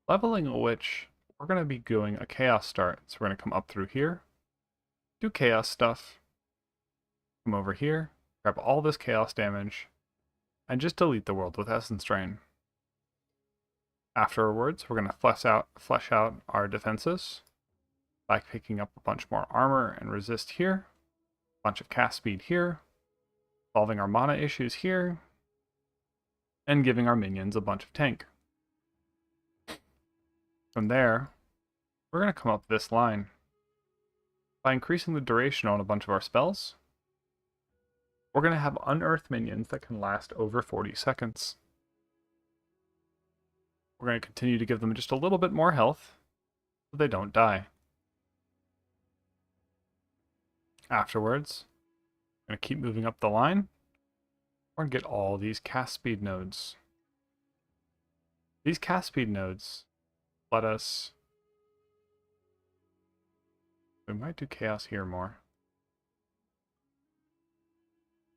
Leveling which we're going to be doing a chaos start. So we're going to come up through here, do chaos stuff, come over here, grab all this chaos damage, and just delete the world with Essence Drain. Afterwards, we're going to flesh out our defenses by picking up a bunch more armor and resist here, a bunch of cast speed here, solving our mana issues here, and giving our minions a bunch of tank. From there, we're going to come up this line. By increasing the duration on a bunch of our spells, we're going to have unearthed minions that can last over 40 seconds. We're going to continue to give them just a little bit more health so they don't die. Afterwards, we're going to keep moving up the line. We're going to get all these cast speed nodes. These cast speed nodes let us... We might do chaos here more.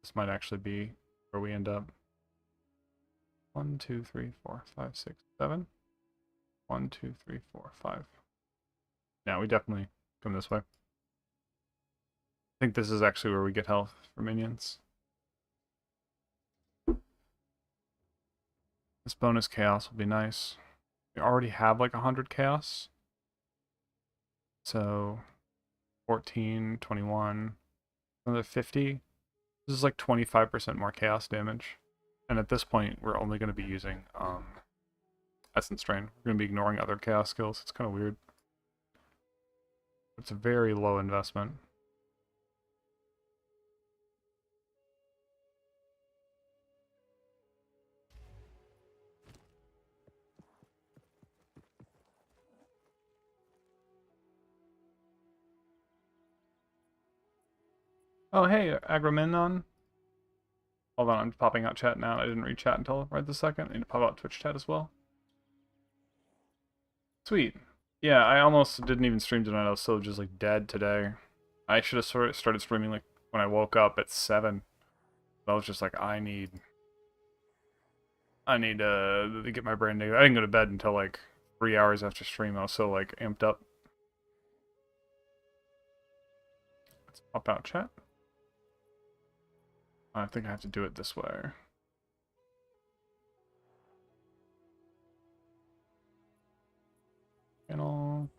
This might actually be where we end up. 1, 2, 3, 4, 5, 6, 7. 1, 2, 3, 4, 5. Yeah, we definitely come this way. I think this is actually where we get health for minions. This bonus chaos will be nice. We already have like 100 chaos. So 14, 21, another 50. This is like 25% more chaos damage. And at this point, we're only going to be using Essence Drain. We're going to be ignoring other chaos skills. It's kind of weird. It's a very low investment. Oh, hey, Agramenon. Hold on, I'm popping out chat now. I didn't read chat until right this second. I need to pop out Twitch chat as well. Sweet. Yeah, I almost didn't even stream tonight. I was so just like dead today. I should have started streaming like when I woke up at 7. I was just like, I need to get my brain together. I didn't go to bed until like 3 hours after stream. I was so like amped up. Let's pop out chat. I think I have to do it this way. Channel.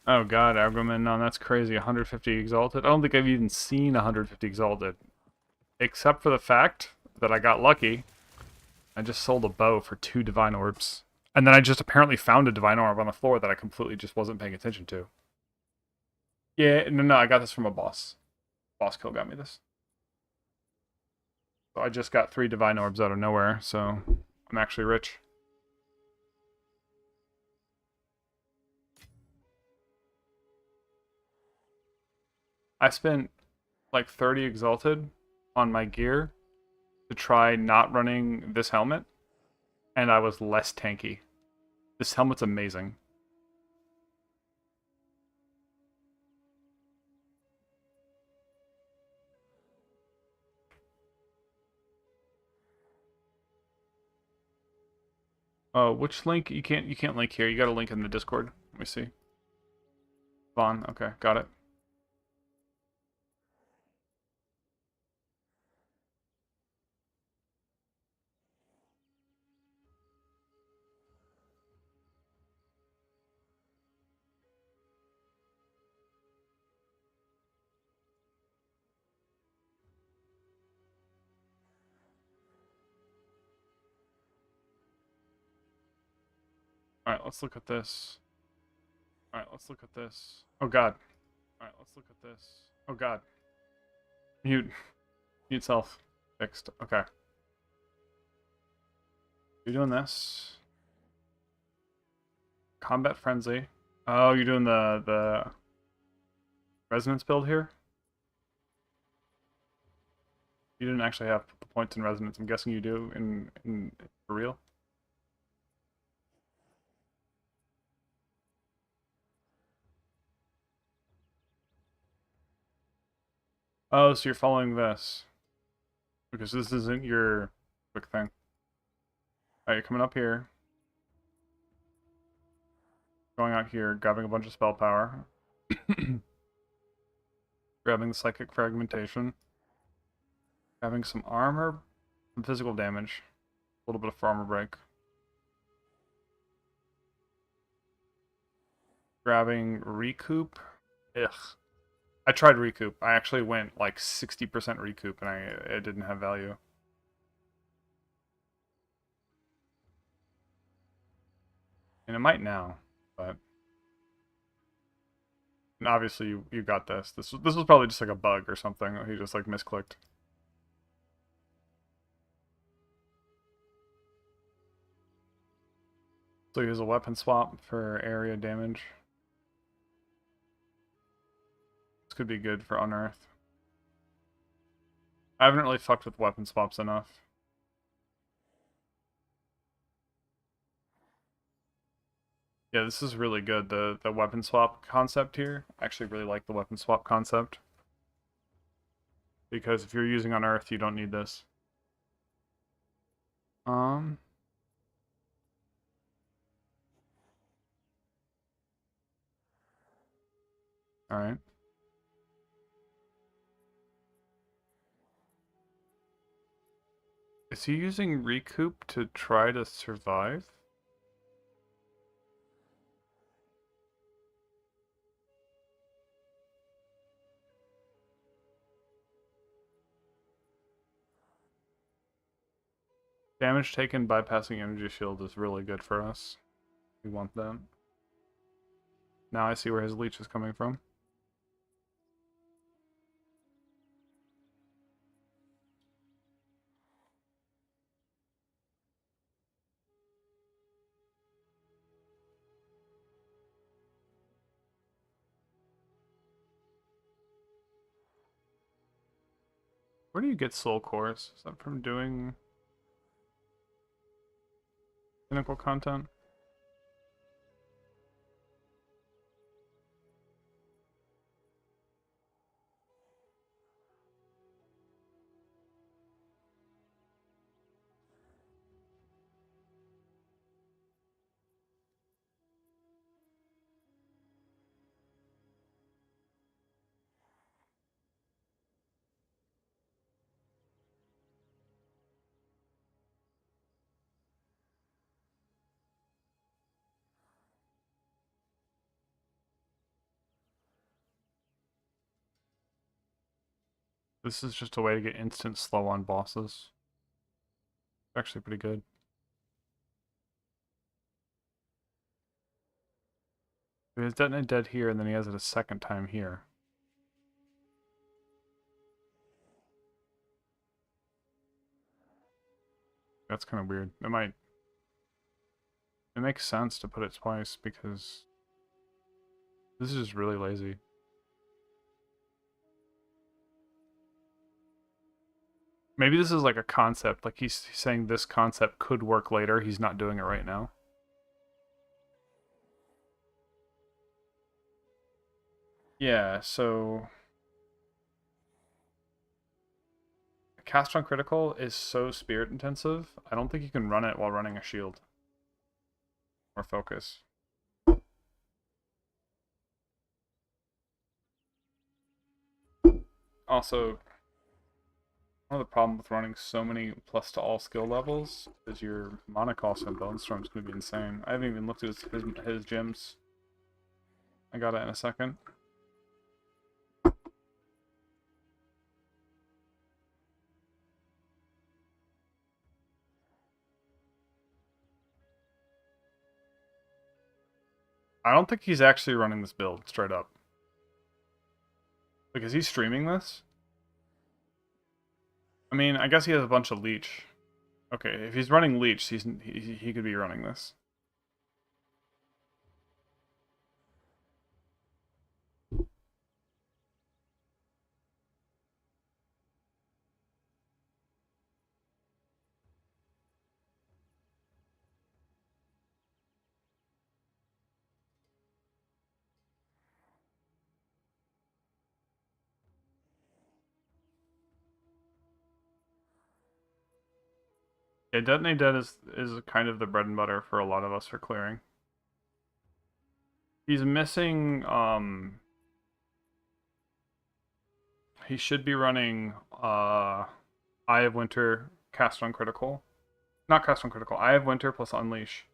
Oh god, Agramenon, that's crazy. 150 Exalted. I don't think I've even seen 150 Exalted. Except for the fact that I got lucky. I just sold a bow for 2 Divine Orbs. And then I just apparently found a Divine Orb on the floor that I completely just wasn't paying attention to. Yeah, no, I got this from a boss. Boss kill got me this. So I just got 3 Divine Orbs out of nowhere, so I'm actually rich. I spent like 30 Exalted on my gear to try not running this helmet, and I was less tanky. This helmet's amazing. Oh, which link? You can't link here. You got to link in the Discord. Let me see. Vaughn. Okay, got it. All right, let's look at this. All right, let's look at this. Oh god. All right, let's look at this. Oh god. Mute self. Fixed. Okay. You're doing this. Combat frenzy. Oh, you're doing the resonance build here? You didn't actually have the points in resonance. I'm guessing you do in for real. Oh, so you're following this. Because this isn't your quick thing. Alright, you're coming up here. Going out here, grabbing a bunch of spell power. Grabbing the psychic fragmentation. Grabbing some armor, some physical damage. A little bit of armor break. Grabbing recoup. Ugh. I tried recoup. I actually went like 60% recoup and it didn't have value. And it might now, but and obviously you got this. This was probably just like a bug or something. He just like misclicked. So use a weapon swap for area damage. This could be good for Unearth. I haven't really fucked with weapon swaps enough. Yeah, this is really good, the weapon swap concept here. I actually really like the weapon swap concept. Because if you're using Unearth, you don't need this. Alright. Is he using recoup to try to survive? Damage taken bypassing energy shield is really good for us. We want that. Now I see where his leech is coming from. Where do you get soul cores? Is that from doing pinnacle content? This is just a way to get instant slow on bosses. Actually pretty good. He has detonate dead here, and then he has it a second time here. That's kind of weird. It makes sense to put it twice because this is just really lazy. Maybe this is like a concept, like he's saying this concept could work later, he's not doing it right now. Yeah, so cast on critical is so spirit intensive, I don't think you can run it while running a shield. Or focus. Also, one of the problems with running so many plus to all skill levels is your mana cost on Bone Storm is going to be insane. I haven't even looked at his gems. I got it in a second. I don't think he's actually running this build, straight up. Like, is he streaming this? I mean, I guess he has a bunch of leech. Okay, if he's running leech, he could be running this. Yeah, Detonate Dead is kind of the bread and butter for a lot of us for clearing. He's missing, he should be running, Eye of Winter, cast on critical. Not cast on critical, Eye of Winter plus Unleash.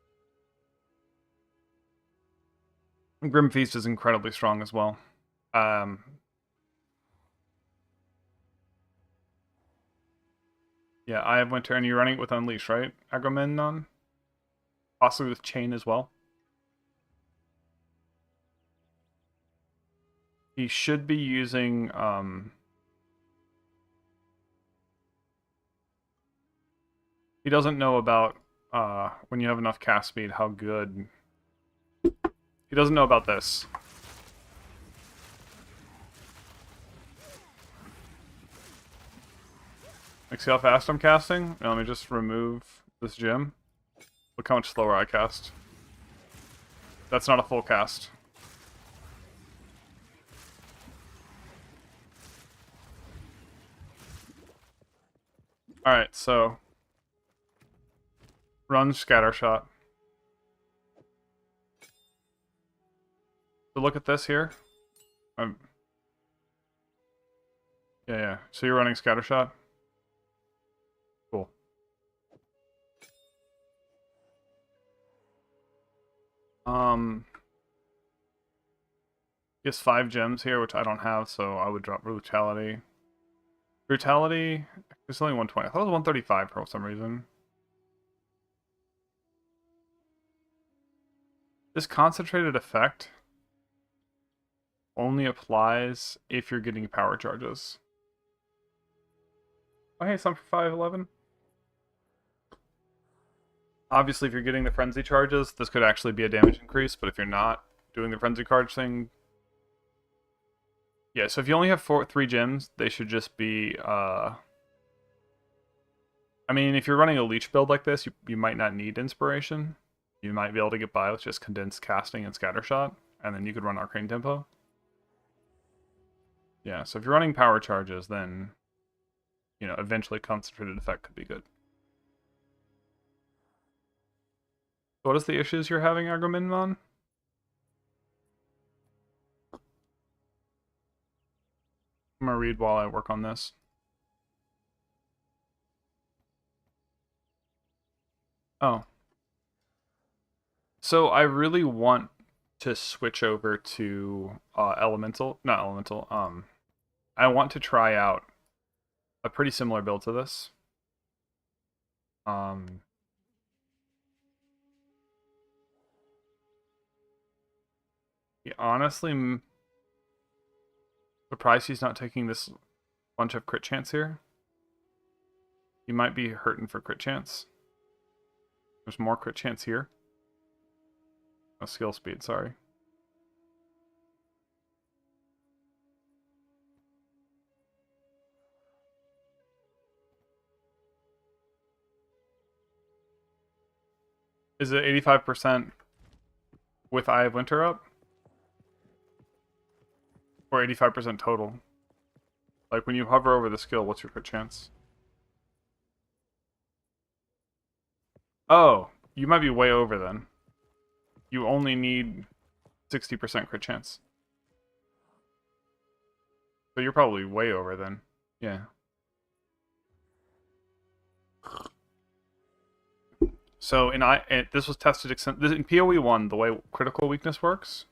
Grim Feast is incredibly strong as well. Yeah, Eye of Winter, and you're running it with Unleash, right? Agamemnon? Possibly with Chain as well. He should be using, he doesn't know about, when you have enough cast speed, how good... He doesn't know about this. Like, see how fast I'm casting? Now, let me just remove this gem. Look how much slower I cast. That's not a full cast. Alright, so... Run Scattershot. So look at this here. Yeah. So you're running Scattershot? Cool. He has 5 gems here, which I don't have, so I would drop Brutality. Brutality, it's only 120. I thought it was 135 for some reason. This concentrated effect only applies if you're getting power charges. Oh, hey, some for 511. Obviously, if you're getting the frenzy charges, this could actually be a damage increase, but if you're not doing the frenzy charge thing... Yeah, so if you only have 3 gems, they should just be... I mean, if you're running a leech build like this, you might not need inspiration. You might be able to get by with just condensed casting and scattershot, and then you could run arcane tempo. Yeah, so if you're running power charges, then, you know, eventually concentrated effect could be good. What is the issues you're having, Agamemnon? I'm gonna read while I work on this. Oh. So I really want to switch over to not elemental. I want to try out a pretty similar build to this. Honestly, surprised he's not taking this bunch of crit chance here. He might be hurting for crit chance. There's more crit chance here. Oh, skill speed, sorry. Is it 85% with Eye of Winter up? Or 85% total? Like, when you hover over the skill, what's your crit chance? Oh, you might be way over then. You only need 60% crit chance. So you're probably way over then. Yeah. So this was tested in PoE 1, the way critical weakness works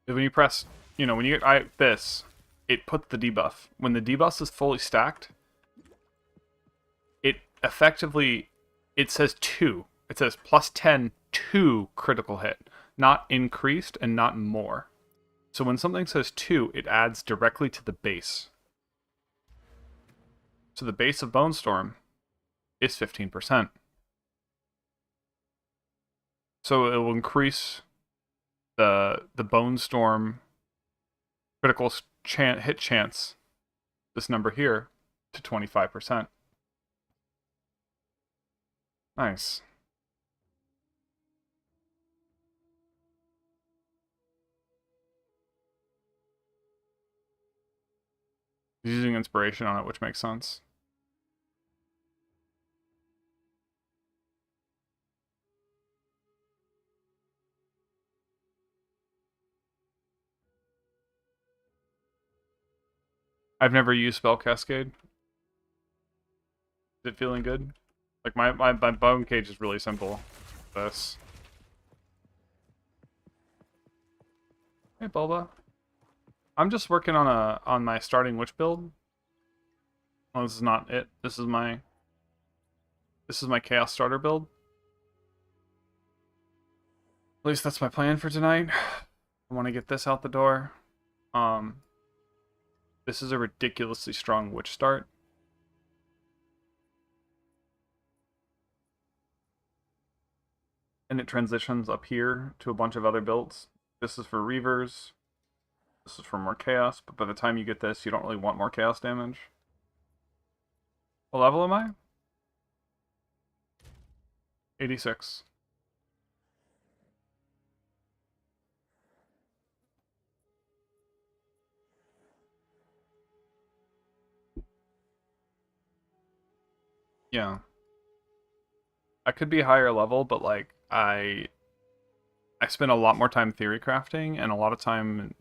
is when you press, you know, when you get this, it puts the debuff. When the debuff is fully stacked, it effectively, it says 2. It says plus 10 to critical hit, not increased and not more. So when something says 2, it adds directly to the base. So the base of Bone Storm is 15%. So it will increase the Bone Storm critical hit chance, this number here, to 25%. Nice. He's using inspiration on it, which makes sense. I've never used Spell Cascade. Is it feeling good? Like my bone cage is really simple. This. Hey Bulba. I'm just working on my starting witch build. Oh, this is not it. This is my chaos starter build. At least that's my plan for tonight. I want to get this out the door. This is a ridiculously strong witch start. And it transitions up here to a bunch of other builds. This is for Reavers. This is for more chaos, but by the time you get this, you don't really want more chaos damage. What level am I? 86. Yeah. I could be higher level, but like I spend a lot more time theory crafting and a lot of time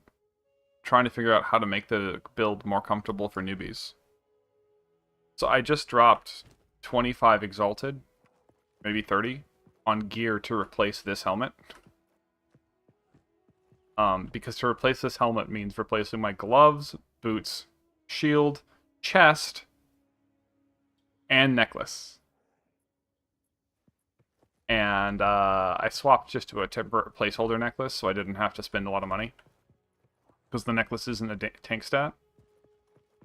trying to figure out how to make the build more comfortable for newbies. So I just dropped 25 exalted, maybe 30, on gear to replace this helmet. Because to replace this helmet means replacing my gloves, boots, shield, chest, and necklace. And I swapped just to a temporary placeholder necklace, so I didn't have to spend a lot of money. Because the necklace isn't a tank stat.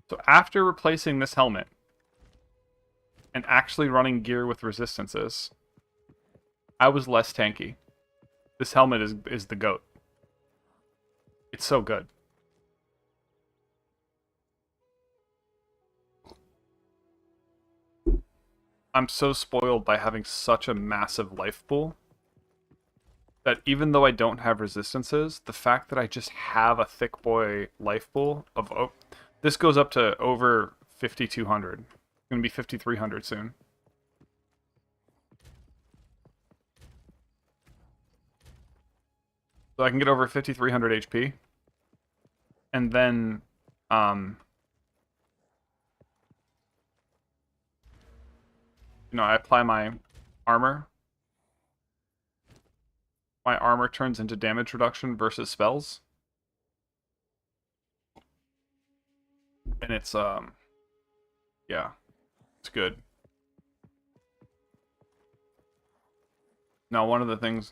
So after replacing this helmet, and actually running gear with resistances, I was less tanky. This helmet is the GOAT. It's so good. I'm so spoiled by having such a massive life pool that even though I don't have resistances, the fact that I just have a thick boy life pool of... Oh, this goes up to over 5,200. It's going to be 5,300 soon. So I can get over 5,300 HP. And then... you know, I apply my armor. My armor turns into damage reduction versus spells. And it's, yeah, it's good. Now, one of the things...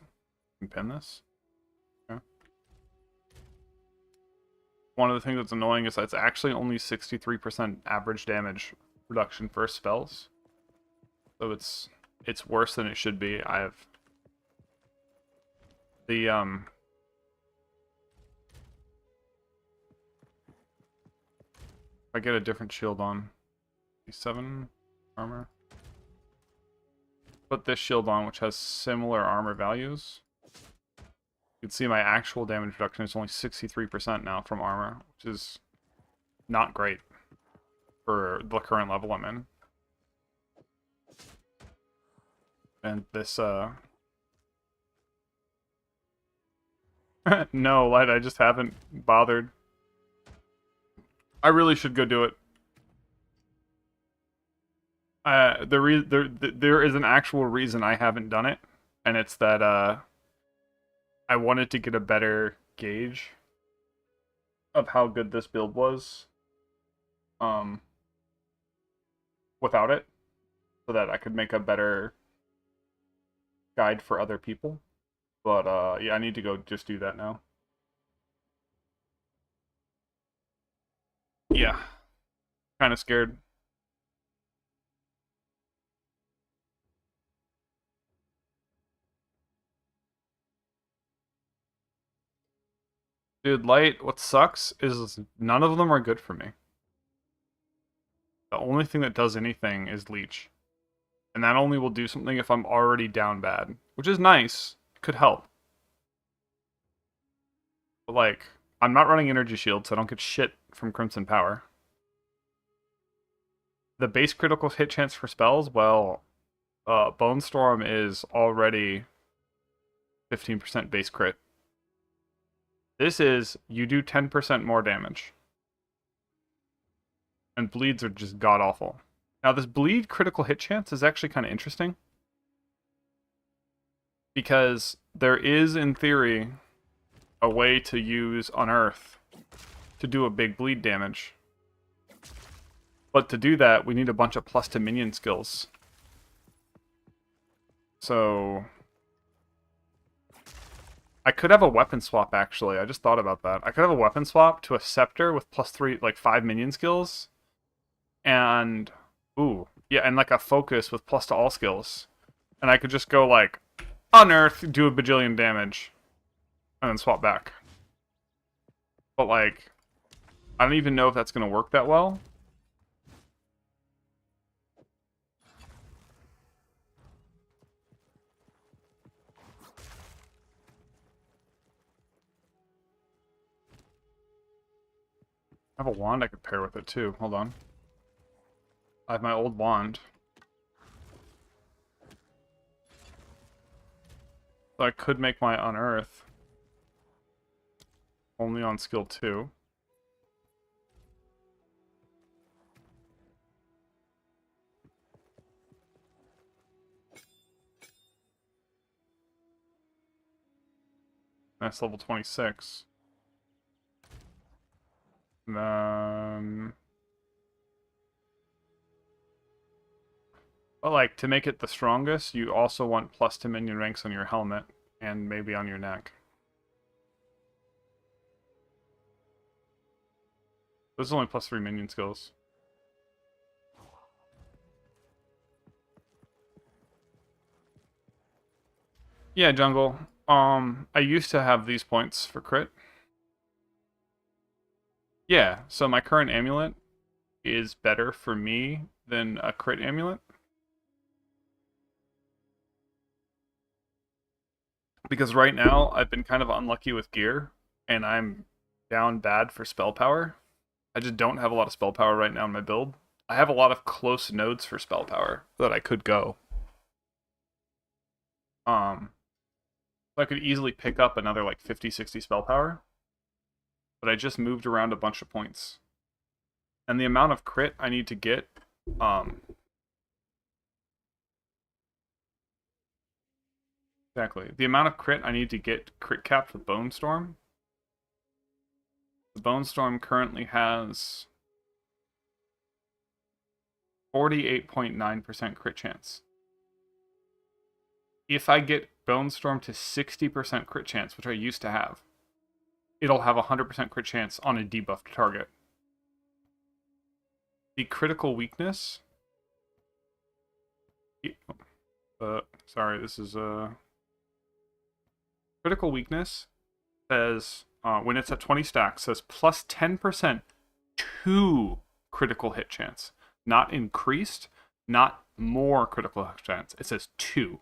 Can pin this? Okay. One of the things that's annoying is that it's actually only 63% average damage reduction for spells. So it's worse than it should be. I have the if I get a different shield on, 7 armor. Put this shield on, which has similar armor values. You can see my actual damage reduction is only 63% now from armor, which is not great for the current level I'm in. And this, no, Light, I just haven't bothered. I really should go do it. There is an actual reason I haven't done it, and it's that, I wanted to get a better gauge of how good this build was, without it, so that I could make a better guide for other people. But yeah, I need to go just do that now. Yeah, kind of scared. Dude, Light, what sucks is none of them are good for me. The only thing that does anything is Leech. And that only will do something if I'm already down bad. Which is nice. Could help. But like, I'm not running Energy Shield, so I don't get shit from Crimson Power. The base critical hit chance for spells, well, Bone Storm is already 15% base crit. This is, you do 10% more damage. And bleeds are just god-awful. Now, this bleed critical hit chance is actually kind of interesting. Because there is, in theory, a way to use Unearth to do a big bleed damage. But to do that, we need a bunch of plus to minion skills. So I could have a weapon swap, actually. I just thought about that. I could have a weapon swap to a Sceptre with +3, like 5 minion skills. And, ooh, yeah, and like a focus with plus to all skills. And I could just go like, Unearth, do a bajillion damage. And then swap back. But like, I don't even know if that's going to work that well. I have a wand I could pair with it too. Hold on. I have my old wand. So I could make my Unearth only on skill 2. That's level 26. But like, to make it the strongest, you also want plus to minion ranks on your helmet, and maybe on your neck. This is only +3 minion skills. Yeah, jungle. I used to have these points for crit. Yeah, so my current amulet is better for me than a crit amulet. Because right now, I've been kind of unlucky with gear, and I'm down bad for spell power. I just don't have a lot of spell power right now in my build. I have a lot of close nodes for spell power that I could go. So I could easily pick up another like 50, 60 spell power. But I just moved around a bunch of points. And the amount of crit I need to get, exactly. The amount of crit I need to get crit capped with Bone Storm. The Bone Storm currently has 48.9% crit chance. If I get Bone Storm to 60% crit chance, which I used to have, it'll have 100% crit chance on a debuffed target. The critical weakness... sorry, this is critical weakness says, when it's at 20 stacks, says plus 10% to critical hit chance. Not increased, not more critical hit chance. It says 2.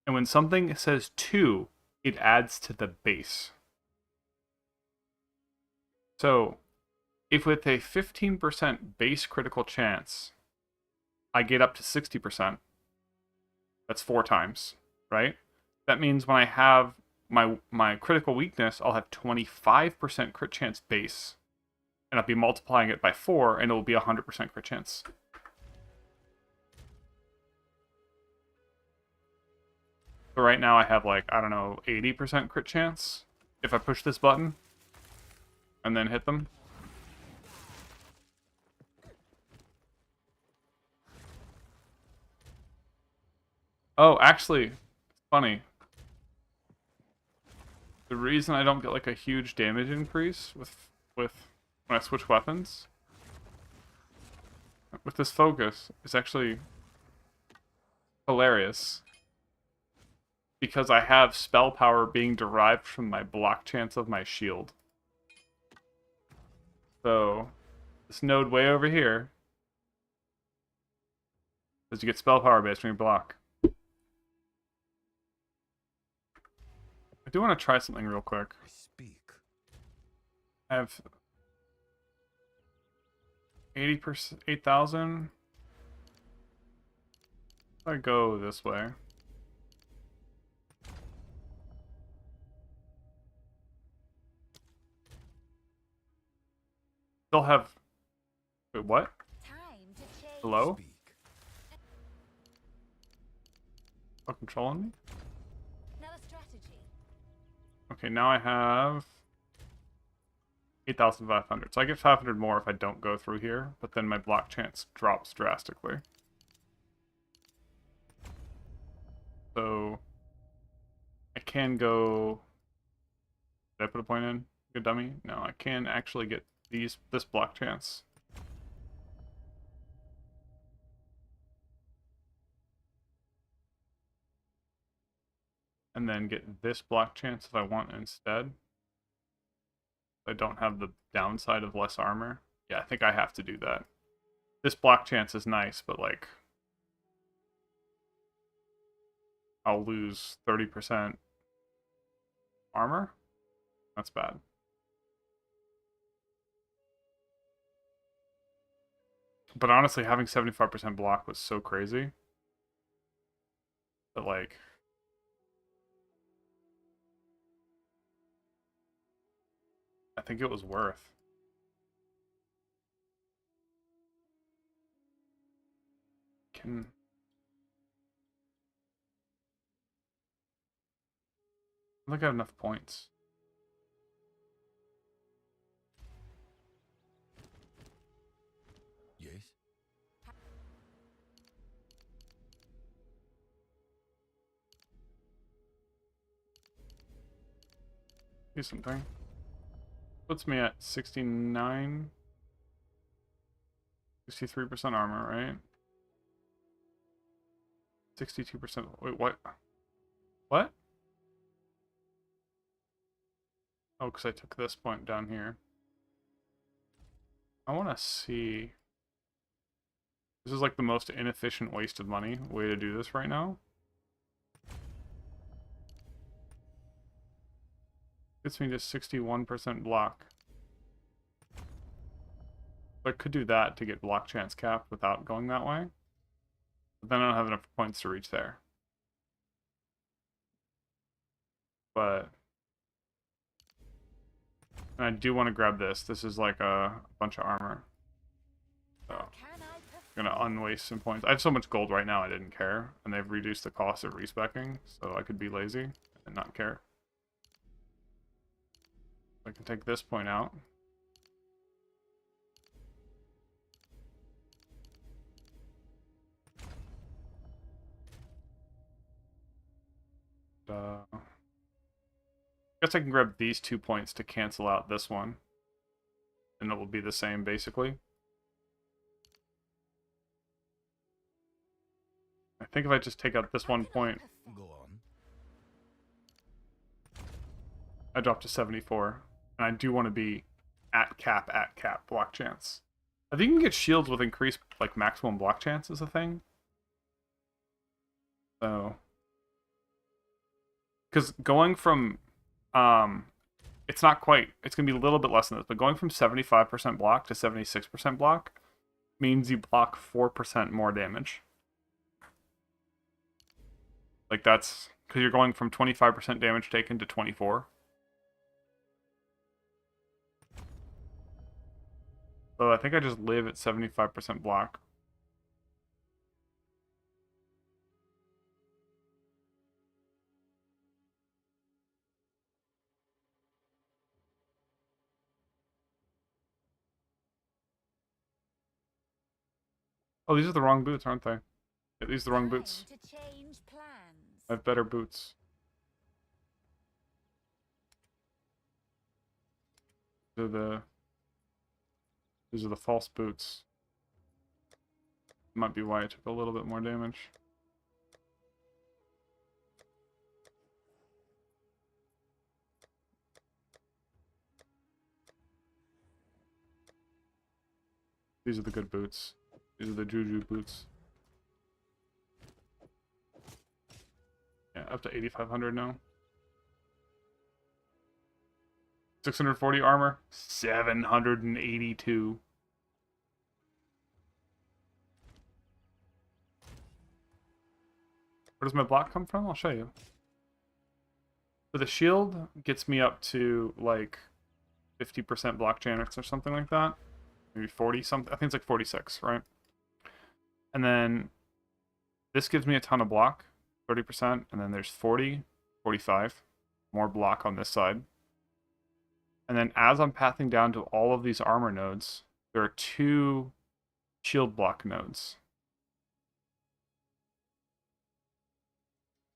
And when something says 2, it adds to the base. So, if with a 15% base critical chance, I get up to 60%, that's 4 times, right? That means when I have my critical weakness, I'll have 25% crit chance base. And I'll be multiplying it by 4, and it will be 100% crit chance. So right now I have like, I don't know, 80% crit chance if I push this button and then hit them. Oh, actually, it's funny. The reason I don't get like a huge damage increase with when I switch weapons with this focus is actually hilarious. Because I have spell power being derived from my block chance of my shield. So, this node way over here says you get spell power based on your block. I do want to try something real quick. I have 80%, 8,000. I go this way. Still have Wait, what? Time to change. Hello? Speak. Oh, control on me? Now a strategy. Okay, now I have 8,500. So I get 500 more if I don't go through here, but then my block chance drops drastically. So I can go. Did I put a point in? Good dummy? No, I can actually get this block chance. And then get this block chance if I want instead. I don't have the downside of less armor. Yeah, I think I have to do that. This block chance is nice, but like I'll lose 30% armor. That's bad. But honestly, having 75% block was so crazy that like I think it was worth. Can I think I have enough points. Yes. Do something. Puts me at 69, 63% armor, right? 62%. Wait, what? What? Oh, because I took this point down here. I want to see. This is like the most inefficient waste of money way to do this right now. Gets me to 61% block. So I could do that to get block chance cap without going that way. But then I don't have enough points to reach there. But and I do want to grab this. This is like a bunch of armor. So I'm gonna unwaste some points. I have so much gold right now I didn't care. And they've reduced the cost of respeccing, so I could be lazy and not care. I can take this point out. Guess I can grab these 2 points to cancel out this one. And it will be the same, basically. I think if I just take out this 1 point, Go on. I drop to 74. And I do want to be at cap block chance. I think you can get shields with increased, like, maximum block chance is a thing. So... Because going from... it's not quite... It's going to be a little bit less than this, but going from 75% block to 76% block means you block 4% more damage. Like, that's... Because you're going from 25% damage taken to 24. So I think I just live at 75% block. Oh, these are the wrong boots, aren't they? Yeah, these are the wrong boots. To change plans. I have better boots. These are the false boots. Might be why I took a little bit more damage. These are the good boots. These are the Juju boots. Yeah, up to 8,500 now. 640 armor. 782. Where does my block come from? I'll show you. So the shield gets me up to like 50% block chance or something like that. maybe 40 something. I think it's like 46, right? And then this gives me a ton of block, 30%, and then there's 40, 45, more block on this side. And then as I'm pathing down to all of these armor nodes, there are 2 shield block nodes.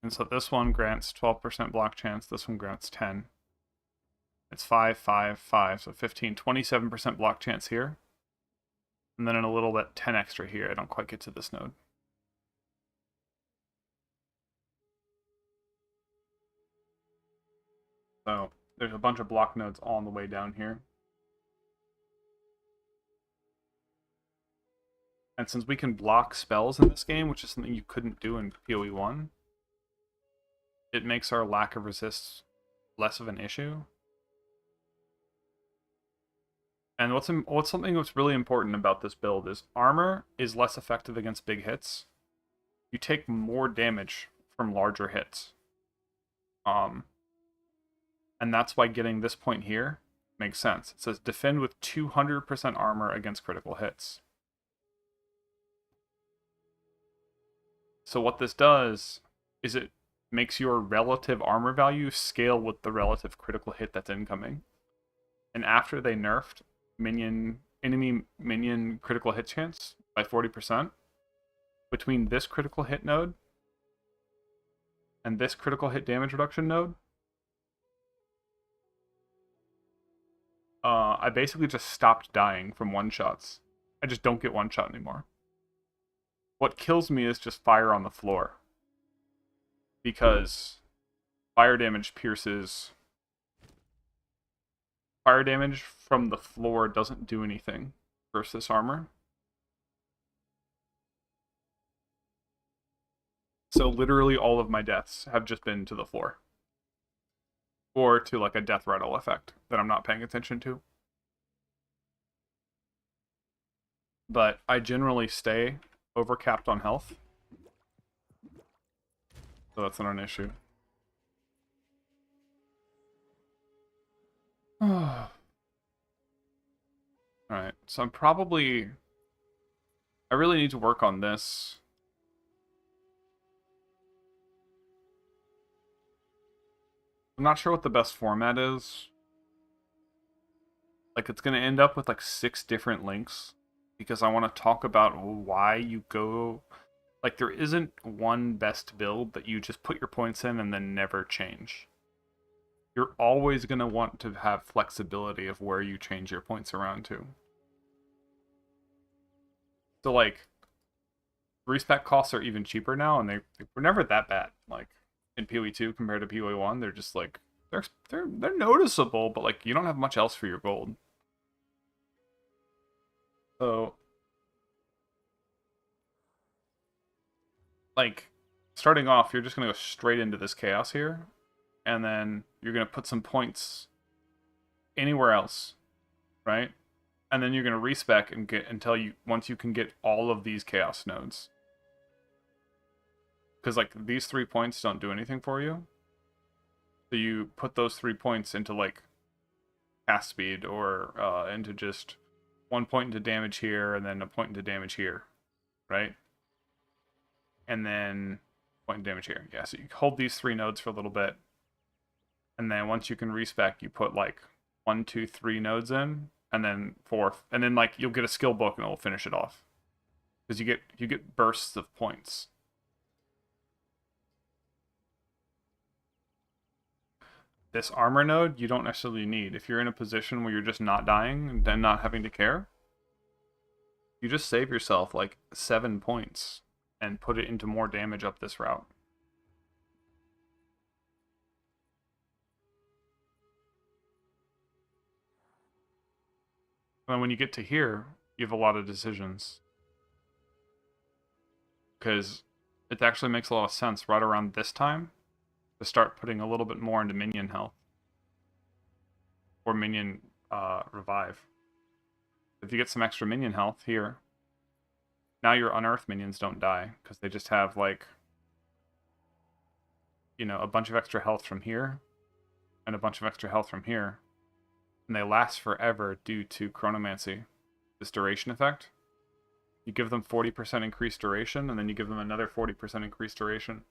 And so this one grants 12% block chance, this one grants 10. It's 5, 5, 5, so 15, 27% block chance here. And then in a little bit, 10 extra here. I don't quite get to this node. So there's a bunch of block nodes on the way down here. And since we can block spells in this game, which is something you couldn't do in PoE 1, it makes our lack of resist less of an issue. And what's something that's really important about this build is armor is less effective against big hits. You take more damage from larger hits. And that's why getting this point here makes sense. It says defend with 200% armor against critical hits. So what this does is it makes your relative armor value scale with the relative critical hit that's incoming. And after they nerfed enemy minion critical hit chance by 40%, between this critical hit node and this critical hit damage reduction node, I basically just stopped dying from one-shots. I just don't get one-shot anymore. What kills me is just fire on the floor. Because fire damage pierces... Fire damage from the floor doesn't do anything versus this armor. So literally all of my deaths have just been to the floor. Or to like a death rattle effect that I'm not paying attention to. But I generally stay overcapped on health. So that's not an issue. Alright, so I'm probably... I really need to work on this. I'm not sure what the best format is. Like, it's going to end up with like 6 different links. Because I want to talk about why you go... Like, there isn't one best build that you just put your points in and then never change. You're always going to want to have flexibility of where you change your points around to. So, like, respec costs are even cheaper now, and they were never that bad. Like, in PoE 2 compared to PoE 1, they're just, like, they're noticeable, but, like, you don't have much else for your gold. So, like, starting off, you're just going to go straight into this chaos here, and then you're going to put some points anywhere else, right? And then you're going to respec and get once you can get all of these chaos nodes. Because, like, these 3 points don't do anything for you. So you put those 3 points into, like, cast speed or into just 1 point into damage here and then a point into damage here, right? And then point into damage here. Yeah, so you hold these 3 nodes for a little bit. And then once you can respec, you put, like, 1, 2, 3 nodes in, and then 4, and then, like, you'll get a skill book and it'll finish it off. Because you get bursts of points. This armor node, you don't necessarily need. If you're in a position where you're just not dying and then not having to care, you just save yourself, like, 7 points and put it into more damage up this route. And when you get to here, you have a lot of decisions. Because it actually makes a lot of sense right around this time to start putting a little bit more into minion health. Or minion revive. If you get some extra minion health here, now your unearthed minions don't die, because they just have, like, you know, a bunch of extra health from here, and a bunch of extra health from here. And they last forever due to chronomancy. this duration effect. You give them 40% increased duration, and then you give them another 40% increased duration.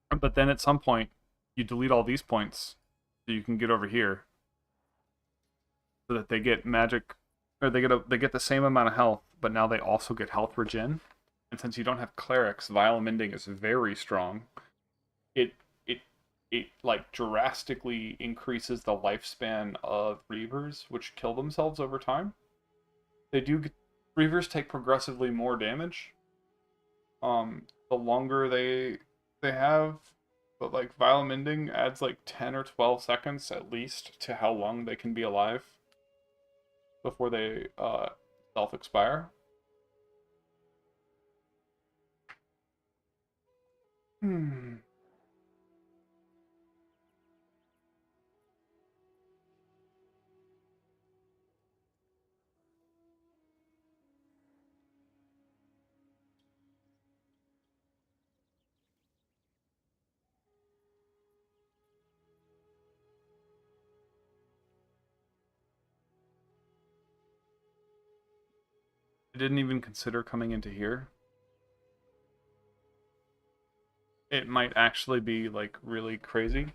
But then at some point, you delete all these points so you can get over here, so that they get magic, or they get the same amount of health, but now they also get health regen. And since you don't have clerics, Vile Mending is very strong. It like drastically increases the lifespan of Reavers, which kill themselves over time. Reavers take progressively more damage. The longer they have, but like Vile Mending adds like 10 or 12 seconds at least to how long they can be alive before they self-expire. I didn't even consider coming into here. It might actually be like really crazy.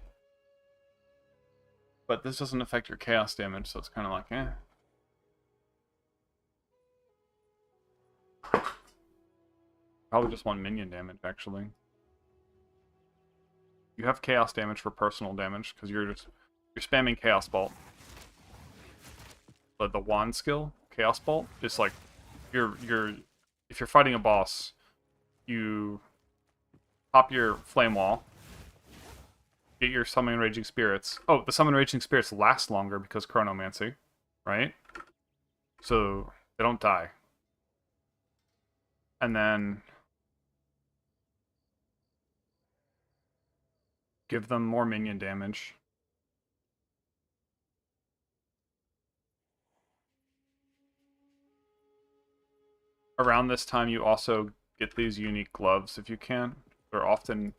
But this doesn't affect your chaos damage, so it's kind of like, eh. Probably just one minion damage, actually. You have chaos damage for personal damage, because you're spamming Chaos Bolt. But the wand skill, Chaos Bolt, is like, if you're fighting a boss, you pop your Flame Wall, get your Summon Raging Spirits. Oh, the Summon Raging Spirits last longer because Chronomancy, right? So they don't die. And then give them more minion damage. Around this time, you also get these unique gloves if you can. They're often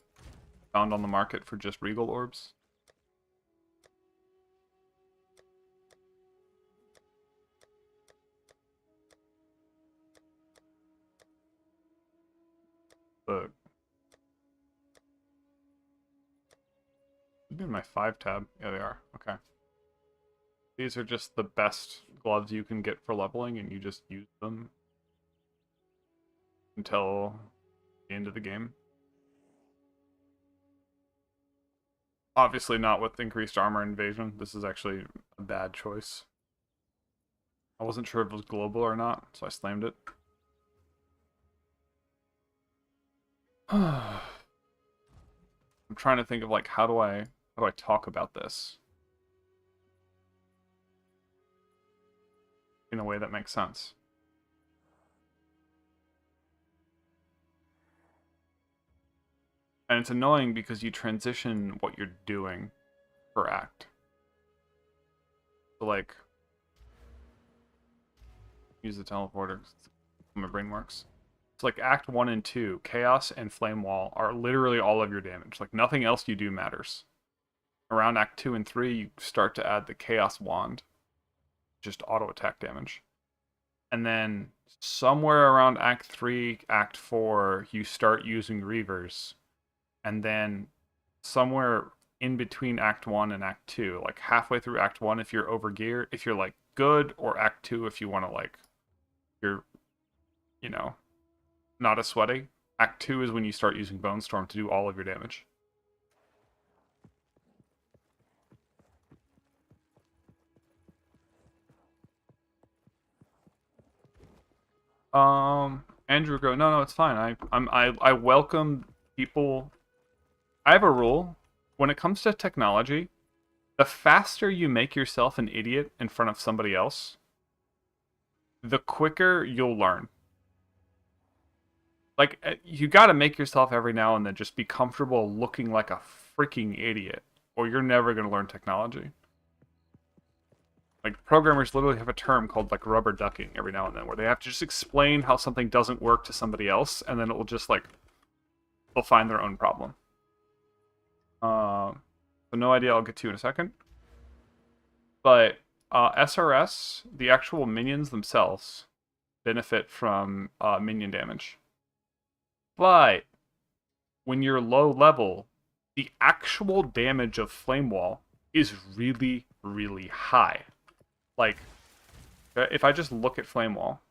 found on the market for just regal orbs. But should be in my 5 tab. Yeah, they are. Okay. These are just the best gloves you can get for leveling, and you just use them until the end of the game. Obviously not with increased armor invasion. This is actually a bad choice. I wasn't sure if it was global or not, so I slammed it. I'm trying to think of like how do I talk about this in a way that makes sense. And it's annoying because you transition what you're doing per act. So like, use the teleporter. My brain works. So like Act 1 and 2, Chaos and Flame Wall are literally all of your damage. Like nothing else you do matters. Around Act 2 and 3, you start to add the Chaos Wand. Just auto attack damage. And then somewhere around Act 3, Act 4, you start using Reavers. And then somewhere in between Act 1 and Act 2, like halfway through Act 1 if you're over gear, if you're like good, or Act 2 if you want to like, you're, you know, not as sweaty. Act 2 is when you start using Bone Storm to do all of your damage. Andrew go, no, it's fine. I welcome people. I have a rule. When it comes to technology, the faster you make yourself an idiot in front of somebody else, the quicker you'll learn. Like, you gotta make yourself every now and then just be comfortable looking like a freaking idiot, or you're never gonna learn technology. Like, programmers literally have a term called, like, rubber ducking every now and then, where they have to just explain how something doesn't work to somebody else, and then it will just, like, they'll find their own problem. So no idea, I'll get to in a second. But SRS, the actual minions themselves, benefit from minion damage. But when you're low level, the actual damage of Flame Wall is really, really high. Like, if I just look at Flame Wall,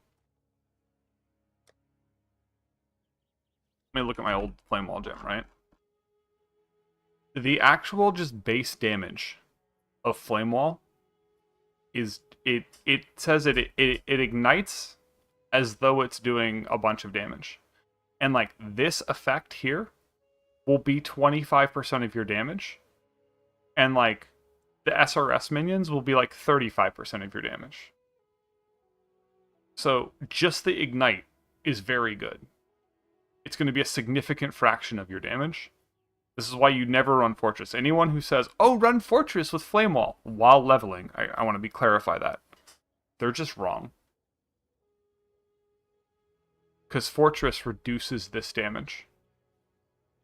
let me look at my old Flame Wall gem, right? The actual just base damage of Flame Wall is it says it ignites as though it's doing a bunch of damage. And like this effect here will be 25% of your damage. And like the SRS minions will be like 35% of your damage. So just the ignite is very good. It's going to be a significant fraction of your damage. This is why you never run Fortress. Anyone who says, oh, run Fortress with Flame Wall while leveling, I want to clarify that. They're just wrong. Because Fortress reduces this damage.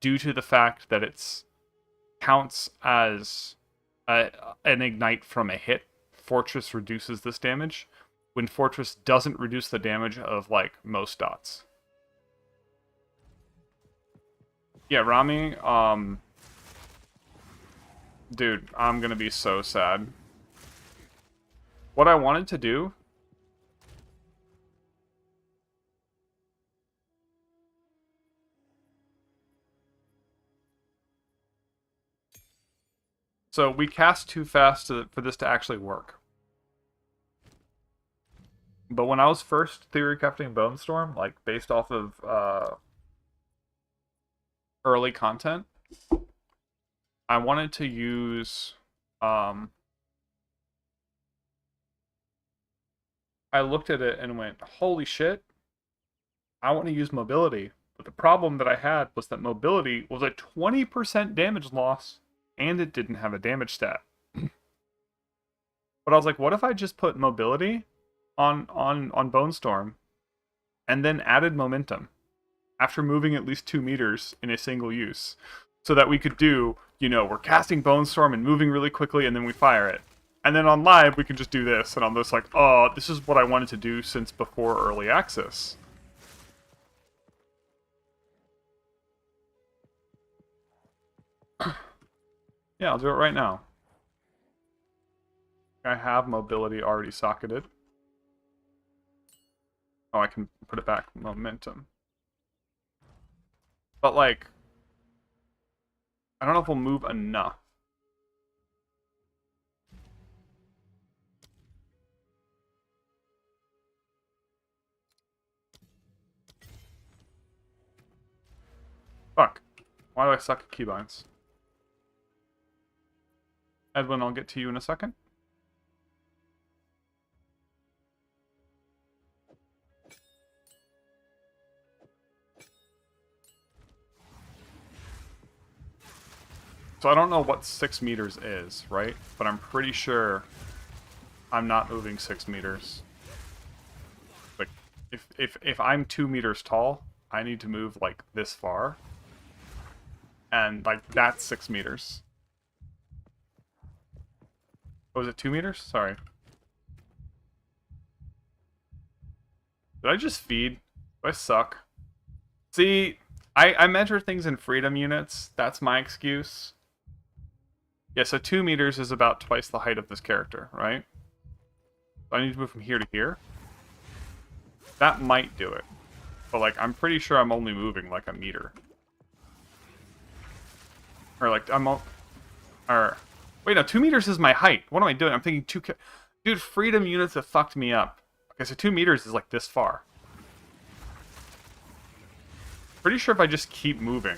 Due to the fact that it counts as an ignite from a hit, Fortress reduces this damage, when Fortress doesn't reduce the damage of, like, most dots. Yeah, Rami, dude, I'm gonna be so sad. What I wanted to do... So, we cast too fast for this to actually work. But when I was first Theorycrafting Bone Storm, like, based off of, early content, I wanted to use, I looked at it and went, holy shit, I want to use mobility. But the problem that I had was that mobility was a 20% damage loss, and it didn't have a damage stat. But I was like, what if I just put mobility on Bone Storm, and then added momentum after moving at least 2 meters in a single use, so that we could do, you know, we're casting Bone Storm and moving really quickly, and then we fire it. And then on live, we can just do this, and I'm just like, oh, this is what I wanted to do since before early access. Yeah, I'll do it right now. I have mobility already socketed. Oh, I can put it back. Momentum. But, like, I don't know if we'll move enough. Fuck. Why do I suck at keybinds? Edwin, I'll get to you in a second. So I don't know what 6 meters is, right? But I'm pretty sure I'm not moving 6 meters. Like, if I'm 2 meters tall, I need to move, like, this far. And, like, that's 6 meters. Oh, was it 2 meters? Sorry. Did I just feed? Do I suck? See, I measure things in freedom units. That's my excuse. Yeah, so 2 meters is about twice the height of this character, right? So I need to move from here to here. That might do it. But, like, I'm pretty sure I'm only moving, like, a meter. Or, like, wait, no, 2 meters is my height. What am I doing? I'm thinking Dude, freedom units have fucked me up. Okay, so 2 meters is, like, this far. Pretty sure if I just keep moving.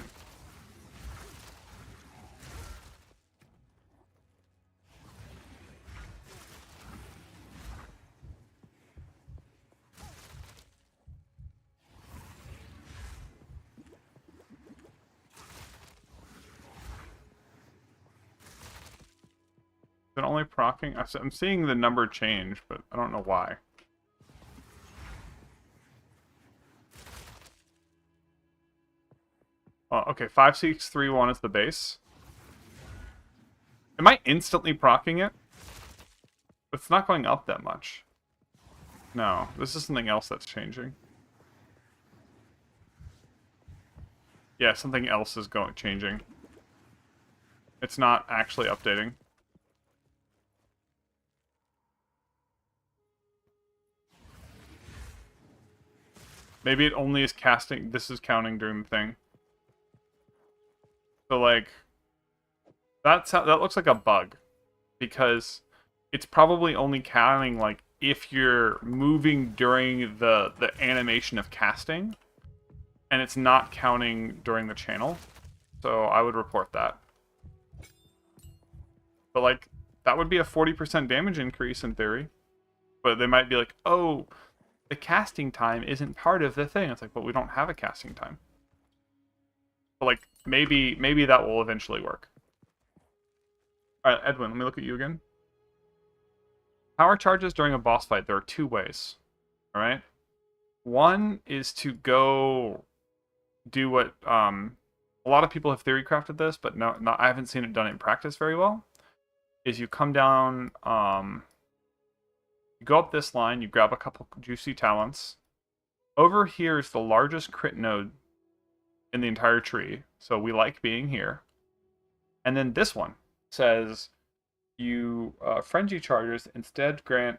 Is it only proccing? I'm seeing the number change, but I don't know why. Oh, okay, 5, 6, 3, 1 is the base. Am I instantly proccing it? It's not going up that much. No, this is something else that's changing. Yeah, something else is changing. It's not actually updating. Maybe it only is casting. This is counting during the thing. So like, that looks like a bug, because it's probably only counting like if you're moving during the animation of casting, and it's not counting during the channel. So I would report that. But like, that would be a 40% damage increase in theory. But they might be like, oh, the casting time isn't part of the thing. It's like, but we don't have a casting time. But like, maybe that will eventually work. Alright, Edwin, let me look at you again. Power charges during a boss fight, there are two ways. Alright? One is to go do what a lot of people have theory crafted this, but I haven't seen it done in practice very well. Is you come down, you go up this line, you grab a couple juicy talents. Over here is the largest crit node in the entire tree, so we like being here. And then this one says you frenzy charges instead grant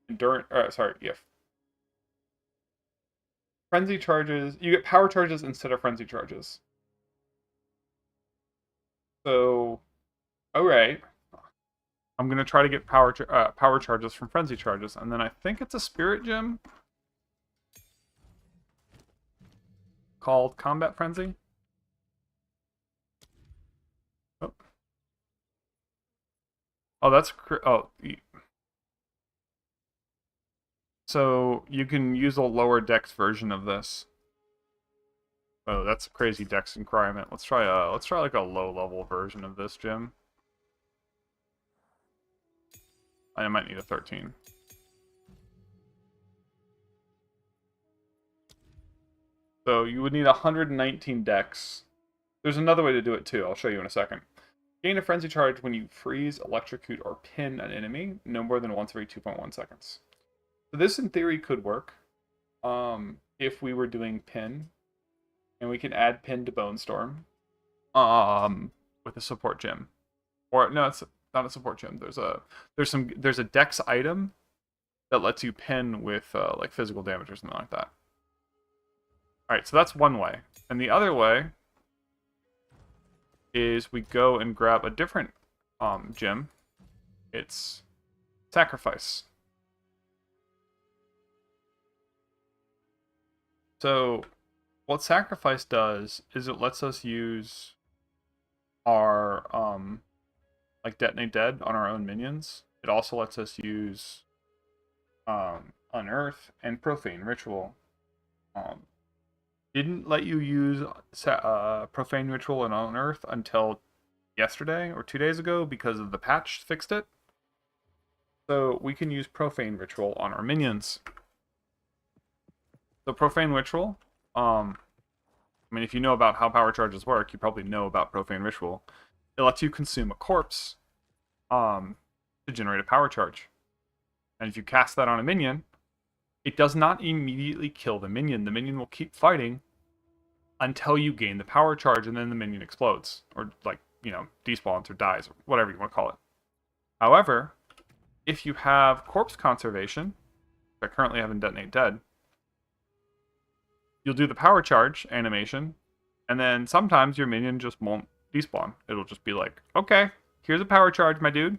endurance. Frenzy charges. You get power charges instead of frenzy charges. So, alright. I'm gonna try to get power charges from frenzy charges, and then I think it's a spirit gem called Combat Frenzy. Oh, that's so you can use a lower dex version of this. Oh, that's a crazy dex requirement. Let's try like a low level version of this gem. I might need a 13. So you would need 119 dex. There's another way to do it too. I'll show you in a second. Gain a frenzy charge when you freeze, electrocute, or pin an enemy, no more than once every 2.1 seconds. So this in theory could work if we were doing pin, and we can add pin to Bone Storm with a support gem. Or no, it's not a support gem. There's a dex item that lets you pin with like physical damage or something like that. All right, so that's one way, and the other way is we go and grab a different gem. It's Sacrifice. So what Sacrifice does is it lets us use our like Detonate Dead on our own minions. It also lets us use Unearth and Profane Ritual. Didn't let you use Profane Ritual and Unearth until yesterday or 2 days ago because of the patch fixed it. So we can use Profane Ritual on our minions. So Profane Ritual, I mean, if you know about how power charges work, you probably know about Profane Ritual. It lets you consume a corpse to generate a power charge. And if you cast that on a minion, it does not immediately kill the minion. The minion will keep fighting until you gain the power charge, and then the minion explodes. Or, like, you know, despawns or dies, or whatever you want to call it. However, if you have Corpse Conservation, which I currently have in Detonate Dead, you'll do the power charge animation, and then sometimes your minion just won't despawn. It'll just be like, okay, here's a power charge, my dude.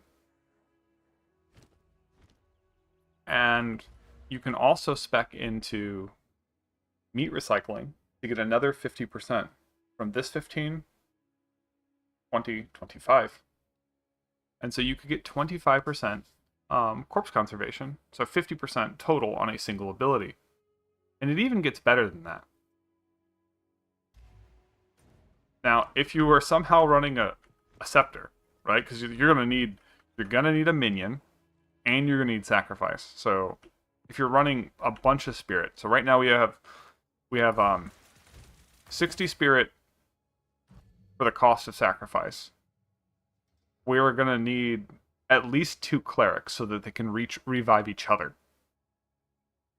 And you can also spec into meat recycling to get another 50% from this 15, 20, 25. And so you could get 25% corpse conservation, so 50% total on a single ability. And it even gets better than that. Now, if you were somehow running a scepter, right? Because you're gonna need a minion, and you're gonna need sacrifice. So if you're running a bunch of spirit, so right now we have 60 spirit for the cost of sacrifice. We're gonna need at least 2 clerics so that they can revive each other.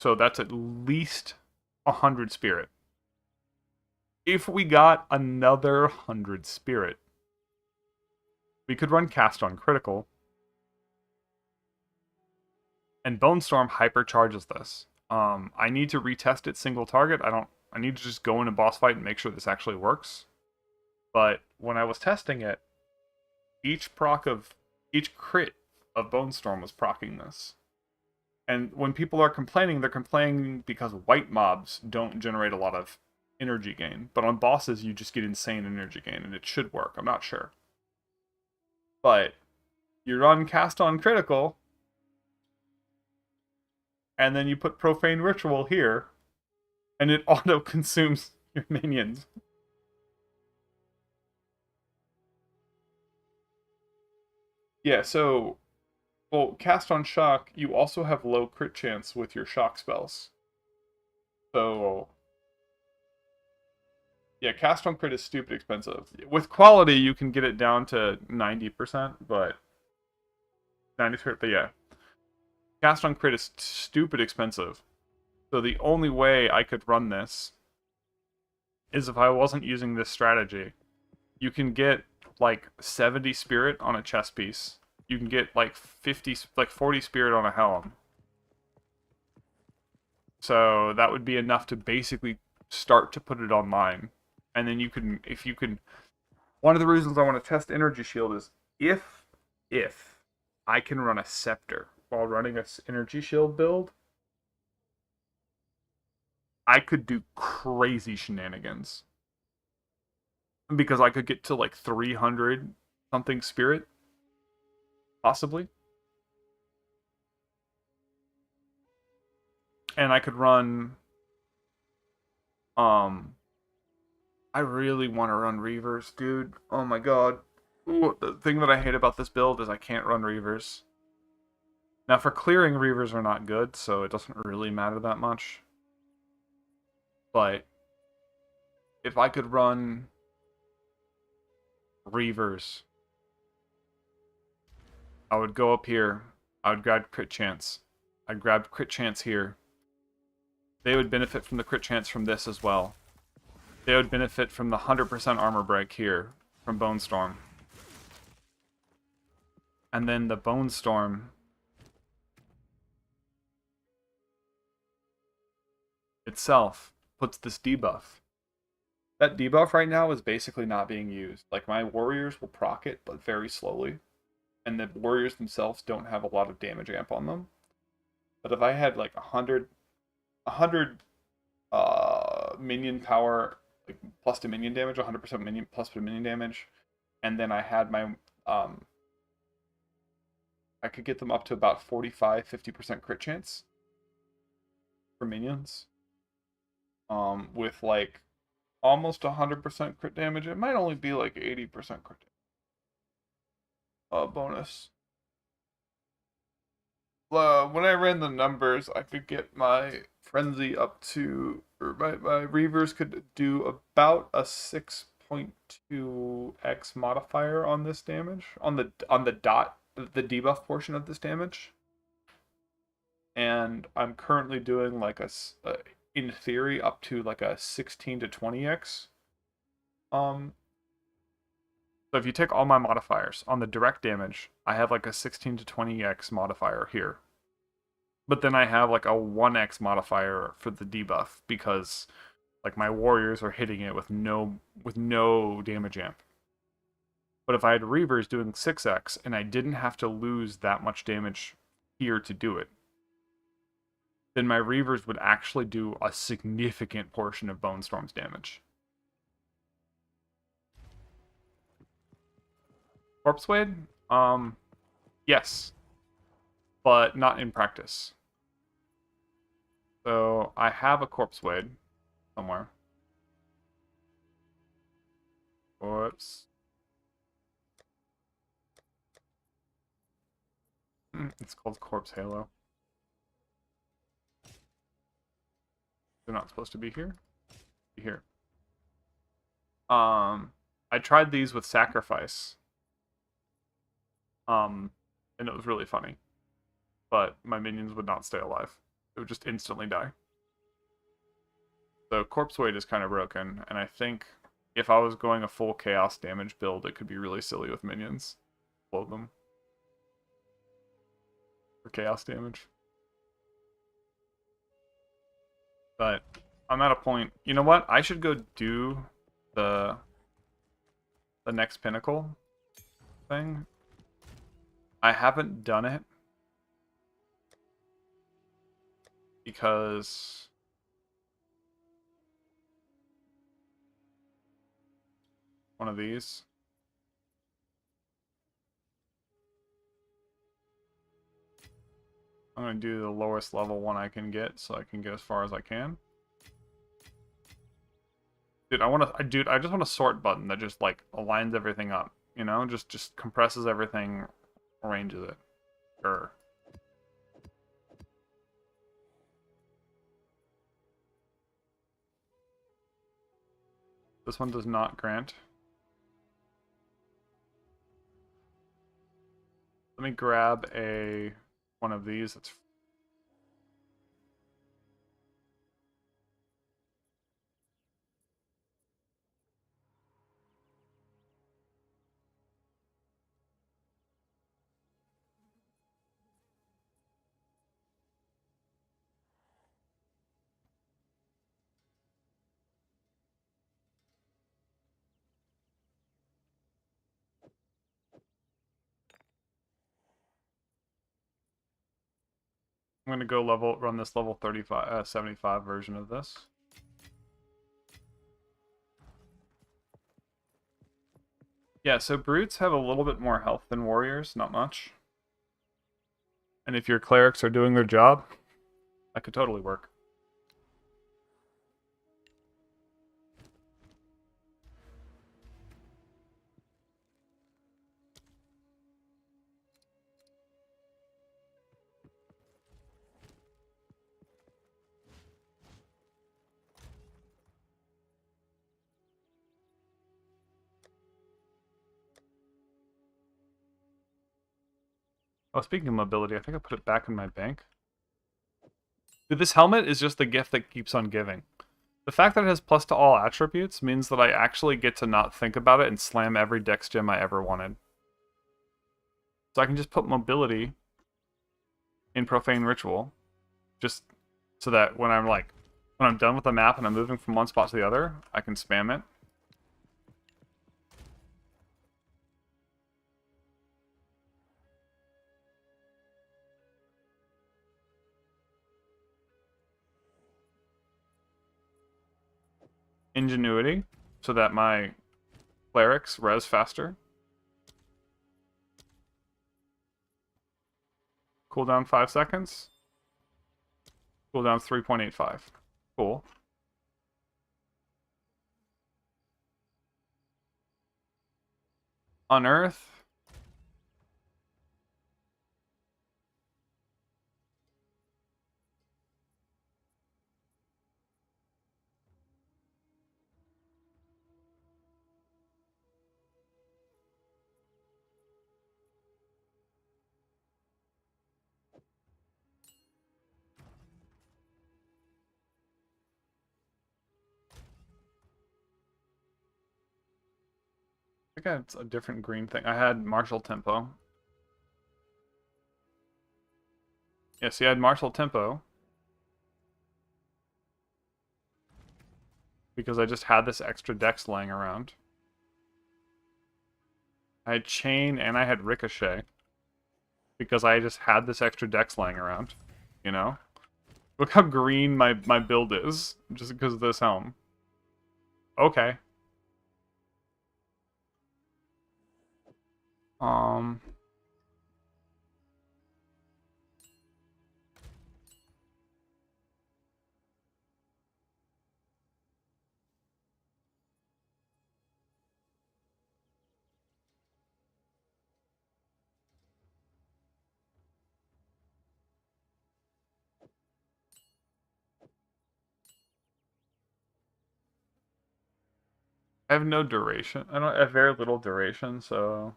So that's at least 100 spirit. If we got another 100 spirit, we could run cast on critical. And Bone Storm hypercharges this. I need to retest it single target. I need to just go in a boss fight and make sure this actually works. But when I was testing it, each crit of Bone Storm was proccing this. And when people are complaining, they're complaining because white mobs don't generate a lot of energy gain. But on bosses, you just get insane energy gain, and it should work. I'm not sure. But you run cast on critical, and then you put Profane Ritual here, and it auto-consumes your minions. Yeah, so, well, cast on shock, you also have low crit chance with your shock spells. So, yeah, cast on crit is stupid expensive. With quality, you can get it down to 90%, but 90%, but yeah. Cast on crit is stupid expensive. So the only way I could run this is if I wasn't using this strategy. You can get like 70 spirit on a chest piece. You can get like 40 spirit on a helm. So that would be enough to basically start to put it online. And then if you can, one of the reasons I want to test Energy Shield is if I can run a Scepter while running a Energy Shield build, I could do crazy shenanigans. Because I could get to like 300 something spirit. Possibly. And I could run... I really want to run Reavers, dude. Oh my god. Ooh, the thing that I hate about this build is I can't run Reavers. Now for clearing, Reavers are not good, so it doesn't really matter that much. But if I could run Reavers, I would go up here. I would grab crit chance. I'd grab crit chance here. They would benefit from the crit chance from this as well. They would benefit from the 100% armor break here from Bone Storm. And then the Bone Storm itself puts this debuff. That debuff right now is basically not being used. Like, my warriors will proc it, but very slowly. And the warriors themselves don't have a lot of damage amp on them. But if I had like 100 minion power, like plus to minion damage, 100% minion plus to minion damage, and then I had my I could get them up to about 45-50% crit chance for minions. With like almost 100% crit damage. It might only be like 80% crit damage. Bonus. When I ran the numbers, I could get my frenzy up to, or my reavers could do about a 6.2x modifier on this damage, on the debuff portion of this damage. And I'm currently doing like in theory up to like a 16 to 20x. So if you take all my modifiers on the direct damage, I have like a 16 to 20x modifier here. But then I have like a 1x modifier for the debuff because like my warriors are hitting it with no damage amp. But if I had Reavers doing 6x and I didn't have to lose that much damage here to do it, then my Reavers would actually do a significant portion of Bone Storm's damage. Corpse Wade? Yes. But not in practice. So I have a Corpse Wade somewhere. Whoops. It's called Corpse Halo. They're not supposed to be here. Be here. I tried these with Sacrifice. and it was really funny. But my minions would not stay alive. It would just instantly die. So corpse weight is kind of broken, and I think if I was going a full chaos damage build, it could be really silly with minions. Blow them. For chaos damage. But I'm at a point. You know what? I should go do the next pinnacle thing. I haven't done it because one of these. I'm gonna do the lowest level one I can get, so I can get as far as I can. Dude, I just want a sort button that just like aligns everything up, you know, just compresses everything, arranges it. Sure. This one does not grant. Let me grab one of these. That's I'm gonna go run this level 35, 75 version of this. Yeah, so brutes have a little bit more health than warriors, not much. And if your clerics are doing their job, that could totally work. Oh, speaking of mobility, I think I put it back in my bank. Dude, this helmet is just the gift that keeps on giving. The fact that it has plus to all attributes means that I actually get to not think about it and slam every dex gem I ever wanted. So I can just put mobility in Profane Ritual, just so that when I'm done with the map and I'm moving from one spot to the other, I can spam it. Ingenuity, so that my clerics res faster. Cooldown 5 seconds. Cooldown 3.85. Cool. Unearth. I think it's a different green thing. I had martial tempo. Yeah, see, I had martial tempo. Because I just had this extra dex laying around. I had chain and I had ricochet. Because I just had this extra dex laying around. You know? Look how green my build is. Just because of this helm. Okay. Um... I have no duration. I have very little duration, so...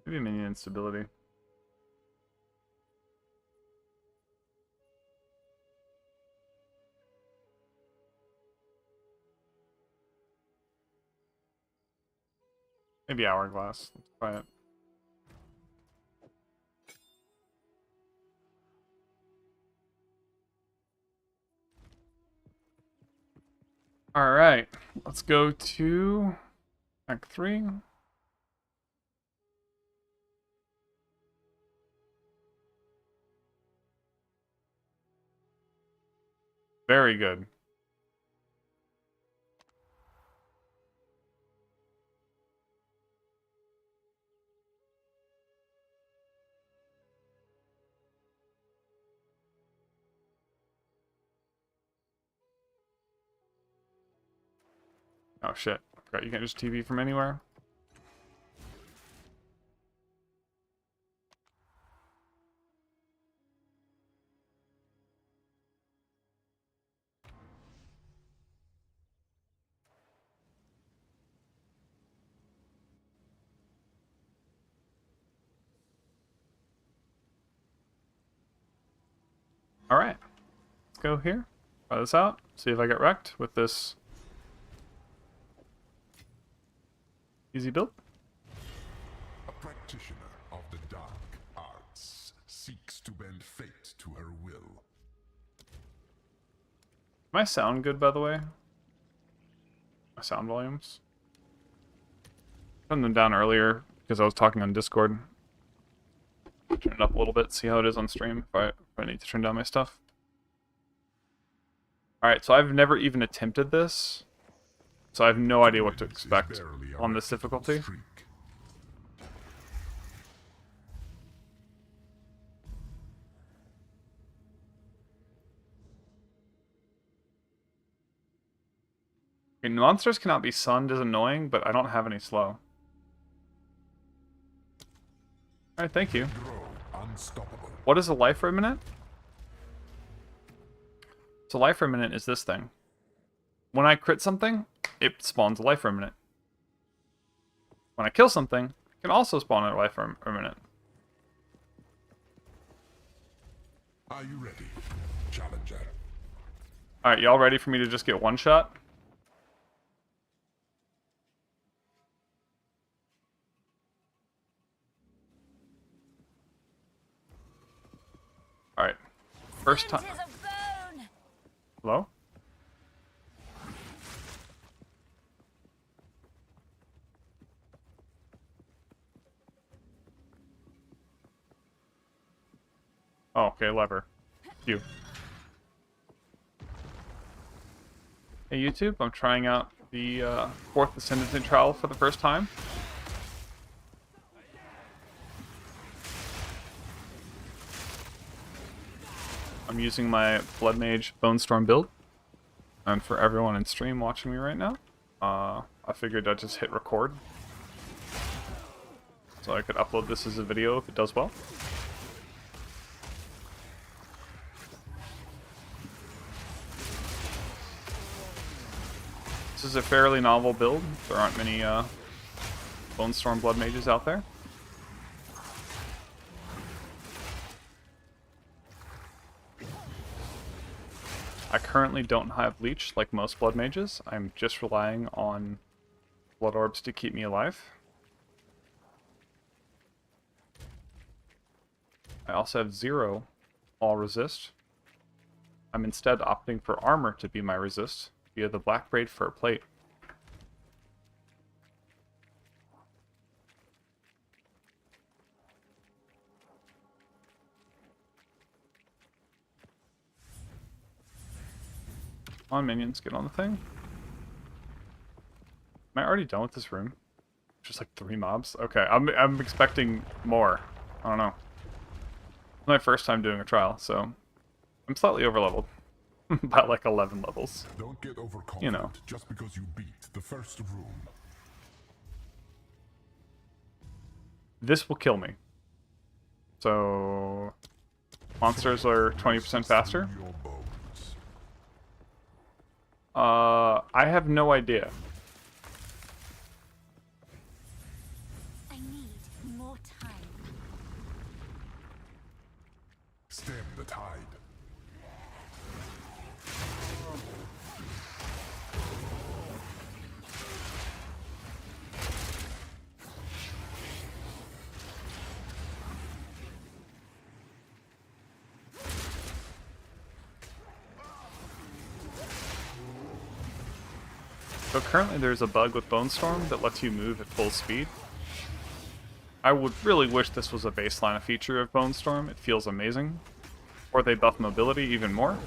Maybe minion instability. Maybe hourglass. Let's try it. Alright, let's go to Act 3. Very good. Oh shit. Forgot you can't just TV from anywhere. Alright. Let's go here. Try this out. See if I get wrecked with this easy build. A practitioner of the dark arts seeks to bend fate to her will. My sound good, by the way? My sound volumes? Turned them down earlier because I was talking on Discord. Turn it up a little bit, see how it is on stream if I need to turn down my stuff. Alright, so I've never even attempted this. So I have no idea what to expect on this difficulty. Okay, monsters cannot be sunned is annoying, but I don't have any slow. Alright, thank you. What is a life remnant? So life remnant is this thing. When I crit something, it spawns a life remnant. When I kill something, it can also spawn a life remnant. Are you ready, challenger? Alright, y'all ready for me to just get one shot? Alright. First time. Hello? Oh, okay, lever. You. Hey YouTube, I'm trying out the 4th Ascendancy trial for the first time. I'm using my Blood Mage Bonestorm build. And for everyone in stream watching me right now, I figured I'd just hit record. So I could upload this as a video if it does well. This is a fairly novel build. There aren't many Bonestorm Blood Mages out there. I currently don't have Leech like most Blood Mages. I'm just relying on Blood Orbs to keep me alive. I also have 0 all resist. I'm instead opting for armor to be my resist via the Black Braid Fur Plate. Come on, minions, get on the thing. Am I already done with this room? Just like 3 mobs? Okay, I'm expecting more. I don't know. It's my first time doing a trial, so I'm slightly overleveled. About like 11 levels. Don't get overconfident, you know. just because you beat the first room. This will kill me. So monsters are 20% faster. Your bones. I have no idea. I need more So currently there's a bug with Bone Storm that lets you move at full speed. I would really wish this was a baseline feature of Bone Storm. It feels amazing. Or they buff mobility even more.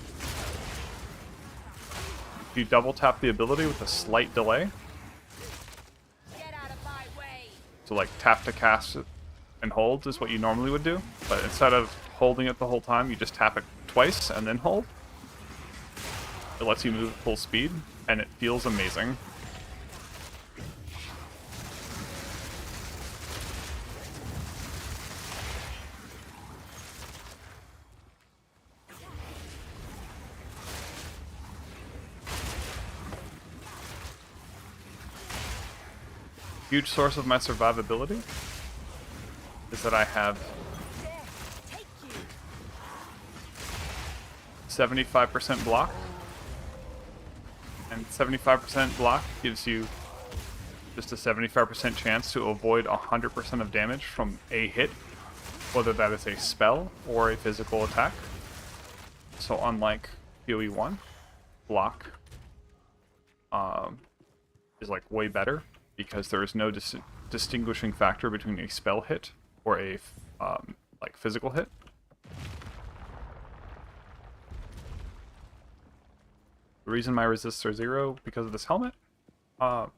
If you double tap the ability with a slight delay, Get out of my way. so like tap to cast it and hold is what you normally would do, but instead of holding it the whole time, you just tap it twice and then hold. It lets you move at full speed, and it feels amazing. Huge source of my survivability is that I have 75% block, and 75% block gives you just a 75% chance to avoid 100% of damage from a hit, whether that is a spell or a physical attack. So unlike PoE 1, block is like way better, because there is no distinguishing factor between a spell hit or a like physical hit. The reason my resists are 0 because of this helmet, that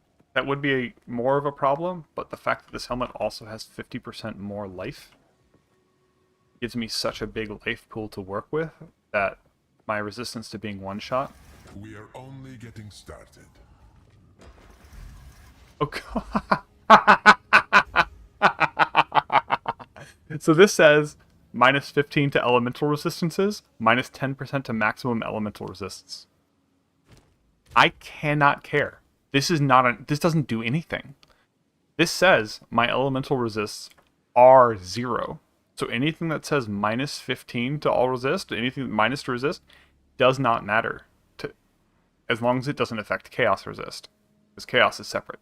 would be more of a problem, but the fact that this helmet also has 50% more life gives me such a big life pool to work with that my resistance to being one-shot. We are only getting started. Oh god. So this says minus 15 to elemental resistances, minus 10% to maximum elemental resistance. I cannot care. This is not a, this doesn't do anything. This says my elemental resists are 0. So anything that says minus 15 to all resist, anything minus to resist, does not matter, to, as long as it doesn't affect chaos resist, because chaos is separate.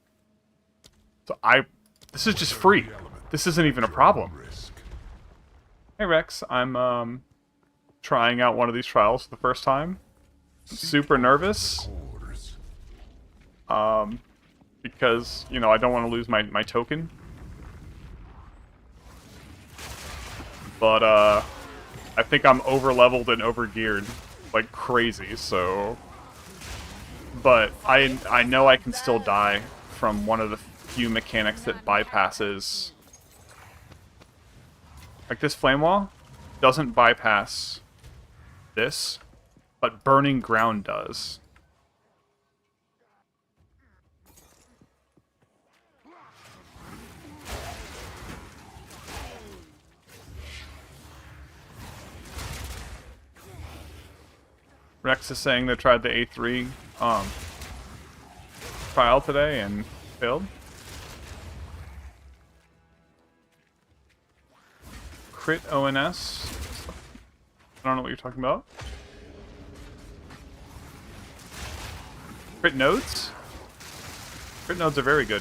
So this is just free. This isn't even a problem. Hey Rex, I'm trying out one of these trials for the first time. I'm super nervous. Because, you know, I don't want to lose my token. But I think I'm over leveled and over geared like crazy, so but I know I can still die from one of the few mechanics that bypasses, like this flame wall doesn't bypass this, but burning ground does. Rex is saying they tried the A3 trial today and failed. Crit ONS. I don't know what you're talking about. Crit nodes? Crit nodes are very good.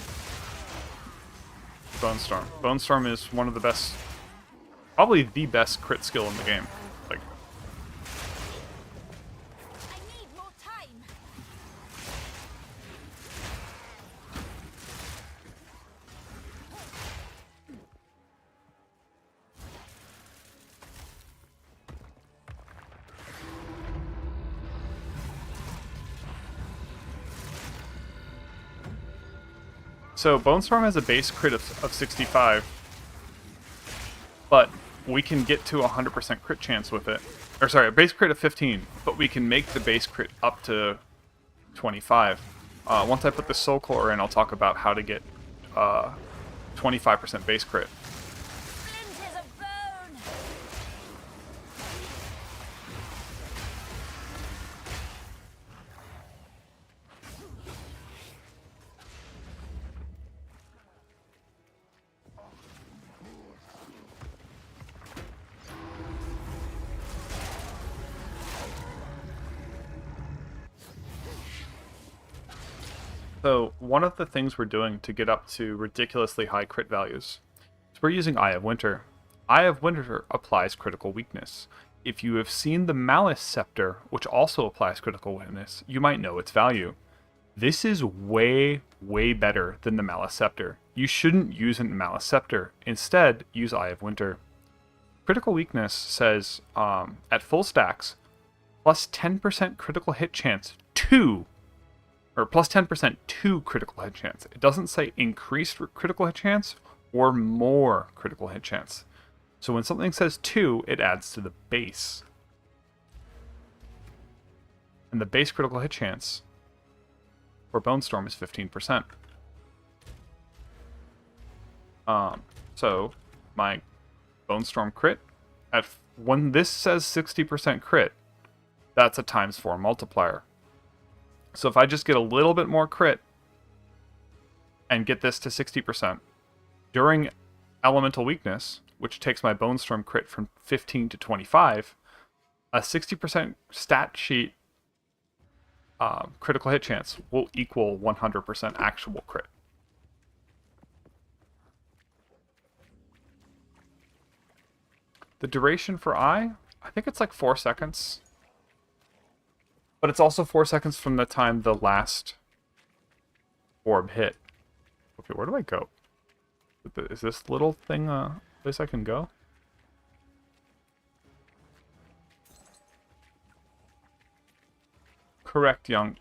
Bone Storm. Bone Storm is one of the best, probably the best crit skill in the game. Like, I need more time. so Bone Storm has a base crit of 65, but we can get to 100% crit chance with it. Or sorry, a base crit of 15, but we can make the base crit up to 25. Once I put the Soul Core in, I'll talk about how to get 25% base crit. Splinters of bone. So one of the things we're doing to get up to ridiculously high crit values is we're using Eye of Winter. Eye of Winter applies critical weakness. If you have seen the Malice Scepter, which also applies critical weakness, you might know its value. This is way, way better than the Malice Scepter. You shouldn't use a Malice Scepter. Instead, use Eye of Winter. Critical weakness says, at full stacks, plus 10% critical hit chance or plus 10% to critical hit chance. It doesn't say increased critical hit chance or more critical hit chance. So when something says 2, it adds to the base. And the base critical hit chance for Bone Storm is 15%. So my Bone Storm crit, when this says 60% crit, that's a ×4 multiplier. So if I just get a little bit more crit and get this to 60% during Elemental Weakness, which takes my Bone Storm crit from 15 to 25, a 60% stat sheet critical hit chance will equal 100% actual crit. The duration for I think it's like 4 seconds. But it's also 4 seconds from the time the last orb hit. Okay, where do I go? Is this little thing a place I can go? Correct, young.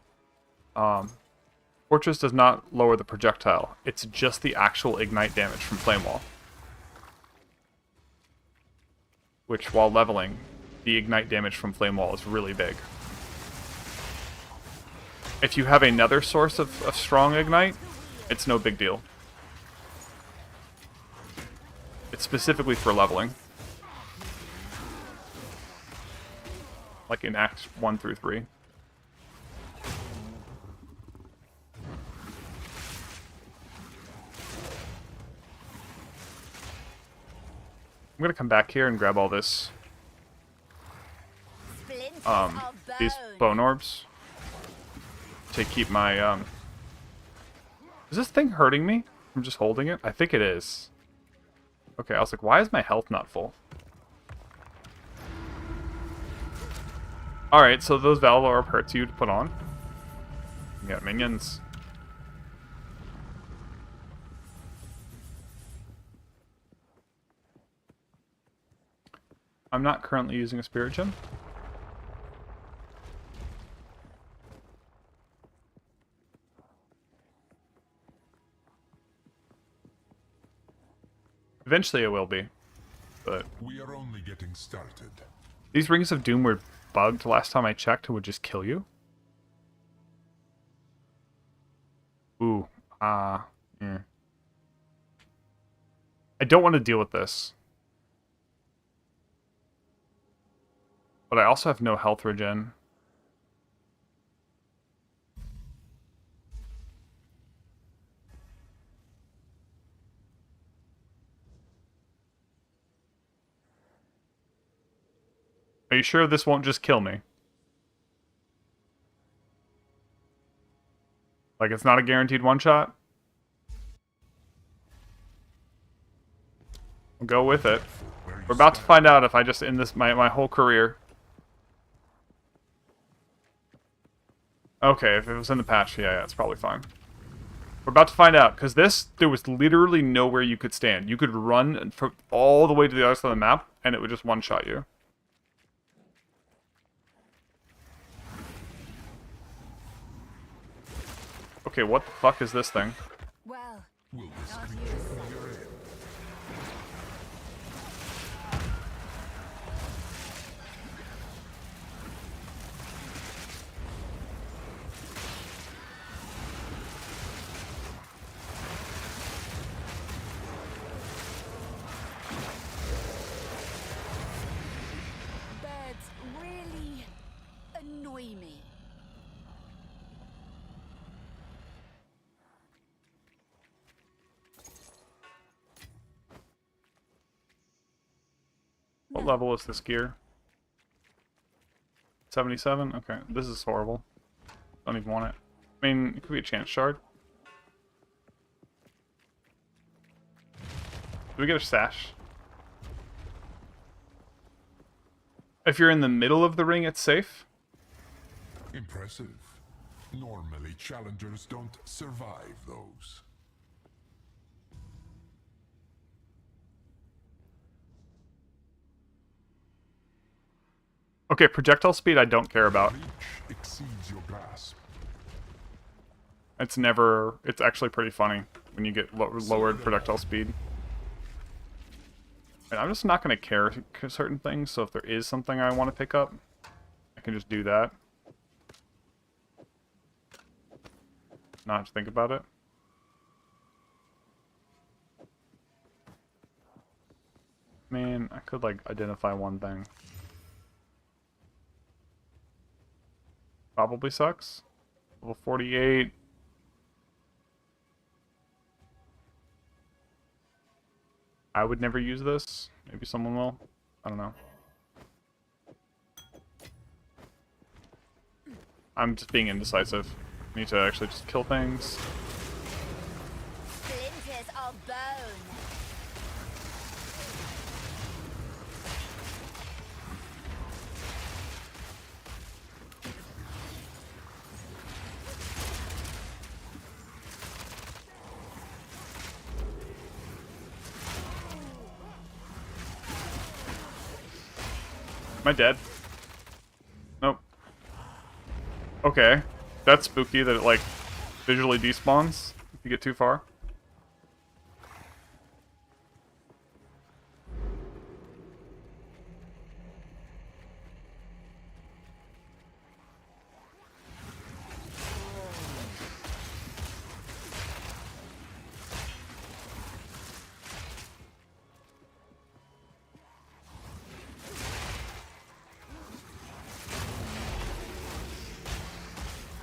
Fortress does not lower the projectile. It's just the actual ignite damage from Flame Wall. Which, while leveling, the ignite damage from Flame Wall is really big. If you have another source of strong ignite, it's no big deal. It's specifically for leveling. Like in Acts 1 through 3. I'm gonna come back here and grab all this. These bone orbs. To keep my, Is this thing hurting me? I'm just holding it? I think it is. Okay, I was like, why is my health not full? Alright, so those Valve Orb hurts you to put on. You got minions. I'm not currently using a Spirit Gem. Eventually it will be, but We are only getting started. these Rings of Doom were bugged last time I checked and would just kill you. Ooh, I don't want to deal with this. But I also have no health regen. Are you sure this won't just kill me? Like, it's not a guaranteed one-shot? I'll go with it. We're about to find out if I just end this my whole career. Okay, if it was in the patch, yeah, it's probably fine. We're about to find out, because there was literally nowhere you could stand. You could run all the way to the other side of the map, and it would just one-shot you. Okay, what the fuck is this thing? Well, Will this not creature you, from your end? birds really annoy me. What level is this gear? 77? Okay, this is horrible. Don't even want it. I mean, it could be a chance shard. Do we get a sash? If you're in the middle of the ring, it's safe. Impressive. Normally, challengers don't survive those. Okay, projectile speed I don't care about. Reach exceeds your grasp. It's never... It's actually pretty funny when you get lowered projectile speed. And I'm just not going to care certain things, so if there is something I want to pick up, I can just do that. Not have to think about it. Man, I could, like, identify one thing. Probably sucks. Level 48. I would never use this. Maybe someone will. I don't know. I'm just being indecisive. Need to actually just kill things. Splinters of bone. Am I dead? Nope. Okay. That's spooky that it, like, visually despawns if you get too far.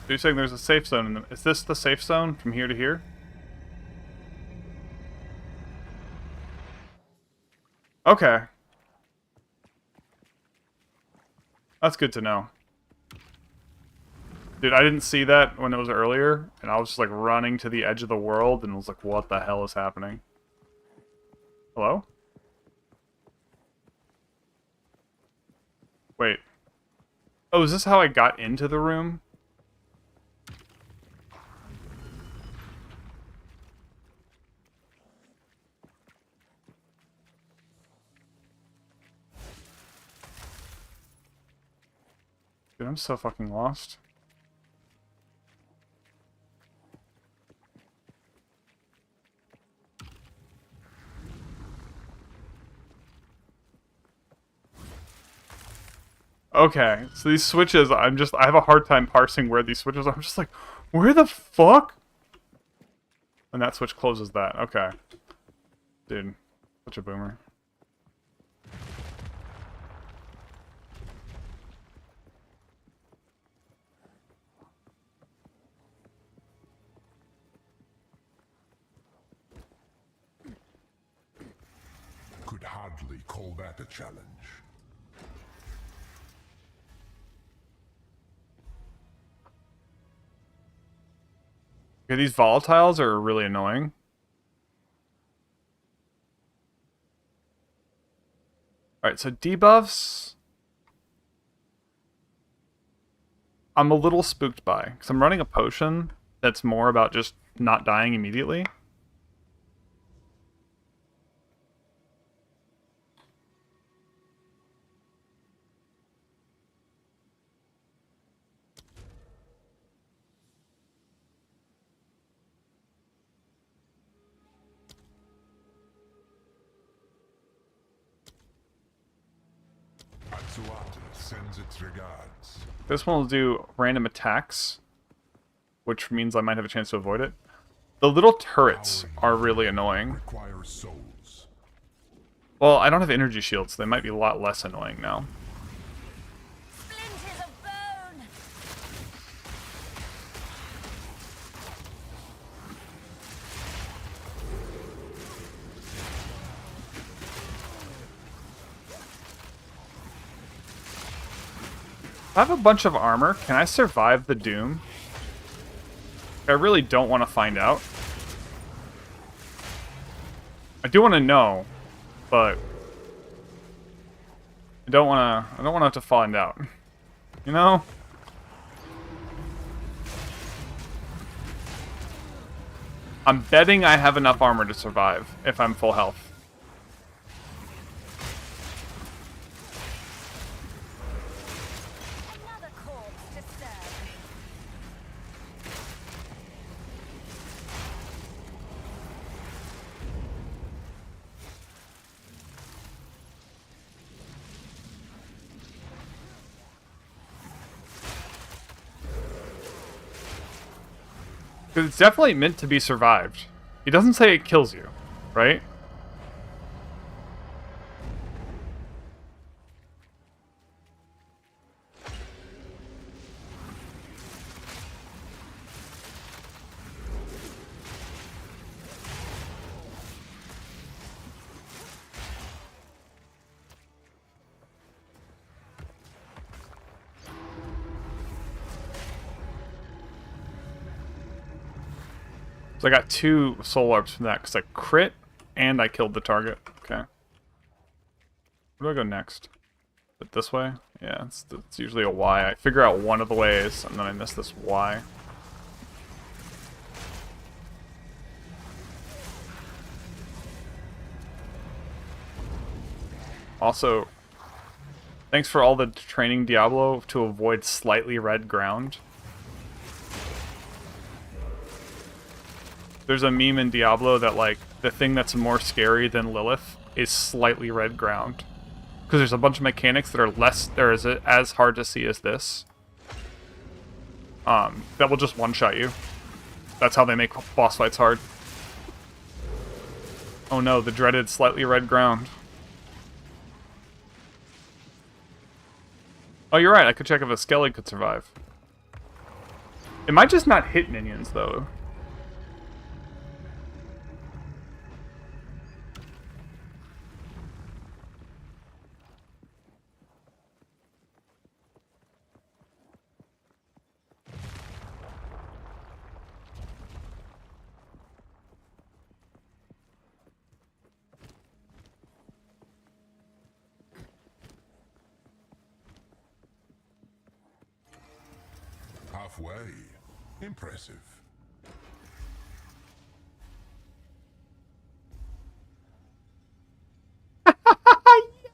So you're saying there's a safe zone in the... Is this the safe zone from here to here? Okay. That's good to know. Dude, I didn't see that when it was earlier, and I was just like running to the edge of the world and was like, what the hell is happening? Hello? Wait. Oh, is this how I got into the room? Dude, I'm so fucking lost. Okay, so these switches, I have a hard time parsing where these switches are. I'm just like, where the fuck? And that switch closes that. Okay. Dude, such a boomer. Could hardly call that a challenge. Okay, these volatiles are really annoying. Alright, so debuffs... I'm a little spooked by, because I'm running a potion that's more about just not dying immediately. Sends its regards. This one will do random attacks, which means I might have a chance to avoid it. The little turrets are really annoying. Requires souls. Well, I don't have energy shields, so they might be a lot less annoying now. Splinters of bone. I have a bunch of armor. Can I survive the doom? I really don't want to find out. I do want to know, but I don't want to have to find out. You know? I'm betting I have enough armor to survive if I'm full health. Another corpse to serve. Because it's definitely meant to be survived. He doesn't say it kills you, right? So I got 2 soul orbs from that because I crit and I killed the target. Okay. Where do I go next? Is it this way? Yeah, it's usually a Y. I figure out one of the ways and then I miss this Y. Also, thanks for all the training, Diablo, to avoid slightly red ground. There's a meme in Diablo that, like, the thing that's more scary than Lilith is slightly red ground. Because there's a bunch of mechanics that are as hard to see as this. That will just one-shot you. That's how they make boss fights hard. Oh no, the dreaded slightly red ground. Oh, you're right, I could check if a Skelly could survive. It might just not hit minions, though. Halfway. Impressive.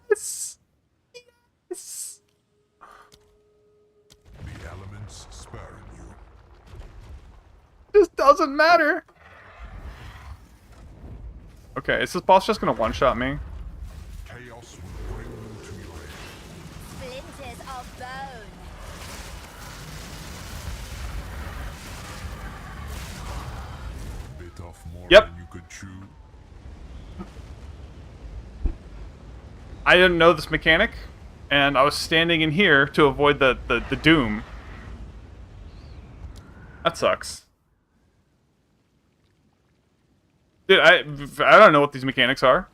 Yes! Yes! The elements spurn you. This doesn't matter! Okay, is this boss just gonna one-shot me? Chaos will bring you to your end. Splinters of bone. Bit off more Yep. than you could chew. I didn't know this mechanic, and I was standing in here to avoid the doom. That sucks. Dude, I don't know what these mechanics are.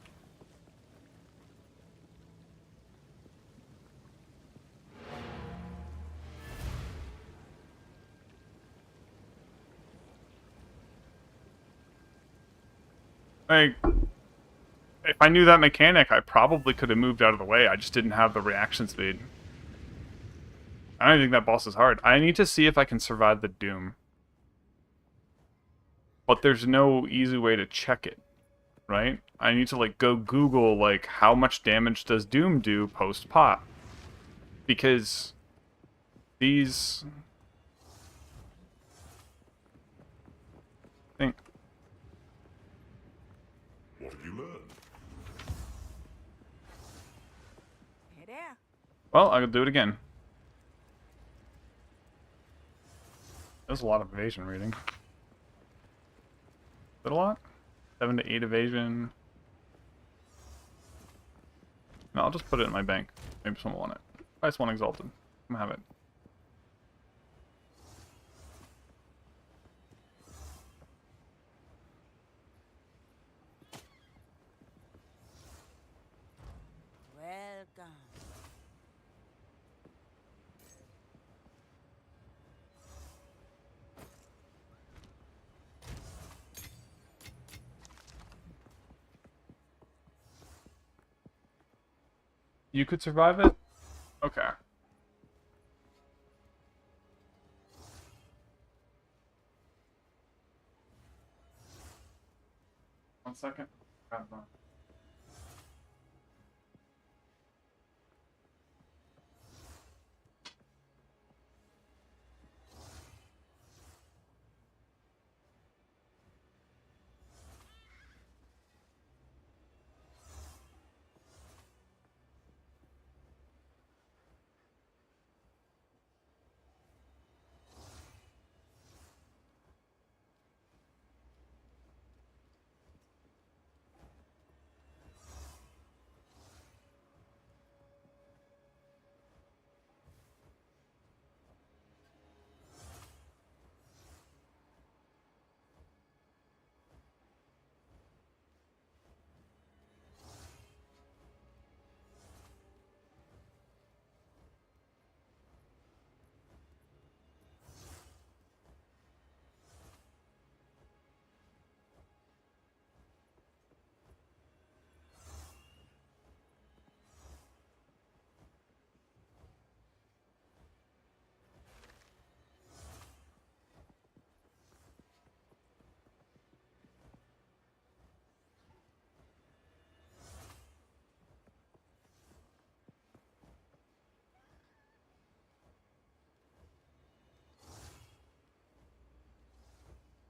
Like, if I knew that mechanic, I probably could have moved out of the way. I just didn't have the reaction speed. I don't think that boss is hard. I need to see if I can survive the doom. But there's no easy way to check it, right? I need to, like, go Google, like, how much damage does doom do post-pop? Because these... Think. What have you learned? Hey there. Well, I'll do it again. There's a lot of evasion reading. Is that a lot? 7 to 8 evasion. No, I'll just put it in my bank. Maybe someone will want it. I just want Exalted. I'm gonna have it. Welcome. You could survive it? Okay. 1 second. Grab my-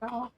Oh.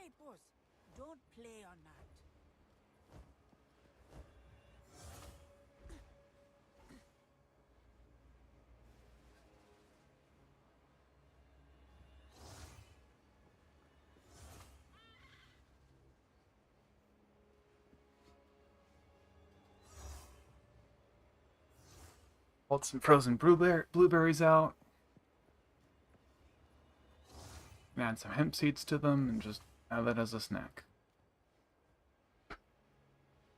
Hey, boss, don't play on that. Pulled some frozen blueberries out. Add some hemp seeds to them and just have that as a snack.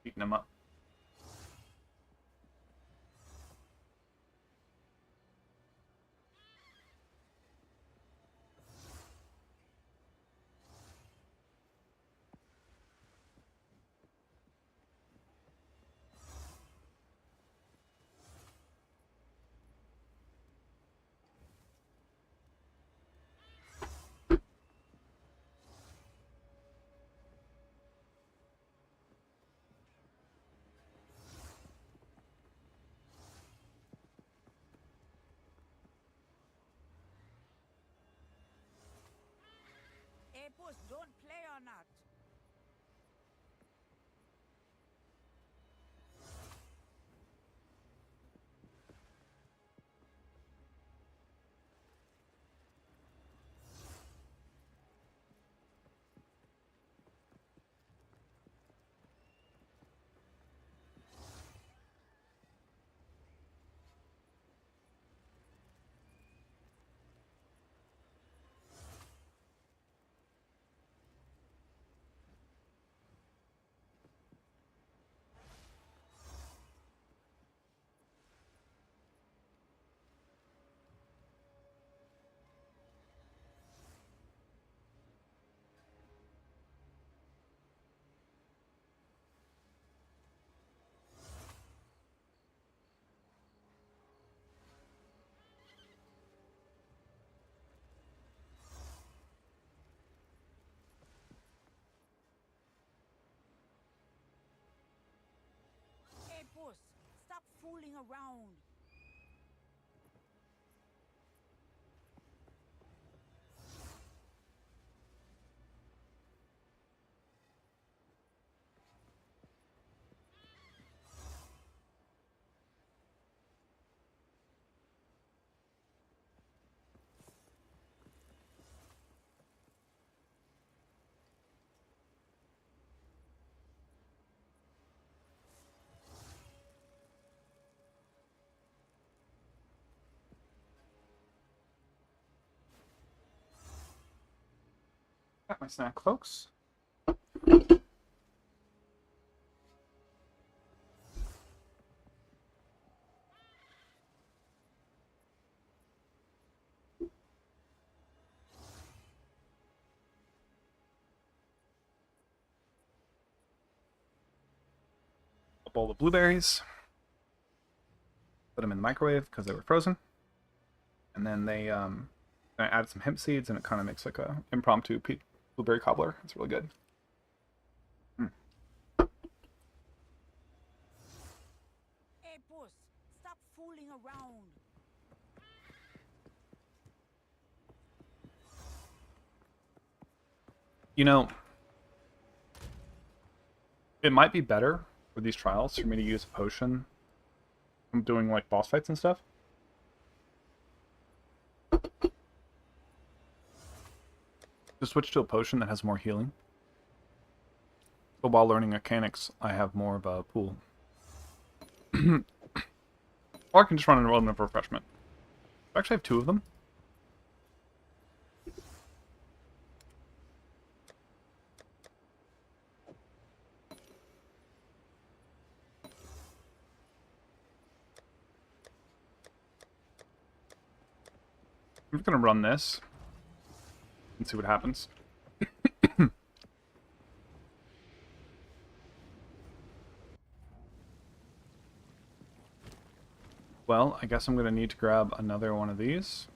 Eating them up. Hey, boss, don't play on that. Hey, boss, stop fooling around. back my snack, folks. A bowl of blueberries. Put them in the microwave because they were frozen. And then I added some hemp seeds, and it kind of makes like a impromptu blueberry cobbler. It's really good. Hey, boss, stop fooling around. You know, it might be better for these trials for me to use a potion. I'm doing like boss fights and stuff. To switch to a potion that has more healing. But while learning mechanics, I have more of a pool. Or I can just run and roll them for refreshment. I actually have 2 of them. I'm just gonna run this and see what happens. Well, I guess I'm gonna need to grab another one of these.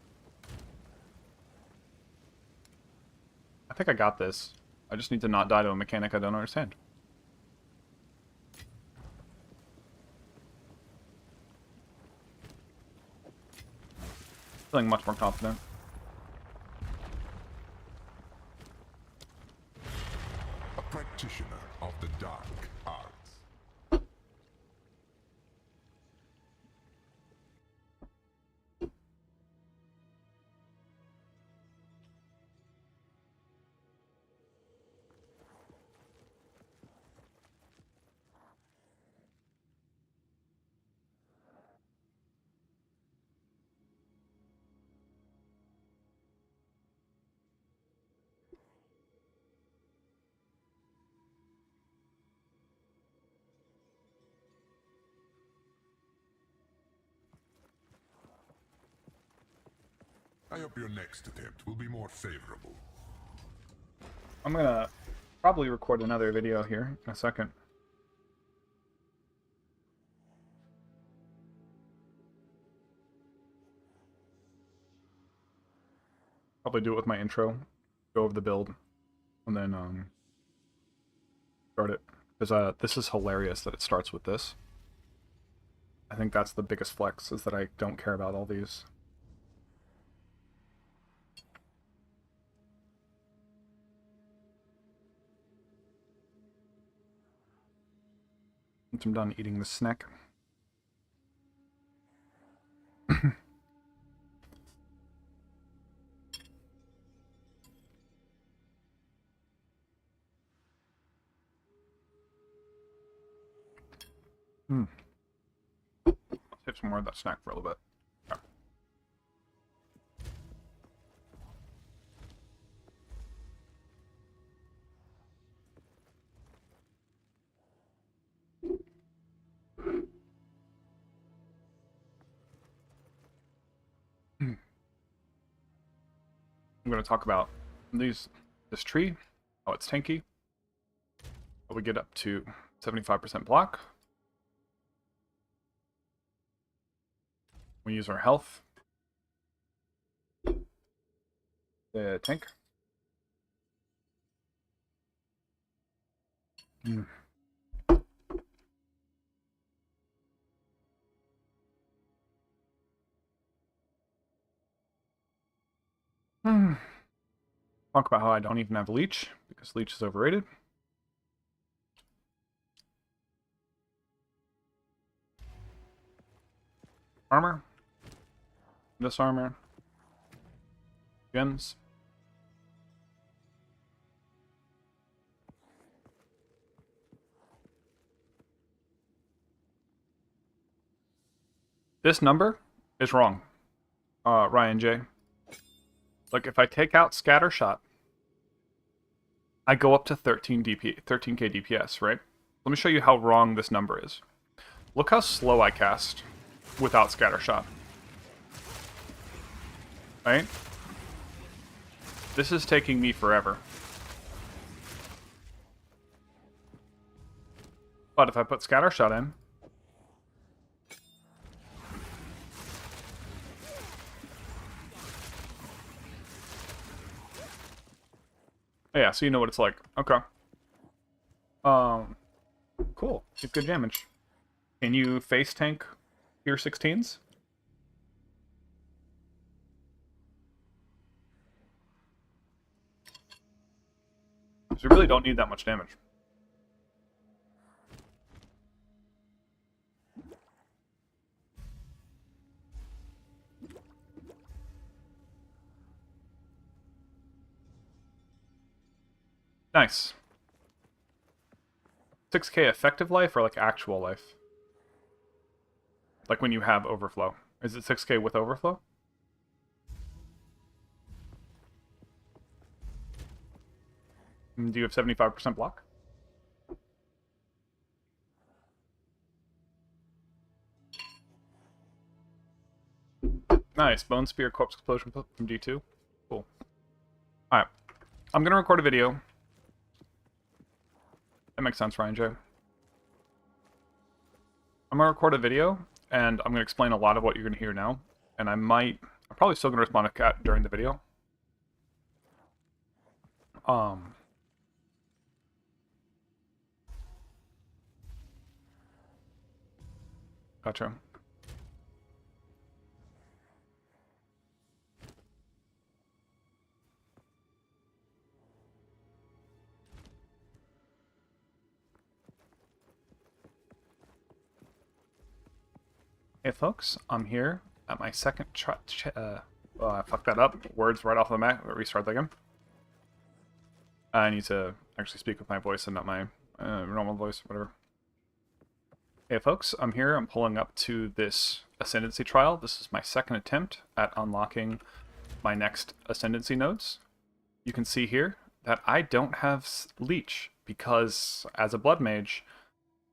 I think I got this. I just need to not die to a mechanic I don't understand. Feeling much more confident. A practitioner of the dark arts. I hope your next attempt will be more favorable. I'm gonna probably record another video here in a second. Probably do it with my intro, go over the build, and then start it. Because this is hilarious that it starts with this. I think that's the biggest flex, is that I don't care about all these. Once I'm done eating the snack. Save some more of that snack for a little bit. Okay. I'm going to talk about this tree, how it's tanky, how we get up to 75% block. We use our health. The tank. Talk about how I don't even have leech, because leech is overrated. Armor. This armor. Gems. This number is wrong, Ryan J. Like, if I take out Scatter Shot, I go up to 13k DPS, right? Let me show you how wrong this number is. Look how slow I cast without Scattershot. Right? This is taking me forever. But if I put Scattershot in, yeah, so you know what it's like. Okay. Cool. It's good damage. Can you face tank your 16s? Because we really don't need that much damage. Nice. 6k effective life or like actual life? Like when you have overflow. Is it 6k with overflow? Do you have 75% block? Nice. Bone Spear, Corpse Explosion from D2. Cool. Alright. I'm going to record a video. That makes sense, Ryan J. I'm going to record a video, and I'm going to explain a lot of what you're going to hear now. And I'm probably still going to respond to Kat during the video. Gotcha. Hey folks, I'm here at my second I fucked that up. Words right off the mat. Restart that again. I need to actually speak with my voice and not my normal voice, whatever. Hey folks, I'm here. I'm pulling up to this Ascendancy trial. This is my second attempt at unlocking my next Ascendancy nodes. You can see here that I don't have Leech because as a Blood Mage,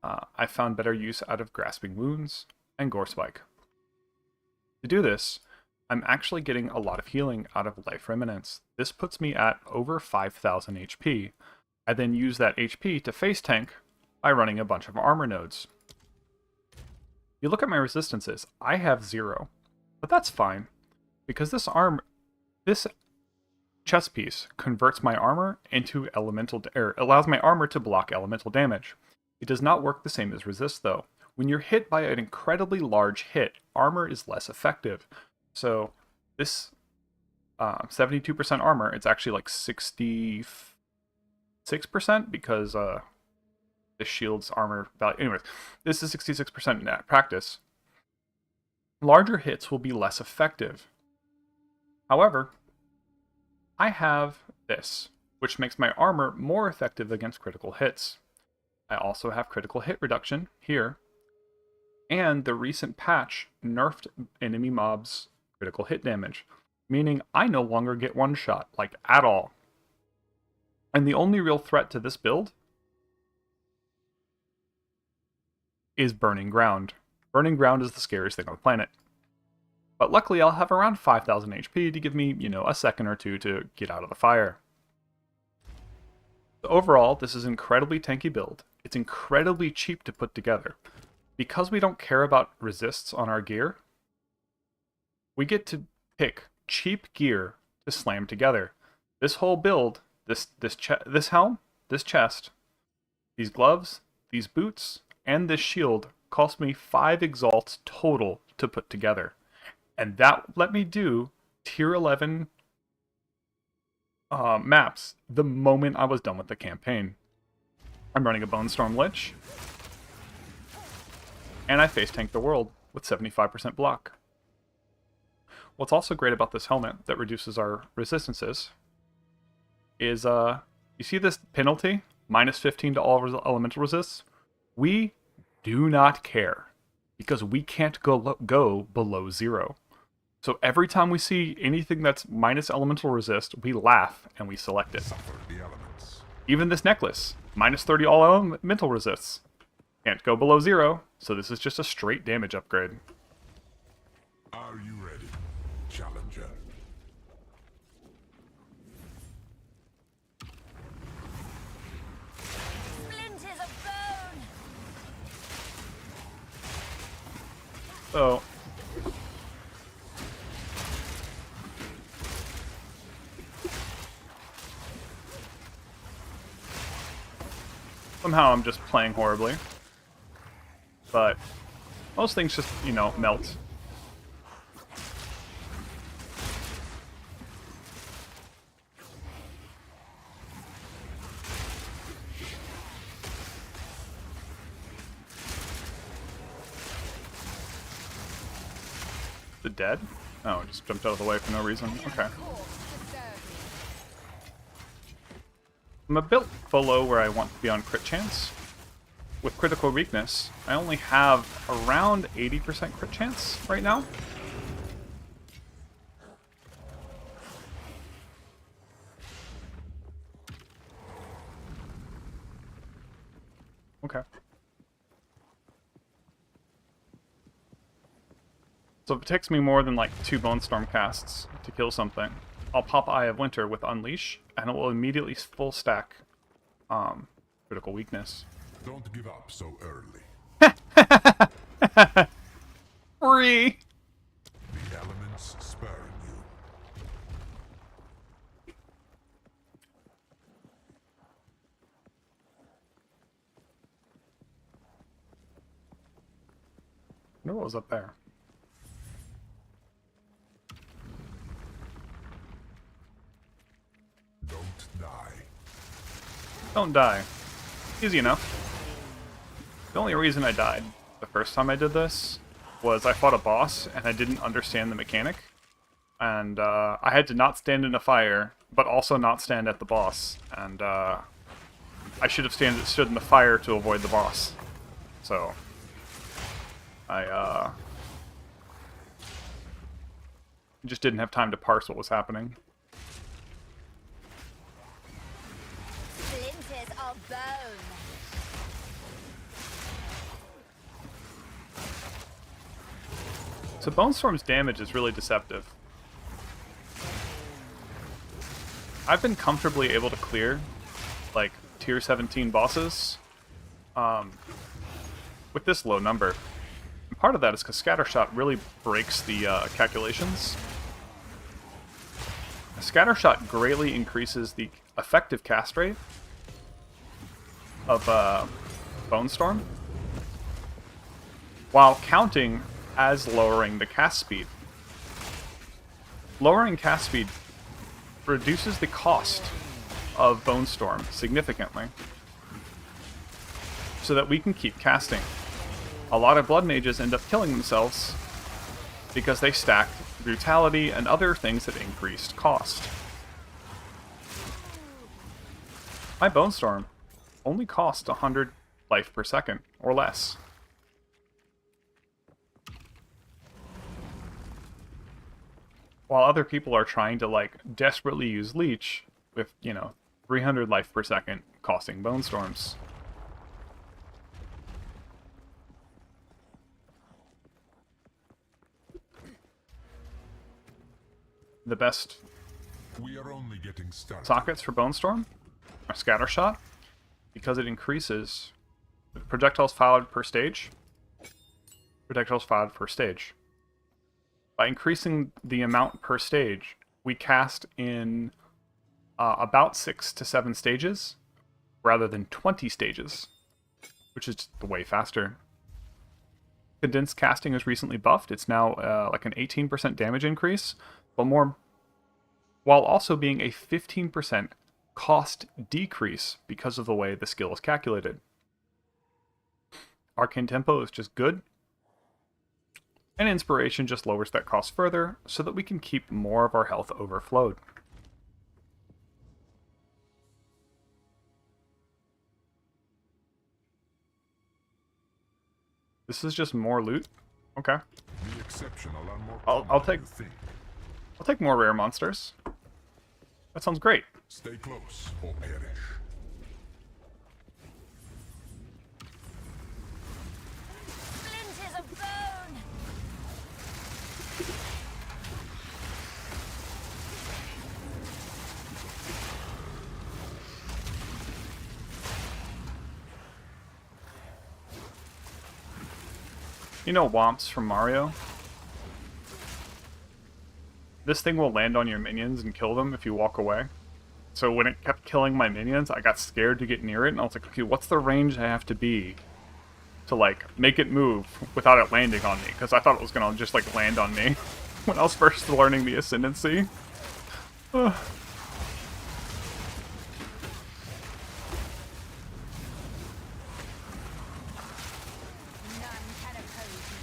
I found better use out of Grasping Wounds and Gore Spike. To do this, I'm actually getting a lot of healing out of Life Remnants. This puts me at over 5,000 HP. I then use that HP to face tank by running a bunch of armor nodes. You look at my resistances, I have 0. But that's fine, because this chest piece converts my armor into allows my armor to block elemental damage. It does not work the same as resist though. When you're hit by an incredibly large hit, armor is less effective. So this 72% armor, it's actually like 66% because the shield's armor value. Anyways, this is 66% in practice. Larger hits will be less effective. However, I have this, which makes my armor more effective against critical hits. I also have critical hit reduction here. And the recent patch nerfed enemy mobs' critical hit damage, meaning I no longer get one shot, like at all. And the only real threat to this build is Burning Ground. Burning Ground is the scariest thing on the planet. But luckily I'll have around 5,000 HP to give me, a second or two to get out of the fire. So overall, this is an incredibly tanky build. It's incredibly cheap to put together. Because we don't care about resists on our gear, we get to pick cheap gear to slam together. This whole build, this helm, this chest, these gloves, these boots, and this shield cost me 5 exalts total to put together. And that let me do tier 11 maps the moment I was done with the campaign. I'm running a Bone Storm Lich. And I face tank the world with 75% block. What's also great about this helmet that reduces our resistances is, you see this penalty? Minus 15 to all elemental resists? We do not care, because we can't go below 0. So every time we see anything that's minus elemental resist, we laugh and we select it. Suffer the elements. Even this necklace, minus 30 all elemental resists. Can't go below 0, so this is just a straight damage upgrade. Are you ready, challenger? Splinters of bone! So, somehow I'm just playing horribly. But most things just, you know, melt. The dead? Oh, it just jumped out of the way for no reason. Okay. I'm a bit below where I want to be on crit chance. With critical weakness, I only have around 80% crit chance right now. Okay. So if it takes me more than like 2 Bone Storm casts to kill something, I'll pop Eye of Winter with Unleash, and it will immediately full stack critical weakness. Don't give up so early. Free! The elements spurn you. I wonder what was up there. Don't die. Don't die. Easy enough. The only reason I died the first time I did this was I fought a boss and I didn't understand the mechanic. And I had to not stand in a fire, but also not stand at the boss. And I should have stood in the fire to avoid the boss. So I just didn't have time to parse what was happening. Splinters of bone! So Bone Storm's damage is really deceptive. I've been comfortably able to clear, like, tier 17 bosses with this low number. And part of that is because Scattershot really breaks the calculations. Scattershot greatly increases the effective cast rate of Bone Storm, while counting as lowering the cast speed. Lowering cast speed reduces the cost of Bone Storm significantly, so that we can keep casting. A lot of Blood Mages end up killing themselves because they stacked Brutality and other things that increased cost. My Bone Storm only costs 100 life per second, or less. While other people are trying to, like, desperately use Leech with, you know, 300 life per second costing Bone Storms. The best We are only getting started. sockets for Bone Storm are Scattershot, because it increases projectiles fired per stage. Projectiles fired per stage. By increasing the amount per stage, we cast in about 6 to 7 stages, rather than 20 stages, which is just way faster. Condensed casting is recently buffed. It's now like an 18% damage increase, but more, while also being a 15% cost decrease because of the way the skill is calculated. Arcane Tempo is just good. And Inspiration just lowers that cost further, so that we can keep more of our health overflowed. This is just more loot. Okay. The exceptional are more I'll common take- than you think. I'll take more rare monsters. That sounds great. Stay close or perish. You know Womps from Mario? This thing will land on your minions and kill them if you walk away. So when it kept killing my minions, I got scared to get near it, and I was like, okay, what's the range I have to be to, like, make it move without it landing on me? Because I thought it was going to just, like, land on me when I was first learning the Ascendancy. Ugh. None can oppose me.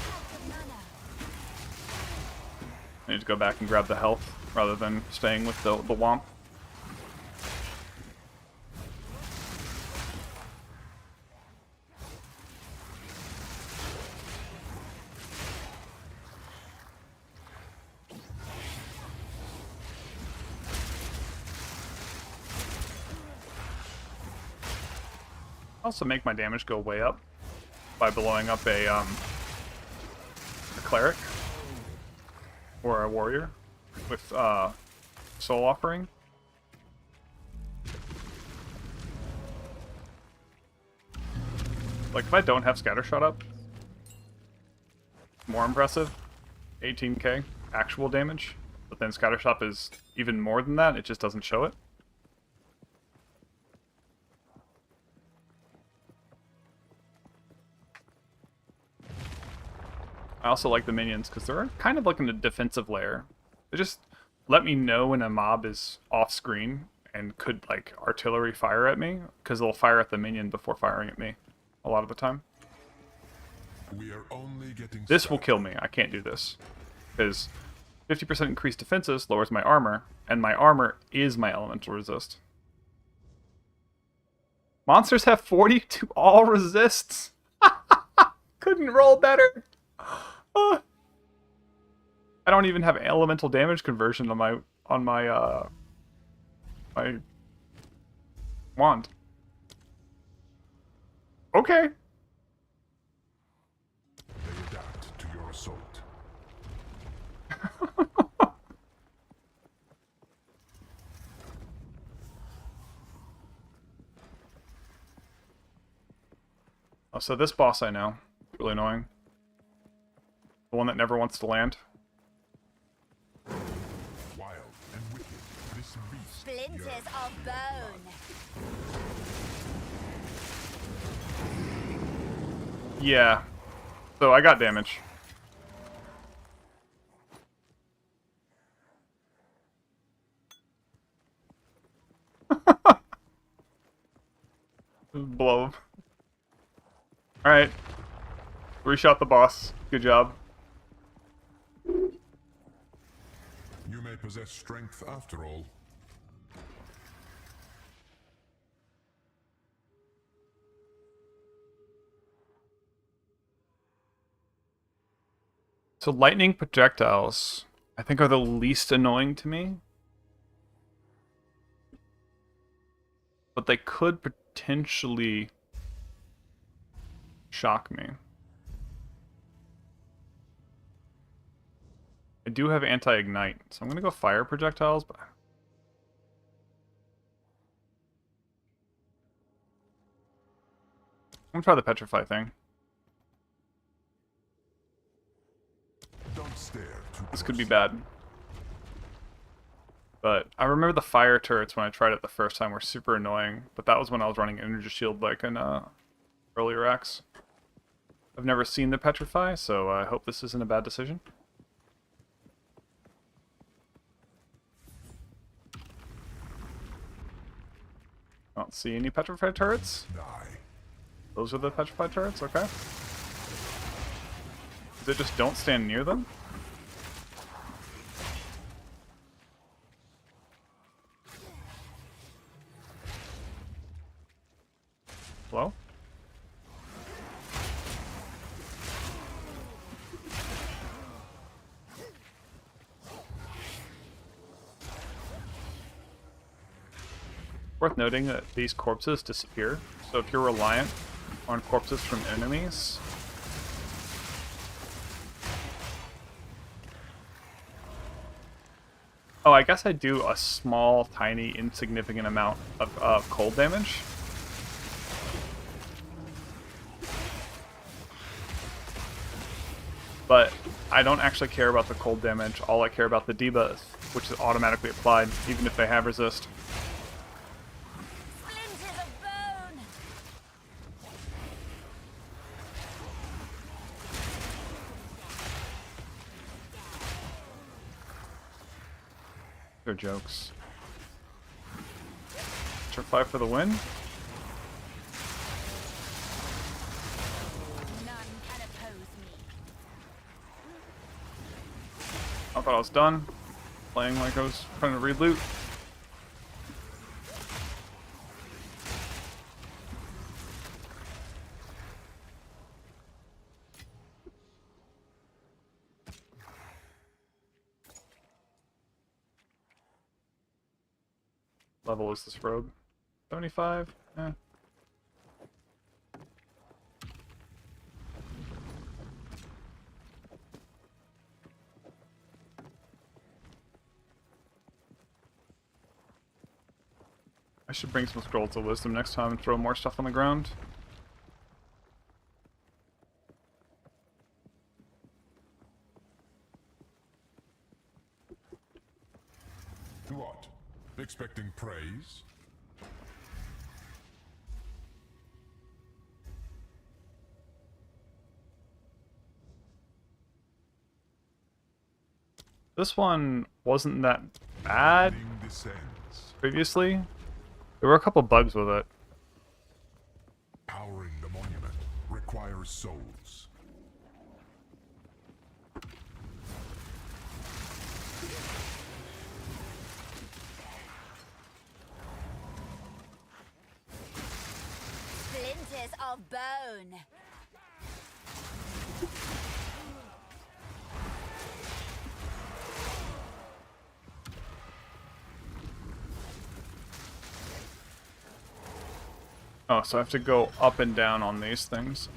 Have the mana. I need to go back and grab the health rather than staying with the Womp. Also make my damage go way up by blowing up a cleric or a warrior with soul offering. Like if I don't have scattershot up, more impressive. 18k actual damage, but then scattershot is even more than that. It just doesn't show it. I also like the minions because they're kind of like in a defensive layer. They just let me know when a mob is off screen and could like artillery fire at me, because they'll fire at the minion before firing at me a lot of the time. We are only getting This will kill me. I can't do this because 50% increased defenses lowers my armor, and my armor is my elemental resist. Monsters have 40 to all resists. Couldn't roll better. I don't even have elemental damage conversion on my my wand. Okay. They adapt to your assault. Oh, so this boss I know. Really annoying. The one that never wants to land. Wild and wicked, this beast Splinters yearns. of bone. Yeah. So I got damage. Blow him. Alright. Reshot the boss. Good job. You may possess strength after all. So lightning projectiles, I think, are the least annoying to me. But they could potentially shock me. I do have anti-ignite, so I'm gonna go fire projectiles, but I'm gonna try the petrify thing. Don't stare too This could be closely. bad. But I remember the fire turrets when I tried it the first time were super annoying, but that was when I was running energy shield like in earlier acts. I've never seen the petrify, so I hope this isn't a bad decision. I don't see any petrified turrets. Die. Those are the petrified turrets? Okay. Is it just don't stand near them? Hello? Worth noting that these corpses disappear, so if you're reliant on corpses from enemies, oh, I guess I do a small, tiny, insignificant amount of cold damage. but I don't actually care about the cold damage. All I care about the debuff, which is automatically applied, even if they have resist. Splinters of bone. They're jokes. Sure, 5 for the win. None can oppose me. I thought I was done. Playing like I was trying to read loot. Level is this rogue? 75? Eh. I should bring some scrolls of wisdom next time and throw more stuff on the ground. What? Expecting praise? This one wasn't that bad Evening descends. previously. There were a couple bugs with it. Powering the monument requires souls. Splinters of bone. Oh, so I have to go up and down on these things.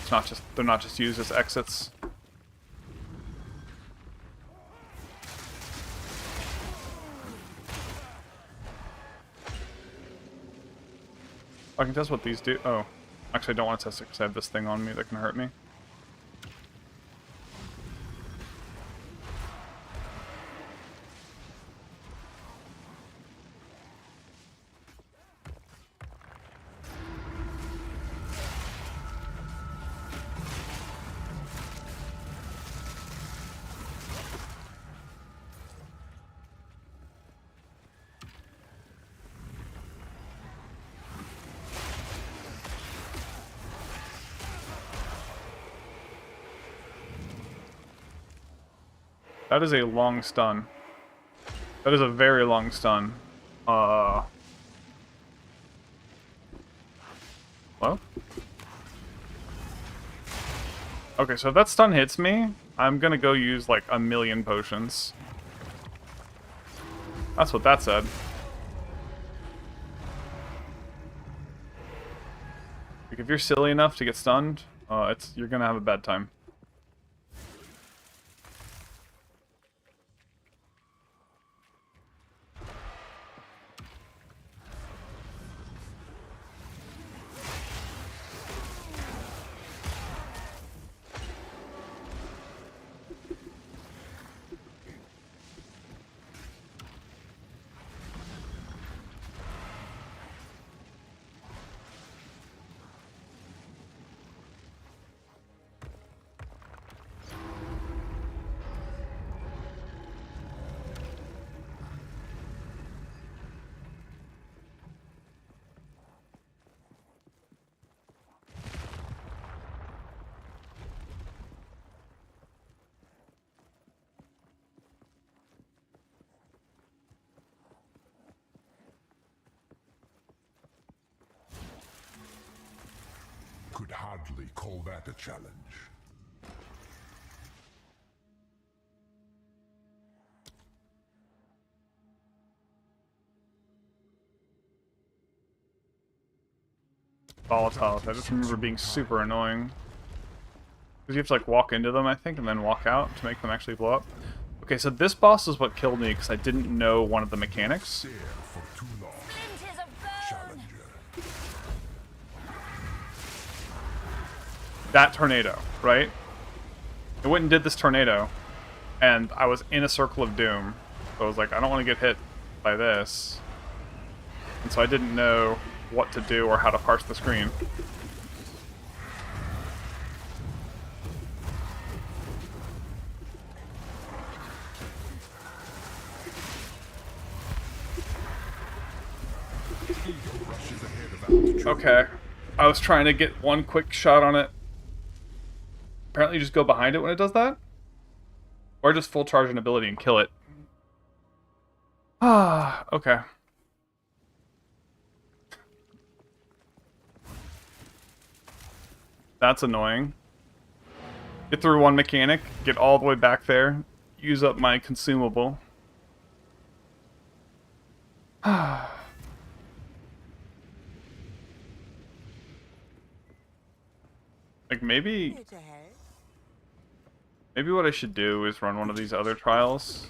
It's not just, they're not just used as exits. I can test what these do. Oh, actually I don't want to test it because I have this thing on me that can hurt me. That is a long stun. That is a very long stun. Well? Okay, so if that stun hits me, I'm gonna go use like 1,000,000 potions. That's what that said. Like, if you're silly enough to get stunned, you're gonna have a bad time. Could hardly call that a challenge. Volatiles. I just remember being super annoying. Because you have to like walk into them, I think, and then walk out to make them actually blow up. Okay, so this boss is what killed me because I didn't know one of the mechanics. Stare for too long. Splinters of bone. Challenger. That tornado, right? It went and did this tornado, and I was in a circle of doom. So I was like, I don't want to get hit by this. And so I didn't know what to do or how to parse the screen. Okay. I was trying to get one quick shot on it. Apparently you just go behind it when it does that? Or just full charge an ability and kill it. Ah, okay. That's annoying. Get through one mechanic, get all the way back there, use up my consumable. Like, maybe what I should do is run one of these other trials.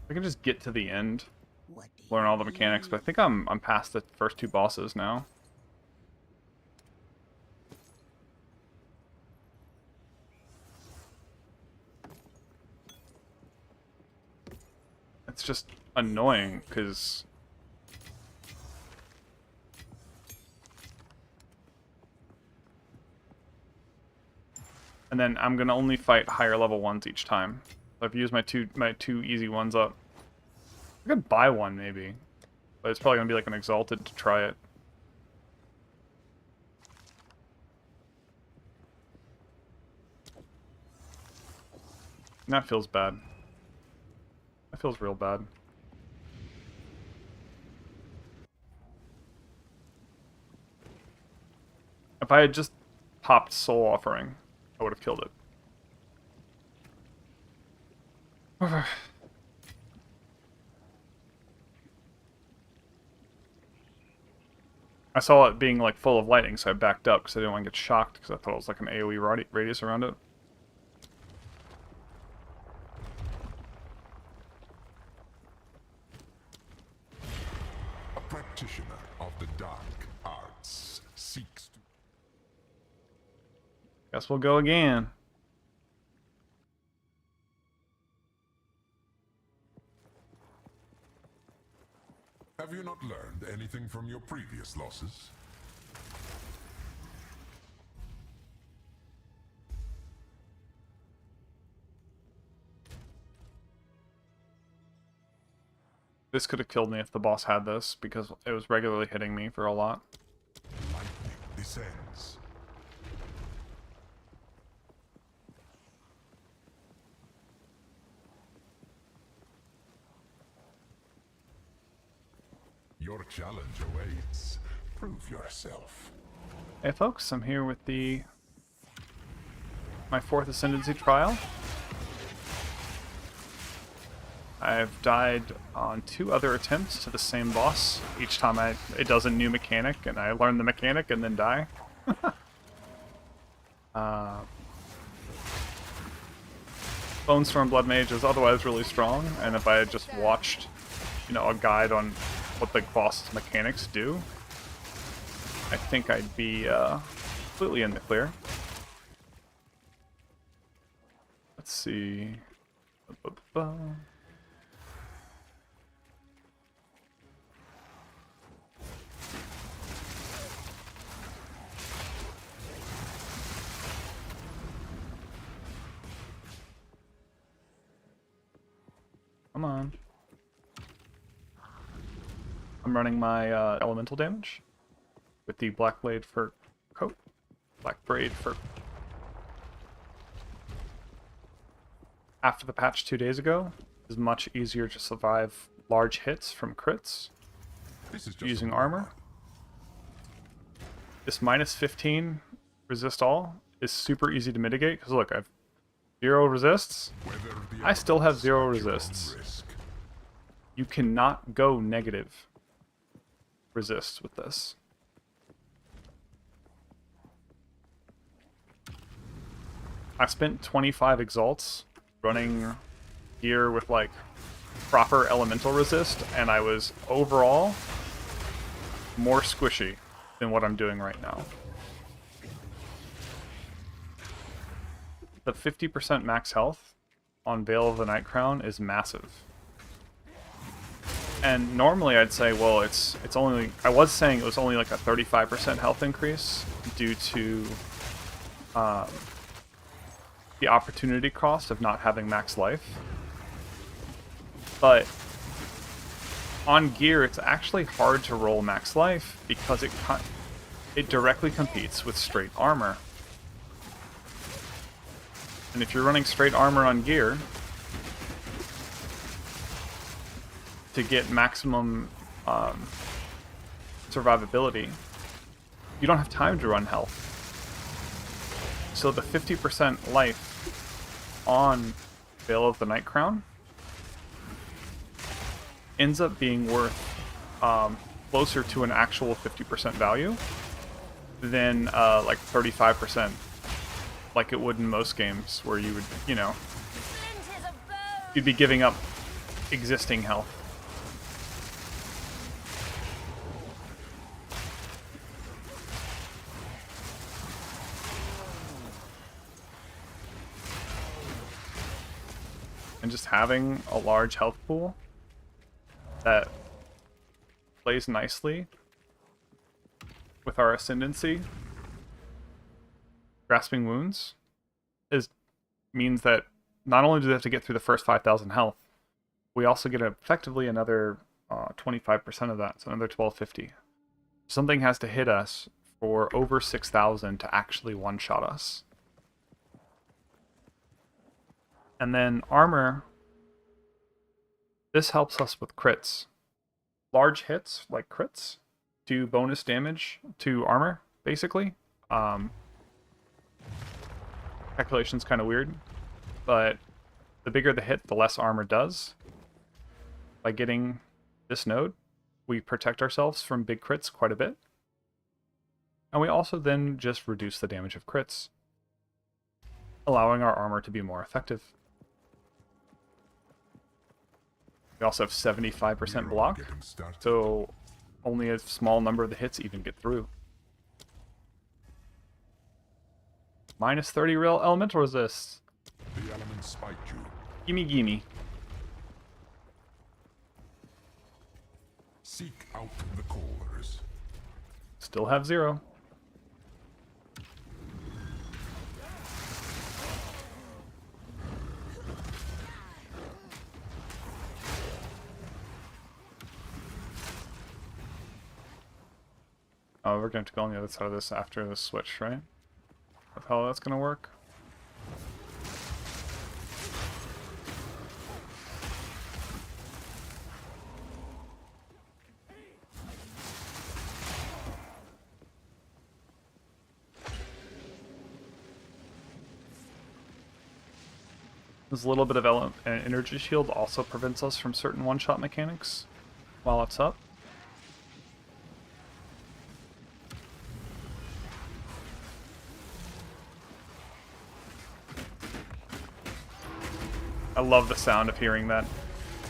I can just get to the end, learn all the mechanics, but I think I'm past the first two bosses now. It's just annoying, because... And then I'm gonna only fight higher level ones each time. So I've used my two easy ones up. I could buy one maybe, but it's probably gonna be like an exalted to try it. And that feels bad. That feels real bad. If I had just popped Soul Offering, I would have killed it. I saw it being like full of lightning, so I backed up because I didn't want to get shocked because I thought it was like an AoE radius around it. A practitioner of the dark arts seeks to... Guess we'll go again. Have you not learned anything from your previous losses? This could have killed me if the boss had this, because it was regularly hitting me for a lot. Lightning descends. Your challenge awaits. Prove yourself. Hey folks, I'm here with my 4th Ascendancy trial. I've died on 2 other attempts to the same boss. Each time it does a new mechanic, and I learn the mechanic and then die. Bonestorm Blood Mage is otherwise really strong, and if I had just watched, you know, a guide on what the boss's mechanics do, I think I'd be completely in the clear. Let's see. Come on. I'm running my elemental damage with the Black Blade for coat. Black Braid for... After the patch 2 days ago, it is much easier to survive large hits from crits using armor. This minus 15 resist all is super easy to mitigate, because look, I've 0 resists. I still have 0 resists. You cannot go negative resist with this. I spent 25 exalts running gear with like proper elemental resist, and I was overall more squishy than what I'm doing right now. the 50% max health on Veil of the Night Crown is massive. And normally I'd say, well, it's only, I was saying it was only like a 35% health increase due to the opportunity cost of not having max life. But on gear, it's actually hard to roll max life because it directly competes with straight armor. And if you're running straight armor on gear, to get maximum survivability, you don't have time to run health. So the 50% life on Veil of the Night Crown ends up being worth closer to an actual 50% value than like 35%, like it would in most games where you would, you know, you'd be giving up existing health. And just having a large health pool that plays nicely with our Ascendancy, Grasping Wounds, means that not only do they have to get through the first 5,000 health, we also get effectively another 25% of that, so another 1250. Something has to hit us for over 6,000 to actually one-shot us. And then armor, this helps us with crits. Large hits, like crits, do bonus damage to armor, basically. Calculation's kind of weird, but the bigger the hit, the less armor does. By getting this node, we protect ourselves from big crits quite a bit. And we also then just reduce the damage of crits, allowing our armor to be more effective. We also have 75% block, so only a small number of the hits even get through. Minus 30 real elemental resist. The elements spite you. Gimme gimme. Seek out the cores. Still have 0. Oh, we're going to have to go on the other side of this after the switch, right? That's how that's going to work. This little bit of energy shield also prevents us from certain one-shot mechanics while it's up. I love the sound of hearing that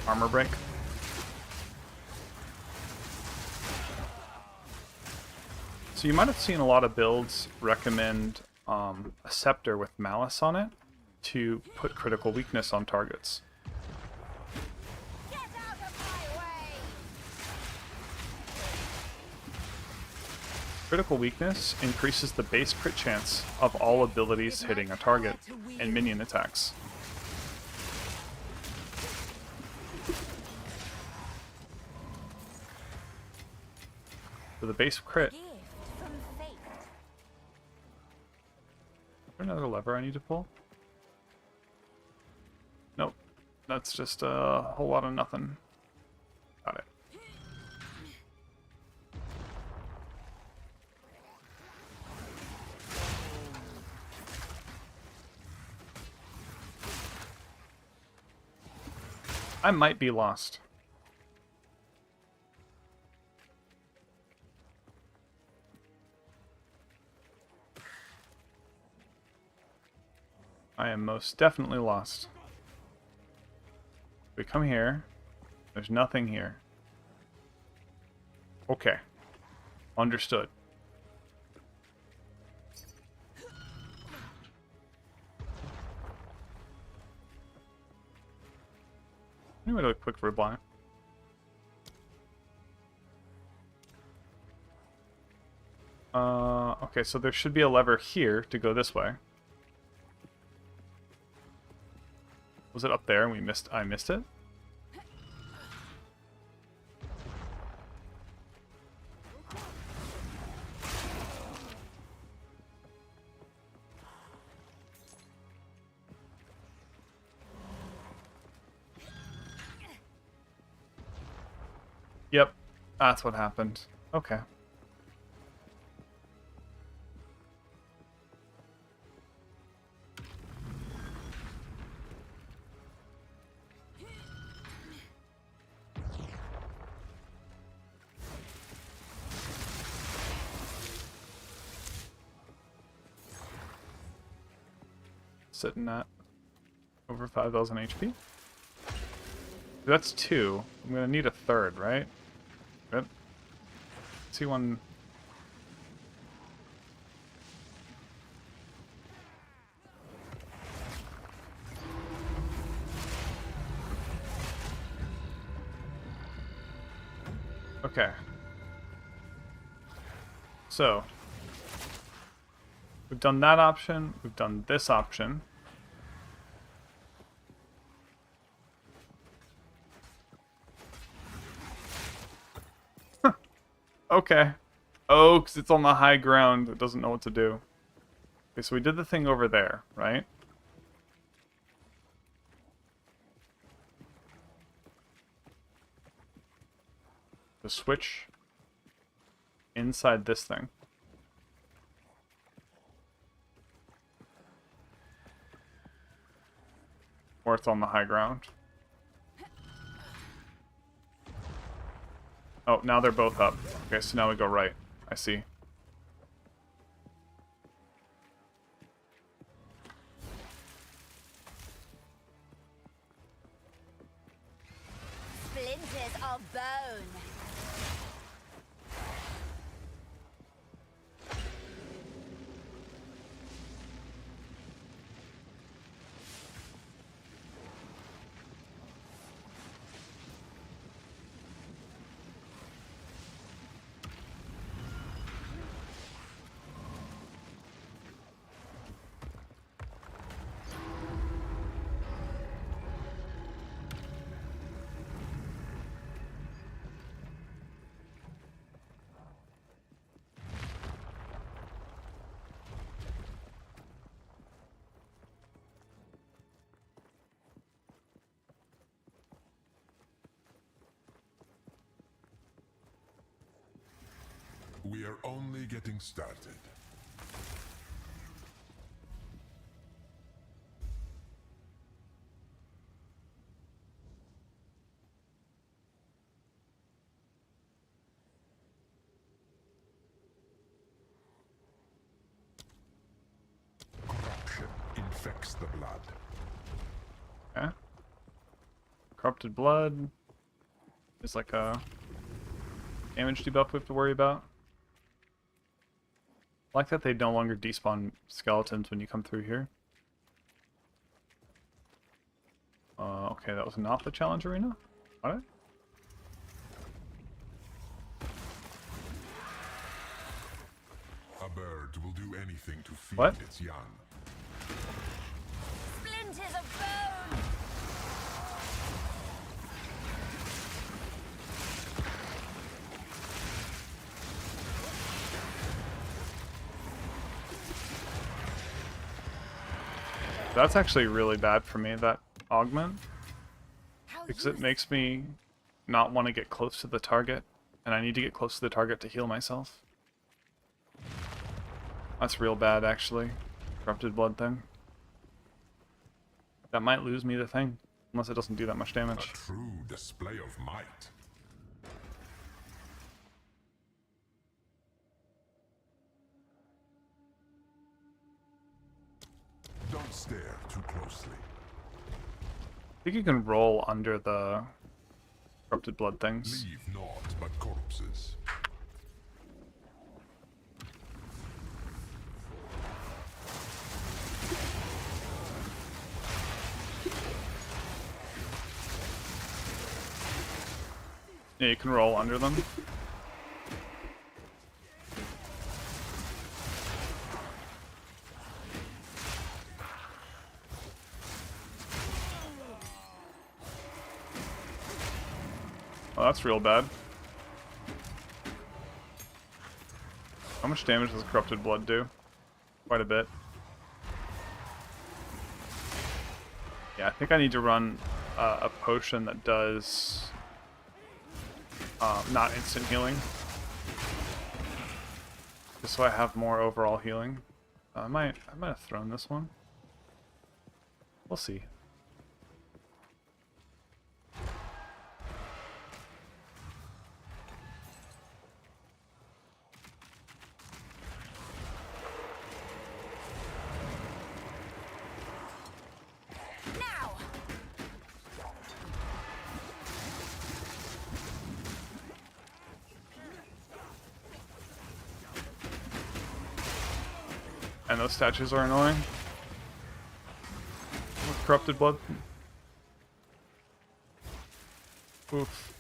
armor break. So you might have seen a lot of builds recommend a Sceptre with Malice on it to put critical weakness on targets. Get out of my way! Critical weakness increases the base crit chance of all abilities hitting a target and minion attacks. So the base crit. Gift from fate. Is there another lever I need to pull? Nope. That's just a whole lot of nothing. Got it. I might be lost. I am most definitely lost. We come here. There's nothing here. Okay. Understood. Anyway, a quick reply. Okay, so there should be a lever here to go this way. Was it up there and I missed it? Yep, that's what happened. Okay. Sitting at over 5,000 HP. That's 2. I'm gonna need a third, right? Yep. See one. Okay. So we've done that option. We've done this option. Okay. Oh, because it's on the high ground. It doesn't know what to do. Okay, so we did the thing over there, right? The switch inside this thing. Or it's on the high ground. Oh, now they're both up. Okay, so now we go right. I see. Splinters of bone. We are only getting started. Corruption infects the blood. Okay. Corrupted blood is like a damage debuff we have to worry about. I like that they no longer despawn skeletons when you come through here. Okay, that was not the challenge arena. Got it? A bird will do anything to feed What? its young. Splinters of bone. That's actually really bad for me, that augment. How Because it useful. makes me not want to get close to the target. And I need to get close to the target to heal myself. That's real bad, actually. Corrupted blood thing. That might lose me the thing. Unless it doesn't do that much A damage. true display of might. Don't stare too closely. I think you can roll under the corrupted blood things. Leave naught but corpses. Yeah, you can roll under them. Oh, that's real bad. How much damage does Corrupted Blood do? Quite a bit. Yeah, I think I need to run a potion that does not instant healing. Just so I have more overall healing. I might have thrown this one. We'll see. Now! And those statues are annoying. With Corrupted Blood. Oof.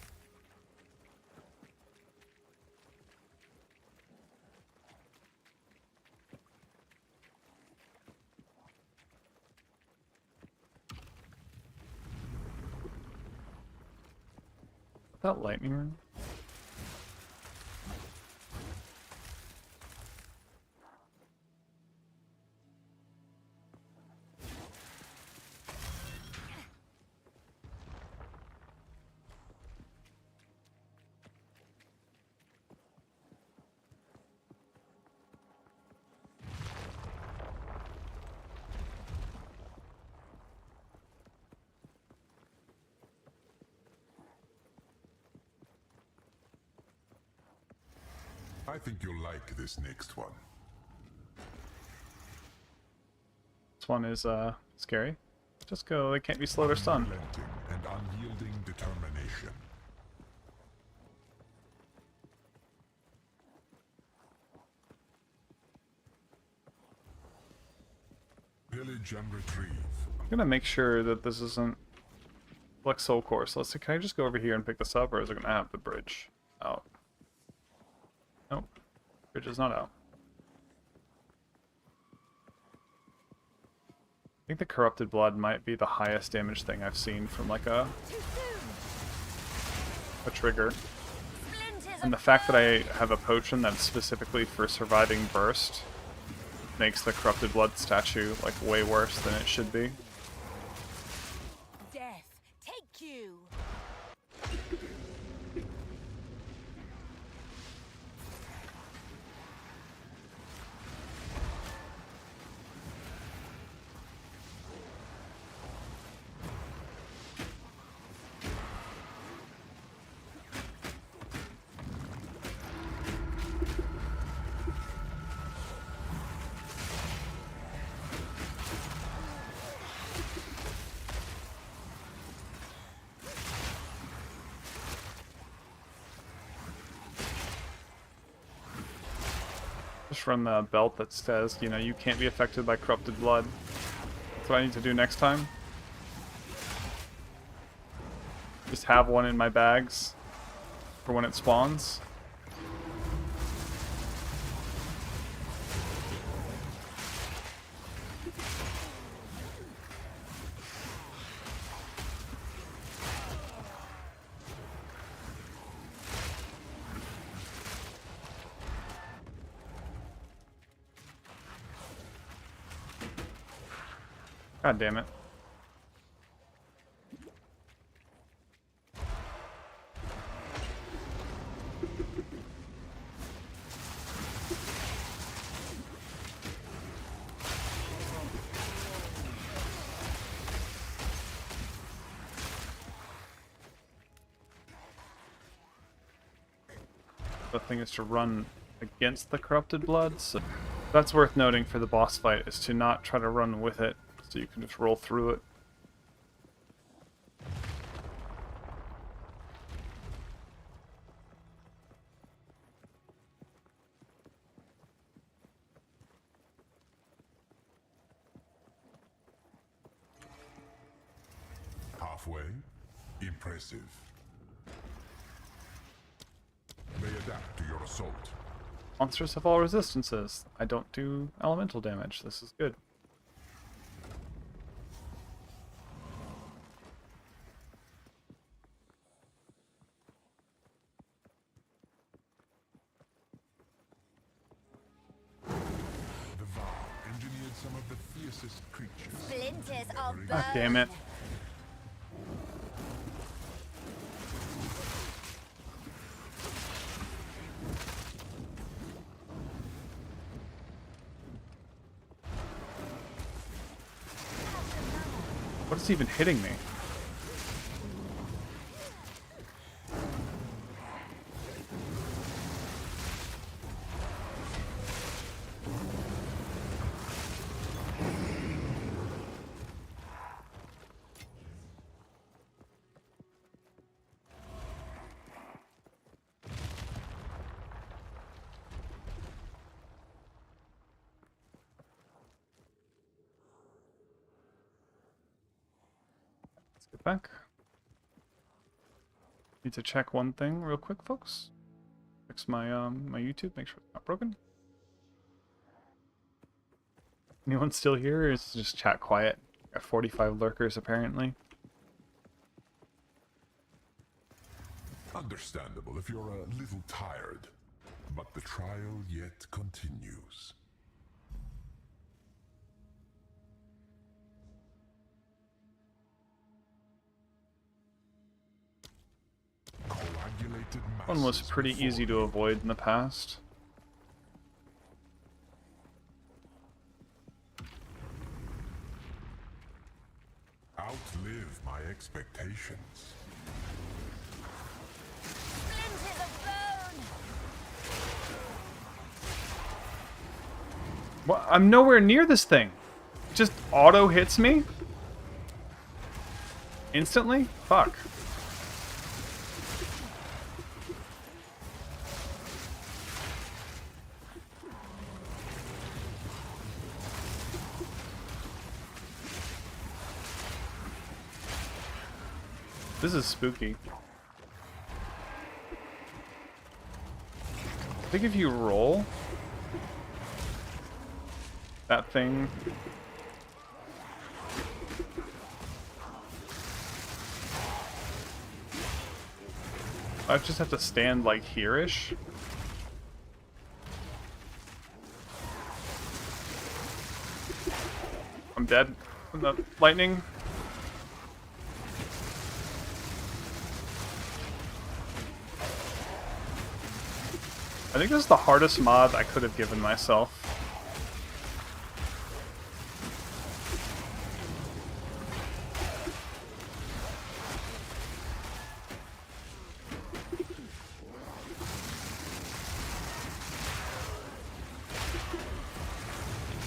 That lightning ring? I think you'll like this next one. This one is scary. Just go, they can't be slowed or stunned. Unrelenting and unyielding determination. Pillage and retrieve. I'm gonna make sure that this isn't like Soul Course. Let's see, can I just go over here and pick this up, or is it gonna have the bridge out? Nope. Bridge is not out. I think the Corrupted Blood might be the highest damage thing I've seen from like a trigger. And the fact that I have a potion that's specifically for surviving burst makes the Corrupted Blood statue like way worse than it should be. Death, take you! Just run the belt that says, you know, you can't be affected by Corrupted Blood. That's what I need to do next time. Just have one in my bags for when it spawns. God damn it. The thing is to run against the Corrupted Blood, so that's worth noting for the boss fight, is to not try to run with it, so you can just roll through it. Halfway. Impressive. assault. Monsters have all resistances. I don't do elemental damage. This is good. The Vow engineered some of the fiercest creatures. Splinters of bone. God damn it. What is even hitting me? Get back. Need to check one thing real quick, folks. Fix my my YouTube, make sure it's not broken. Anyone still here, or is it just chat quiet? Got 45 lurkers apparently. Understandable if you're a little tired, but the trial yet continues. Coagulated One was masses pretty before easy to you. avoid in the past. Outlive my expectations. Splinters of bone. What? I'm nowhere near this thing. It just auto hits me? Instantly? Fuck. This is spooky. I think if you roll that thing, I just have to stand like here-ish. I'm dead from the lightning. I think this is the hardest mod I could have given myself.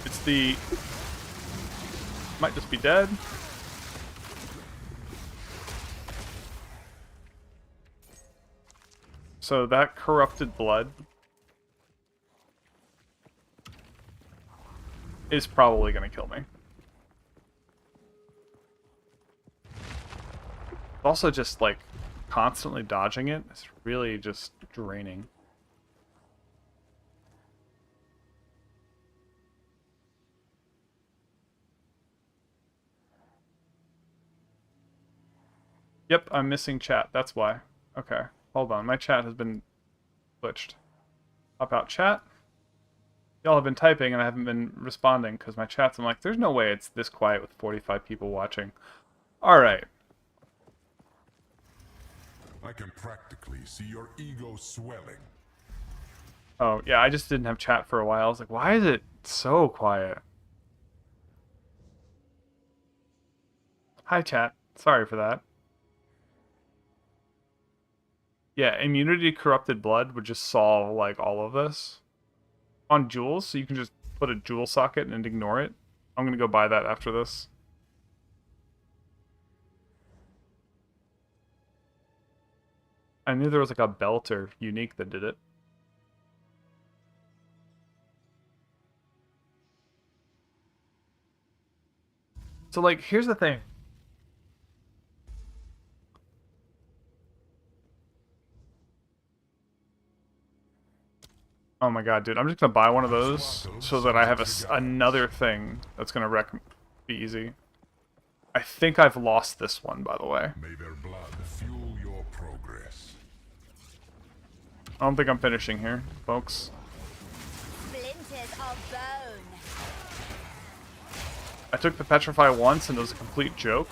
It's the... might just be dead. So that corrupted blood is probably going to kill me. Also just like constantly dodging it is really just draining. Yep, I'm missing chat. That's why. Okay, hold on. My chat has been glitched. Hop out chat. Y'all have been typing and I haven't been responding because my chat's... I'm like, there's no way it's this quiet with 45 people watching. Alright. I can practically see your ego swelling. Oh, yeah, I just didn't have chat for a while. I was like, why is it so quiet? Hi, chat. Sorry for that. Yeah, immunity corrupted blood would just solve, like, all of this. On jewels, so you can just put a jewel socket and ignore it. I'm gonna go buy that after this. I knew there was like a belt or unique that did it. So like, here's the thing. Oh my god, dude. I'm just gonna buy one of those so that I have another thing that's gonna be easy. I think I've lost this one, by the way. May their blood fuel your progress. I don't think I'm finishing here, folks. Splinters of bone. I took the Petrify once and it was a complete joke.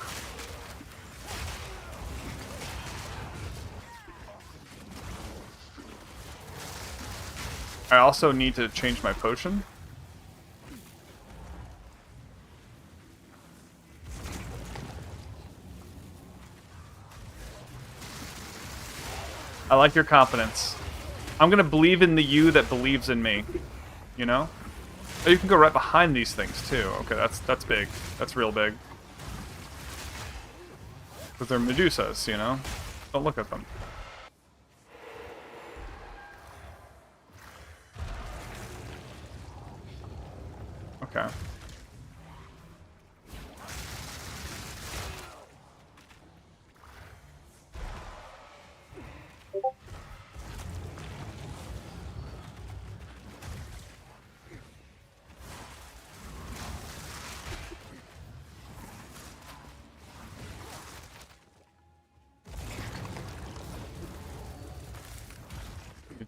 I also need to change my potion. I like your confidence. I'm gonna believe in the you that believes in me. You know? Oh, you can go right behind these things too. Okay, that's big. That's real big. Because they're Medusas, you know? Don't look at them. Okay.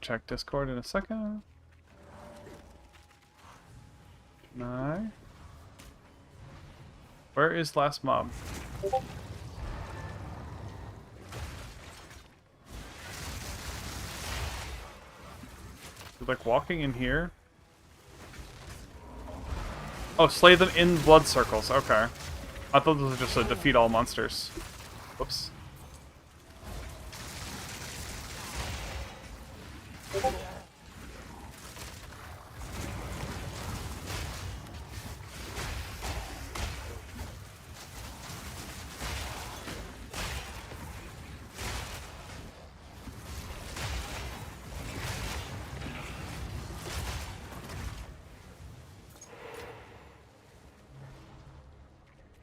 Check Discord in a second. No. Where is last mob? They're like walking in here. Oh, slay them in blood circles. Okay. I thought this was just a defeat all monsters. Whoops.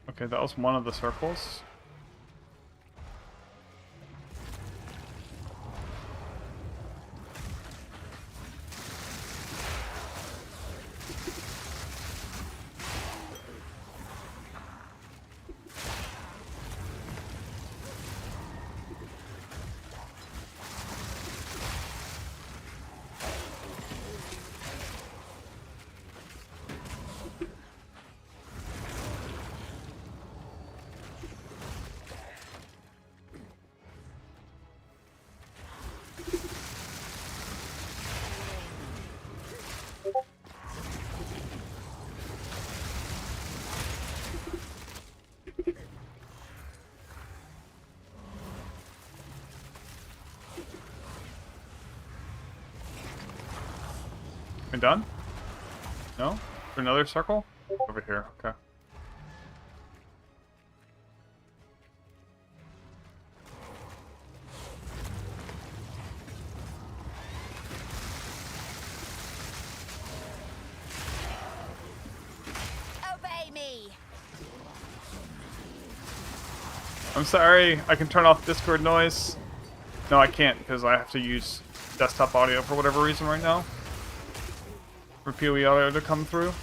Okay, that was one of the circles. We done? No? For another circle? Over here, okay. Obey me. I'm sorry, I can turn off Discord noise. No, I can't, because I have to use desktop audio for whatever reason right now. For PoE audio to come through.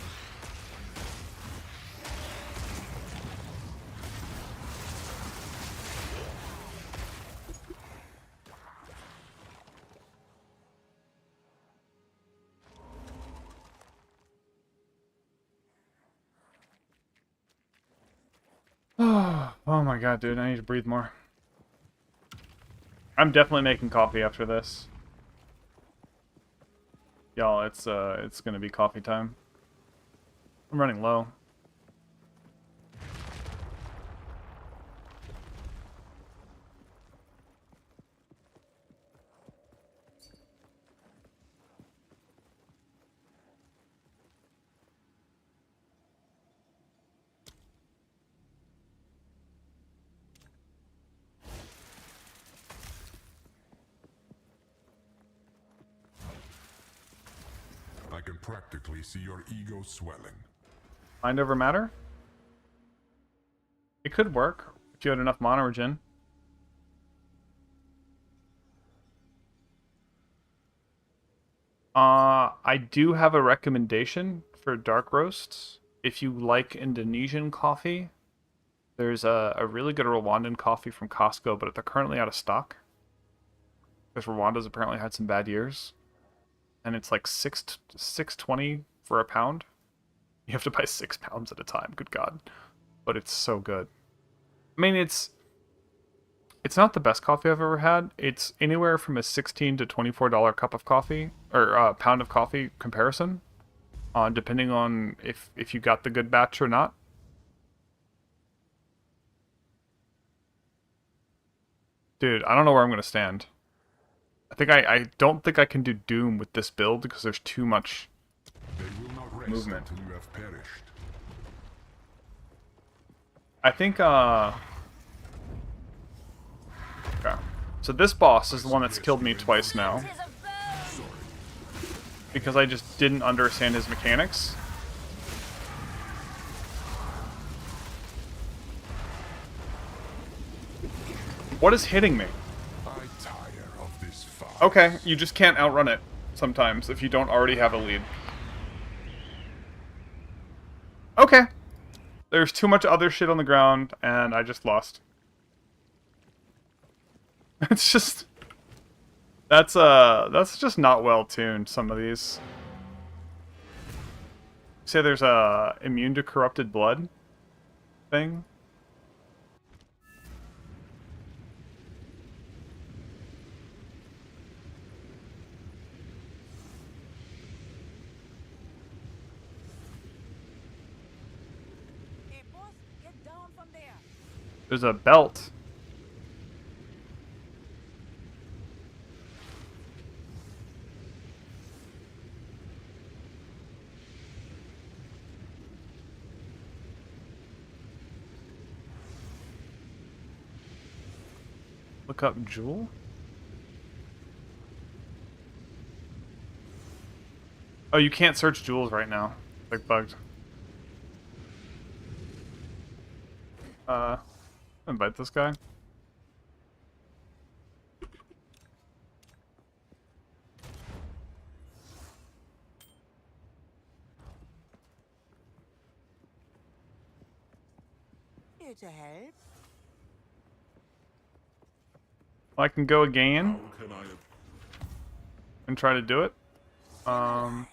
Oh my god, dude, I need to breathe more. I'm definitely making coffee after this. Y'all, it's gonna be coffee time. I'm running low. I can practically see your ego swelling. Mind over matter? It could work if you had enough mana regen. I do have a recommendation for dark roasts. If you like Indonesian coffee, there's a really good Rwandan coffee from Costco, but they're currently out of stock. Because Rwanda's apparently had some bad years. And it's like $6.20 for a pound. You have to buy 6 pounds at a time, good God. But it's so good. I mean, it's not the best coffee I've ever had. It's anywhere from a $16 to $24 cup of coffee, or pound of coffee comparison, depending on if you got the good batch or not. Dude, I don't know where I'm gonna stand. I don't think I can do Doom with this build because there's too much They will not rest movement. until you have perished. I think okay. So this boss is the one that's killed me twice now. Tis of bone. Because I just didn't understand his mechanics. What is hitting me? I tire of this fight. Okay, you just can't outrun it sometimes if you don't already have a lead. Okay. There's too much other shit on the ground, and I just lost. It's just... That's just not well tuned, some of these. Say there's a immune to corrupted blood thing. Hey, boss, get down from there. There's a belt. Look up Jewel. Oh, you can't search jewels right now. Like bugged. Invite this guy. Here to help. I can go again How can I and try to do it. I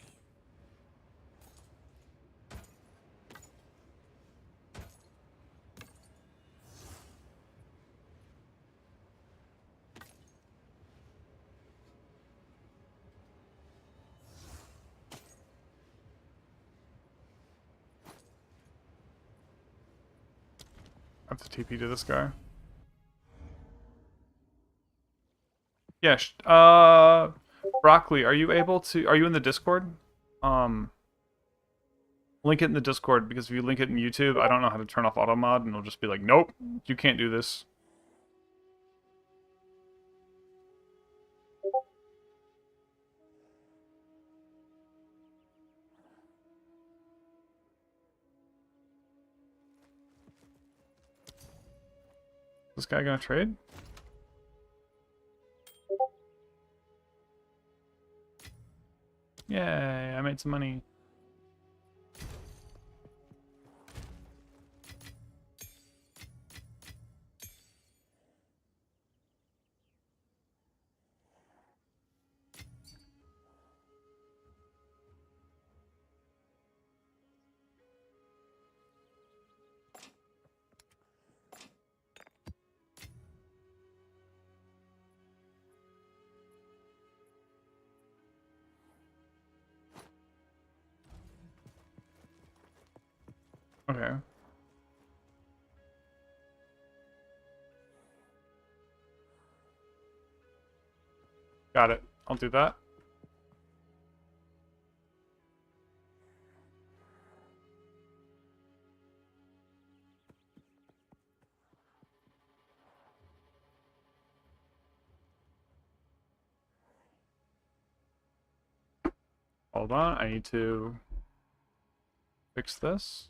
have to TP to this guy. Yeah, Broccoli, are you able to... Are you in the Discord? Link it in the Discord, because if you link it in YouTube, I don't know how to turn off auto mod, and it'll just be like, nope, you can't do this. This guy gonna trade? Yay, I made some money. Okay. Got it. I'll do that. Hold on, I need to fix this.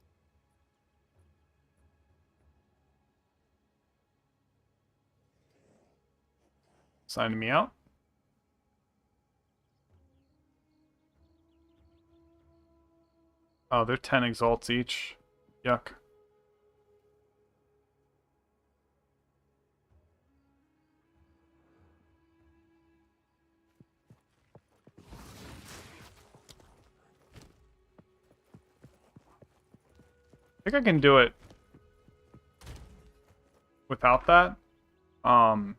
Signing me out. Oh, they're 10 exalts each. Yuck. I think I can do it without that. I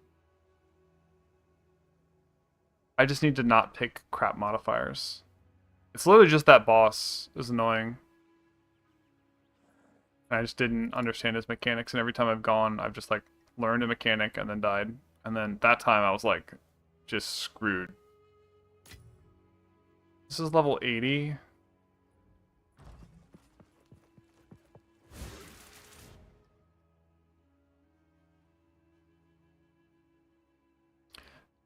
just need to not pick crap modifiers. It's literally just that boss is annoying. I just didn't understand his mechanics, and every time I've gone, I've just like learned a mechanic and then died. And then that time I was like, just screwed. This is level 80.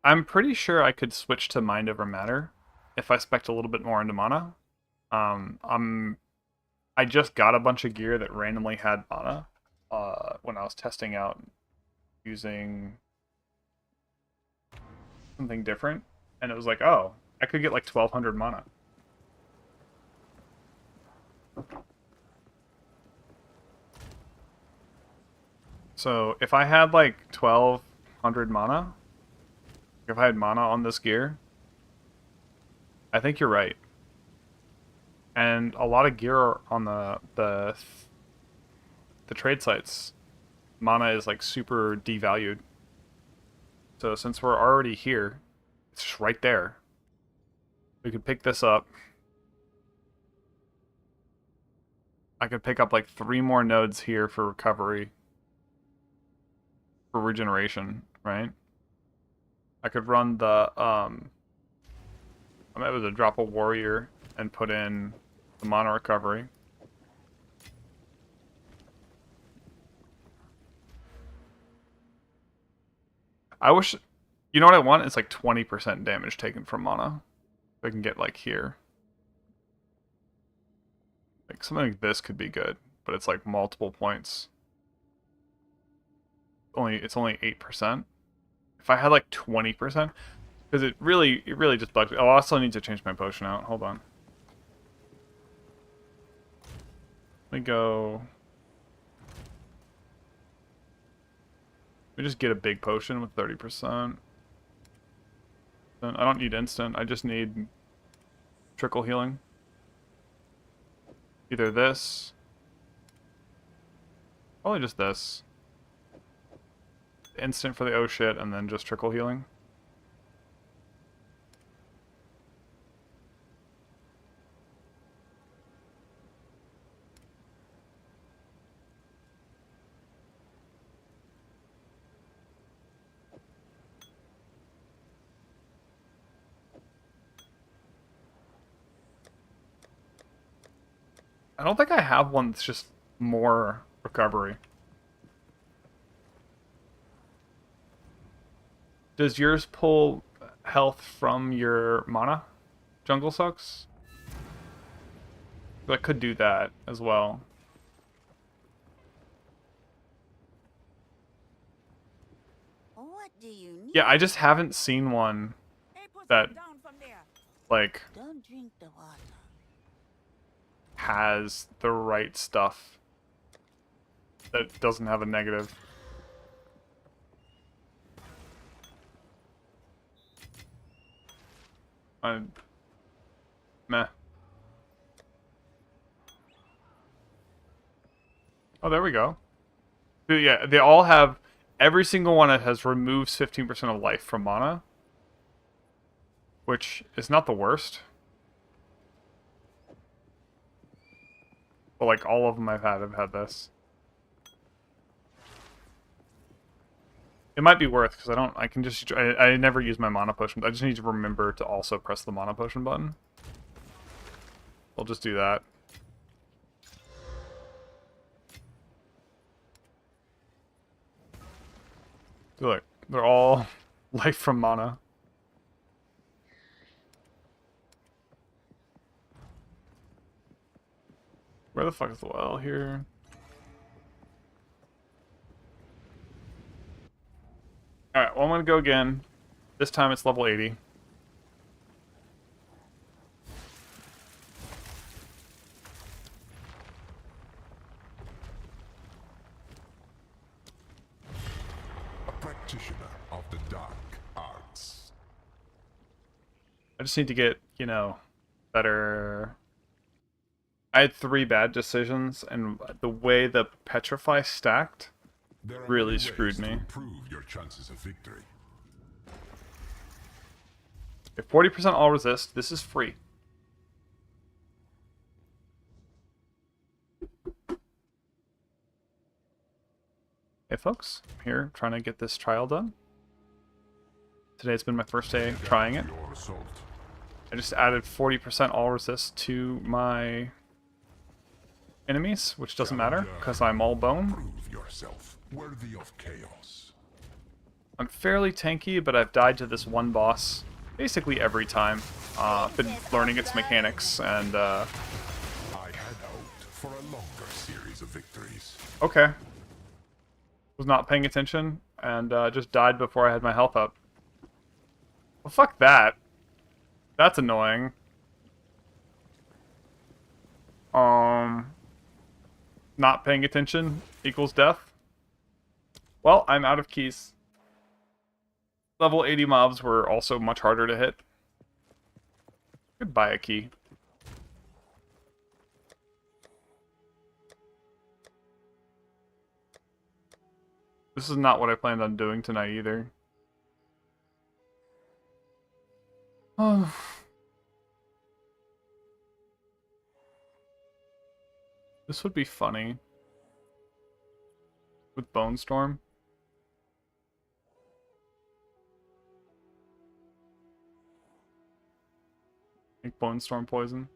I'm pretty sure I could switch to Mind Over Matter if I spec'd a little bit more into mana. I just got a bunch of gear that randomly had mana when I was testing out using something different, and it was like, oh, I could get like 1200 mana. So if I had like 1200 mana, if I had mana on this gear, I think you're right. And a lot of gear on the trade sites, mana is like super devalued. So since we're already here, it's just right there. We could pick this up. I could pick up like 3 more nodes here for recovery. For regeneration, right? I could run the I'm able to drop a warrior and put in the mana recovery. I wish, you know what I want? It's like 20% damage taken from mana. If I can get like here. Like something like this could be good, but it's like multiple points. It's only 8%. If I had like 20%, because it really just bugs me. Oh, I also need to change my potion out. Hold on. Let me go. Let me just get a big potion with 30%. I don't need instant. I just need trickle healing. Either this. Probably just this. Instant for the oh shit, and then just trickle healing. I don't think I have one that's just more recovery. Does yours pull health from your mana? Jungle sucks? I could do that as well. What do you need? Yeah, I just haven't seen one Hey, put that, some down from there. like, Don't drink the water. has the right stuff that doesn't have a negative. Meh. Oh, there we go. Yeah, they all have... Every single one has removes 15% of life from mana. Which is not the worst. But, like, all of them have had this. It might be worth, because I can just... I never use my mana potion. I just need to remember to also press the mana potion button. I'll just do that. Look, they're all life from mana. Where the fuck is the well here? Alright, well I'm gonna go again. This time it's level 80. practitioner of the dark arts. I just need to get, you know, better. I had 3 bad decisions, and the way the Petrify stacked There are really many screwed ways to me. improve your chances of victory. If 40% all resist, this is free. Hey folks, I'm here trying to get this trial done. Today's been my first day trying it. Your assault. I just added 40% all resist to my enemies, which doesn't matter because I'm all bone. Prove yourself worthy of chaos. I'm fairly tanky, but I've died to this one boss basically every time. Been learning its mechanics, and I had hoped for a longer series of victories. okay. Was not paying attention, and just died before I had my health up. Well, fuck that. That's annoying. Not paying attention equals death. Well, I'm out of keys. Level 80 mobs were also much harder to hit. Could buy a key. This is not what I planned on doing tonight either. Oh. This would be funny. With Bone Storm. Like Bone Storm poison.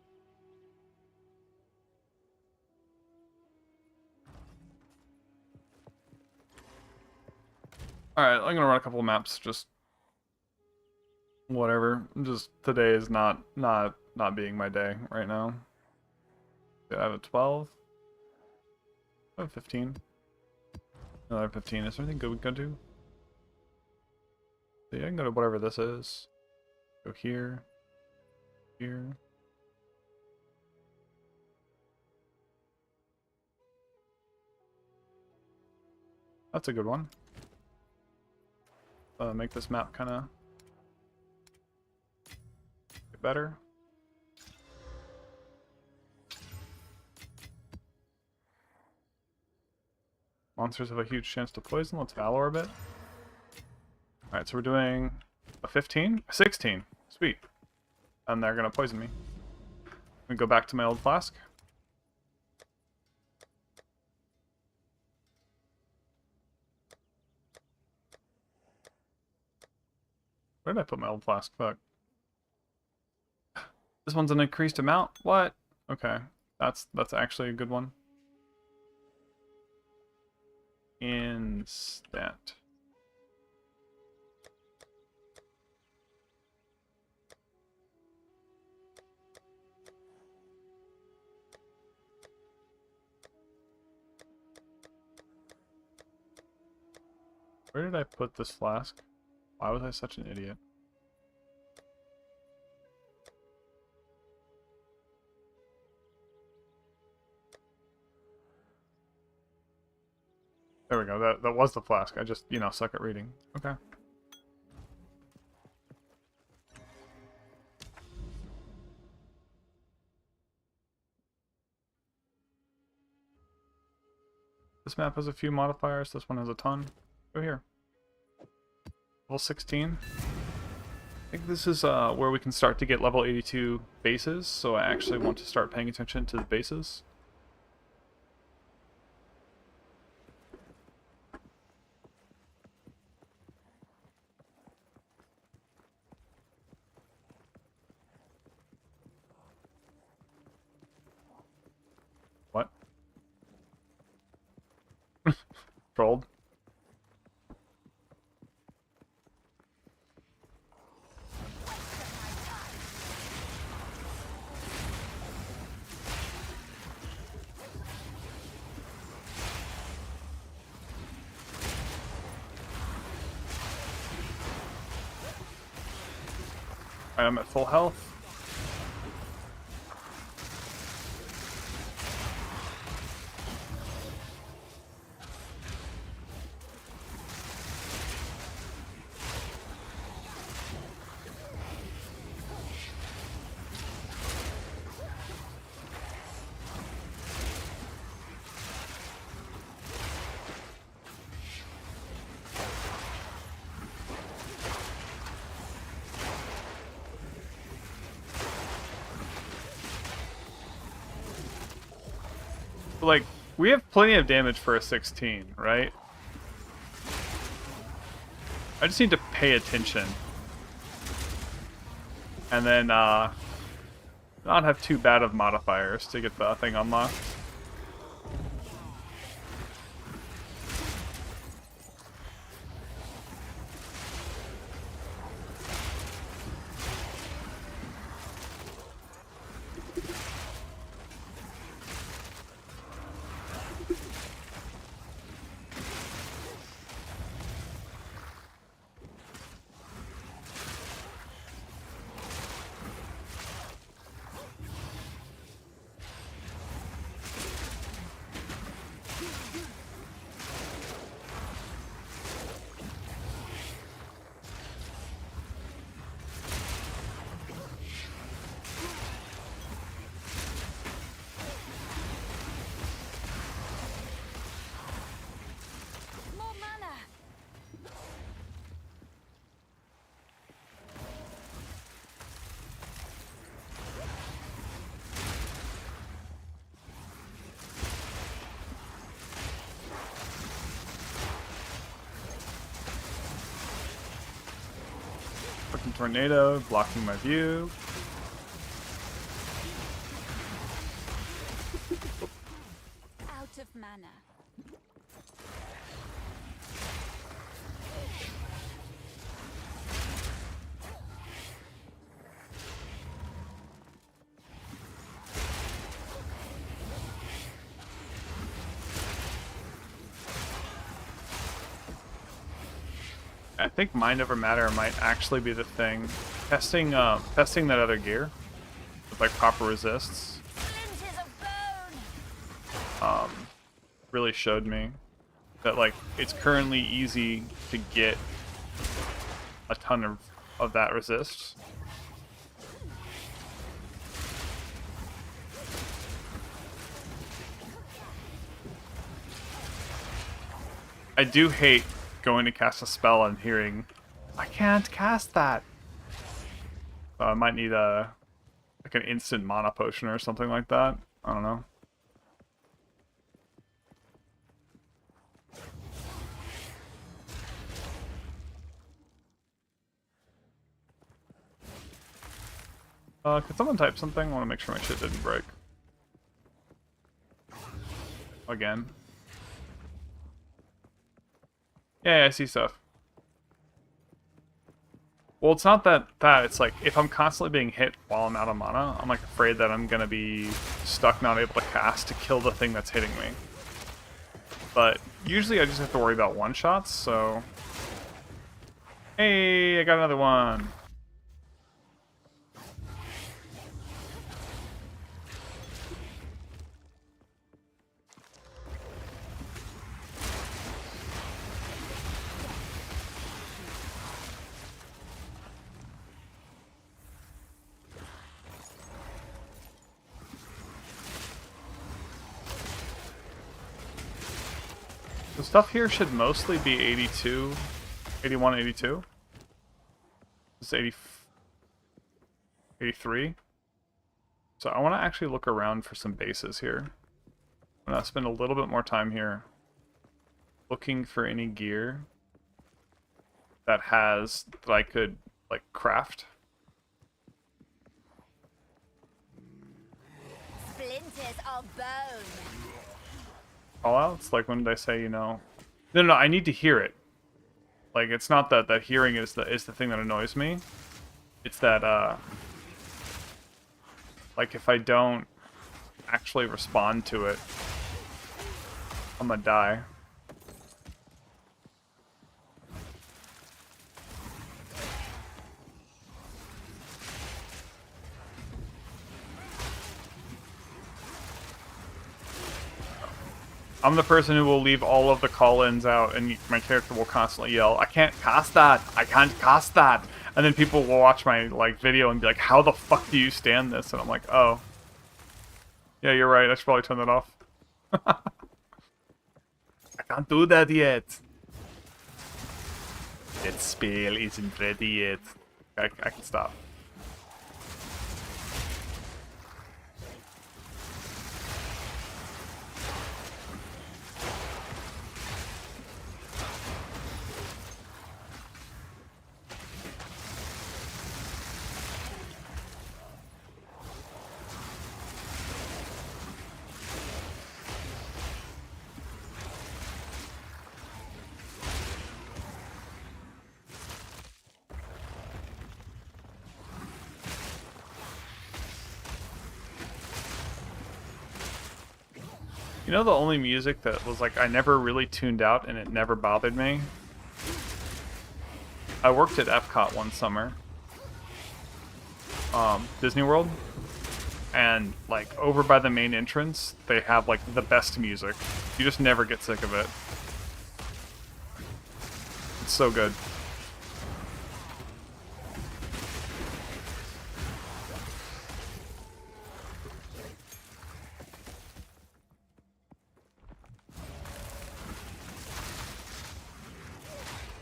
Alright, I'm gonna run a couple of maps, just whatever. Just today is not being my day right now. I have a 12. I have a 15. Another 15. Is there anything good we can do? Yeah, I can go to whatever this is. Go here. Here. That's a good one. Make this map kind of get better. Monsters have a huge chance to poison. Let's Valor a bit. Alright, so we're doing a 15? A 16. Sweet. And they're going to poison me. I'm going to go back to my old flask. Where did I put my old flask? Fuck. This one's an increased amount? What? Okay. That's actually a good one. Instant. Where did I put this flask? Why was I such an idiot? There we go. That was the flask. I just, you know, suck at reading. Okay. This map has a few modifiers. This one has a ton. Go here. Level 16. I think this is where we can start to get level 82 bases, so I actually want to start paying attention to the bases. What? Trolled? I'm at full health. Like, we have plenty of damage for a 16, right? I just need to pay attention. And then, not have too bad of modifiers to get the thing unlocked. More mana. Fucking tornado, blocking my view. Out of mana. I think mind over matter might actually be the thing. Testing that other gear with like proper resists Splinters of bone. really showed me that like it's currently easy to get a ton of that resist. I do hate going to cast a spell and hearing, I can't cast that. So I might need like an instant mana potion or something like that. I don't know. Could someone type something? I want to make sure my shit didn't break. Again. Yeah, I see stuff. Well, it's not that, it's like, if I'm constantly being hit while I'm out of mana, I'm like afraid that I'm gonna be stuck not able to cast to kill the thing that's hitting me. But usually I just have to worry about one-shots, so... Hey, I got another one! The stuff here should mostly be 82, 81, 82. It's 80, 83. So I want to actually look around for some bases here. I'm going to spend a little bit more time here looking for any gear that I could like craft. Splinters of bone. Callouts? Like when did I say, you know... No, I need to hear it. Like, it's not that hearing is the thing that annoys me. It's that, like, if I don't actually respond to it, I'm gonna die. I'm the person who will leave all of the call-ins out, and my character will constantly yell, I can't cast that! I can't cast that! And then people will watch my like video and be like, how the fuck do you stand this? And I'm like, oh. Yeah, you're right, I should probably turn that off. I can't do that yet. That spell isn't ready yet. I can stop. You know the only music that was like I never really tuned out and it never bothered me? I worked at Epcot one summer. Disney World. And like over by the main entrance, they have like the best music. You just never get sick of it. It's so good.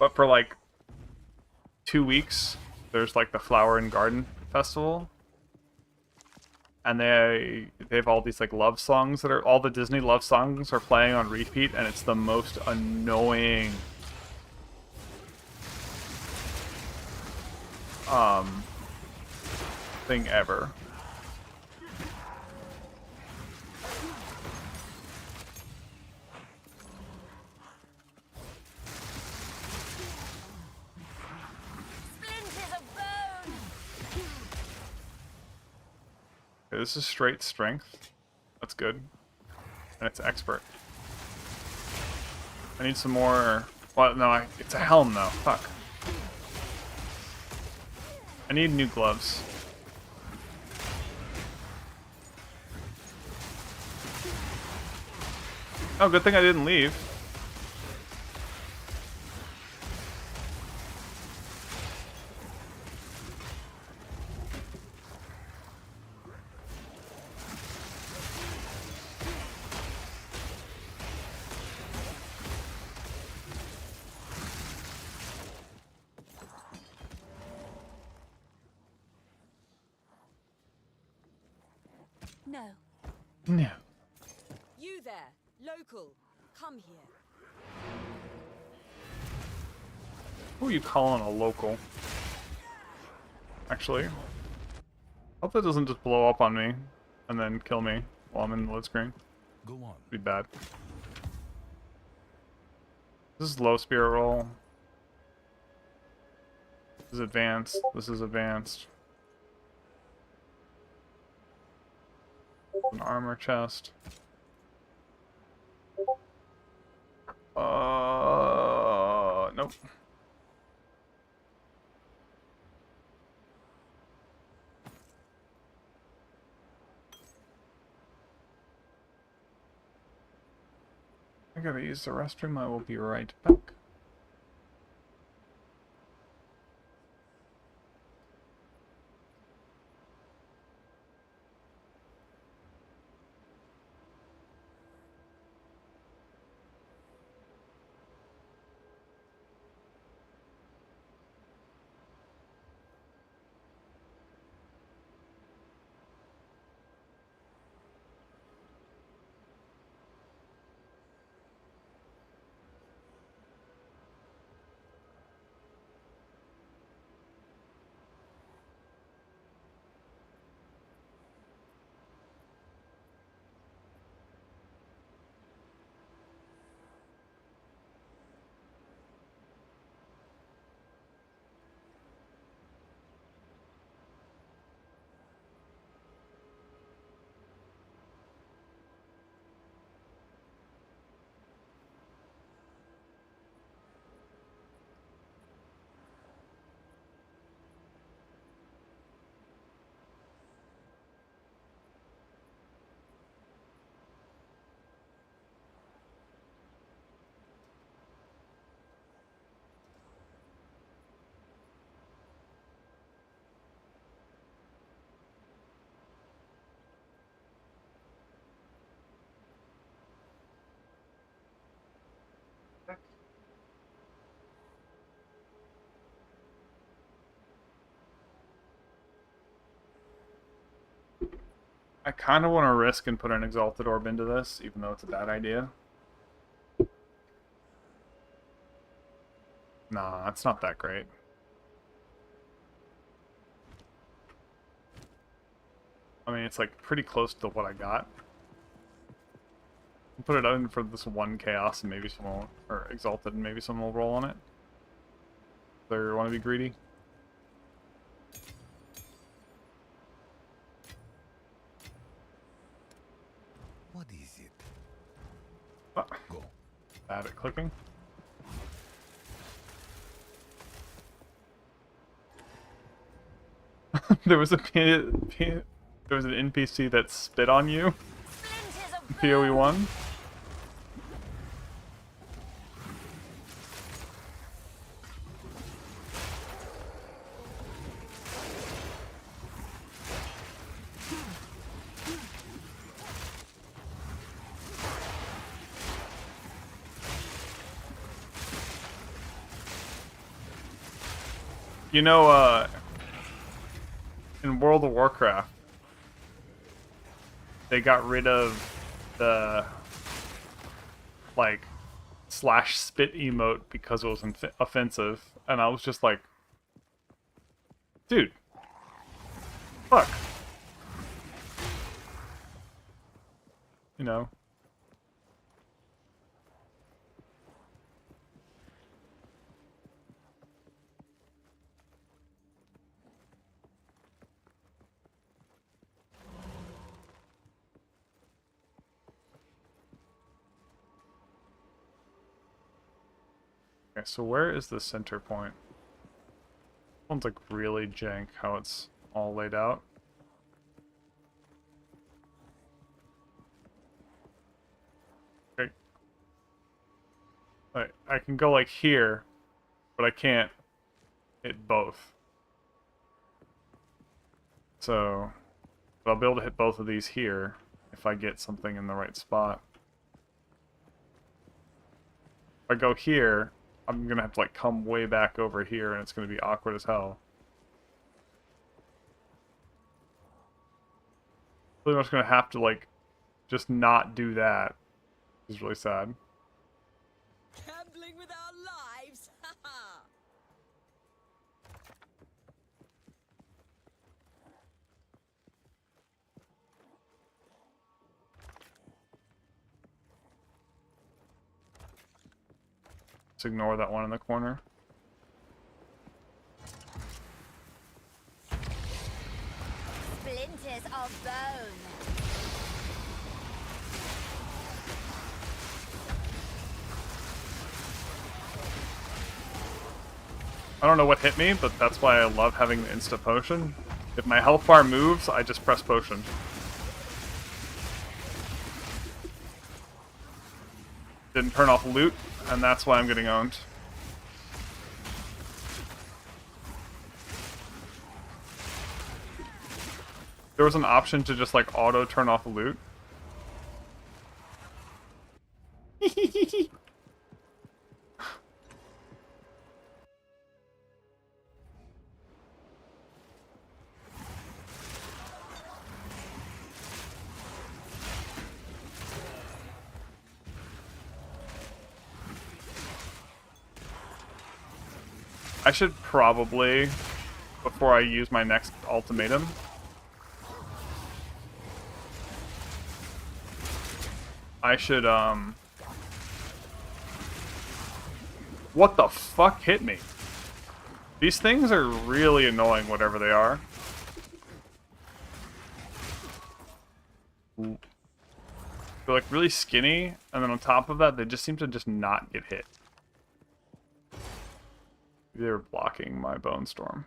But for like 2 weeks, there's like the Flower and Garden Festival. And they have all these like love songs that are all the Disney love songs are playing on repeat, and it's the most annoying thing ever. Splinters of bone. Okay, this is straight strength. That's good. And it's expert. I need some more. Well, no, it's a helm though. Fuck. I need new gloves. Oh, good thing I didn't leave. No. No. You there, local. Come here. Who are you calling a local? Actually. Hope that doesn't just blow up on me and then kill me while I'm in the load screen. Go on. Be bad. This is low spirit roll. This is advanced. This is advanced. An armor chest. Nope. I gotta use the restroom. I will be right back. I kind of want to risk and put an Exalted Orb into this, even though it's a bad idea. Nah, it's not that great. I mean, it's like pretty close to what I got. I'll put it in for this one Chaos and maybe someone will, or Exalted and maybe someone will roll on it. They want to be greedy. What is it? Go. Bad at clicking. There was there was an NPC that spit on you. Splinters of PoE 1. You know, in World of Warcraft, they got rid of the, like, /spit emote because it was offensive, and I was just like, dude, fuck. You know? Okay, so where is the center point? One's like really jank how it's all laid out. Okay. I can go like here, but I can't hit both. So, but I'll be able to hit both of these here if I get something in the right spot. If I go here, I'm gonna have to like come way back over here and it's gonna be awkward as hell. Pretty much gonna have to like just not do that. It's really sad. gambling with our lives. Just ignore that one in the corner. Splinters of bone. I don't know what hit me, but that's why I love having the insta potion. If my health bar moves, I just press potion. Didn't turn off loot, and that's why I'm getting owned. There was an option to just like auto turn off loot. I should probably, before I use my next ultimatum, I should, what the fuck hit me? These things are really annoying, whatever they are. They're like really skinny, and then on top of that, they just seem to just not get hit. They're blocking my Bone Storm.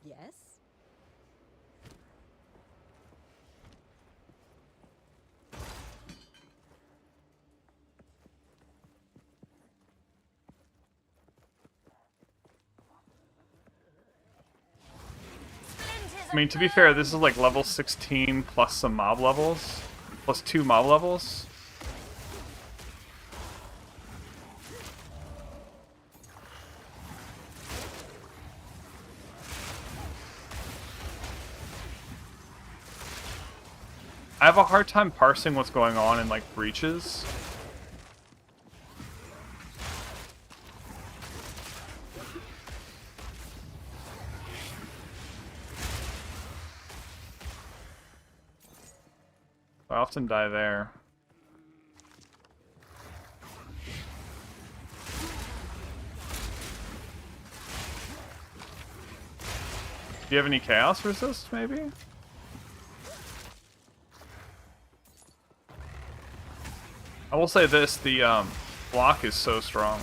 Yes. I mean, to be fair, this is like level 16 plus some mob levels. Plus 2 mob levels. I have a hard time parsing what's going on in like breaches. I often die there. Do you have any chaos resist, maybe? I will say this, the block is so strong.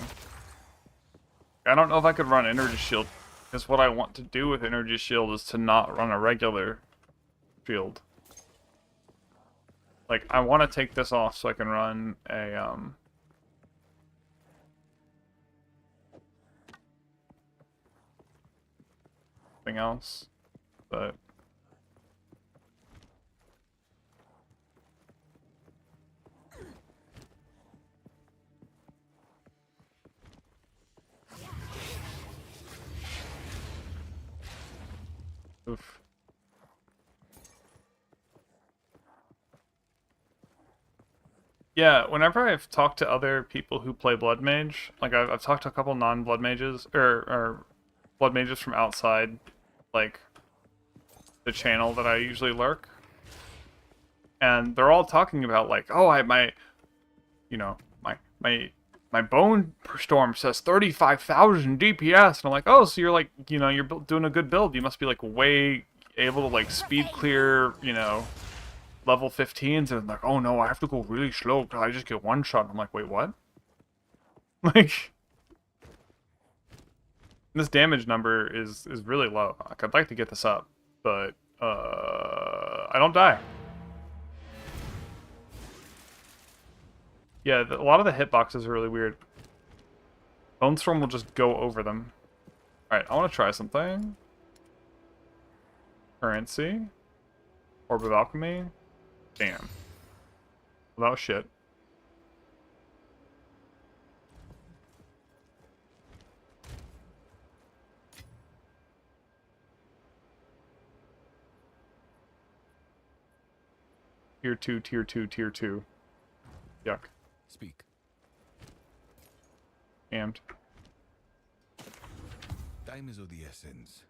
I don't know if I could run energy shield, because what I want to do with energy shield is to not run a regular shield. Like, I want to take this off so I can run a, thing else, but... Oof. Yeah, whenever I've talked to other people who play Blood Mage, like I've talked to a couple non-Blood Mages, or Blood Mages from outside, like, the channel that I usually lurk, and they're all talking about, like, oh, you know, my Bone Storm says 35,000 DPS, and I'm like, oh, so you're like, you know, you're doing a good build, you must be, like, way able to, like, speed clear, you know, level 15s, and like, oh no, I have to go really slow because I just get one shot. I'm like, wait, what? Like, this damage number is really low. Like, I'd like to get this up, but I don't die. Yeah, a lot of the hitboxes are really weird. Bone Storm will just go over them. Alright, I want to try something. Currency. Orb of Alchemy. Damn. Well, that was shit. Tier 2, tier 2, tier 2. Yuck. Speak. Amped. Time is of the essence.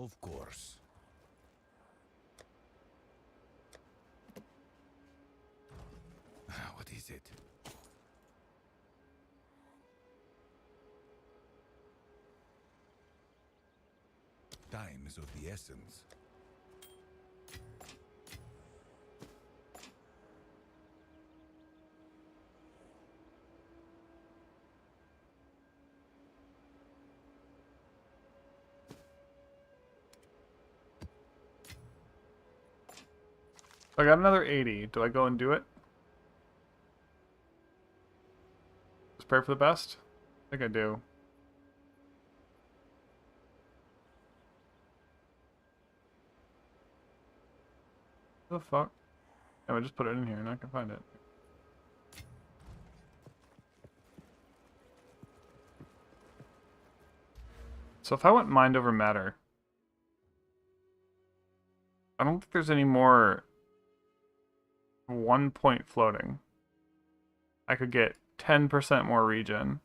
Of course. What is it? Time is of the essence. I got another 80. Do I go and do it? Just pray for the best? I think I do. What the fuck? Yeah, I just put it in here and I can find it. So if I went mind over matter, I don't think there's any more 1 point floating. I could get 10% more regen.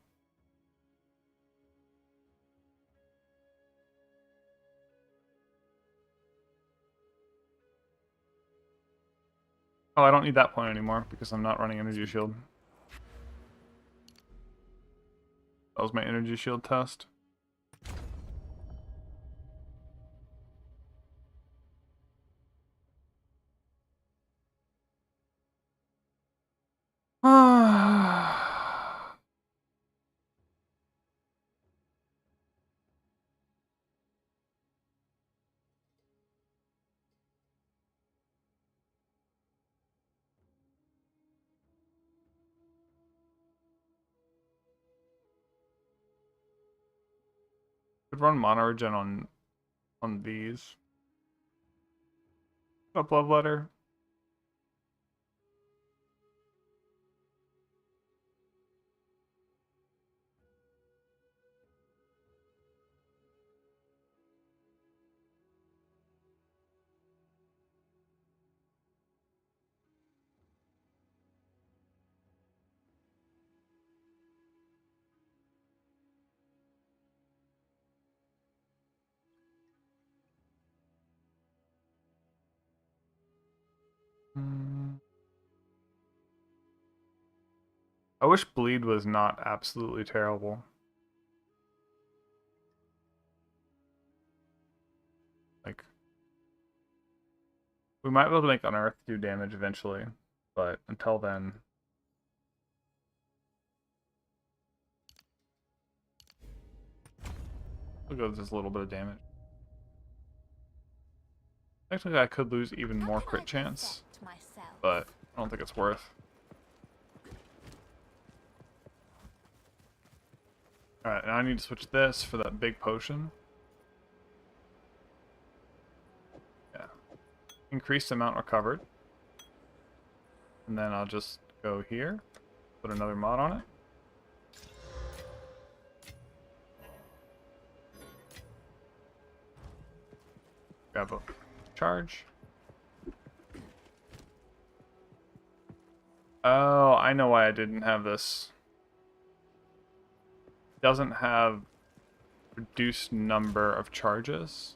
Oh, I don't need that point anymore because I'm not running energy shield. That was my energy shield test. Could run mono regen on these. Up love letter. Mm. I wish bleed was not absolutely terrible. Like, we might be able to make Unearth do damage eventually, but until then... we'll go with just a little bit of damage. Technically, I could lose even more crit chance, but I don't think it's worth. Alright, now I need to switch this for that big potion. Yeah. Increased amount recovered. And then I'll just go here, put another mod on it. Grab a charge. Oh, I know why I didn't have this. Doesn't have reduced number of charges.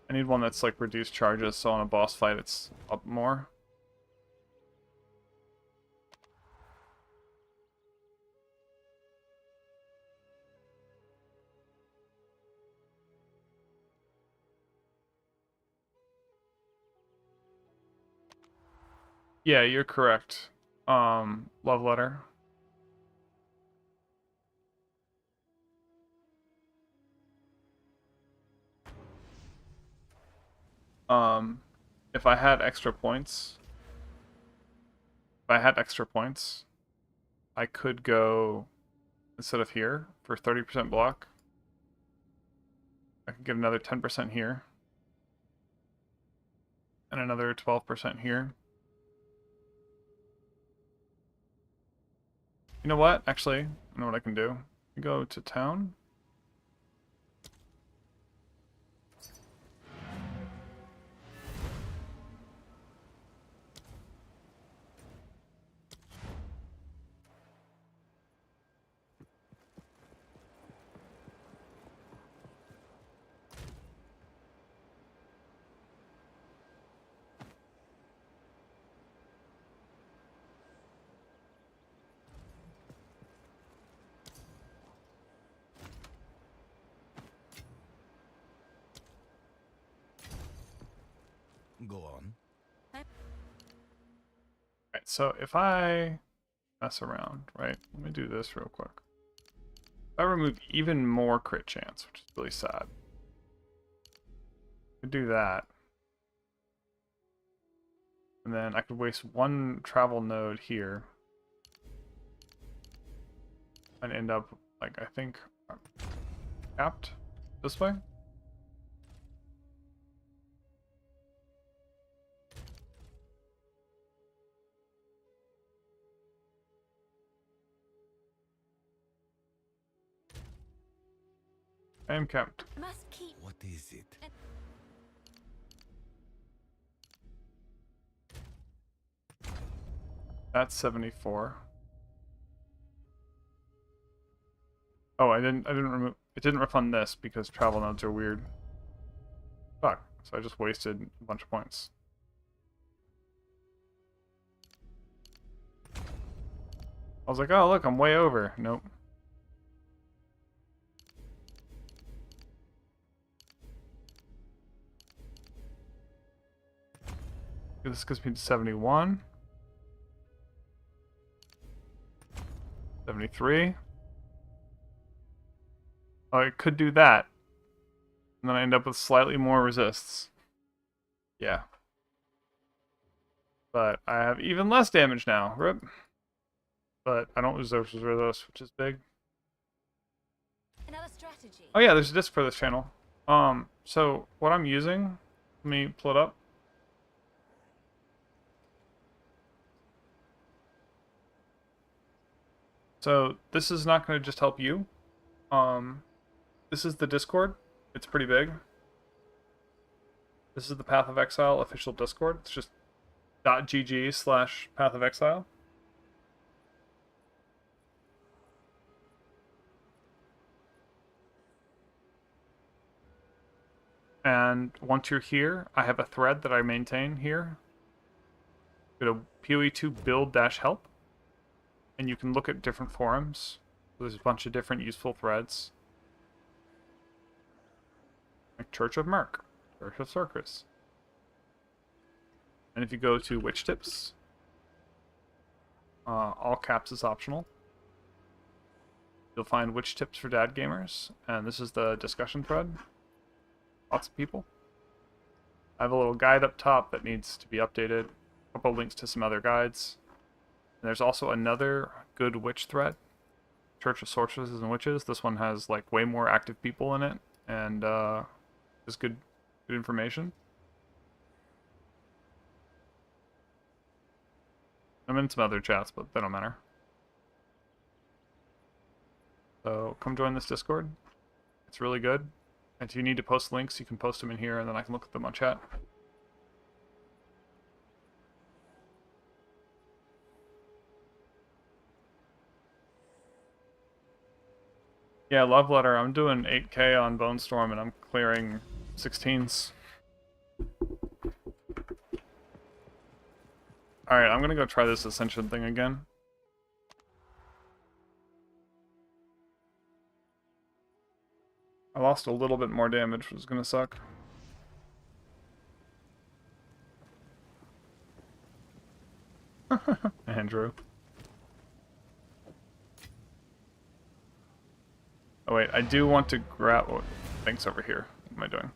I need one that's like reduced charges, so on a boss fight it's up more. Yeah, you're correct. Love letter. If I had extra points, I could go instead of here for 30% block. I could get another 10% here. And another 12% here. You know what? Actually, I know what I can do. Go to town. Go on. Right, so if I mess around, right? Let me do this real quick. If I remove even more crit chance, which is really sad. I could do that. And then I could waste one travel node here. And end up, like, I think, capped this way. I am capped. Must keep What is it? That's 74. Oh, I didn't remove, it didn't refund this because travel nodes are weird. Fuck. So I just wasted a bunch of points. I was like, oh look, I'm way over. Nope. This gives me 71. 73. Oh, I could do that. And then I end up with slightly more resists. Yeah. But I have even less damage now. Rip. But I don't lose those resist, which is big. another strategy. Oh yeah, there's a disc for this channel. So what I'm using, let me pull it up. So this is not going to just help you. This is the Discord. It's pretty big. This is the Path of Exile official Discord. It's just .gg/Path of Exile. And once you're here, I have a thread that I maintain here. Go to PoE2 build-help, and you can look at different forums. There's a bunch of different useful threads. Like Church of Merc, Church of Circus. And if you go to Witch Tips, all caps is optional. You'll find Witch Tips for Dad Gamers, and this is the discussion thread. Lots of people. I have a little guide up top that needs to be updated. A couple links to some other guides. And there's also another good witch thread, Church of Sorceresses and Witches. This one has like way more active people in it, and is good information. I'm in some other chats, but they don't matter. So come join this Discord. It's really good. And if you need to post links, you can post them in here, and then I can look at them on chat. Yeah, Love Letter. I'm doing 8k on Bone Storm, and I'm clearing 16s. Alright, I'm gonna go try this Ascension thing again. I lost a little bit more damage, which is gonna suck. Andrew. Oh wait, I do want to grab... Oh, thanks over here. What am I doing?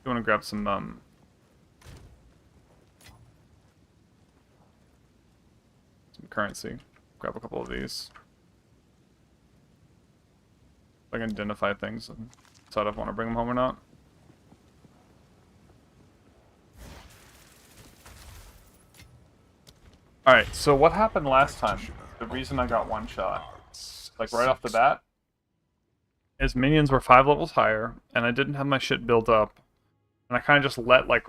I want to grab some, currency. Grab a couple of these. I can identify things and decide if I want to bring them home or not. Alright, so what happened last time? The reason I got one shot, like right off the bat, is minions were 5 levels higher, and I didn't have my shit built up. And I kind of just let, like,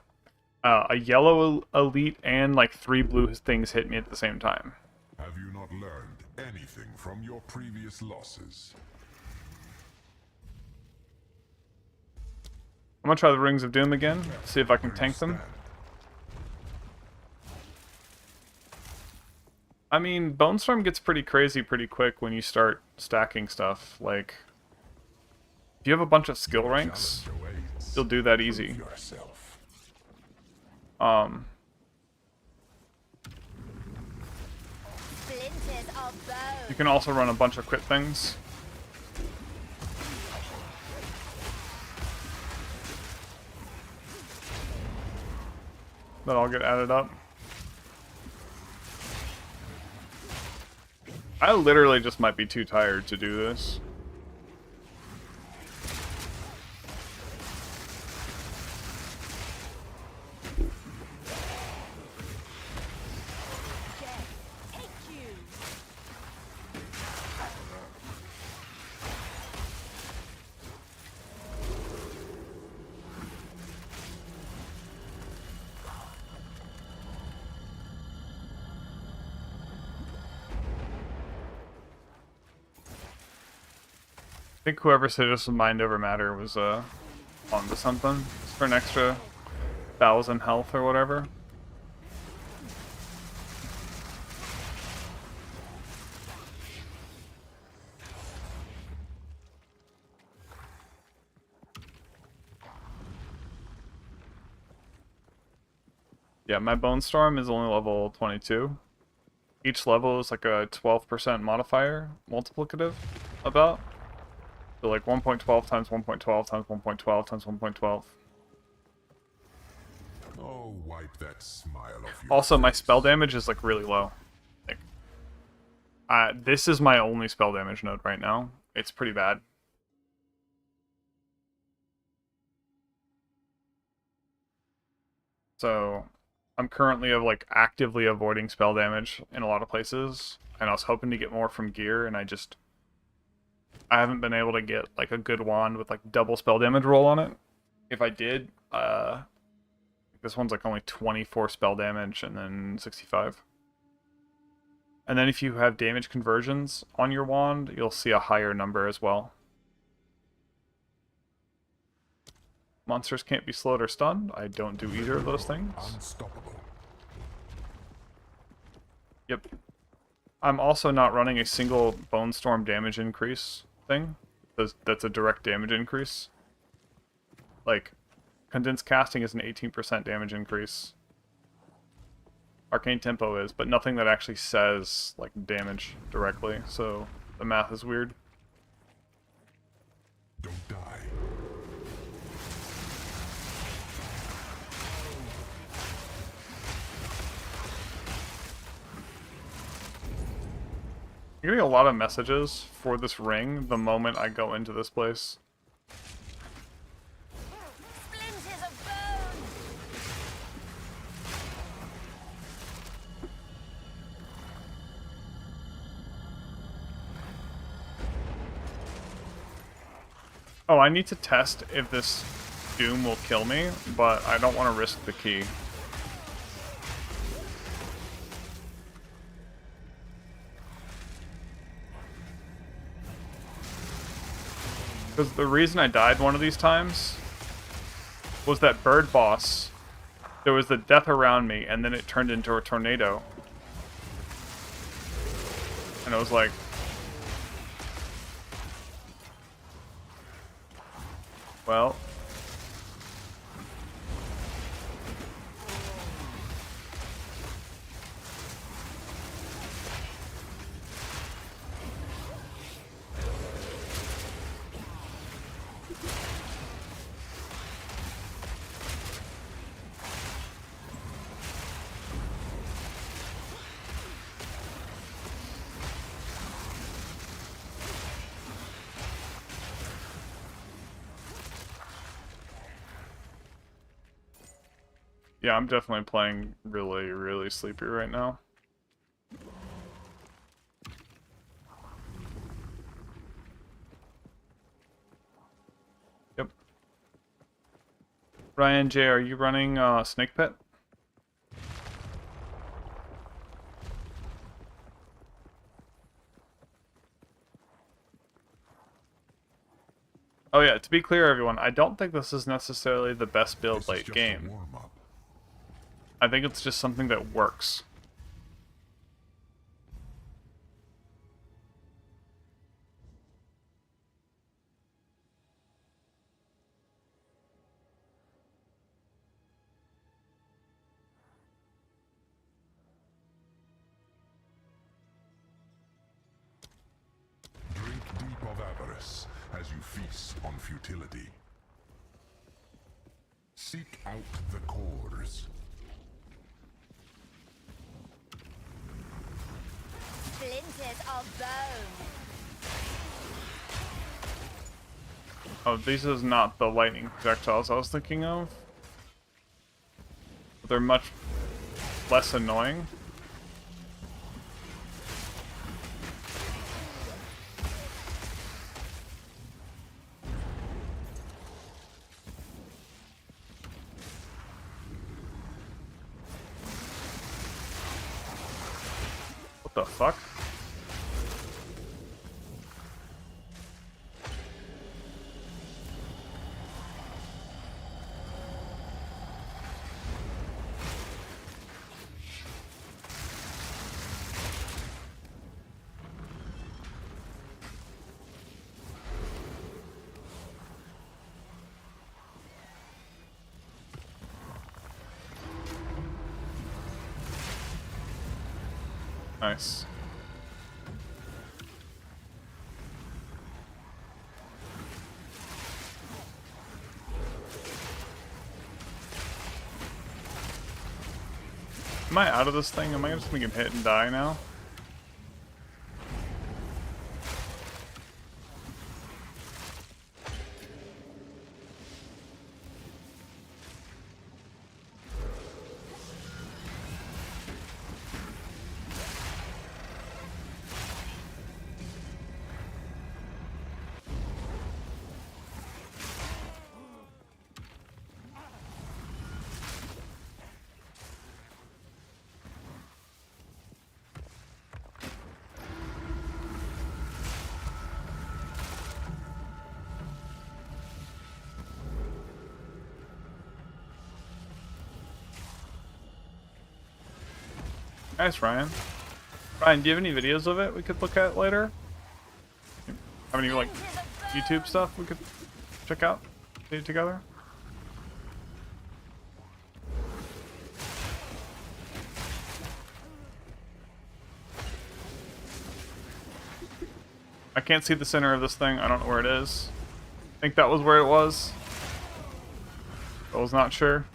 a yellow elite and, like, 3 blue things hit me at the same time. Have you not learned anything from your previous losses? I'm gonna try the Rings of Doom again, see if I can tank them. I mean, Bone Storm gets pretty crazy pretty quick when you start stacking stuff. Like, if you have a bunch of skill ranks, you'll do that easy. You can also run a bunch of crit things. That all get added up. I literally just might be too tired to do this. I think whoever said this was mind over matter was onto something. Just for an extra 1,000 health or whatever. Yeah, my Bone Storm is only level 22. Each level is like a 12% modifier, multiplicative, about. So like 1.12 times 1.12 times 1.12 times 1.12. Oh, wipe that smile off your Also, my face. spell damage is like really low. Like, this is my only spell damage node right now. It's pretty bad. So, I'm currently like actively avoiding spell damage in a lot of places, and I was hoping to get more from gear, and I haven't been able to get like a good wand with like double spell damage roll on it. If I did, this one's like only 24 spell damage and then 65. And then if you have damage conversions on your wand, you'll see a higher number as well. Monsters can't be slowed or stunned. I don't do either of those things. Unstoppable. Yep. I'm also not running a single Bone Storm damage increase thing. That's a direct damage increase. Like, Condensed Casting is an 18% damage increase. Arcane Tempo is, but nothing that actually says, like, damage directly, so the math is weird. Don't die. I'm getting a lot of messages for this ring the moment I go into this place. Splinters of bone! Oh, I need to test if this Doom will kill me, but I don't want to risk the key. Because the reason I died one of these times was that bird boss, there was the death around me, and then it turned into a tornado. And I was like, well, yeah, I'm definitely playing really, really sleepy right now. Yep. Ryan J, are you running Snake Pit? Oh yeah, to be clear everyone, I don't think this is necessarily the best build This is late just a game. warm-up. I think it's just something that works. Drink deep of avarice as you feast on futility. Seek out the cores. Splinters of bone! Oh, these is not the lightning projectiles I was thinking of. But they're much less annoying. What the fuck? Nice. Am I out of this thing? Am I just gonna get hit and die now? Nice, Ryan. Ryan, do you have any videos of it we could look at later? Have any like YouTube stuff we could check out together? I can't see the center of this thing. I don't know where it is. I think that was where it was. I was not sure.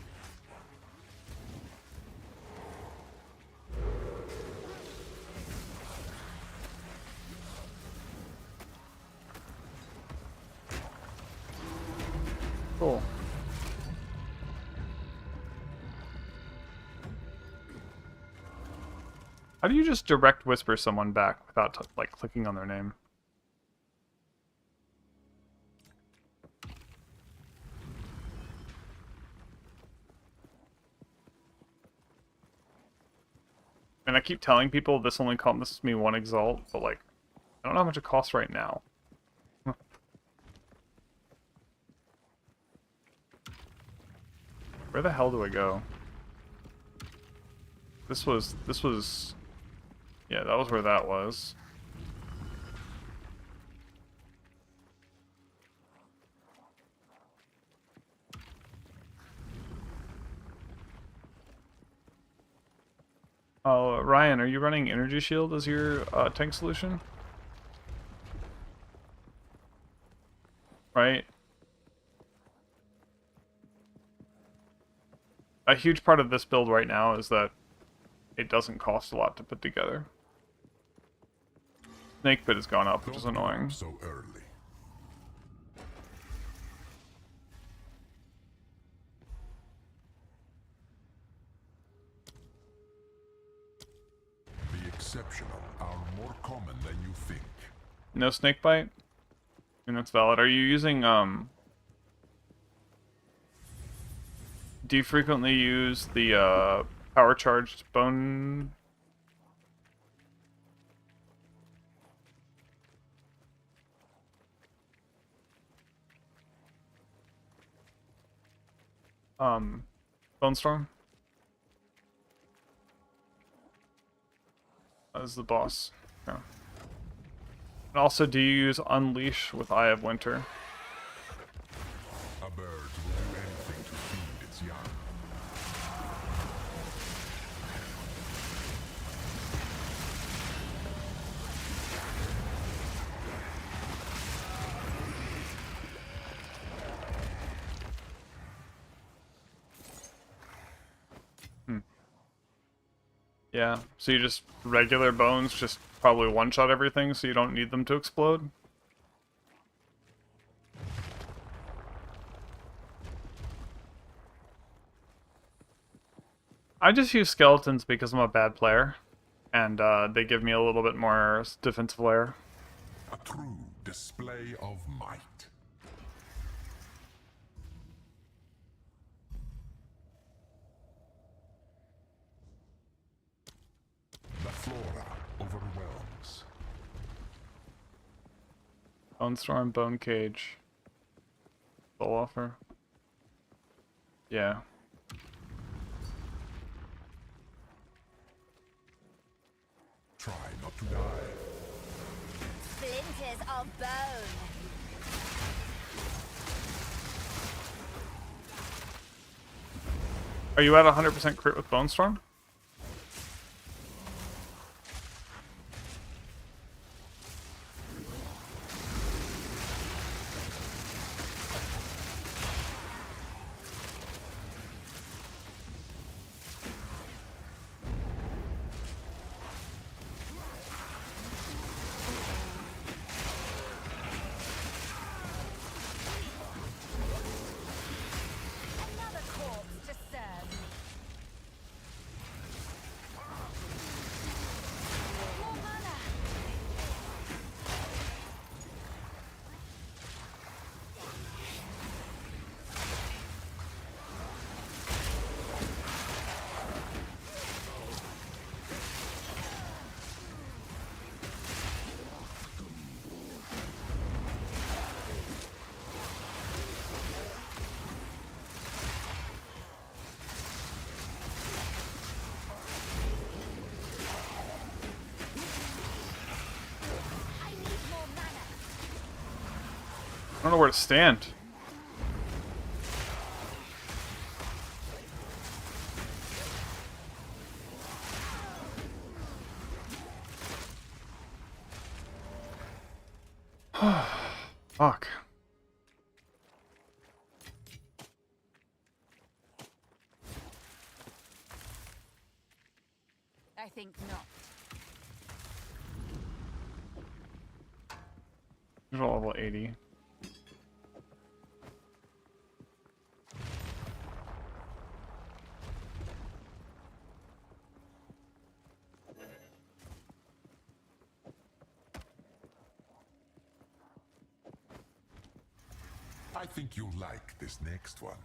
Cool. How do you just direct whisper someone back without like clicking on their name? And I keep telling people this only costs me 1 exalt, but like, I don't know how much it costs right now. Where the hell do I go? This was, yeah, that was where that was. Oh, Ryan, are you running Energy Shield as your tank solution? Right? A huge part of this build right now is that it doesn't cost a lot to put together. Snake bit has gone up, which is annoying. So early. The exceptional are more common than you think. No snake bite? I mean, that's valid. Are you using, do you frequently use the, power charged bone? Bone Storm? That is the boss. Yeah. And also, do you use Unleash with Eye of Winter? A bird will do anything to feed its young. Yeah, so you just regular bones just probably one-shot everything so you don't need them to explode? I just use skeletons because I'm a bad player, and they give me a little bit more defensive layer. A true display of might. The flora overwhelms. Bone Storm, Bone Cage. Soul Offer. Yeah. Try not to die. Splinters of bone. Are you at 100% crit with Bone Storm? Another corpse to serve. don't know where to stand. Fuck. I think not. Usual level 80. I think you'll like this next one.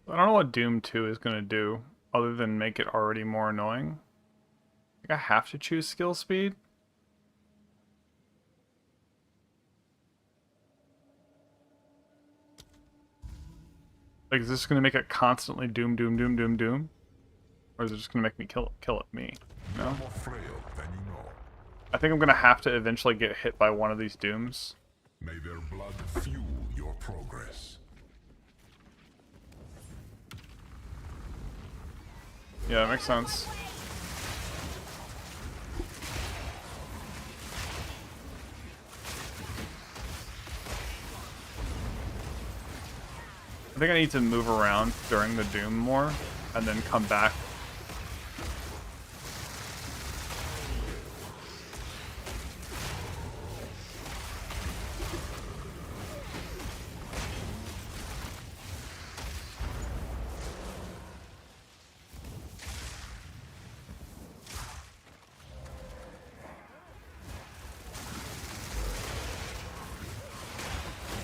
I don't know what Doom 2 is going to do, other than make it already more annoying. I think I have to choose skill speed. Like, is this going to make it constantly Doom, Doom, Doom, Doom, Doom? Or is it just going to make me kill it me? You know? More frail than you know. I think I'm going to have to eventually get hit by one of these Dooms. May their blood fuel your progress. Yeah, that makes sense. I think I need to move around during the Doom more, and then come back.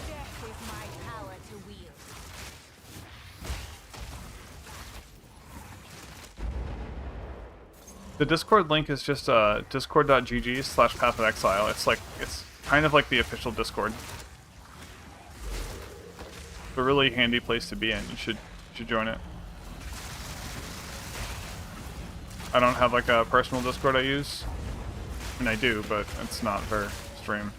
Death is my power to wield. The Discord link is just discord.gg/Path of Exile. It's kind of like the official Discord. It's a really handy place to be in. You should join it. I don't have like a personal Discord I use. I mean, I do, but it's not for stream.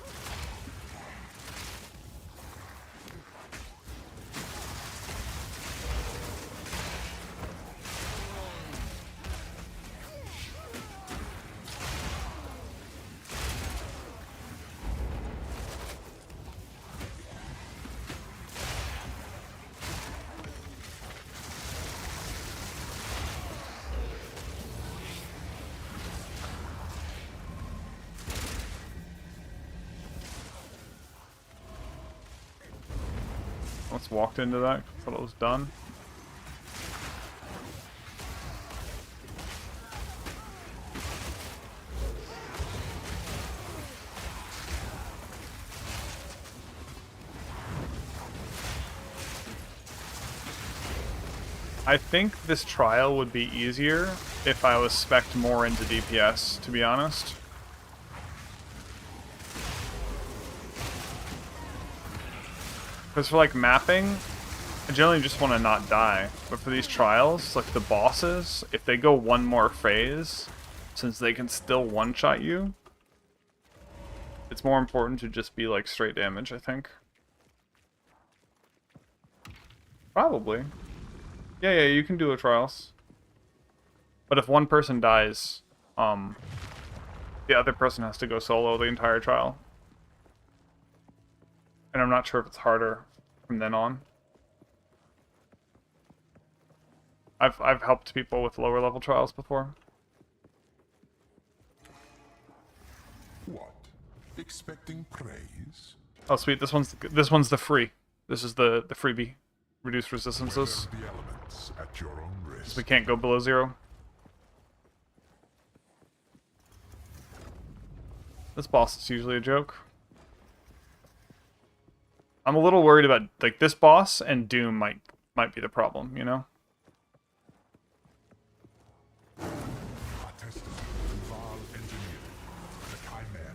Let's walked into that. Thought it was done. I think this trial would be easier if I was spec'd more into DPS, to be honest. Because for like mapping, I generally just want to not die. But for these trials, like the bosses, if they go one more phase, since they can still one-shot you, it's more important to just be like straight damage, I think. Probably. Yeah, you can do a trials. But if one person dies, the other person has to go solo the entire trial. And I'm not sure if it's harder from then on. I've helped people with lower level trials before. What? Expecting praise? Oh sweet, this one's the free. This is the freebie. Reduced resistances. Weather the elements at your own risk. We can't go below 0. This boss is usually a joke. I'm a little worried about like this boss, and Doom might be the problem, you know? Attested Val engineering. The Chimera.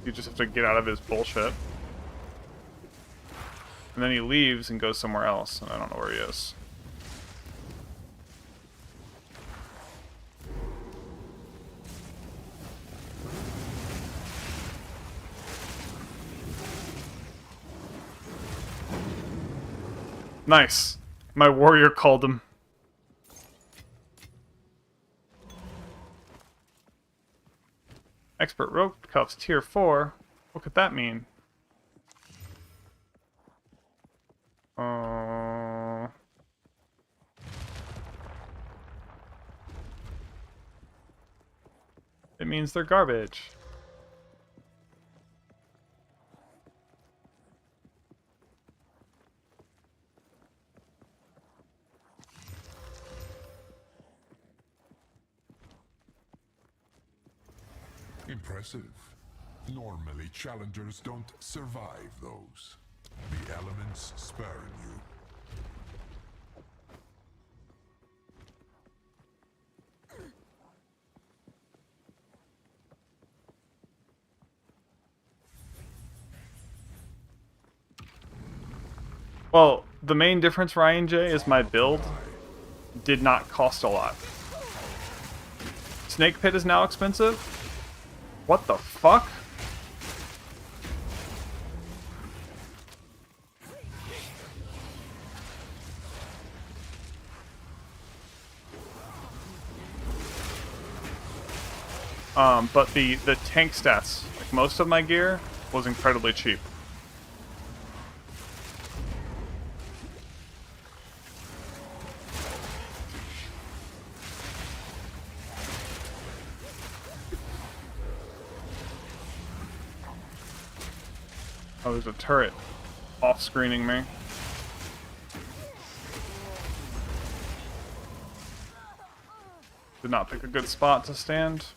You just have to get out of his bullshit. And then he leaves and goes somewhere else, and I don't know where he is. Nice. My warrior called him. Expert rope cuffs tier 4. What could that mean? It means they're garbage. Impressive. Normally, challengers don't survive those. The elements spurn you. Well, the main difference, Ryan J, is my build did not cost a lot. Snake Pit is now expensive? What the fuck? But the tank stats, like most of my gear, was incredibly cheap. Oh, there's a turret off-screening me. Did not pick a good spot to stand.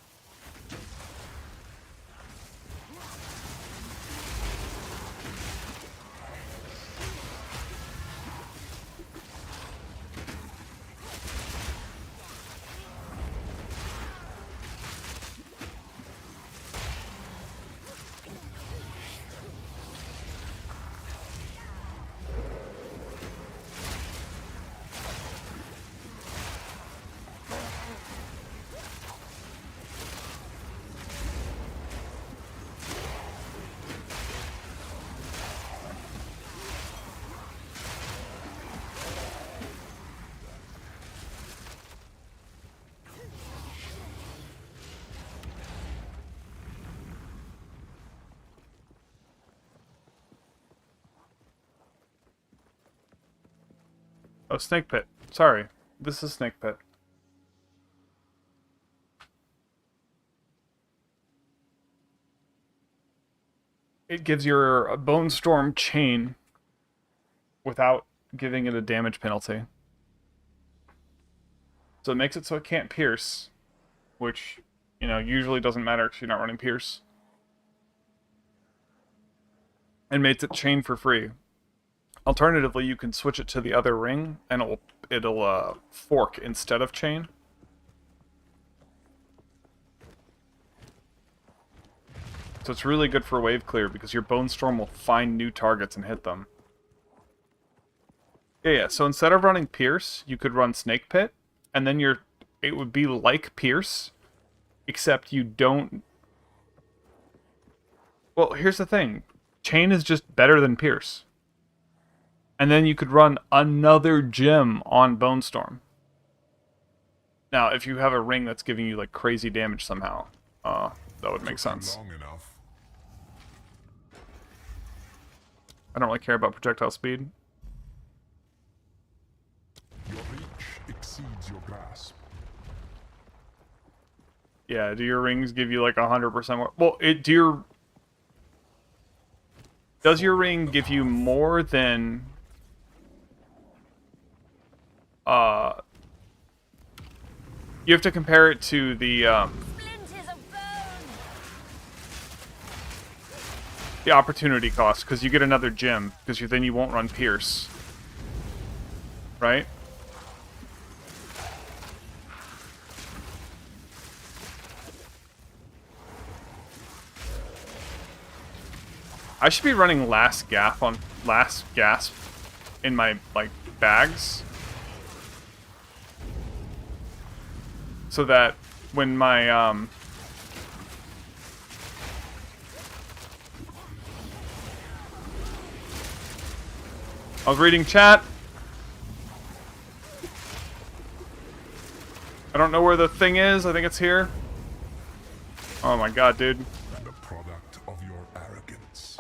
Oh, Snake Pit. Sorry. This is Snake Pit. It gives your Bone Storm chain without giving it a damage penalty. So it makes it so it can't pierce, which, you know, usually doesn't matter if you're not running pierce. And makes it chain for free. Alternatively, you can switch it to the other ring, and it'll fork instead of chain. So it's really good for wave clear, because your Bone Storm will find new targets and hit them. Yeah, so instead of running Pierce, you could run Snake Pit, and then it would be like Pierce, except you don't... Well, here's the thing. Chain is just better than Pierce. And then you could run another gem on Bone Storm. Now, if you have a ring that's giving you like crazy damage somehow, that would make sense. Long enough. I don't really care about projectile speed. Your reach exceeds your grasp. Yeah, do your rings give you like 100% more? Well, does your ring give you more than... You have to compare it to the opportunity cost, because you get another gem, because then you won't run Pierce. Right? I should be running last gasp in my like bags, so that when my I was reading chat. I don't know where the thing is. I think it's here. Oh my god, dude. The product of your arrogance.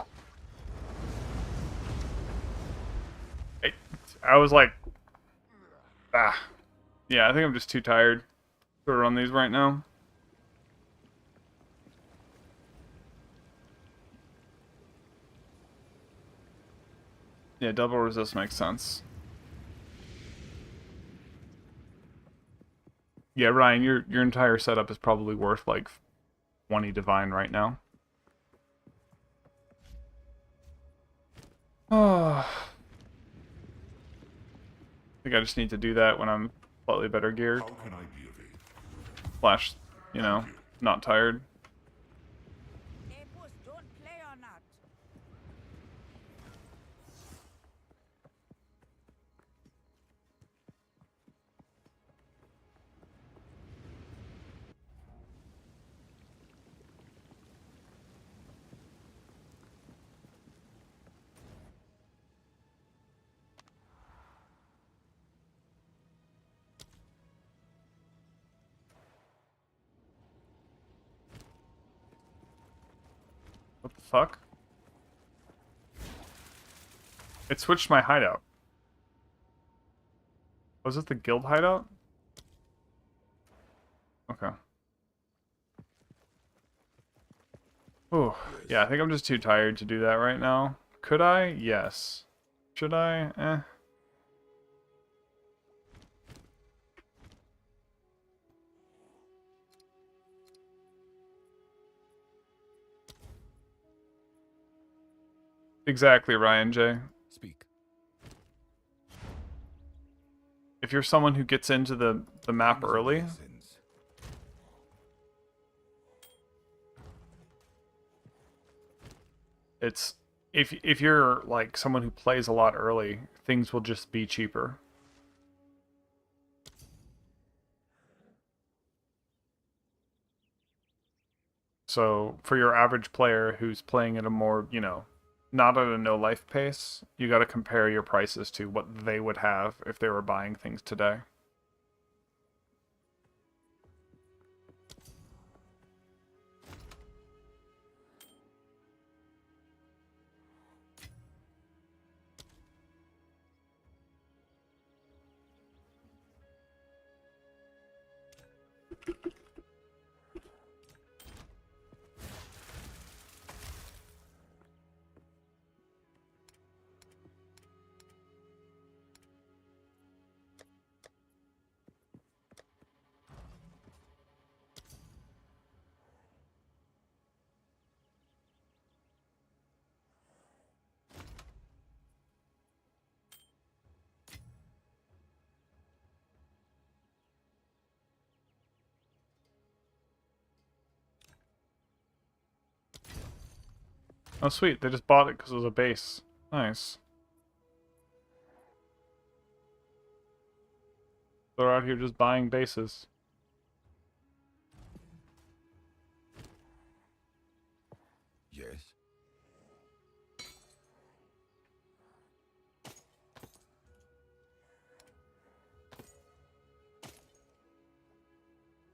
I was like... Ah. Yeah, I think I'm just too tired to run these right now. Yeah, double resist makes sense. Yeah, Ryan, your entire setup is probably worth like 20 divine right now. Oh. I think I just need to do that when I'm slightly better geared. How can I be of aid? Slash, you know, not tired. Neighbors don't play on that. What the fuck? It switched my hideout. Was it the guild hideout? Okay. Oh, yeah, I think I'm just too tired to do that right now. Could I? Yes. Should I? Eh. Exactly, Ryan J. Speak. If you're someone who gets into the map Times of the early, essence. it's if you're like someone who plays a lot early, things will just be cheaper. So for your average player who's playing at a more, you know, not at a no life pace, you got to compare your prices to what they would have if they were buying things today. Oh sweet, they just bought it because it was a base. Nice. They're out here just buying bases. Yes.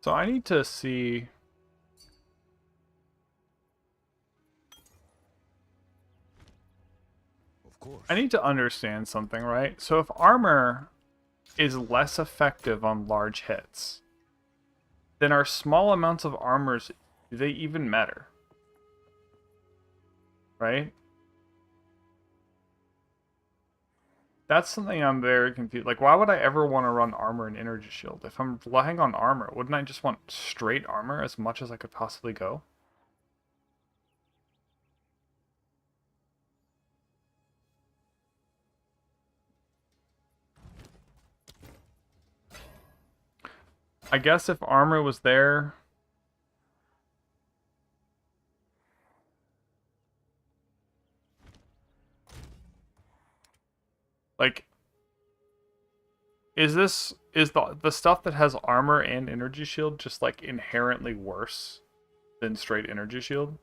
So I need to see... Of course. I need to understand something, right? So if armor is less effective on large hits, then our small amounts of armors, do they even matter? Right? That's something I'm very confused. Like, why would I ever want to run armor and energy shield? If I'm relying on armor, wouldn't I just want straight armor as much as I could possibly go? I guess if armor was there... Like, is the stuff that has armor and energy shield just like inherently worse than straight energy shield?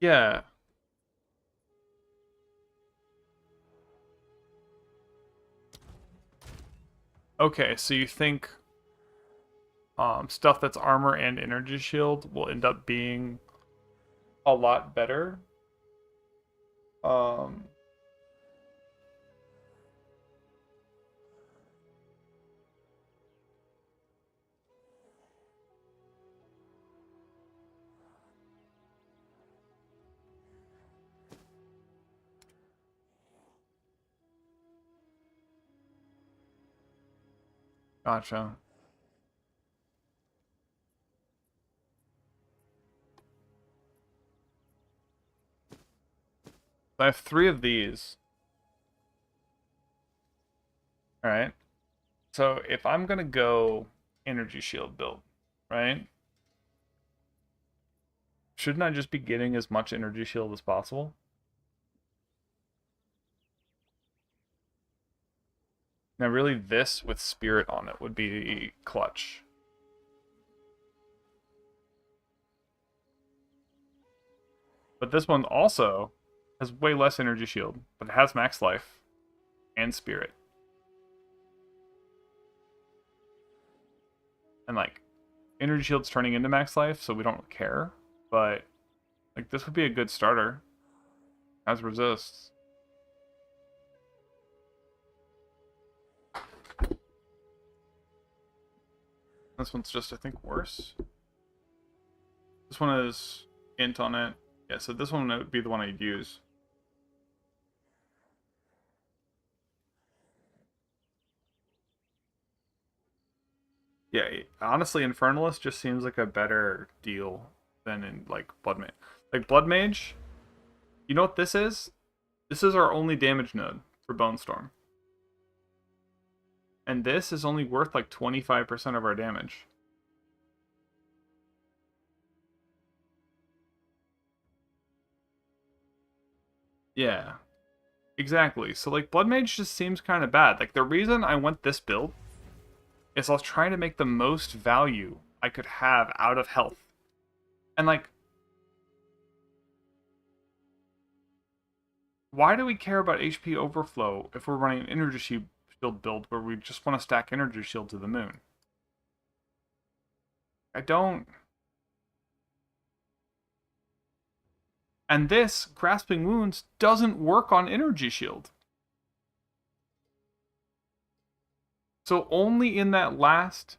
Yeah. Okay, so you think stuff that's armor and energy shield will end up being a lot better? Um, gotcha. I have 3 of these. All right. So if I'm gonna go energy shield build, right? Shouldn't I just be getting as much energy shield as possible? Now, really, this with spirit on it would be clutch. But this one also has way less energy shield, but it has max life and spirit. And like, energy shield's turning into max life, so we don't care. But like, this would be a good starter. Has resists. This one's just, I think, worse. This one is int on it. Yeah, so this one would be the one I'd use. Yeah, honestly, Infernalist just seems like a better deal than in, like, Blood Mage. Like, Blood Mage, you know what this is? This is our only damage node for Bone Storm. And this is only worth, like, 25% of our damage. Yeah, exactly. So, like, Blood Mage just seems kind of bad. Like, the reason I went this build is I was trying to make the most value I could have out of health. And, like, why do we care about HP overflow if we're running an energy shield build where we just want to stack energy shield to the moon? I don't. And this, Grasping Wounds, doesn't work on energy shield. So only in that last...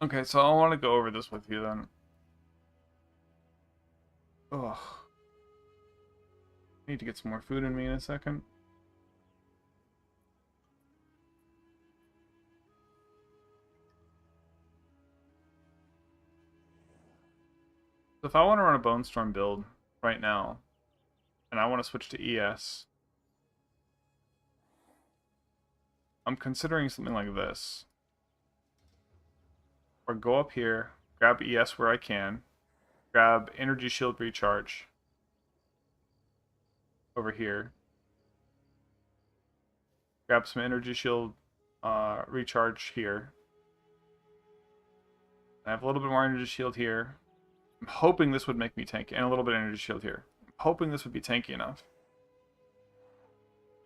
Okay, so I want to go over this with you then. Ugh. Need to get some more food in me in a second. So if I want to run a Bone Storm build right now, and I want to switch to ES, I'm considering something like this. Or go up here, grab ES where I can, grab Energy Shield Recharge over here, grab some Energy Shield Recharge here. I have a little bit more Energy Shield here. I'm hoping this would make me tanky, and a little bit of Energy Shield here. I'm hoping this would be tanky enough.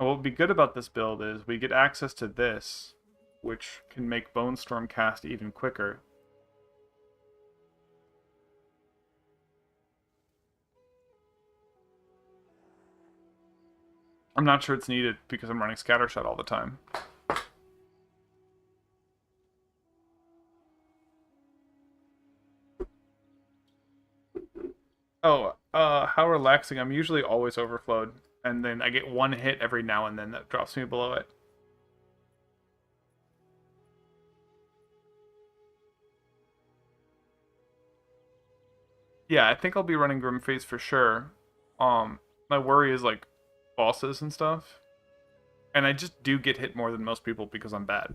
And what would be good about this build is we get access to this, which can make Bone Storm cast even quicker. I'm not sure it's needed because I'm running Scattershot all the time. Oh, how relaxing. I'm usually always overflowed, and then I get one hit every now and then that drops me below it. Yeah, I think I'll be running Grim Phase for sure. My worry is like bosses and stuff. And I just do get hit more than most people because I'm bad.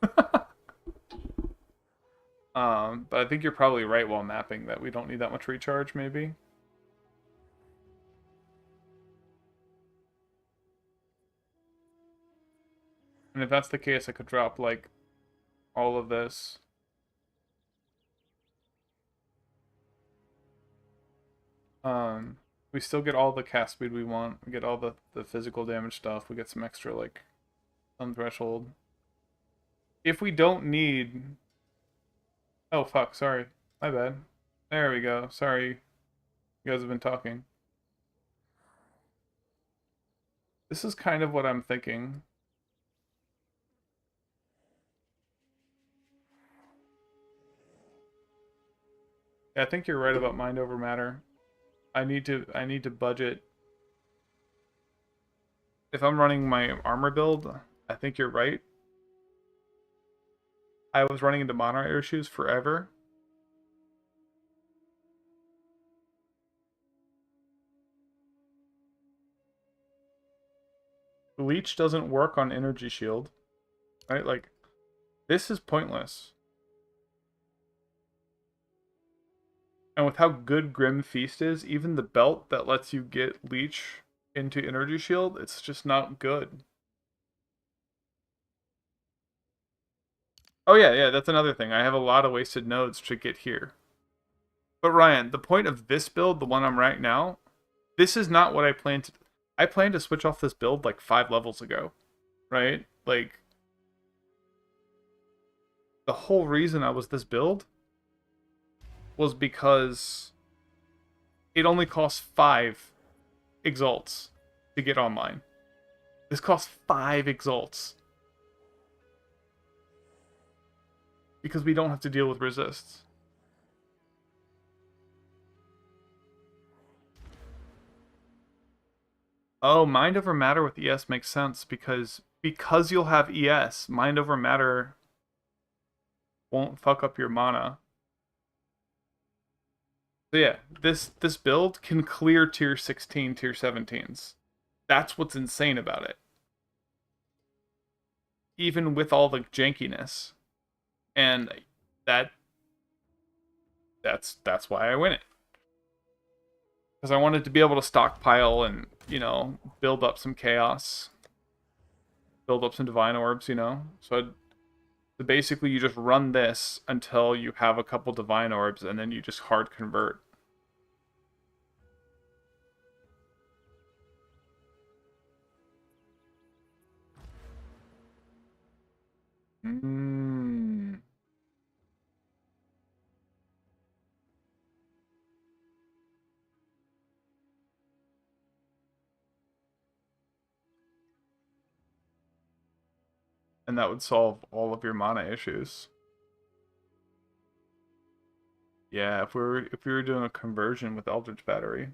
But I think you're probably right while mapping that we don't need that much recharge, maybe. And if that's the case, I could drop, like, all of this. We still get all the cast speed we want. We get all the physical damage stuff. We get some extra, like, threshold. If we don't need... Oh, fuck, sorry. My bad. There we go. Sorry. You guys have been talking. This is kind of what I'm thinking. Yeah, I think you're right about mind over matter. I need to budget. If I'm running my armor build, I think you're right. I was running into mono issues forever. Leech doesn't work on energy shield. Right? Like, this is pointless. And with how good Grim Feast is, even the belt that lets you get Leech into energy shield, it's just not good. Oh yeah, that's another thing. I have a lot of wasted nodes to get here. But Ryan, the point of this build, the one I'm right now, this is not what I planned to... I planned to switch off this build like 5 levels ago, right? Like, the whole reason I was this build was because it only costs 5 exalts to get online. This costs 5 exalts. Because we don't have to deal with resists. Oh, mind over matter with ES makes sense because you'll have ES, mind over matter won't fuck up your mana. So yeah, this build can clear tier 16, tier 17s. That's what's insane about it. Even with all the jankiness. And that's why I win it. Because I wanted to be able to stockpile and, you know, build up some chaos. Build up some divine orbs, you know? So basically you just run this until you have a couple divine orbs and then you just hard convert. And that would solve all of your mana issues. Yeah, if we were doing a conversion with Eldritch Battery.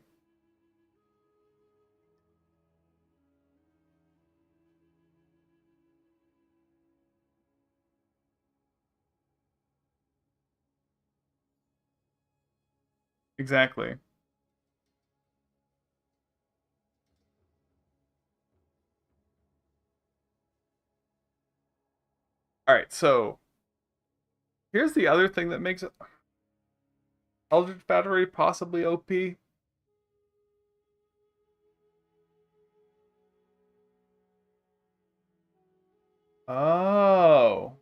Exactly. Alright, so here's the other thing that makes it Eldritch Battery possibly OP. Oh.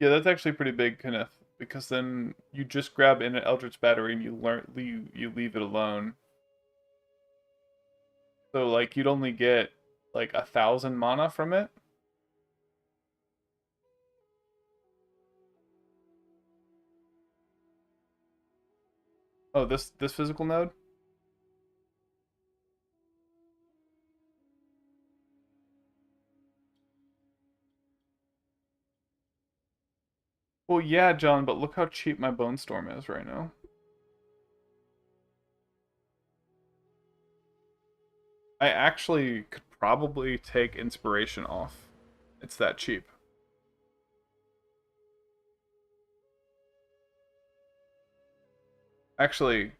Yeah, that's actually pretty big, Kenneth, because then you just grab in an Eldritch Battery and you leave it alone. So like you'd only get like 1,000 mana from it. Oh, this physical node? Well, yeah, John, but look how cheap my Bone Storm is right now. I actually could probably take Inspiration off. It's that cheap. Actually,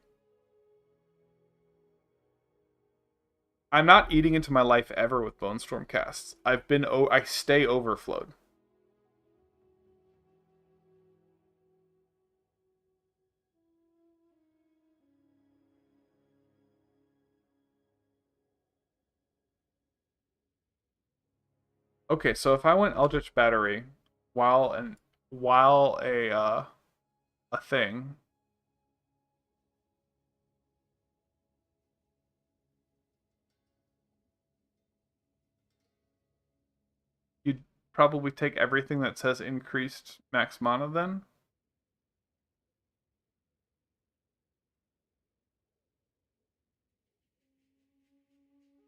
I'm not eating into my life ever with Bone Storm casts. I stay overflowed. Okay, so if I went Eldritch Battery while a thing, you'd probably take everything that says increased max mana then.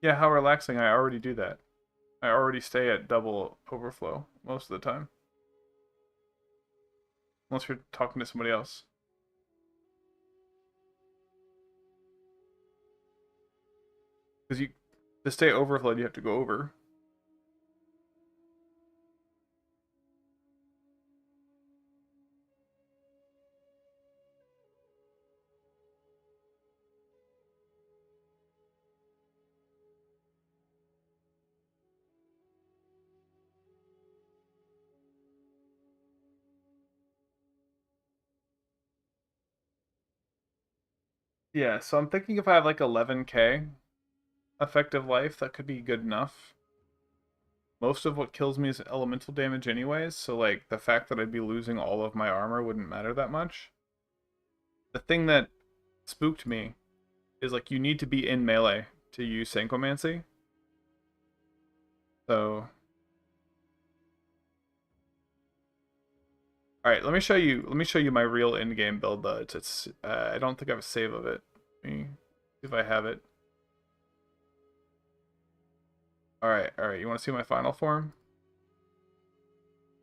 Yeah, how relaxing. I already do that. I already stay at double overflow most of the time. Unless you're talking to somebody else. Because to stay overflowed, you have to go over. Yeah, so I'm thinking if I have like 11k effective life, that could be good enough. Most of what kills me is elemental damage anyways, so like the fact that I'd be losing all of my armor wouldn't matter that much. The thing that spooked me is like you need to be in melee to use Sankomancy. So alright, let me show you my real in-game build though. It's I don't think I have a save of it. Let me see if I have it. Alright, you wanna see my final form?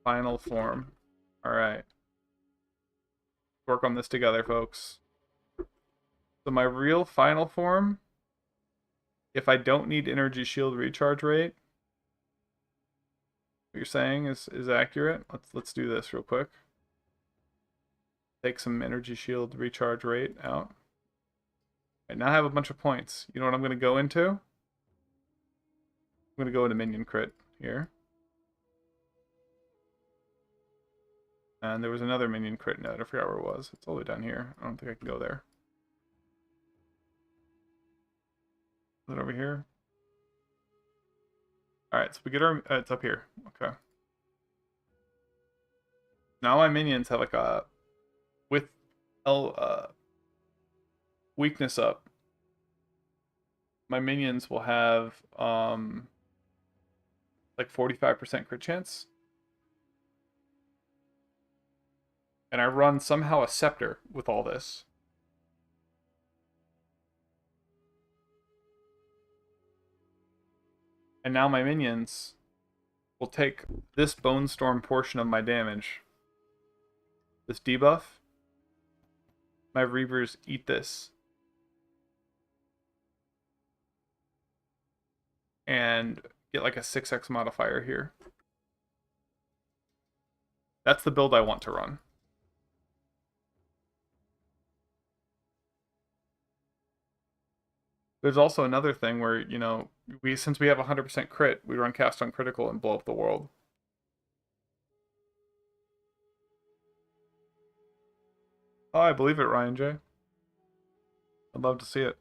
Final form. Alright. Work on this together, folks. So my real final form, if I don't need energy shield recharge rate, what you're saying is accurate. Let's do this real quick. Take some energy shield recharge rate out. Right, now I have a bunch of points. You know what I'm gonna go into? I'm gonna go into minion crit here. And there was another minion crit node. I forgot where it was. It's all the way down here. I don't think I can go there. Is it over here? Alright, so we get our... it's up here. Okay. Now my minions have like a... with weakness up. My minions will have like 45% crit chance. And I run somehow a Sceptre with all this. And now my minions will take this Bone Storm portion of my damage. This debuff. My Reavers eat this. And get like a 6x modifier here. That's the build I want to run. There's also another thing where, you know, since we have 100% crit, we run cast on critical and blow up the world. Oh, I believe it, Ryan J. I'd love to see it.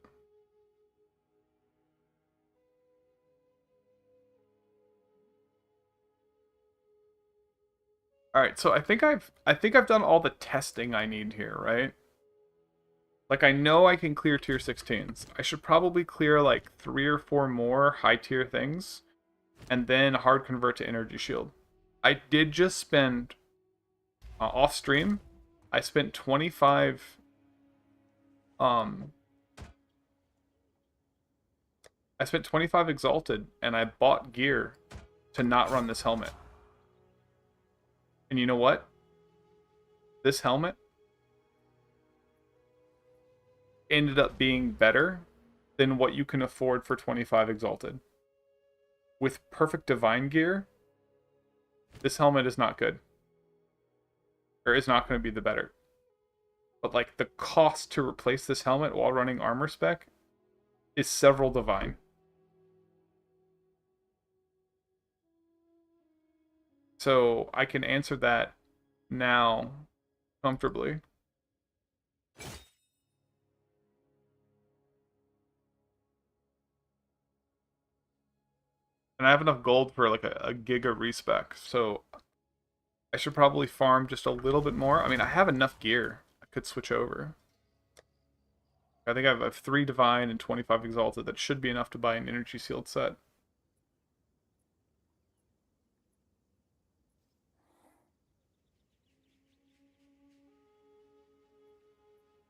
All right, so I think I've done all the testing I need here, right? Like I know I can clear tier 16s. I should probably clear like 3 or 4 more high tier things and then hard convert to energy shield. I did just spend off stream. I spent 25 I spent 25 exalted and I bought gear to not run this helmet. And you know what? This helmet ended up being better than what you can afford for 25 exalted. With perfect divine gear, this helmet is not good. Or is not going to be the better. But like the cost to replace this helmet while running armor spec is several divine. So I can answer that now comfortably. And I have enough gold for like a giga respec, so I should probably farm just a little bit more. I mean, I have enough gear. I could switch over. I think I have 3 divine and 25 exalted. That should be enough to buy an energy sealed set.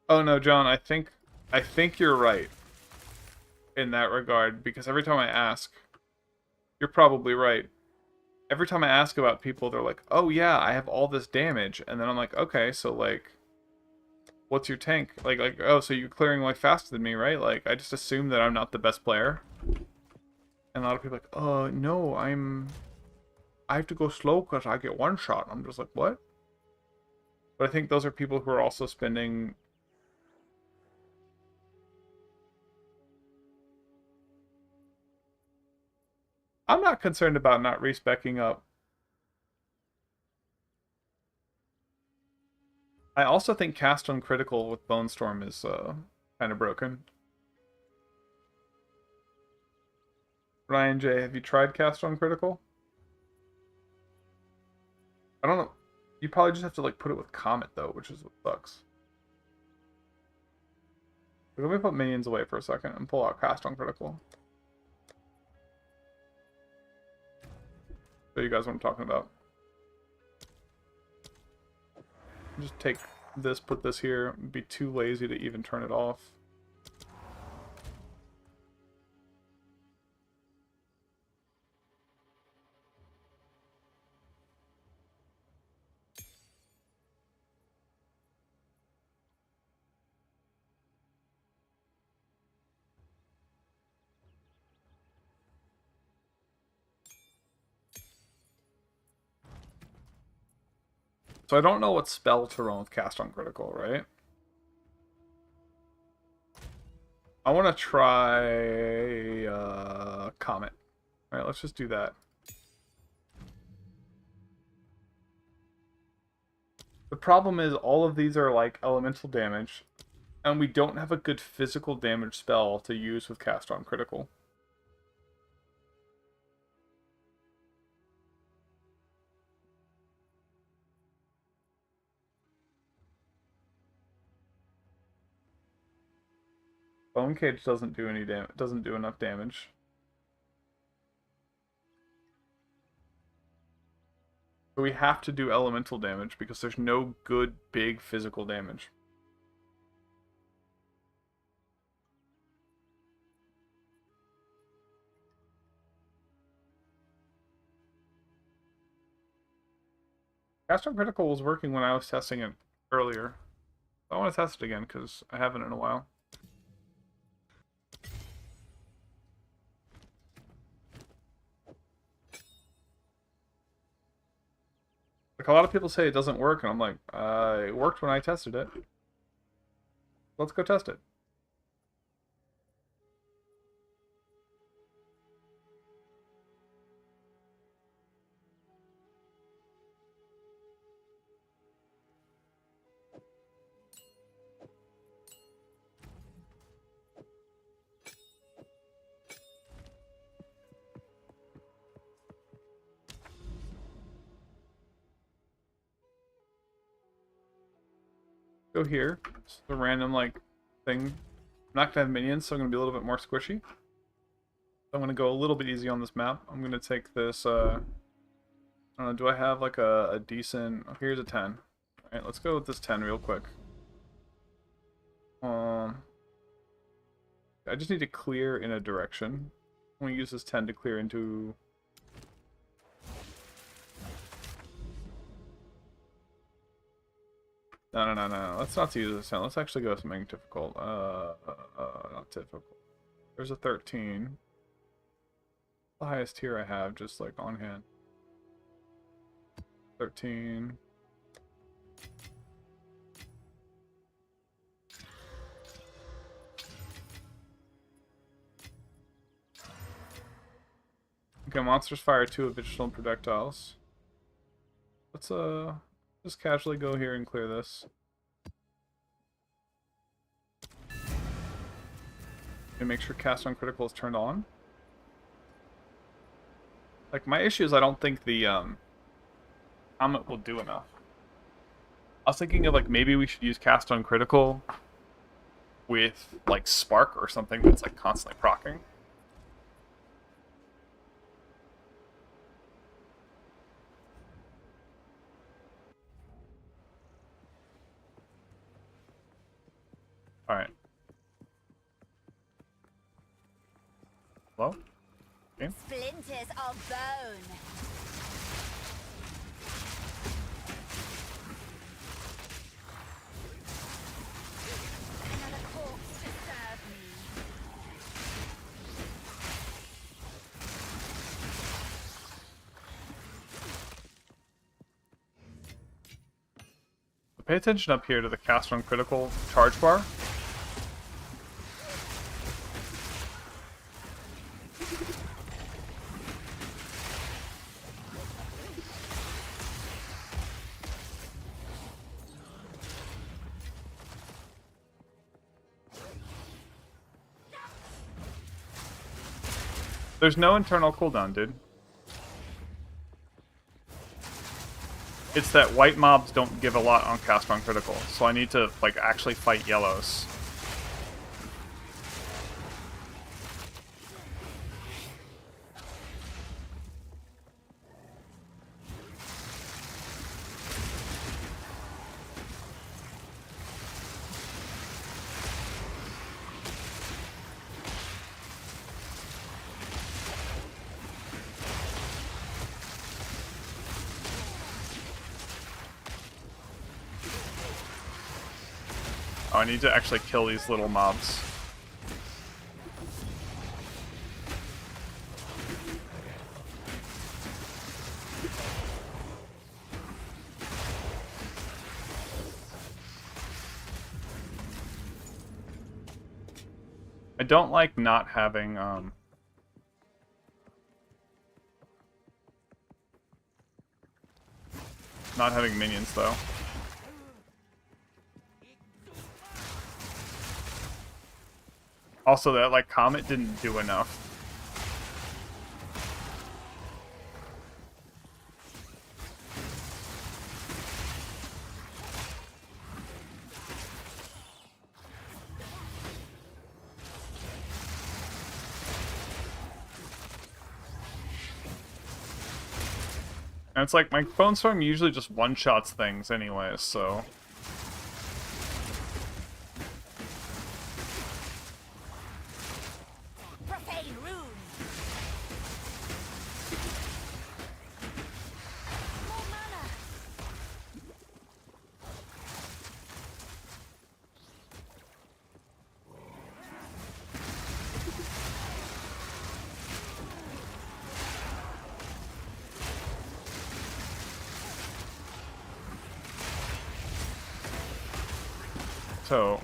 Oh no, John, I think you're right in that regard, because every time I ask, you're probably right. Every time I ask about people, they're like, "Oh yeah, I have all this damage." And then I'm like, "Okay, so like what's your tank?" Like oh, so you're clearing way faster than me, right? Like I just assume that I'm not the best player. And a lot of people are like, no, I have to go slow because I get one shot." I'm just like, "What?" But I think those are people who are also spending. I'm not concerned about not respecking up. I also think cast on critical with Bone Storm is kind of broken. Ryan J, have you tried cast on critical? I don't know. You probably just have to like put it with Comet though, which is what sucks. Let me put minions away for a second and pull out cast on critical. Show you guys what I'm talking about. Just take this, put this here. Be too lazy to even turn it off. So I don't know what spell to run with cast on critical, right? I want to try Comet. Alright, let's just do that. The problem is all of these are like elemental damage, and we don't have a good physical damage spell to use with cast on critical. Bone Cage doesn't do any damage, doesn't do enough damage. So we have to do elemental damage because there's no good big physical damage. Cast on critical was working when I was testing it earlier. I want to test it again because I haven't in a while. Like a lot of people say it doesn't work, and I'm like, it worked when I tested it. Let's go test it. Go here. It's a random like thing. I'm not gonna have minions, so I'm gonna be a little bit more squishy. I'm gonna go a little bit easy on this map. I'm gonna take this. I don't know. Do I have like a decent? Oh, here's a 10. All right, let's go with this 10 real quick. I just need to clear in a direction. I'm gonna use this 10 to clear into. No. Let's not use this 10. Let's actually go with something difficult. Not difficult. There's a 13. The highest tier I have, just like on hand. 13. Okay, monsters fire 2 additional projectiles. Let's just casually go here and clear this. And make sure cast on critical is turned on. Like, my issue is I don't think the helmet will do enough. I was thinking of, like, maybe we should use cast on critical with, like, spark or something that's, like, constantly proccing. Alright. Hello? Okay. Splinters of bone. Another corpse to serve me. Pay attention up here to the cast on critical charge bar. There's no internal cooldown, dude. It's that white mobs don't give a lot on cast on critical, so I need to, like, actually fight yellows. Oh, I need to actually kill these little mobs. I don't like not having, not having minions, though. Also, that, like, comet didn't do enough. And it's like, my Bone Storm usually just one-shots things anyways, so... Profane runes. More mana. So...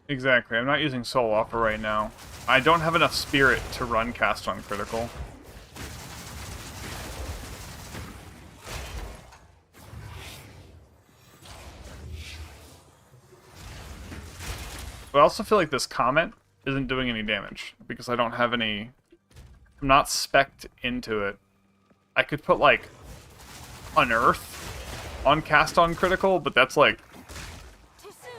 Exactly, I'm not using Soul Offer right now. I don't have enough spirit to run cast on critical. But I also feel like this comment isn't doing any damage, because I don't have any... I'm not spec'd into it. I could put, like, Unearth on cast on critical, but that's like... Too soon.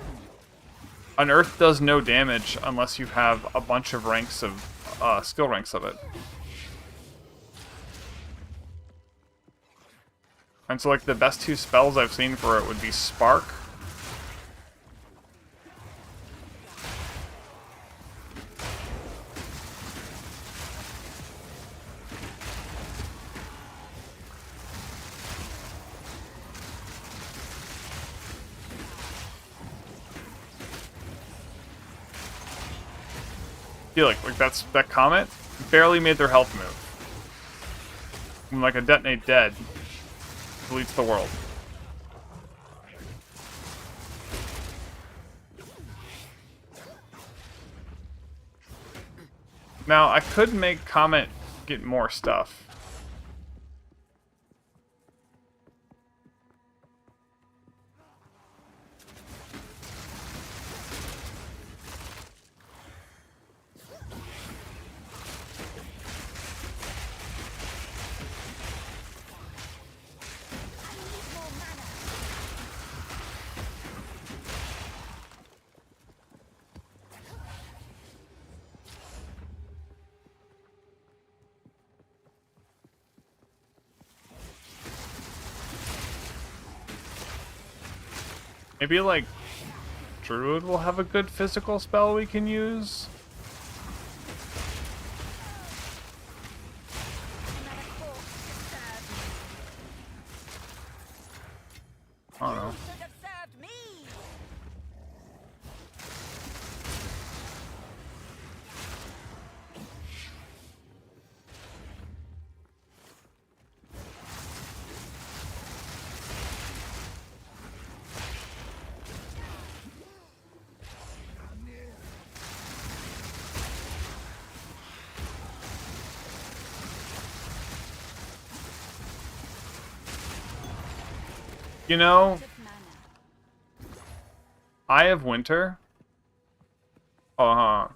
Unearth does no damage unless you have a bunch of ranks of, skill ranks of it. And so, like, the best 2 spells I've seen for it would be Spark. Feel like that comet barely made their health move. When, like, a detonate dead deletes the world. Now, I could make Comet get more stuff. Maybe, like, Druid will have a good physical spell we can use? Another corpse to serve me. I don't know. You should have served me. You know, Of mana. Eye of Winter. Uh-huh.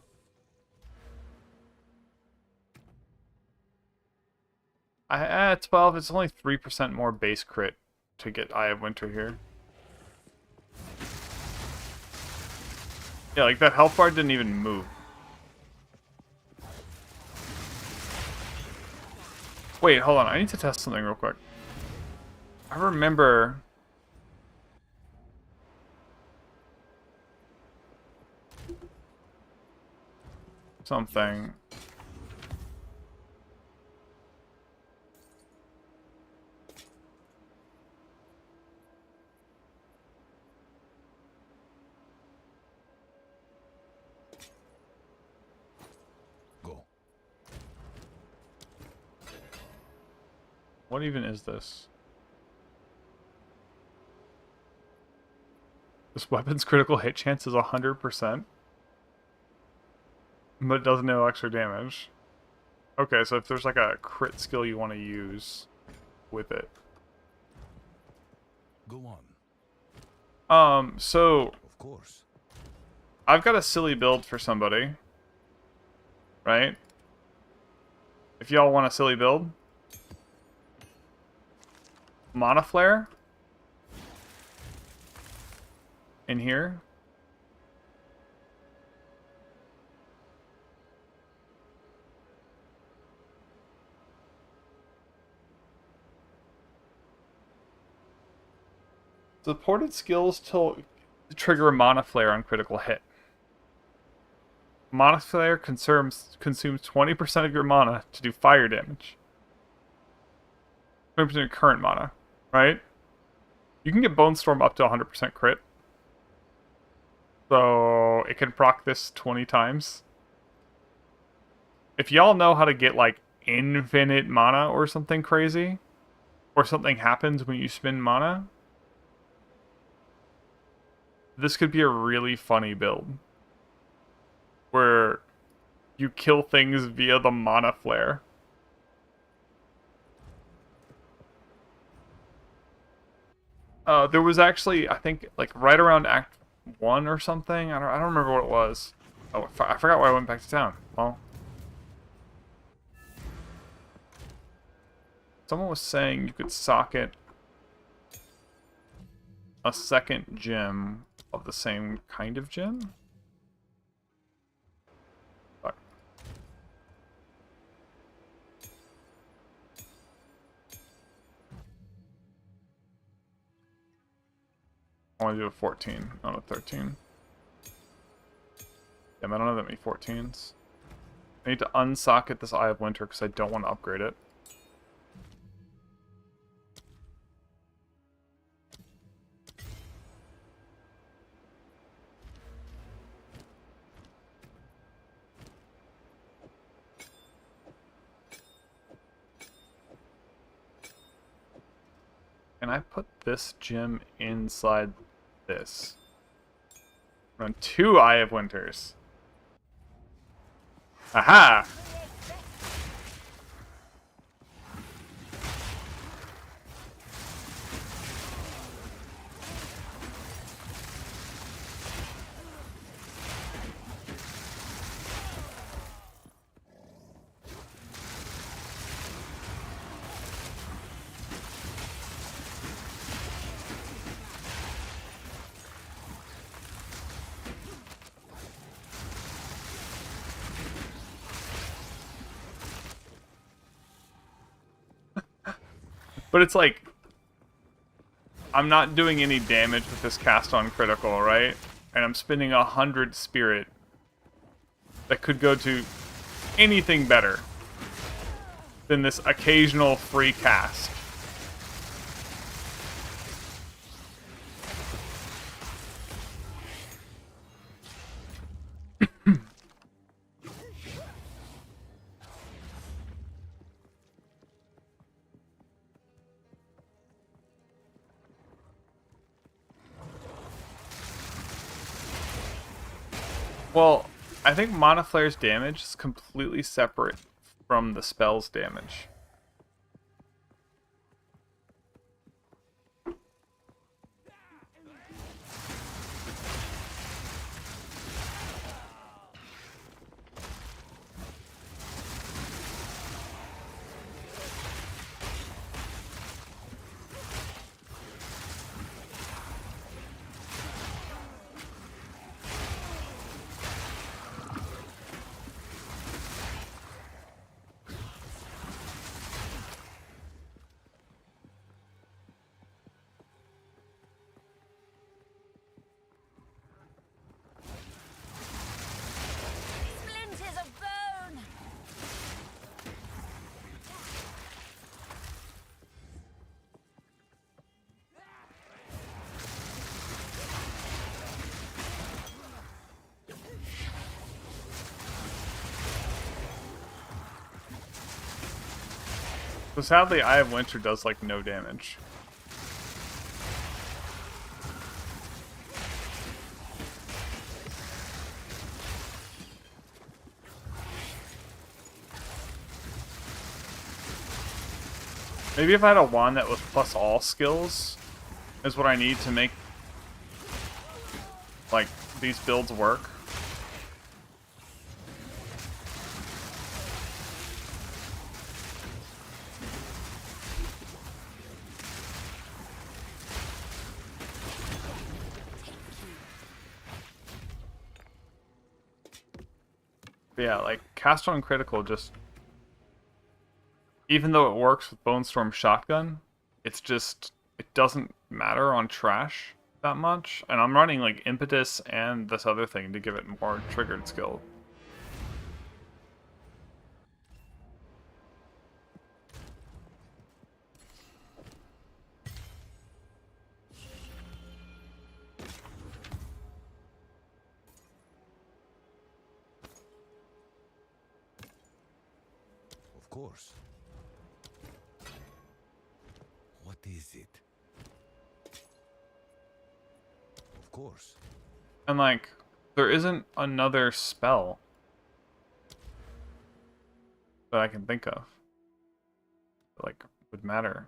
At 12, it's only 3% more base crit to get Eye of Winter here. Yeah, like that health bar didn't even move. Wait, hold on. I need to test something real quick. I remember... something. Go. What even is this? This weapon's critical hit chance is 100%. But it does no extra damage. Okay, so if there's like a crit skill you want to use with it. Go on. So Of course. I've got a silly build for somebody. Right? If y'all want a silly build. Mana Flare. In here. Supported skills to trigger a Mana Flare on critical hit. Mana Flare consumes 20% of your mana to do fire damage. 20% of current mana, right? You can get Bone Storm up to 100% crit. So it can proc this 20 times. If y'all know how to get like infinite mana or something crazy, or something happens when you spend mana, this could be a really funny build. Where you kill things via the Mana Flare. There was actually, I think, like right around Act 1 or something. I don't remember what it was. Oh, I forgot why I went back to town. Well, someone was saying you could socket a second gem of the same kind of gem. Fuck. I want to do a 14, not a 13. Damn, I don't have that many 14s. I need to unsocket this Eye of Winter because I don't want to upgrade it. Can I put this gem inside this? Run 2 Eye of Winters. Aha! But it's like, I'm not doing any damage with this cast on critical, right? And I'm spending 100 spirit that could go to anything better than this occasional free cast. Well, I think Mana Flare's damage is completely separate from the spell's damage. Splinters of bone! So sadly, Eye of Winter does like no damage. Maybe if I had a wand that was plus all skills is what I need to make like these builds work. But yeah, like cast on critical just, even though it works with Bone Storm Shotgun, it's just, it doesn't matter on trash that much. And I'm running like Impetus and this other thing to give it more triggered skill. Of course. What is it? Of course. And like, there isn't another spell that I can think of that like would matter.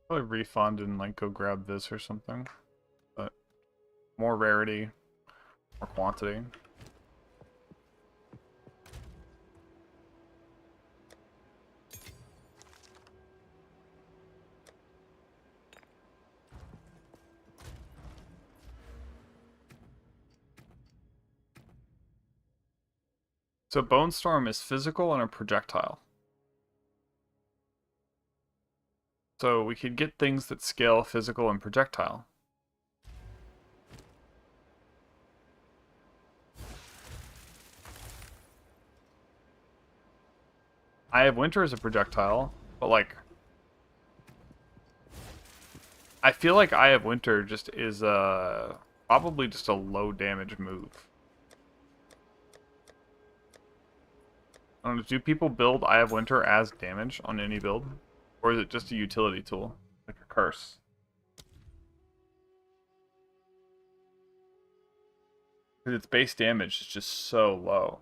Probably refund and like go grab this or something. But more rarity, more quantity. So Bone Storm is physical and a projectile. So we could get things that scale physical and projectile. Eye of Winter is a projectile, but But like, I feel like Eye of Winter just is probably just a low damage move. I don't know, do people build Eye of Winter as damage on any build? Or is it just a utility tool? Like a curse? Because its base damage is just so low.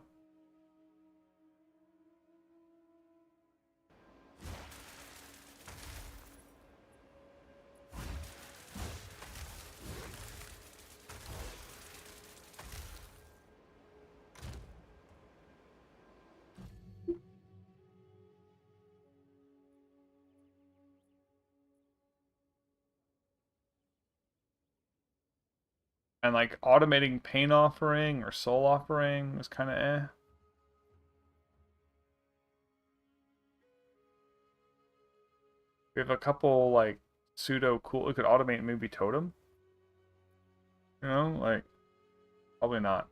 And like automating Pain Offering or Soul Offering is kind of eh. We have a couple like pseudo cool. We could automate maybe Totem. You know, like probably not.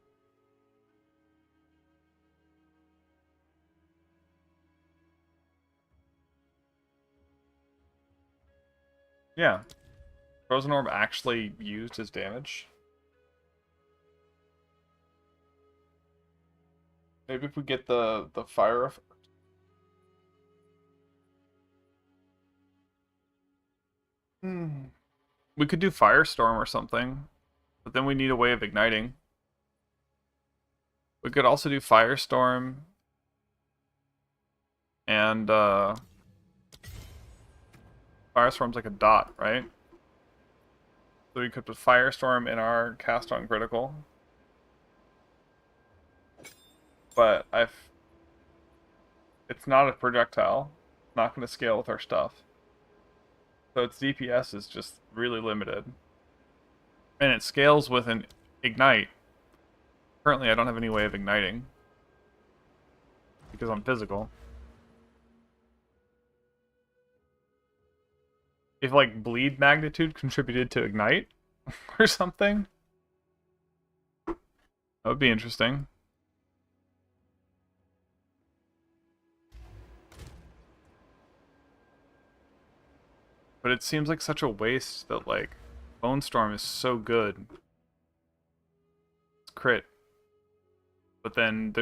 Yeah, Frozen Orb actually used as damage. Maybe if we get the fire effect. We could do Firestorm or something, but then we need a way of igniting. We could also do Firestorm and Firestorm's like a dot, right? So we could put Firestorm in our cast on critical. But it's not a projectile. It's not going to scale with our stuff. So its DPS is just really limited. And it scales with an ignite. Currently I don't have any way of igniting. Because I'm physical. If like bleed magnitude contributed to ignite or something, that would be interesting. But it seems like such a waste that like Bone Storm is so good. It's crit. But then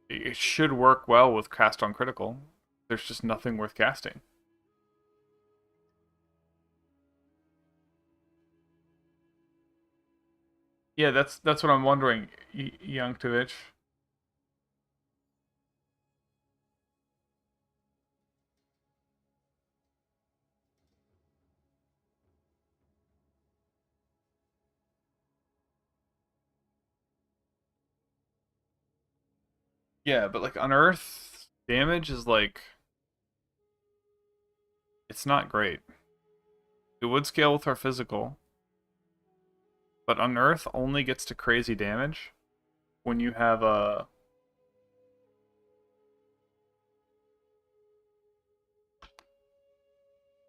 it should work well with cast on critical. There's just nothing worth casting. Yeah, that's what I'm wondering, Youngtovich. Yeah, but like Unearth damage is like it's not great. It would scale with our physical. But Unearth only gets to crazy damage when you have a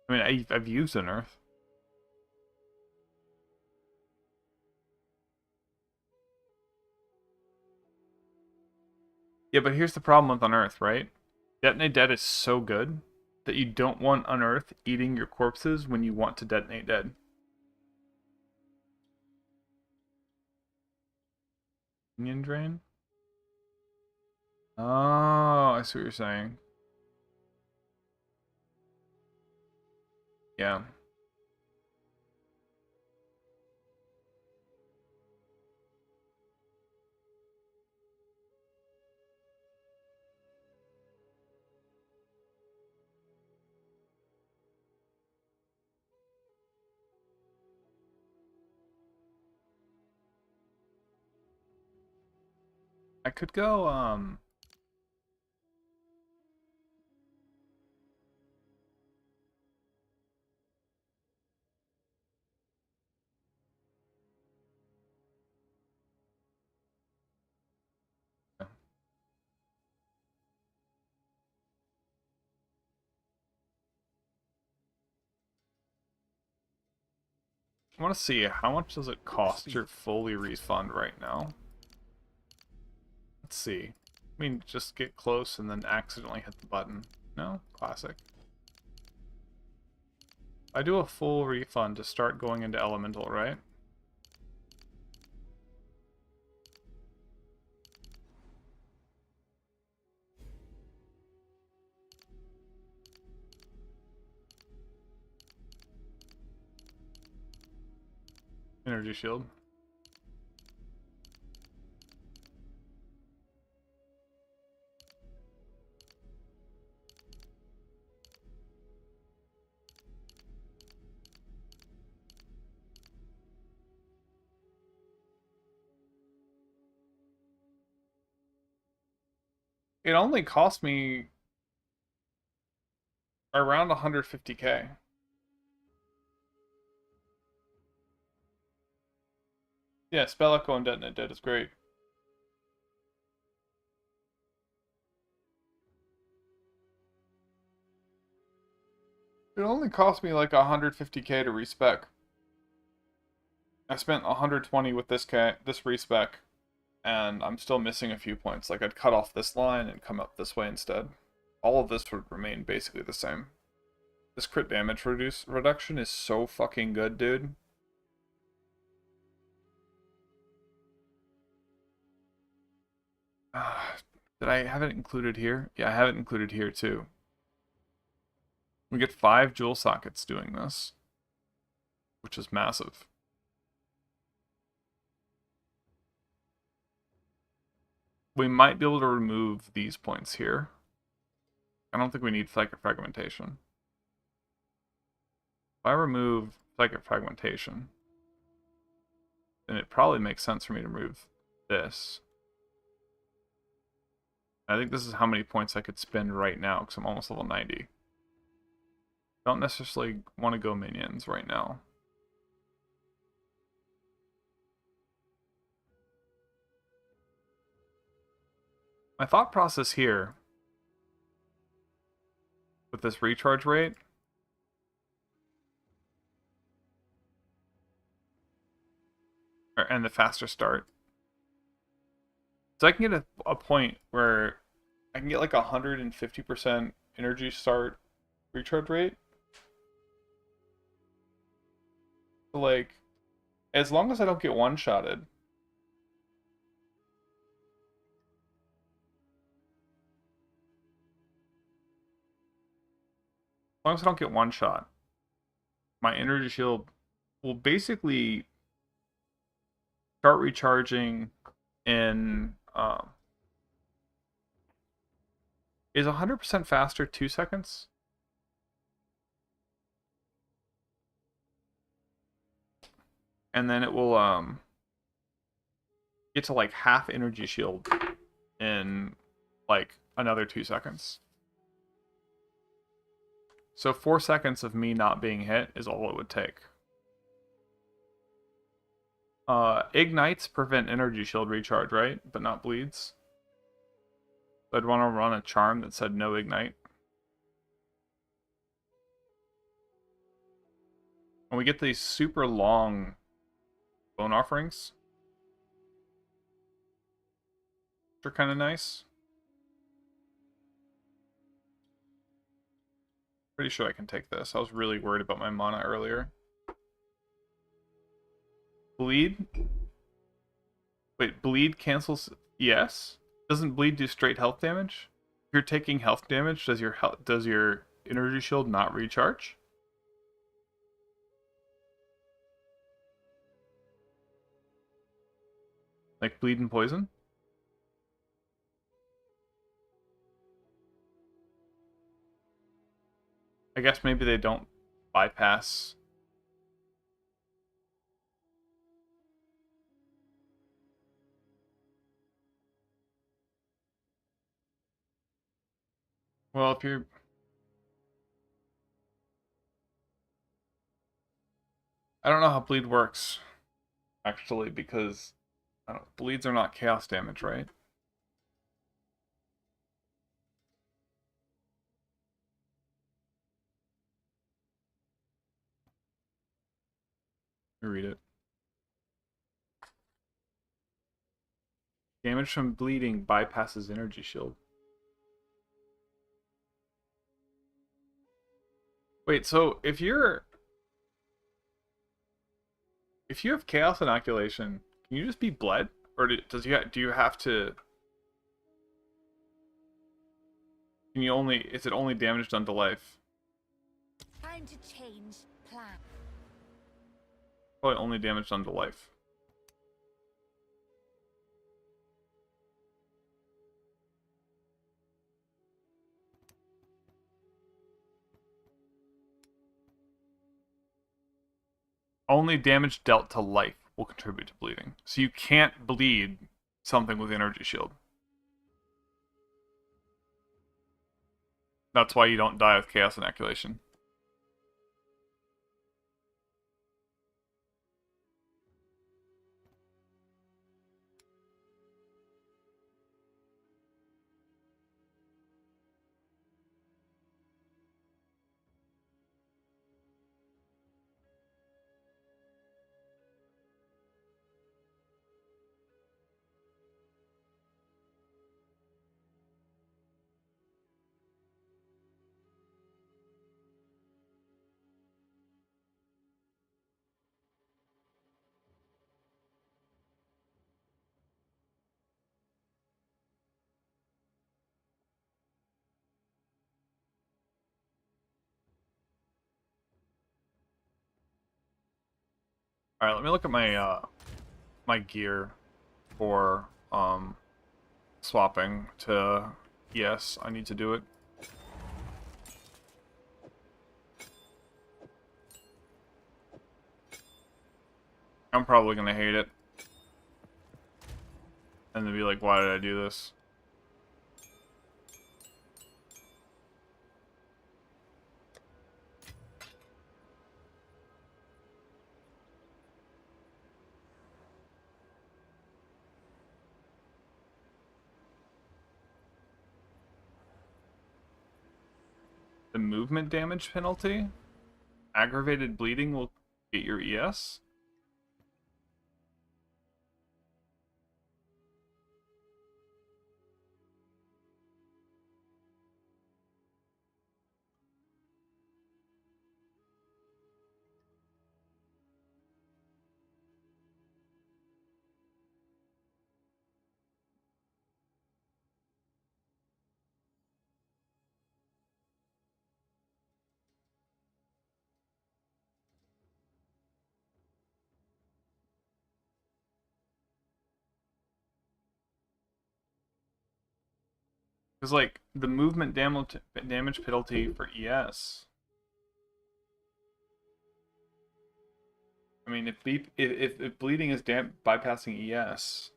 I mean, I've used Unearth. Yeah, but here's the problem with Unearth, right? Detonate Dead is so good that you don't want Unearth eating your corpses when you want to detonate dead. Minion drain? Oh, I see what you're saying. Yeah. I could go, I want to see how much does it cost to fully refund right now. Let's see. I mean, just get close and then accidentally hit the button. No? Classic. I do a full refund to start going into elemental, right? Energy shield. It only cost me around 150k. Yeah, Spell Echo and Detonate Dead is great. It only cost me like 150k to respec. I spent 120 with this respec, and I'm still missing a few points. Like I'd cut off this line and come up this way instead. All of this would remain basically the same. This crit damage reduction is so fucking good, dude. Did I have it included here? Yeah, I have it included here too. We get 5 jewel sockets doing this, which is massive. We might be able to remove these points here. I don't think we need psychic fragmentation. If I remove psychic fragmentation, then it probably makes sense for me to remove this. I think this is how many points I could spend right now, because I'm almost level 90. Don't necessarily want to go minions right now. My thought process here, with this recharge rate, and the faster start, so I can get a point where I can get like 150% energy start recharge rate. So like, as long as I don't get one-shotted, as long as I don't get one shot, my energy shield will basically start recharging in is 100% faster 2 seconds? And then it will get to like half energy shield in like another 2 seconds. So 4 seconds of me not being hit is all it would take. Ignites prevent energy shield recharge, right? But not bleeds. I'd want to run a charm that said no ignite. And we get these super long bone offerings, which are kind of nice. Pretty sure I can take this. I was really worried about my mana earlier. Bleed? Wait, bleed cancels? Yes. Doesn't bleed do straight health damage? If you're taking health damage, does your energy shield not recharge? Like bleed and poison? I guess maybe they don't bypass. Well, if you're... I don't know how bleed works, actually, because bleeds are not chaos damage, right? Let me read it. Damage from bleeding bypasses energy shield. Wait, so if you're If you have chaos inoculation, can you just be bled, or do you have to? Can you only? Is it only damage done to life? Time to change plan. Probably only damage done to life. Only damage dealt to life will contribute to bleeding. So you can't bleed something with energy shield. That's why you don't die with chaos inoculation. All right, let me look at my my gear for swapping to yes, I need to do it. I'm probably gonna hate it. And then be like, why did I do this? The movement damage penalty? Aggravated bleeding will get your ES? Because, like, the movement damage penalty for ES. I mean, if bleeding is bypassing ES,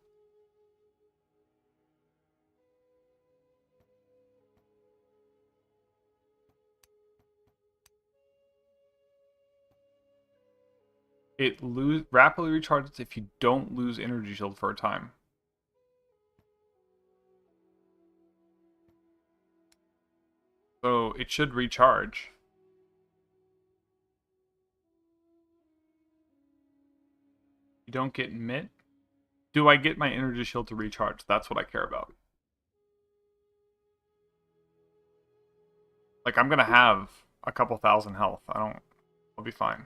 it rapidly recharges if you don't lose energy shield for a time. So it should recharge. You don't get mit. Do I get my energy shield to recharge? That's what I care about. Like, I'm gonna have a couple thousand health. I'll be fine.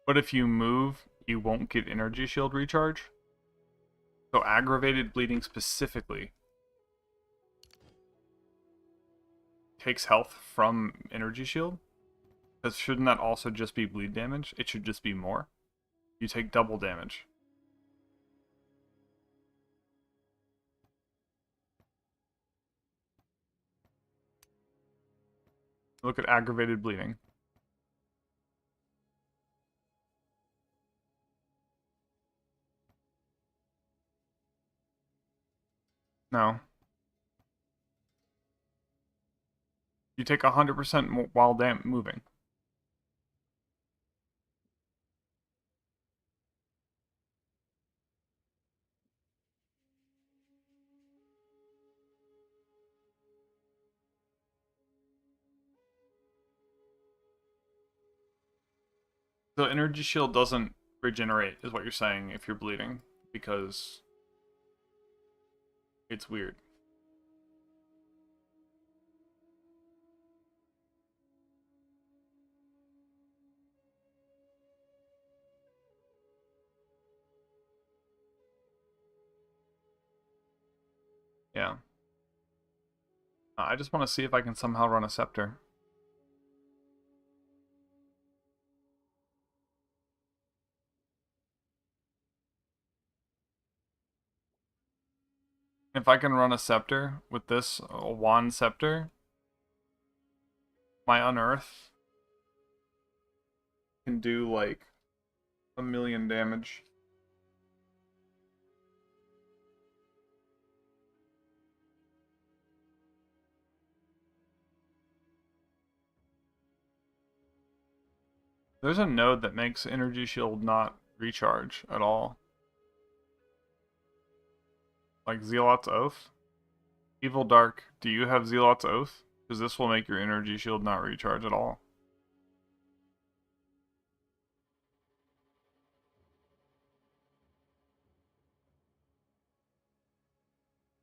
But if you move, you won't get energy shield recharge. So aggravated bleeding specifically takes health from energy shield. Because shouldn't that also just be bleed damage? It should just be more. You take double damage. Look at aggravated bleeding. No. You take 100% while moving. The energy shield doesn't regenerate, is what you're saying, if you're bleeding, because it's weird. Yeah. I just want to see if I can somehow run a Scepter. If I can run a Scepter with this Wand Scepter, my Unearth can do like 1,000,000 damage. There's a node that makes Energy Shield not recharge at all. Like Zealot's Oath. Evil Dark, do you have Zealot's Oath? Because this will make your Energy Shield not recharge at all.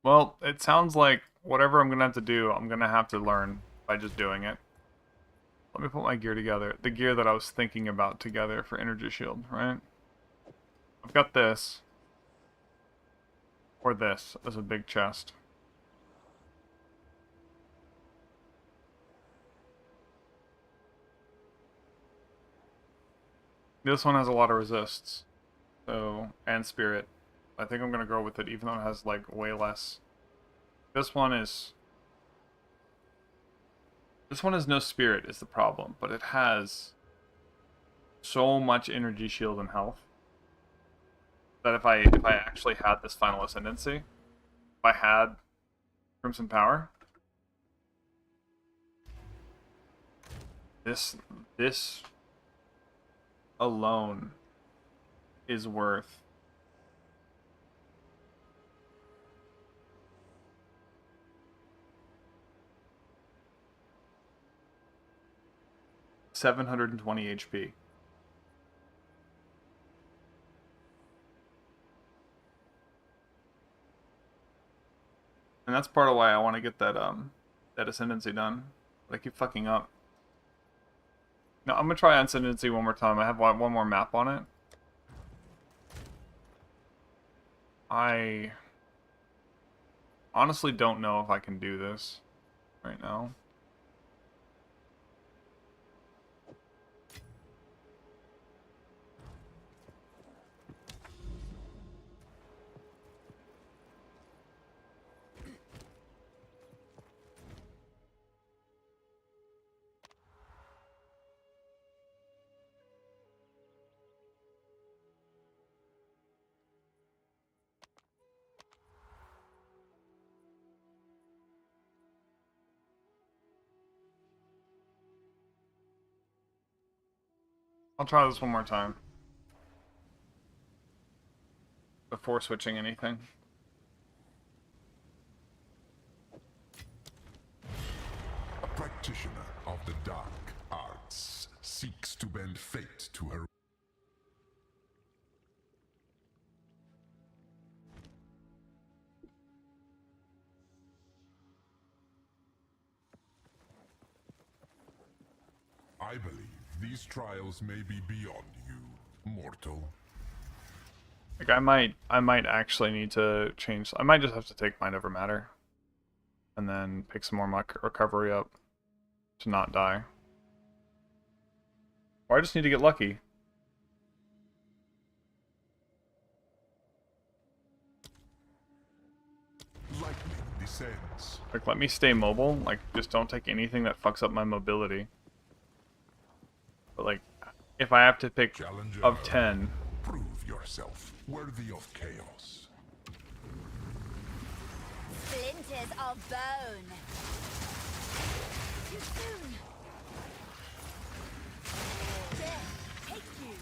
Well, it sounds like whatever I'm going to have to do, I'm going to have to learn by just doing it. Let me put my gear together. The gear that I was thinking about together for Energy Shield, right? I've got this. Or this as a big chest. This one has a lot of resists. So, and spirit. I think I'm going to go with it even though it has like way less. This one is no spirit is the problem, but it has so much energy shield and health that if I actually had this final ascendancy, if I had Crimson Power, this alone is worth $720 HP. And that's part of why I want to get that that ascendancy done. But I keep fucking up. No, I'm gonna try ascendancy one more time. I have one more map on it. I honestly don't know if I can do this right now. I'll try this one more time before switching anything. A practitioner of the dark arts seeks to bend fate to her. I believe these trials may be beyond you, mortal. Like I might actually need to change. I might just have to take Mind Over Matter, and then pick some more recovery up to not die. Or I just need to get lucky. Lightning descends. Like let me stay mobile. Like just don't take anything that fucks up my mobility. But like, if I have to pick Challenger, of 10, prove yourself worthy of chaos. Splinters of bone. Too soon. Death take you.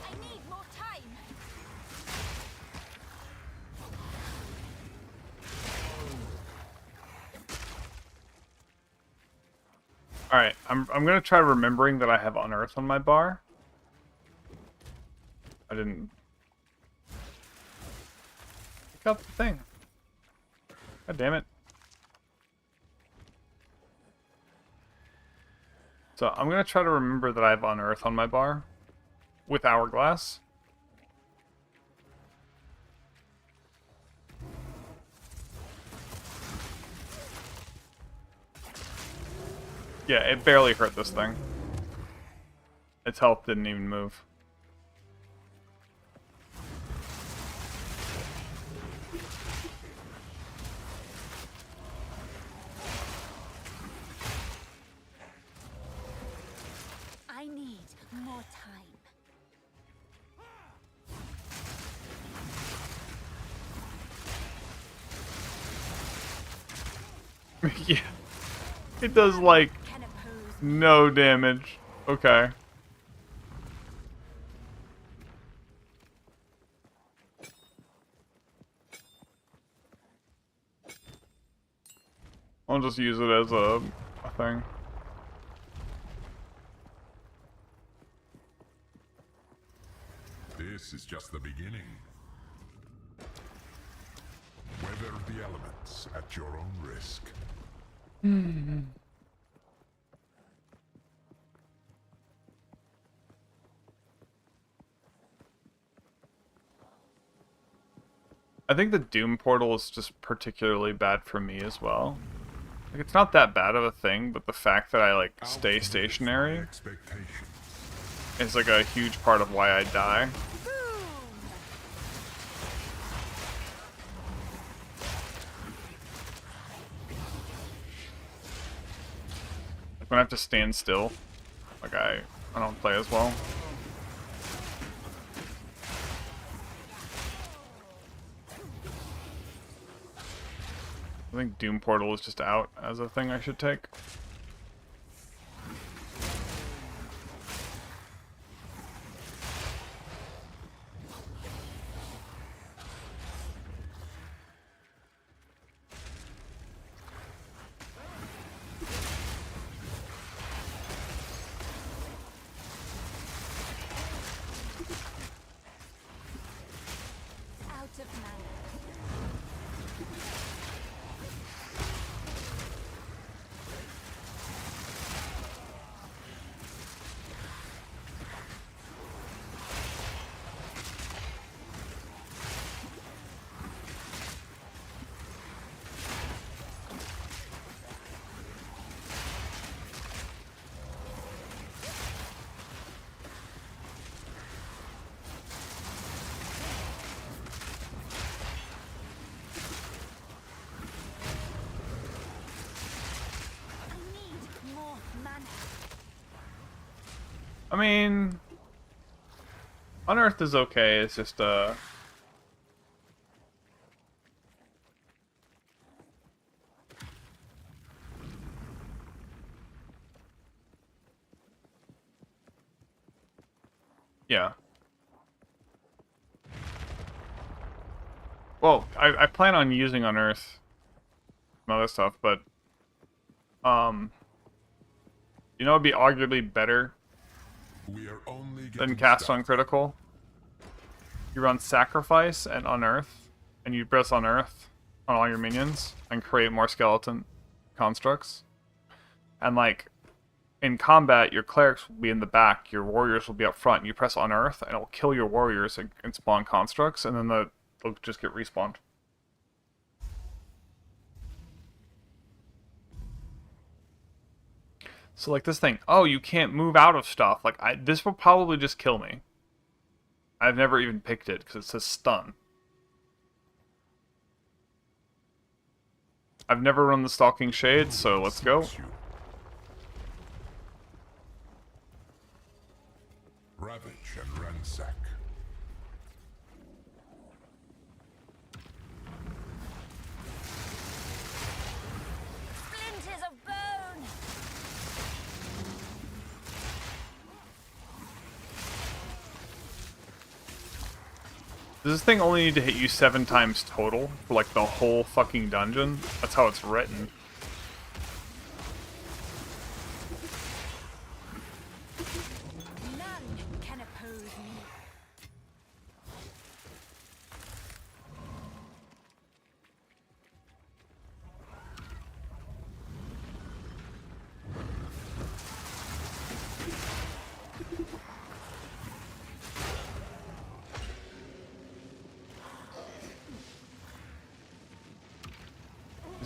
I Alright, I'm gonna try remembering that I have Unearth on my bar. I didn't pick up the thing. God damn it. So I'm gonna try to remember that I have Unearth on my bar with Hourglass. Yeah, it barely hurt this thing. Its health didn't even move. I need more time. Yeah. It does, like, Can oppose no damage. Okay. I'll just use it as a thing. This is just the beginning. Weather the elements at your own risk. I think the Doom portal is just particularly bad for me as well. Like, it's not that bad of a thing, but the fact that I, like, stay stationary Expectations. is, like, a huge part of why I die. Like, when I have to stand still, like, I don't play as well. I think Doom Portal is just out as a thing I should take. out of mana. I mean, Unearthed is okay, it's just, yeah. Well, I plan on using Unearth and other stuff, but, you know, it'd be arguably better We are only than getting cast started. on critical. You run Sacrifice and Unearth, and you press Unearth on all your minions, and create more skeleton constructs. And, like, in combat, your clerics will be in the back, your warriors will be up front. You press Unearth, and it will kill your warriors and spawn constructs, and then they'll just get respawned. So, like, this thing, oh, you can't move out of stuff. Like, this will probably just kill me. I've never even picked it, because it says stun. I've never run the Stalking Shade, so let's go. Suits you. Ravage and ransack. Splinters of bone! Does this thing only need to hit you 7 times total for, like, the whole fucking dungeon? That's how it's written.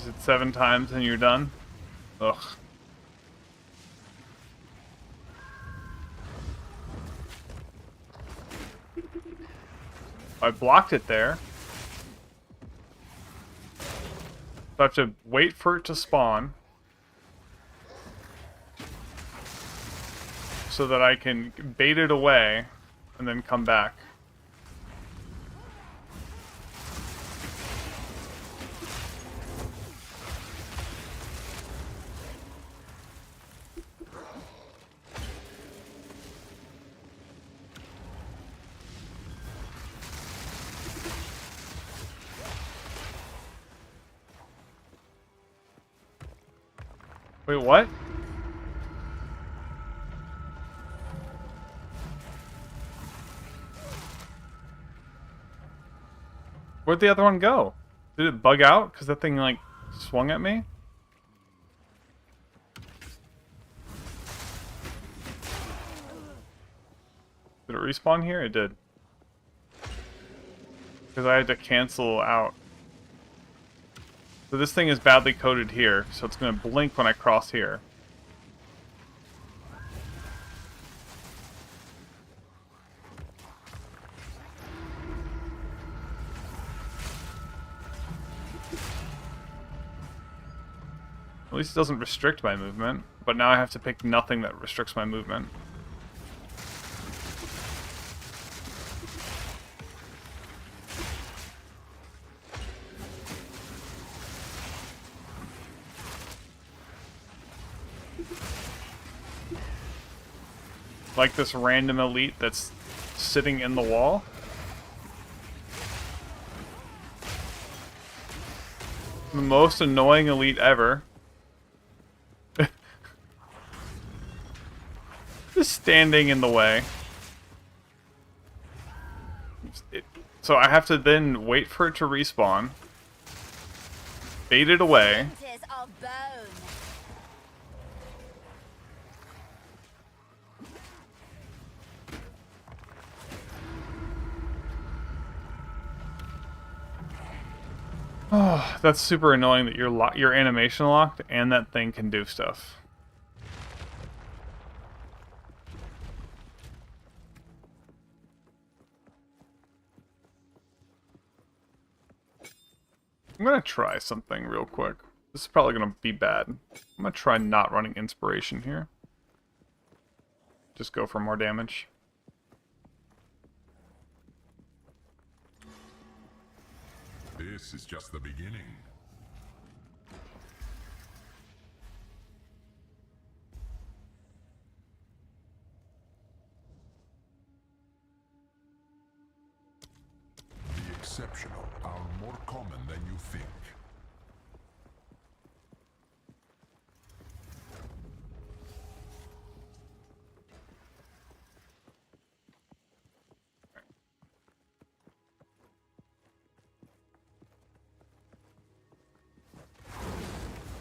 Is it 7 times and you're done? Ugh. I blocked it there. So I have to wait for it to spawn so that I can bait it away and then come back. Wait, what? Where'd the other one go? Did it bug out? Because that thing, like, swung at me? Did it respawn here? It did. Because I had to cancel out. So this thing is badly coded here, so it's going to blink when I cross here. At least it doesn't restrict my movement, but now I have to pick nothing that restricts my movement. Like this random elite that's sitting in the wall. The most annoying elite ever. Just standing in the way. So I have to then wait for it to respawn. Bait it away. Splinters of bone. Oh, that's super annoying that your animation locked and that thing can do stuff. I'm gonna try something real quick. This is probably gonna be bad. I'm gonna try not running inspiration here. Just go for more damage. This is just the beginning. The exceptional are more common than you think.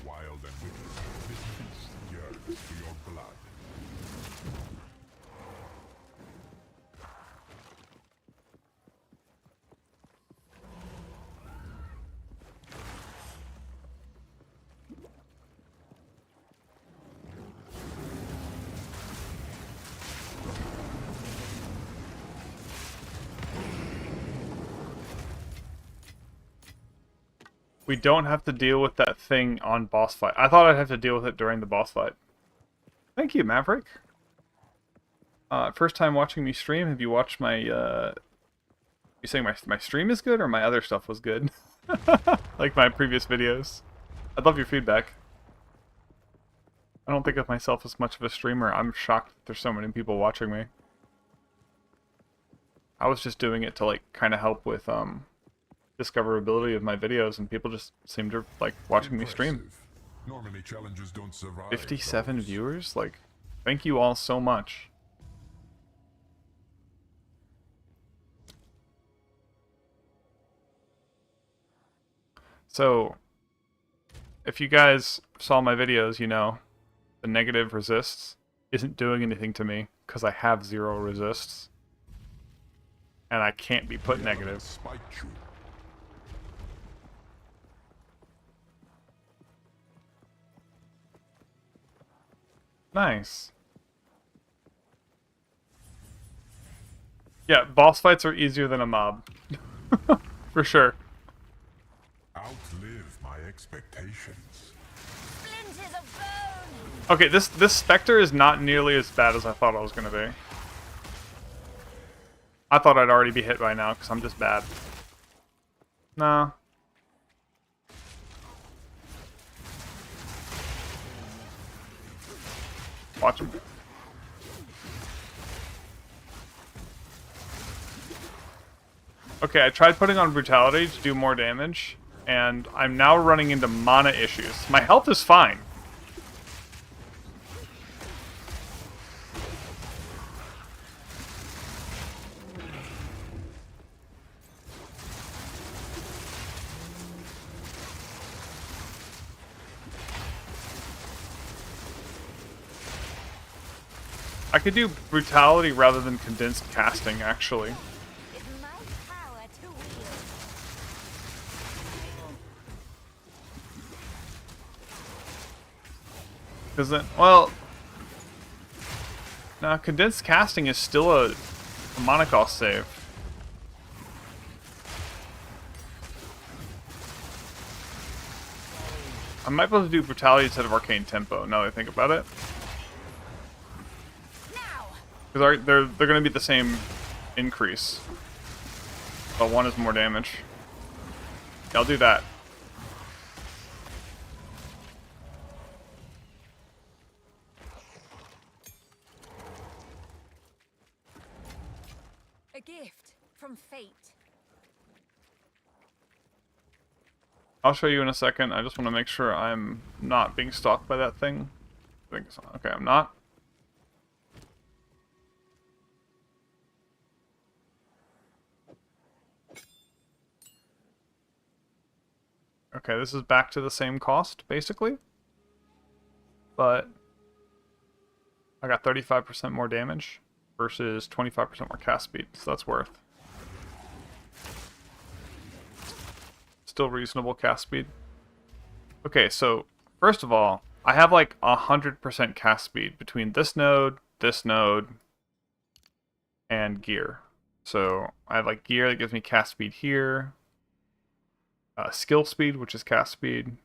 Wild and wicked, this beast yearns for your blood. We don't have to deal with that thing on boss fight. I thought I'd have to deal with it during the boss fight. Thank you, Maverick. First time watching me stream. Have you watched my, You saying my stream is good or my other stuff was good? Like my previous videos. I'd love your feedback. I don't think of myself as much of a streamer. I'm shocked that there's so many people watching me. I was just doing it to, like, kind of help with, discoverability of my videos, and people just seem to like watching me stream. Impressive. Normally challenges don't survive 57 those. viewers? Like, thank you all so much. So, if you guys saw my videos, you know, the negative resists isn't doing anything to me because I have 0 resists. And I can't be put The negative. elements spite you. Nice. Yeah, boss fights are easier than a mob. For sure. Outlive my expectations. Splinters of bone! Okay, this Spectre is not nearly as bad as I thought it was going to be. I thought I'd already be hit by now, because I'm just bad. Nah. Watch him. Okay, I tried putting on Brutality to do more damage, and I'm now running into mana issues. My health is fine. I could do Brutality rather than Condensed Casting, actually. It's my power to wield. Because then, well... Nah, Condensed Casting is still a mana cost save. I might be able to do Brutality instead of Arcane Tempo, now that I think about it. Now! Because they're going to be the same increase. But one is more damage. Yeah, I'll do that. A gift from fate. I'll show you in a second. I just want to make sure I'm not being stalked by that thing. I think so. Okay, I'm not. Okay, this is back to the same cost, basically. But I got 35% more damage versus 25% more cast speed, so that's worth. Still reasonable cast speed. Okay, so first of all, I have like 100% cast speed between this node, and gear. So I have like gear that gives me cast speed here. Skill speed, which is cast speed.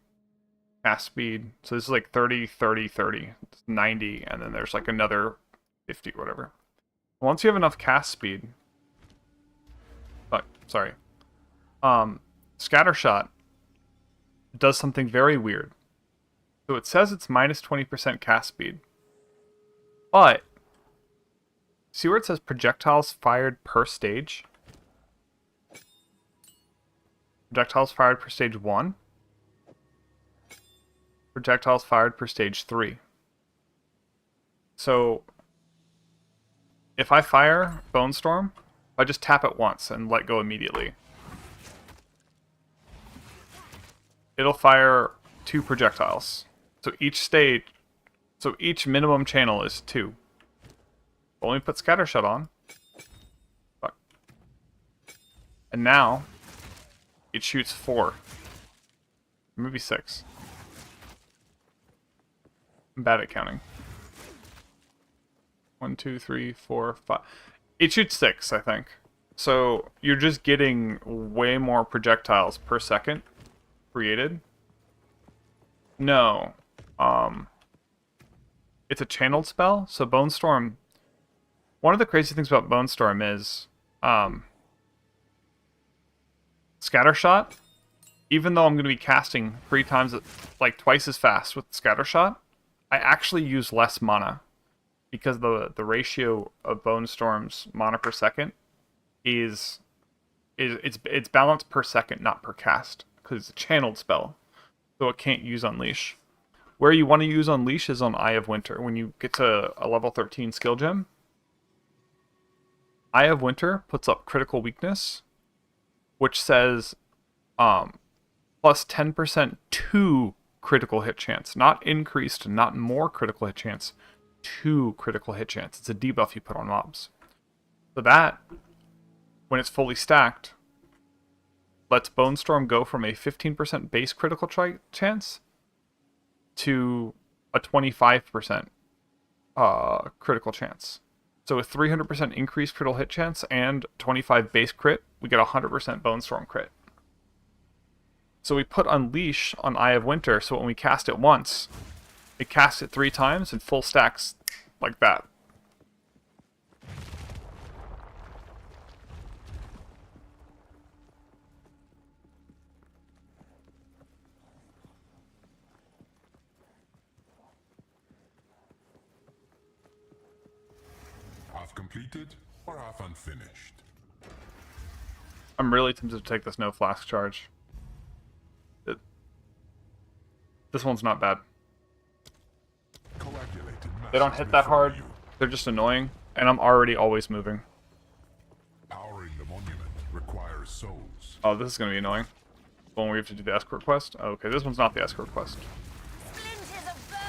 Cast speed. So this is like 30, 30, 30. It's 90, and then there's like another 50, whatever. Once you have enough cast speed... sorry. Scattershot does something very weird. So it says it's minus 20% cast speed. But, see where it says projectiles fired per stage? Projectiles fired per stage 1. Projectiles fired per stage 3. So, if I fire Bone Storm, I just tap it once and let go immediately. It'll fire 2 projectiles. So each minimum channel is 2. But let me put Scattershot on. Fuck. And now, it shoots 4. Maybe 6. I'm bad at counting. 1, 2, 3, 4, 5. It shoots 6, I think. So you're just getting way more projectiles per second created. No. It's a channeled spell, so Bone Storm... One of the crazy things about Bone Storm is... Scattershot, even though I'm going to be casting 3 times, like twice as fast with Scattershot, I actually use less mana. Because the ratio of Bone Storm's mana per second it's balanced per second, not per cast. Because it's a channeled spell. So it can't use Unleash. Where you want to use Unleash is on Eye of Winter. When you get to a level 13 skill gem, Eye of Winter puts up critical weakness, which says plus 10% to critical hit chance. Not increased, not more critical hit chance. 2 critical hit chance. It's a debuff you put on mobs. So that, when it's fully stacked, lets Bone Storm go from a 15% base critical chance to a 25% critical chance. So with 300% increased critical hit chance and 25 base crit, we get 100% Bone Storm crit. So we put Unleash on Eye of Winter, so when we cast it once, it casts it 3 times and full stacks like that. Half completed or half unfinished? I'm really tempted to take this no flask charge. This one's not bad. Coagulated They don't masses hit that before hard. you. They're just annoying, and I'm already always moving. Powering the monument requires souls. Oh, this is going to be annoying. When we have to do the escort quest? Oh, okay, this one's not the escort quest. Splinters of bone!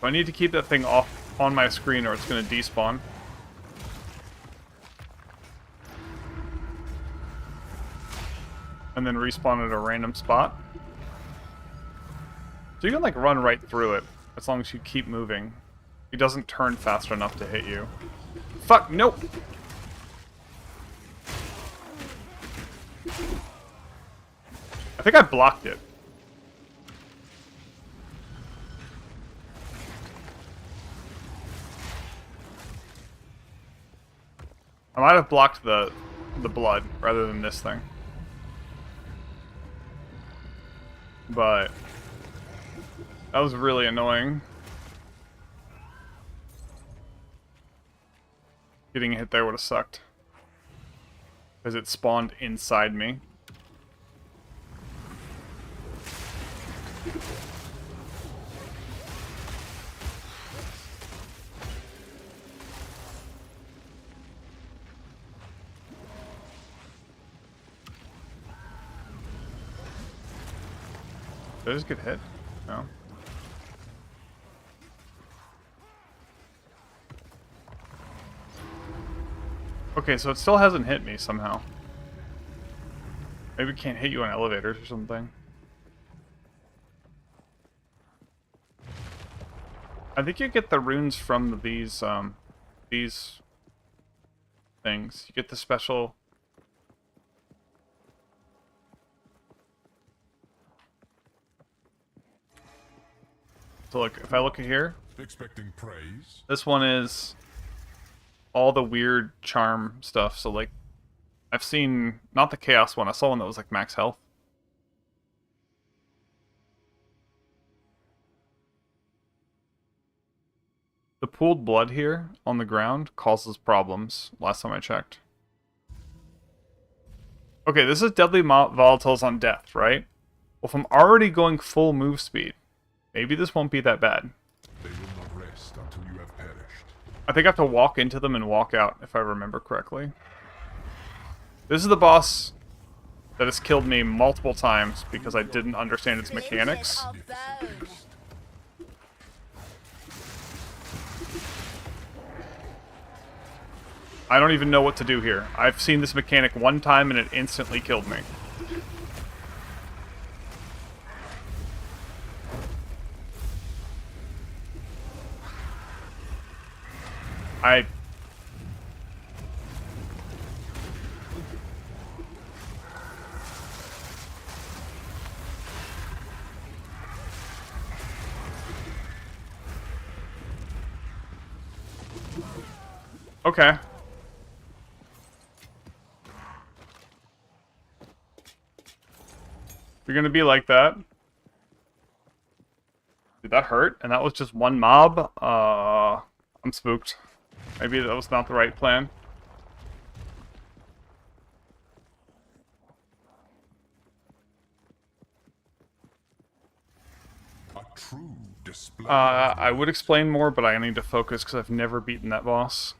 So I need to keep that thing off on my screen or it's going to despawn. And then respawn at a random spot. So you can like run right through it as long as you keep moving. It doesn't turn fast enough to hit you. Fuck, nope! I think I blocked it. I might have blocked the blood rather than this thing. But that was really annoying. Getting hit there would have sucked. Because it spawned inside me. Did I just get hit? No. Okay, so it still hasn't hit me somehow. Maybe it can't hit you on elevators or something. I think you get the runes from these things. You get the special... So look, if I look at here, Expecting praise? this one is all the weird charm stuff. So like, I've seen, not the chaos one, I saw one that was like max health. The pooled blood here on the ground causes problems, last time I checked. Okay, this is deadly volatiles on death, right? Well, if I'm already going full move speed, maybe this won't be that bad. They will not rest until you have perished. I think I have to walk into them and walk out, if I remember correctly. This is the boss that has killed me multiple times because I didn't understand its mechanics. Splinters of bone! I don't even know what to do here. I've seen this mechanic one time and it instantly killed me. Okay. If you're gonna be like that. Did that hurt? And that was just one mob? I'm spooked. Maybe that was not the right plan. A true display. I would explain more, but I need to focus because I've never beaten that boss.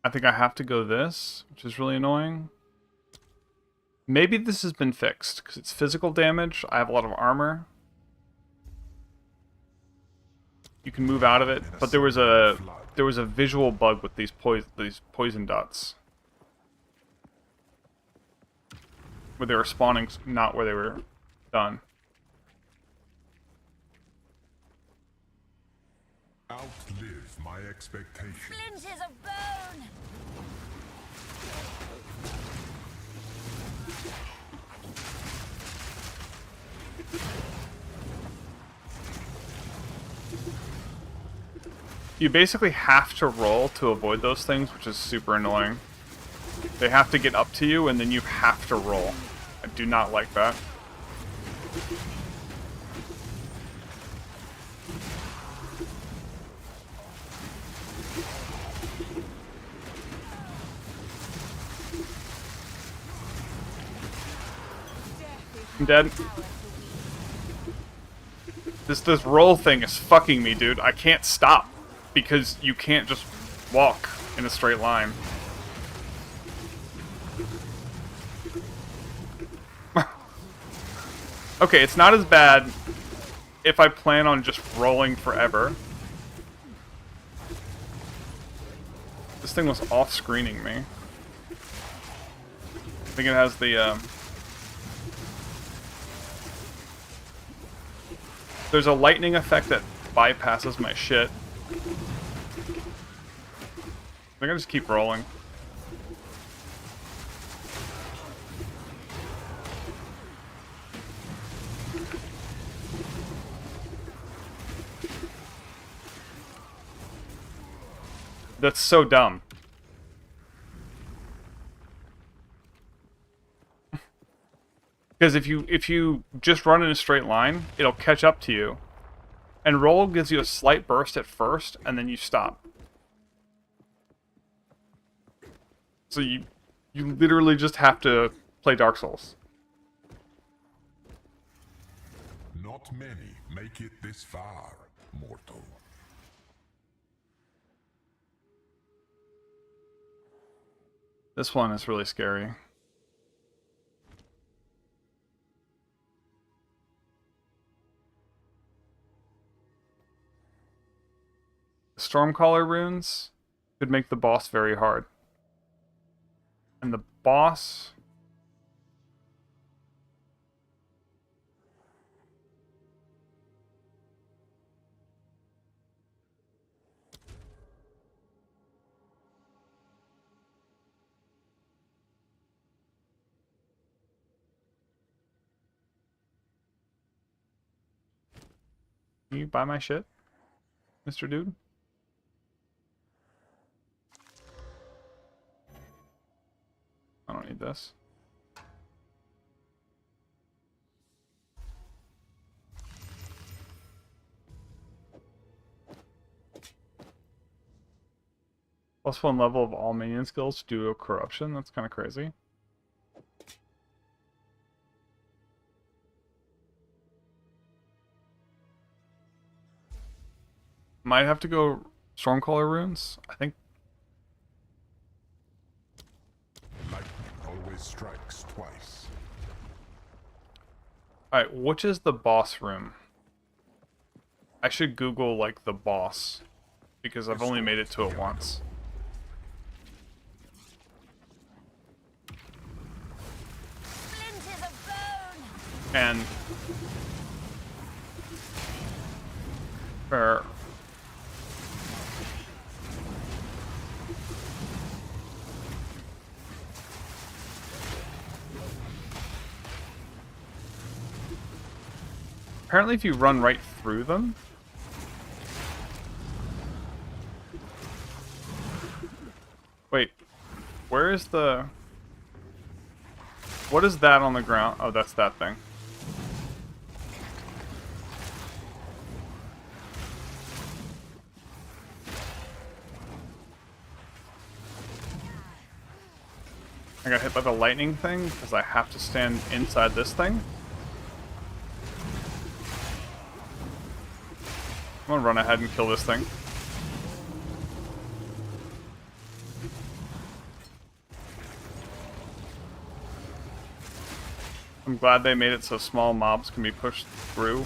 I think I have to go this, which is really annoying. Maybe this has been fixed, because it's physical damage. I have a lot of armor. You can move out of it, but there was a visual bug with these poison dots. Where they were spawning, not where they were done. Outlive my expectations. Splinters of bone! You basically have to roll to avoid those things, which is super annoying. They have to get up to you, and then you have to roll. I do not like that. I'm dead. This roll thing is fucking me, dude. I can't stop because you can't just walk in a straight line. Okay, it's not as bad if I plan on just rolling forever. This thing was off-screening me. I think it has the, there's a lightning effect that bypasses my shit. I think I just keep rolling. That's so dumb. Because if you just run in a straight line, it'll catch up to you. And roll gives you a slight burst at first, and then you stop. So you literally just have to play Dark Souls. Not many make it this far, mortal. This one is really scary. Stormcaller runes could make the boss very hard. And the boss... Can you buy my shit, Mr. Dude? I don't need this. +1 level of all minion skills due to corruption? That's kind of crazy. Might have to go Stormcaller runes, I think. Lightning always strikes twice. Alright, which is the boss room? I should Google, like, the boss. Because I've only made it to it once. Splinters of bone! And... Fair. Apparently if you run right through them... Wait, where is the... What is that on the ground? Oh, that's that thing. I got hit by the lightning thing because I have to stand inside this thing. I'm gonna run ahead and kill this thing. I'm glad they made it so small mobs can be pushed through.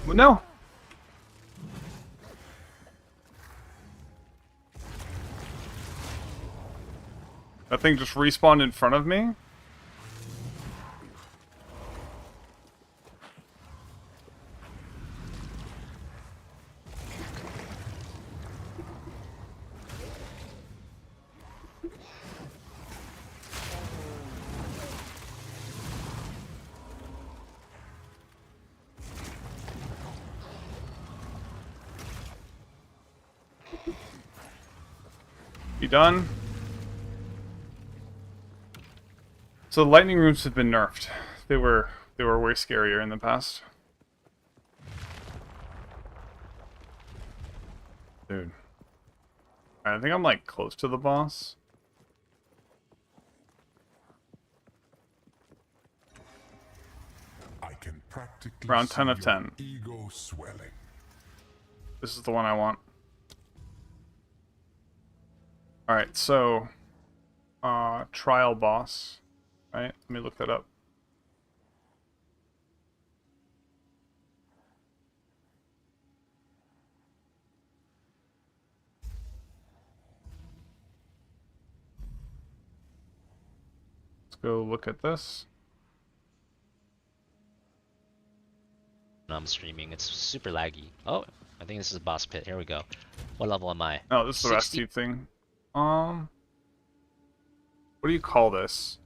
No! That thing just respawned in front of me? You done? So the lightning rooms have been nerfed. They were way scarier in the past. Dude. I think I'm like close to the boss. I can practically Round 10 see of your 10. ego swelling. This is the one I want. Alright, so trial boss. Right? Let me look that up. Let's go look at this. I'm streaming. It's super laggy. Oh, I think this is a boss pit. Here we go. What level am I? Oh, this is the 60. rescue thing. What do you call this?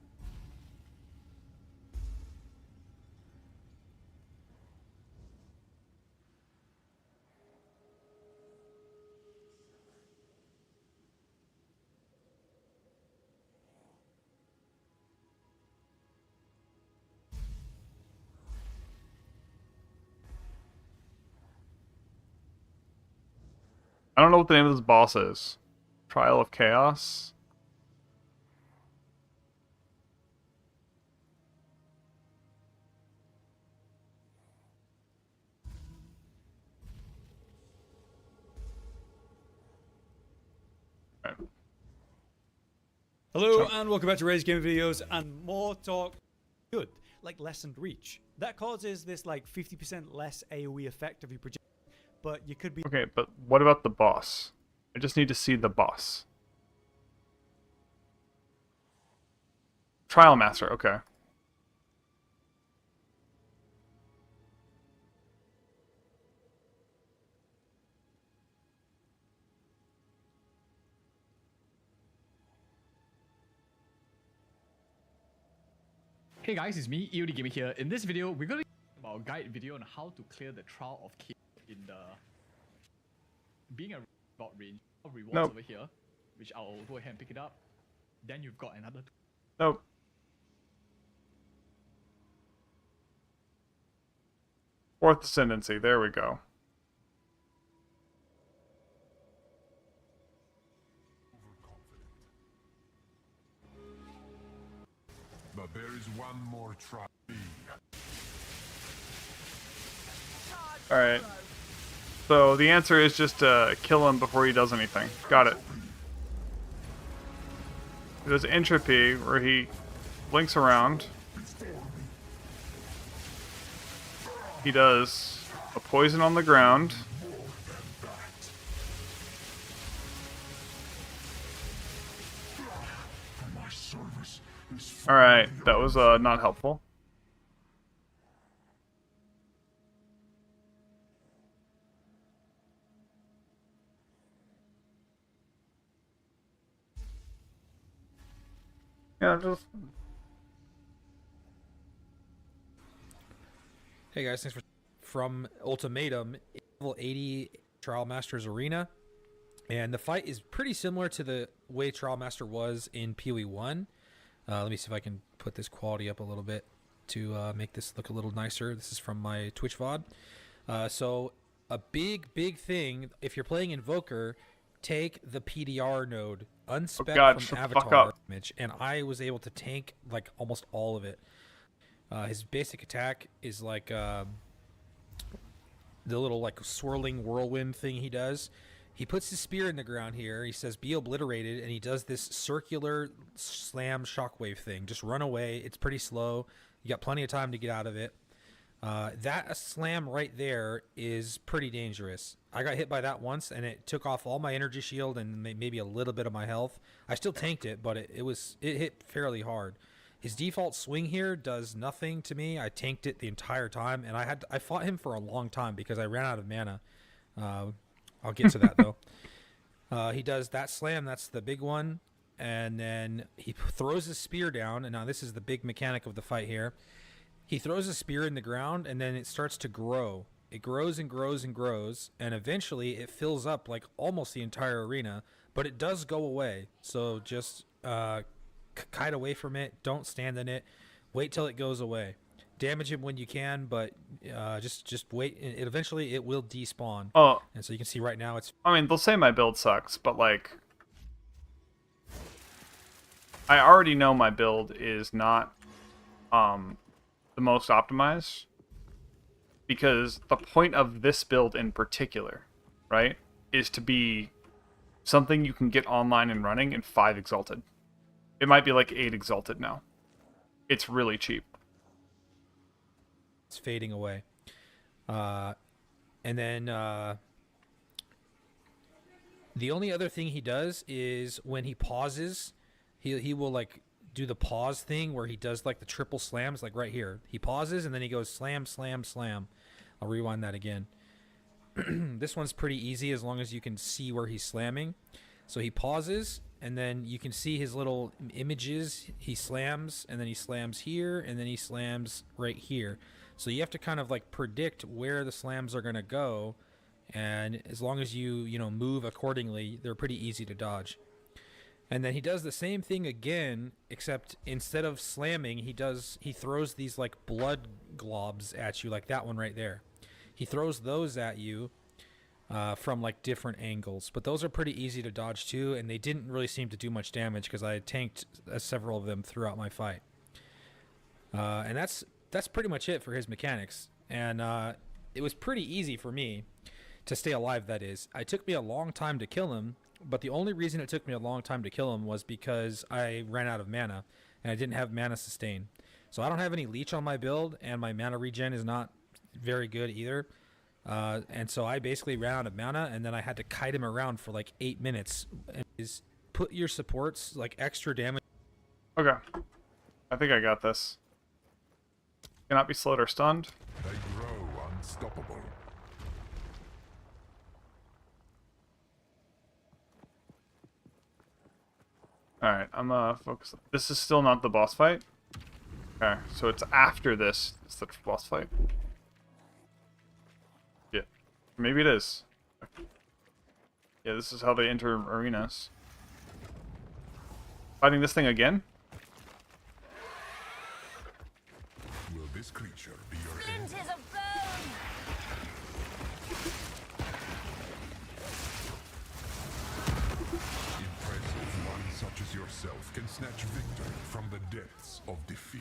I don't know what the name of this boss is. Trial of Chaos? Right. Hello and welcome back to Ray's Game Videos and more talk. Good, like lessened reach. That causes this like 50% less AoE effect of your projectile, but you could be. Okay, but what about the boss? I just need to see the boss. Trial Master, okay. Hey guys, it's me, EOD Gamer here. In this video, we're going to talk about a guide video on how to clear the Trial of Chaos in the being a reward range of rewards over here, which I'll go ahead and pick it up. Then you've got another. Nope. Fourth Ascendancy, there we go. But there is one more try. Alright. So the answer is just to kill him before he does anything. Got it. There's Entropy, where he blinks around. He does a poison on the ground. Alright, that was not helpful. Yeah, just... Hey guys, thanks for from Ultimatum, level 80 Trial Master's Arena. And the fight is pretty similar to the way Trial Master was in PoE 1. Let me see if I can put this quality up a little bit to make this look a little nicer. This is from my Twitch VOD. So a big thing, if you're playing Invoker, take the PDR node, unspec from Avatar image, and I was able to tank like almost all of it. His basic attack is like the little like swirling whirlwind thing he does, He puts his spear in the ground here. He says, be obliterated. And he does this circular slam shockwave thing. Just run away. It's pretty slow. You got plenty of time to get out of it. That slam right there is pretty dangerous. I got hit by that once, and it took off all my energy shield and maybe a little bit of my health. I still tanked it, but it hit fairly hard. His default swing here does nothing to me. I tanked it the entire time, and I fought him for a long time because I ran out of mana. I'll get to that though. He does that slam. That's the big one, and then he throws his spear down. And now this is the big mechanic of the fight here. He throws a spear in the ground, and then it starts to grow. It grows and grows and grows, and eventually it fills up like almost the entire arena, but it does go away. So just kite away from it. Don't stand in it. Wait till it goes away. Damage him when you can, but just wait. Eventually it will despawn. Oh, and so you can see right now it's... I mean, they'll say my build sucks, but like, I already know my build is not the most optimized, because the point of this build in particular, right, is to be something you can get online and running in 5 Exalted. It might be like 8 Exalted now. It's really cheap. It's fading away. And then the only other thing he does is when he pauses, he will like do the pause thing where he does like the triple slams, like right here. He pauses and then he goes slam, slam, slam. I'll rewind that again. This one's pretty easy as long as you can see where he's slamming. So he pauses, and then you can see his little images. He slams, and then he slams here, and then he slams right here. So you have to kind of like predict where the slams are going to go, and as long as you move accordingly, they're pretty easy to dodge. And then he does the same thing again, except instead of slamming, he throws these like blood globs at you, like that one right there. He throws those at you from like different angles, but those are pretty easy to dodge too, and they didn't really seem to do much damage because I tanked several of them throughout my fight. And that's pretty much it for his mechanics. And it was pretty easy for me to stay alive, that is. It took me a long time to kill him, but the only reason it took me a long time to kill him was because I ran out of mana, and I didn't have mana sustain. So I don't have any leech on my build, and my mana regen is not very good either. And so I basically ran out of mana, and then I had to kite him around for like 8 minutes. And is put your supports like extra damage. Okay. I think I got this. Cannot be slowed or stunned. They grow unstoppable. Alright, I'm focused. This is still not the boss fight. Okay, so it's after this. It's the boss fight. Yeah. Maybe it is. Yeah, this is how they enter arenas. Fighting this thing again? Will this creature be your end? Splinters of bone! Impressive, one such as yourself can snatch victory from the depths of defeat.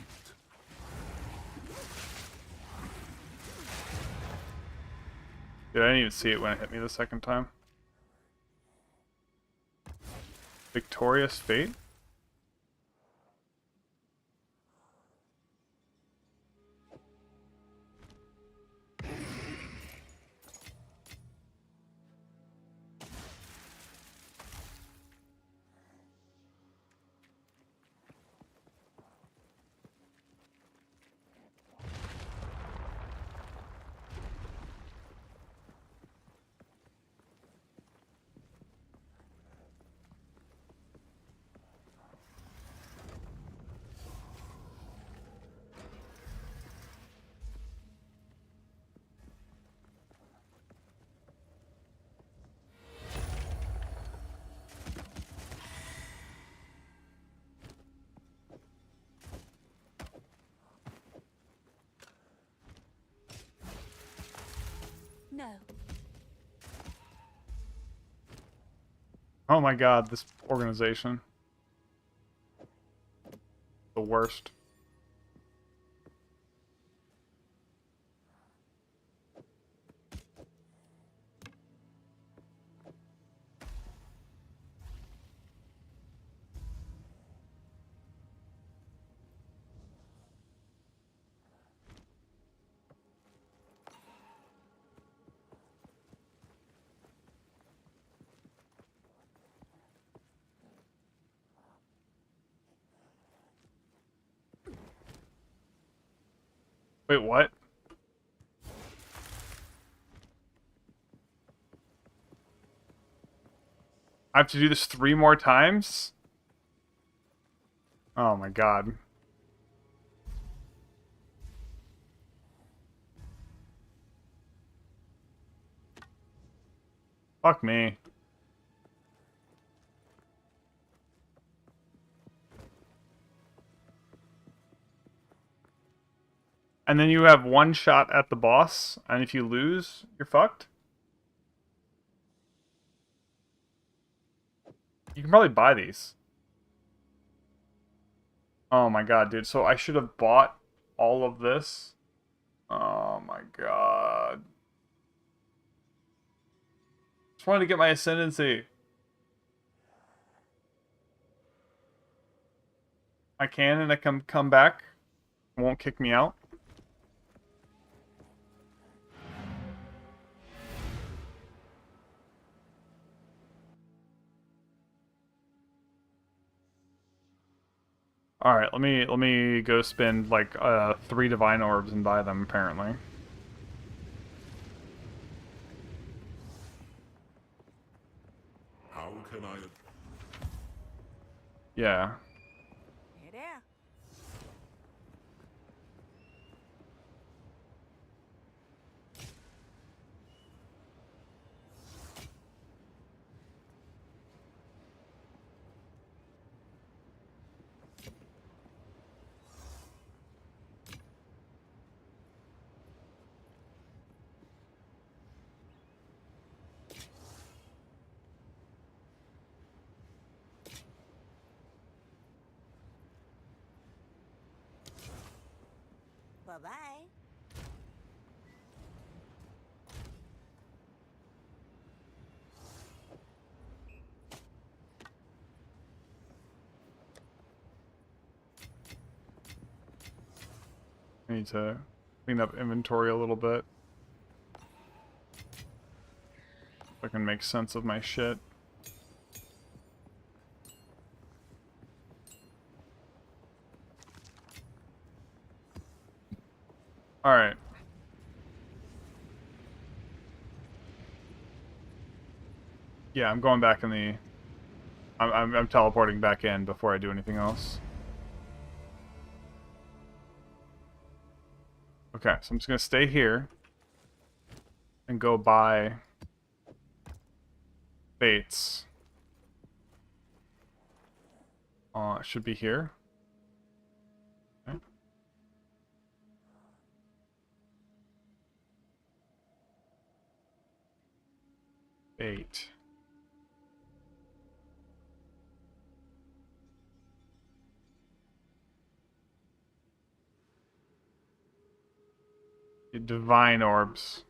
Dude, I didn't even see it when it hit me the second time. Victorious Fate? No. Oh my god, this organization. The worst. Wait, what? I have to do this 3 more times? Oh my god. Fuck me. And then you have 1 shot at the boss, and if you lose, you're fucked? You can probably buy these. Oh my god, dude. So I should have bought all of this. Oh my god. Just wanted to get my Ascendancy. I can, and I can come back. It won't kick me out. All right, let me go spend like 3 divine orbs and buy them apparently. How can I... Yeah. Hey there. Bye-bye. I need to clean up inventory a little bit. So I can make sense of my shit. Alright. Yeah, I'm going back in the... I'm teleporting back in before I do anything else. Okay, so I'm just gonna stay here and go buy baits. It should be here. Okay. Bait. Divine orbs.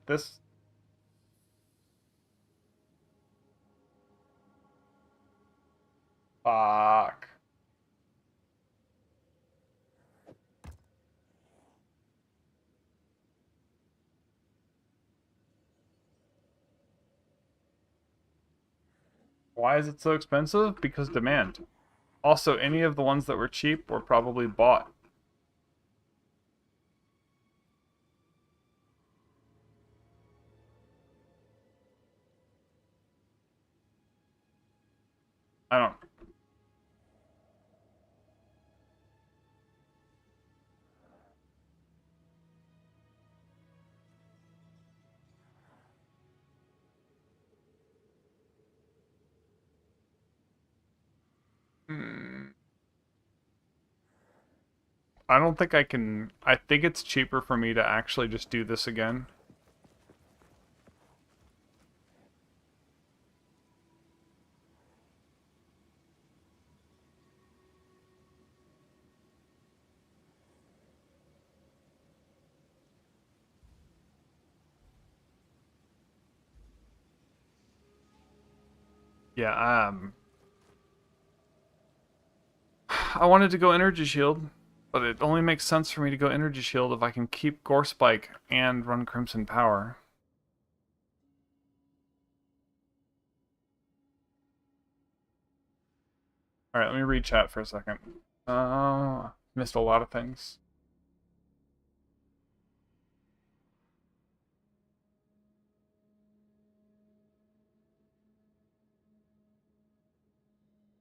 This... Fuck. Why is it so expensive? Because demand. Also, any of the ones that were cheap were probably bought. I don't... I don't think I can... I think it's cheaper for me to actually just do this again. Yeah, I wanted to go Energy Shield, but it only makes sense for me to go Energy Shield if I can keep Gore Spike and run Crimson Power. Alright, let me read chat for a second. Missed a lot of things.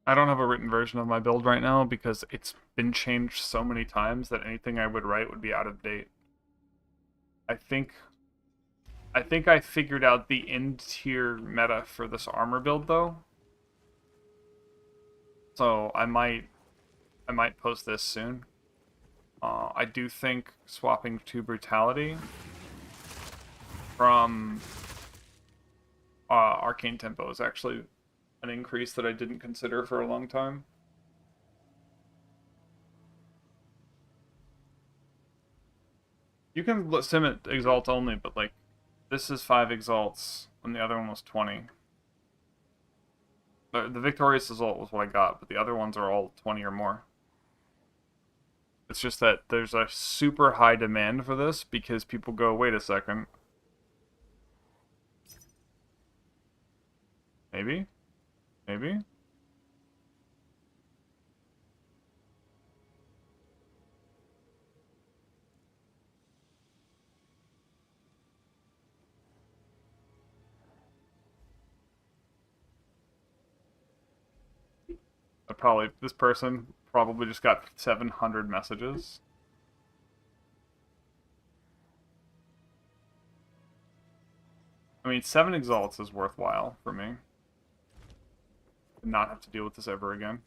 I don't have a written version of my build right now because it's been changed so many times that anything I would write would be out of date. I think I figured out the end tier meta for this armor build though. So I might post this soon. I do think swapping to Brutality from Arcane Tempo is actually an increase that I didn't consider for a long time. You can sim it Exalt only, but like, this is 5 Exalts, and the other one was 20. The Victorious Exalt was what I got, but the other ones are all 20 or more. It's just that there's a super high demand for this because people go, wait a second. Maybe? Maybe? This person probably just got 700 messages. I mean, 7 Exalts is worthwhile for me. Not have to deal with this ever again.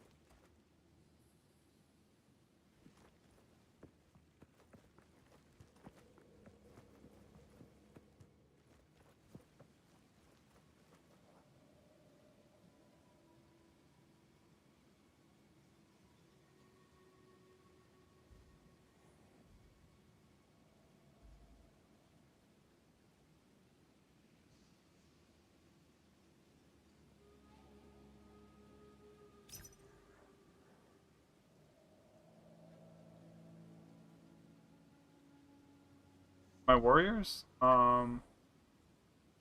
My warriors? God,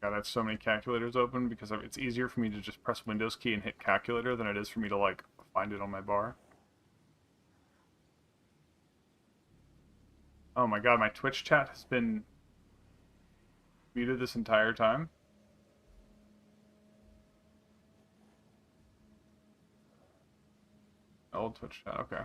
I have so many calculators open because it's easier for me to just press Windows key and hit calculator than it is for me to, like, find it on my bar. Oh my god, my Twitch chat has been muted this entire time. Old Twitch chat, okay.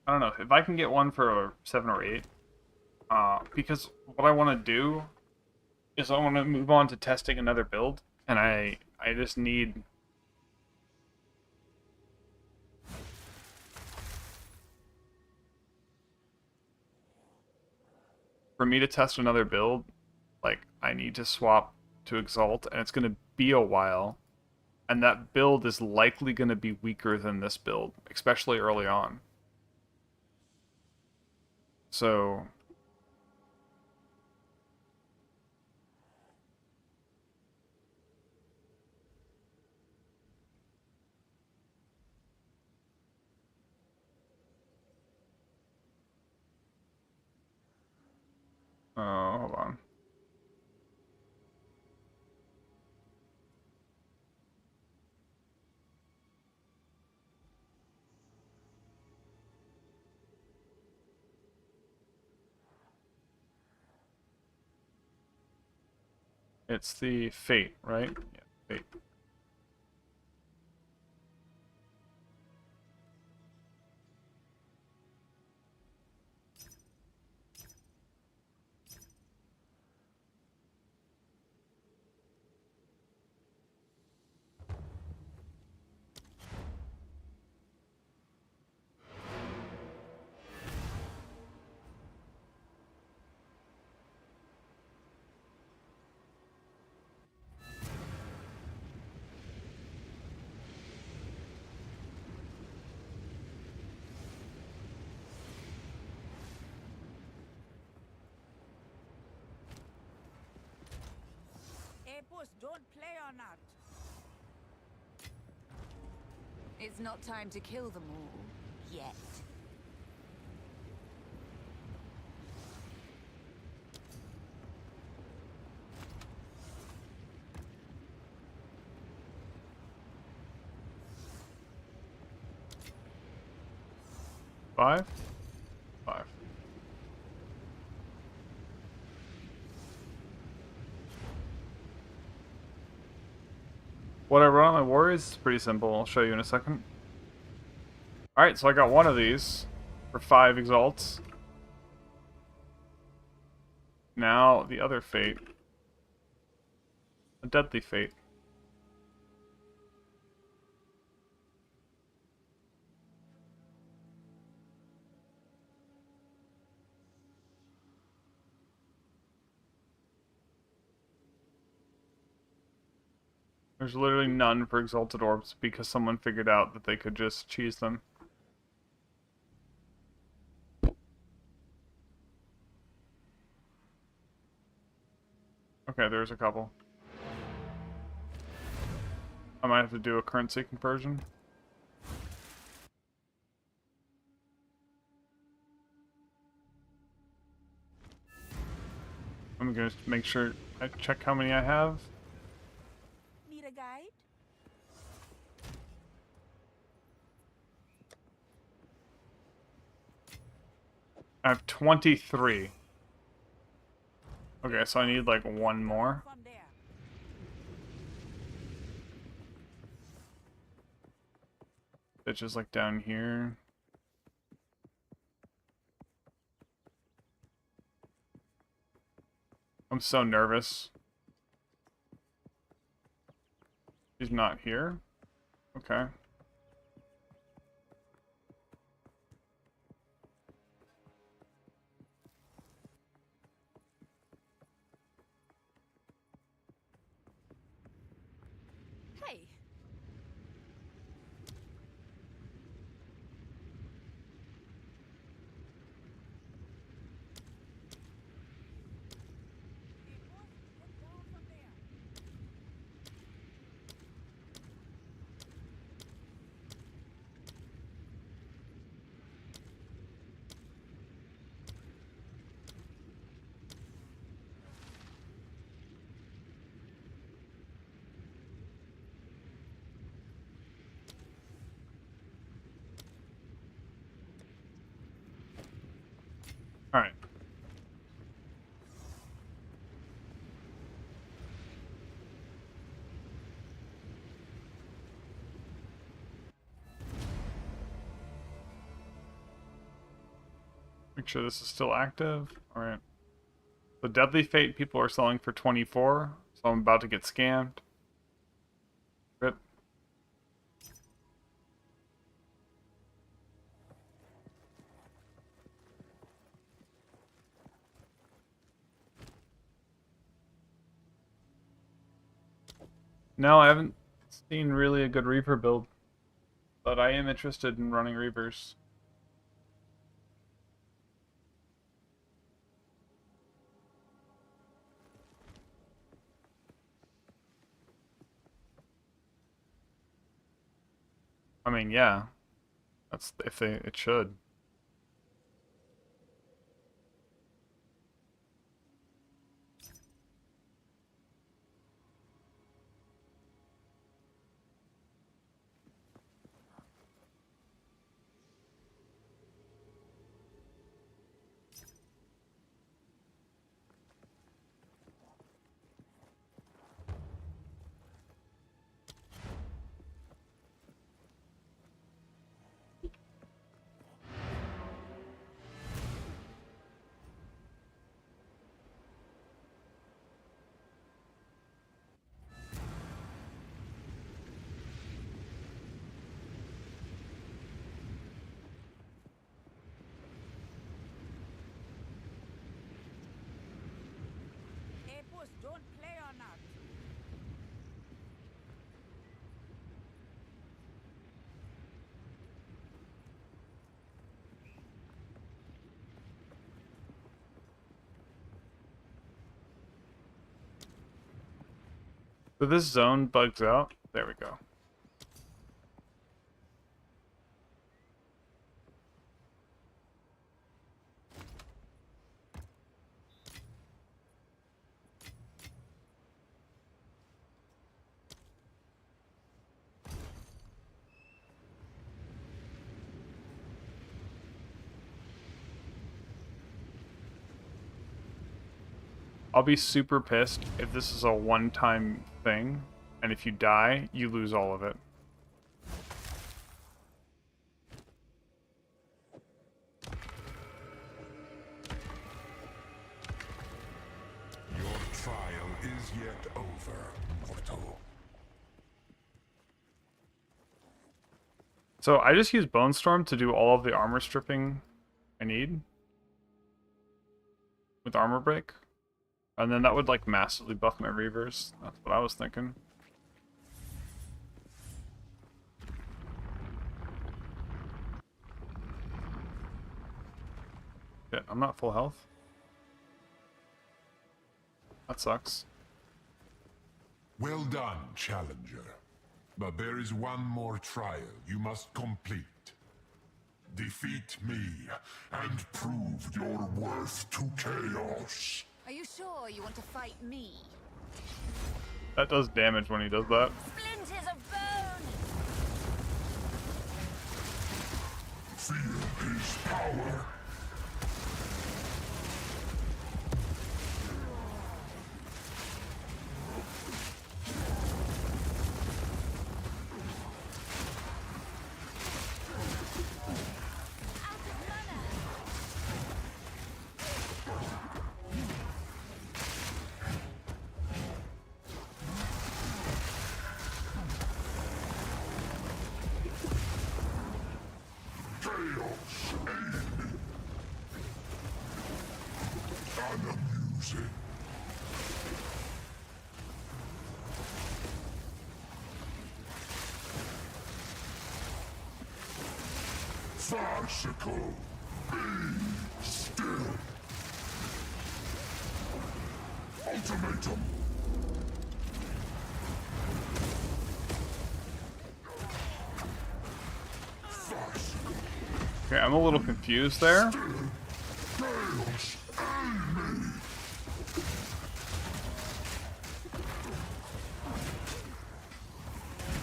I don't know, if I can get one for a 7 or 8, because what I want to do is I want to move on to testing another build, and I just need... For me to test another build, like, I need to swap to Exalt, and it's going to be a while, and that build is likely going to be weaker than this build, especially early on. So... Oh, hold on. It's the Fate, right? Yeah, Fate. Ghosts don't play on that. It's not time to kill them all yet. Five? Five. What I run on my warriors is pretty simple. I'll show you in a second. Alright, so I got one of these for 5 exalts. Now the other fate. A deadly fate. There's literally none for Exalted Orbs because someone figured out that they could just cheese them. Okay, there's a couple. I might have to do a currency conversion. I'm gonna make sure I check how many I have. Need a guide? I have 23. Okay, so I need like one more. From there. It's just like down here. I'm so nervous. He's not here? Okay. Hey. Get down from there. Alright. Make sure this is still active. Alright. The Deadly Fate people are selling for 24, so I'm about to get scammed. Rip. No, I haven't seen really a good Reaper build, but I am interested in running Reapers. I mean, yeah. That's if they it should. So this zone bugs out. There we go. I'll be super pissed if this is a one-time thing, and if you die, you lose all of it. Your trial is yet over, mortal. So I just use Bone Storm to do all of the armor stripping I need with armor break. And then that would like massively buff my Reavers. That's what I was thinking. Shit, I'm not full health. That sucks. Well done, challenger. But there is one more trial you must complete. Defeat me and prove your worth to chaos. Are you sure you want to fight me? That does damage when he does that. Splinters of bone! Feel his power. Farcical. Be still. Ultimatum. Farcical. Okay, I'm a little confused there. Chaos. Aid me.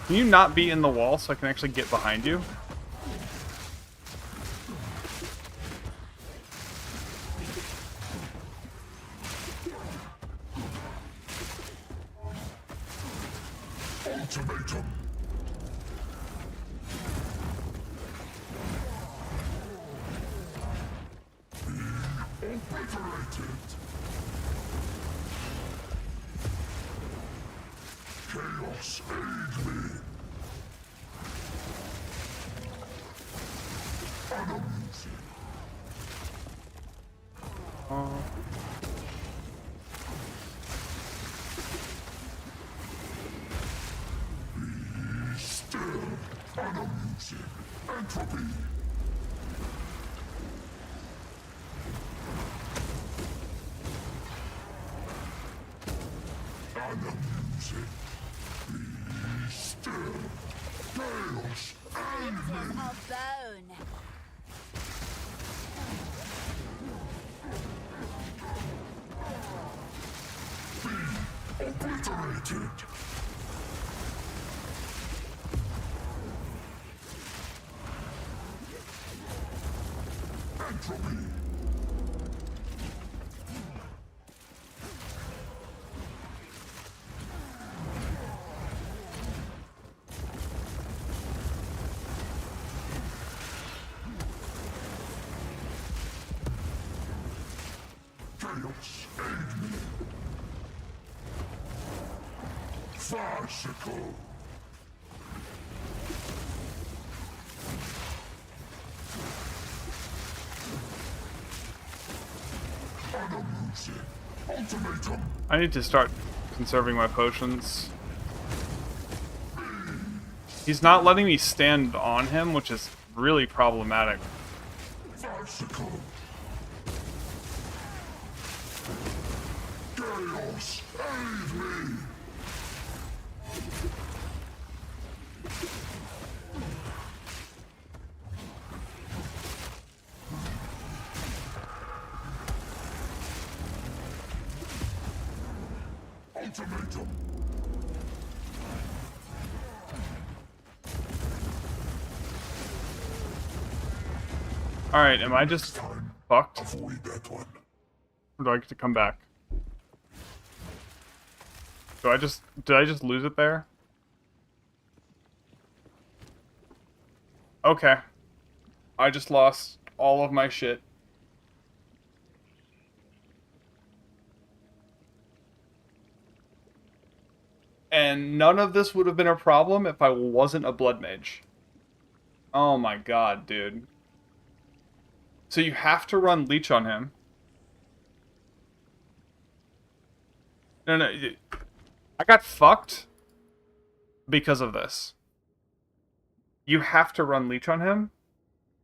Can you not be in the wall so I can actually get behind you? Ultimatum. Be obliterated. Chaos, aid me. Unamusing. Be still. Unamusing. Entropy. Unamusing. Be still. Chaos, aid me. Splinters of bone! Obliterated. Entropy. Chaos, aid me. Farcical. Unamusing. Ultimatum. I need to start conserving my potions. He's not letting me stand on him, which is really problematic. Farcical. Chaos, aid me. Ultimatum. Alright, am I just fucked? Avoid that one. Or do I get to come back? Did I just lose it there? Okay. I just lost all of my shit. And none of this would have been a problem if I wasn't a Blood Mage. Oh my god, dude. So you have to run Leech on him. No, no. I got fucked because of this. You have to run Leech on him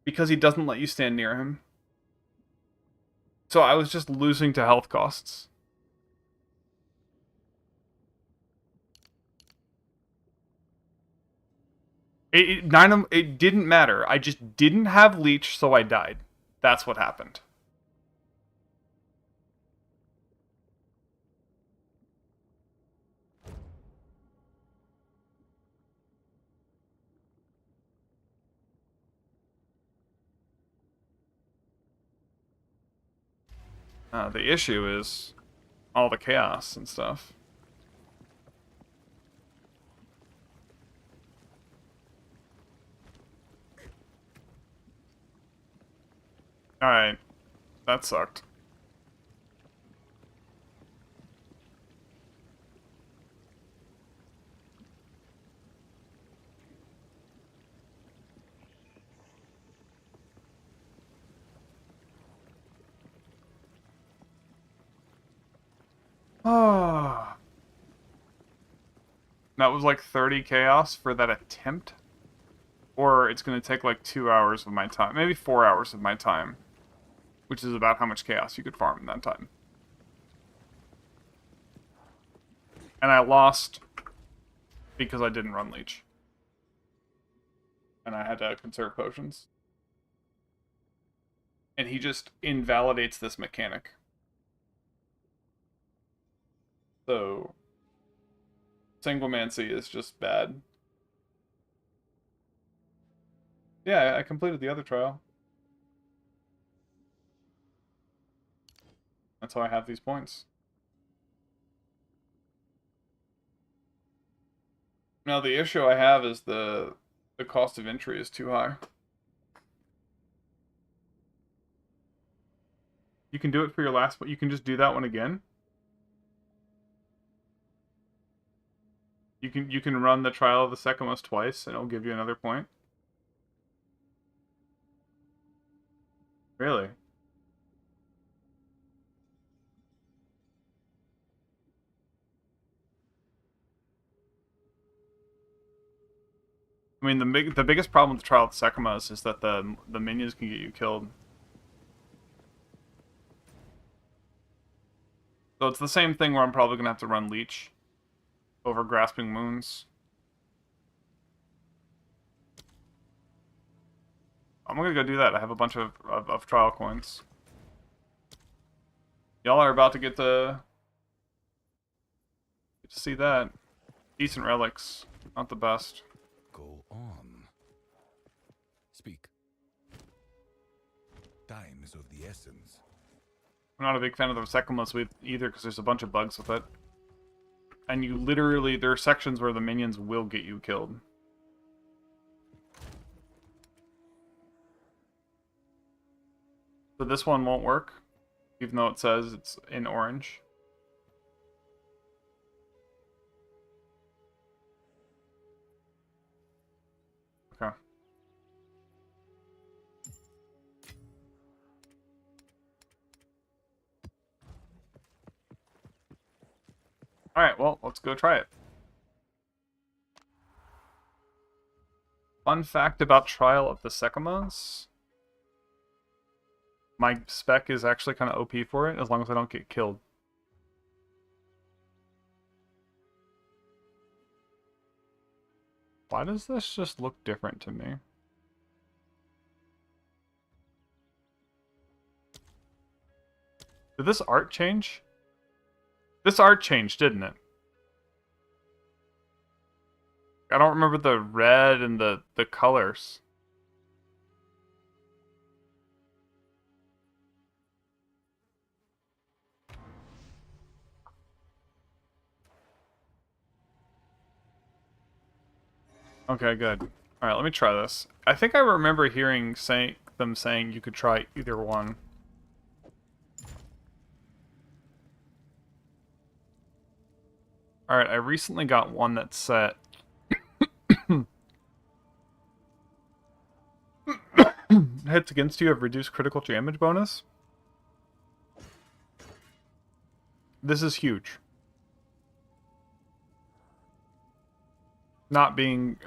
because he doesn't let you stand near him. So I was just losing to health costs. It didn't matter. I just didn't have Leech, so I died. That's what happened. The issue is all the chaos and stuff. Alright. That sucked. Ah. That was like 30 chaos for that attempt? Or it's going to take like 2 hours of my time. Maybe 4 hours of my time. Which is about how much chaos you could farm in that time. And I lost because I didn't run Leech. And I had to conserve potions. And he just invalidates this mechanic. So, Singlemancy is just bad. Yeah, I completed the other trial. That's how I have these points. Now the issue I have is the cost of entry is too high. You can do it for your last, but you can just do that one again. You can run the trial of the Secomos twice, and it'll give you another point. Really? I mean, the biggest problem with the trial of the Secomos is that the minions can get you killed. So it's the same thing where I'm probably gonna have to run Leech over Grasping Moons. I'm gonna go do that. I have a bunch of trial coins. Y'all are about to get to see that. Decent relics. Not the best. Go on. Speak. Time is of the essence. I'm not a big fan of the Secomos either because there's a bunch of bugs with it. And you literally, there are sections where the minions will get you killed. So this one won't work, even though it says it's in orange. Okay. Alright, well, let's go try it. Fun fact about Trial of the Secomos. My spec is actually kind of OP for it, as long as I don't get killed. Why does this just look different to me? Did this art change? This art changed, didn't it? I don't remember the red and the colors. Okay, good. Alright, let me try this. I think I remember hearing them saying you could try either one. Alright, I recently got one that's set. Hits against you have reduced critical damage bonus. This is huge. Not being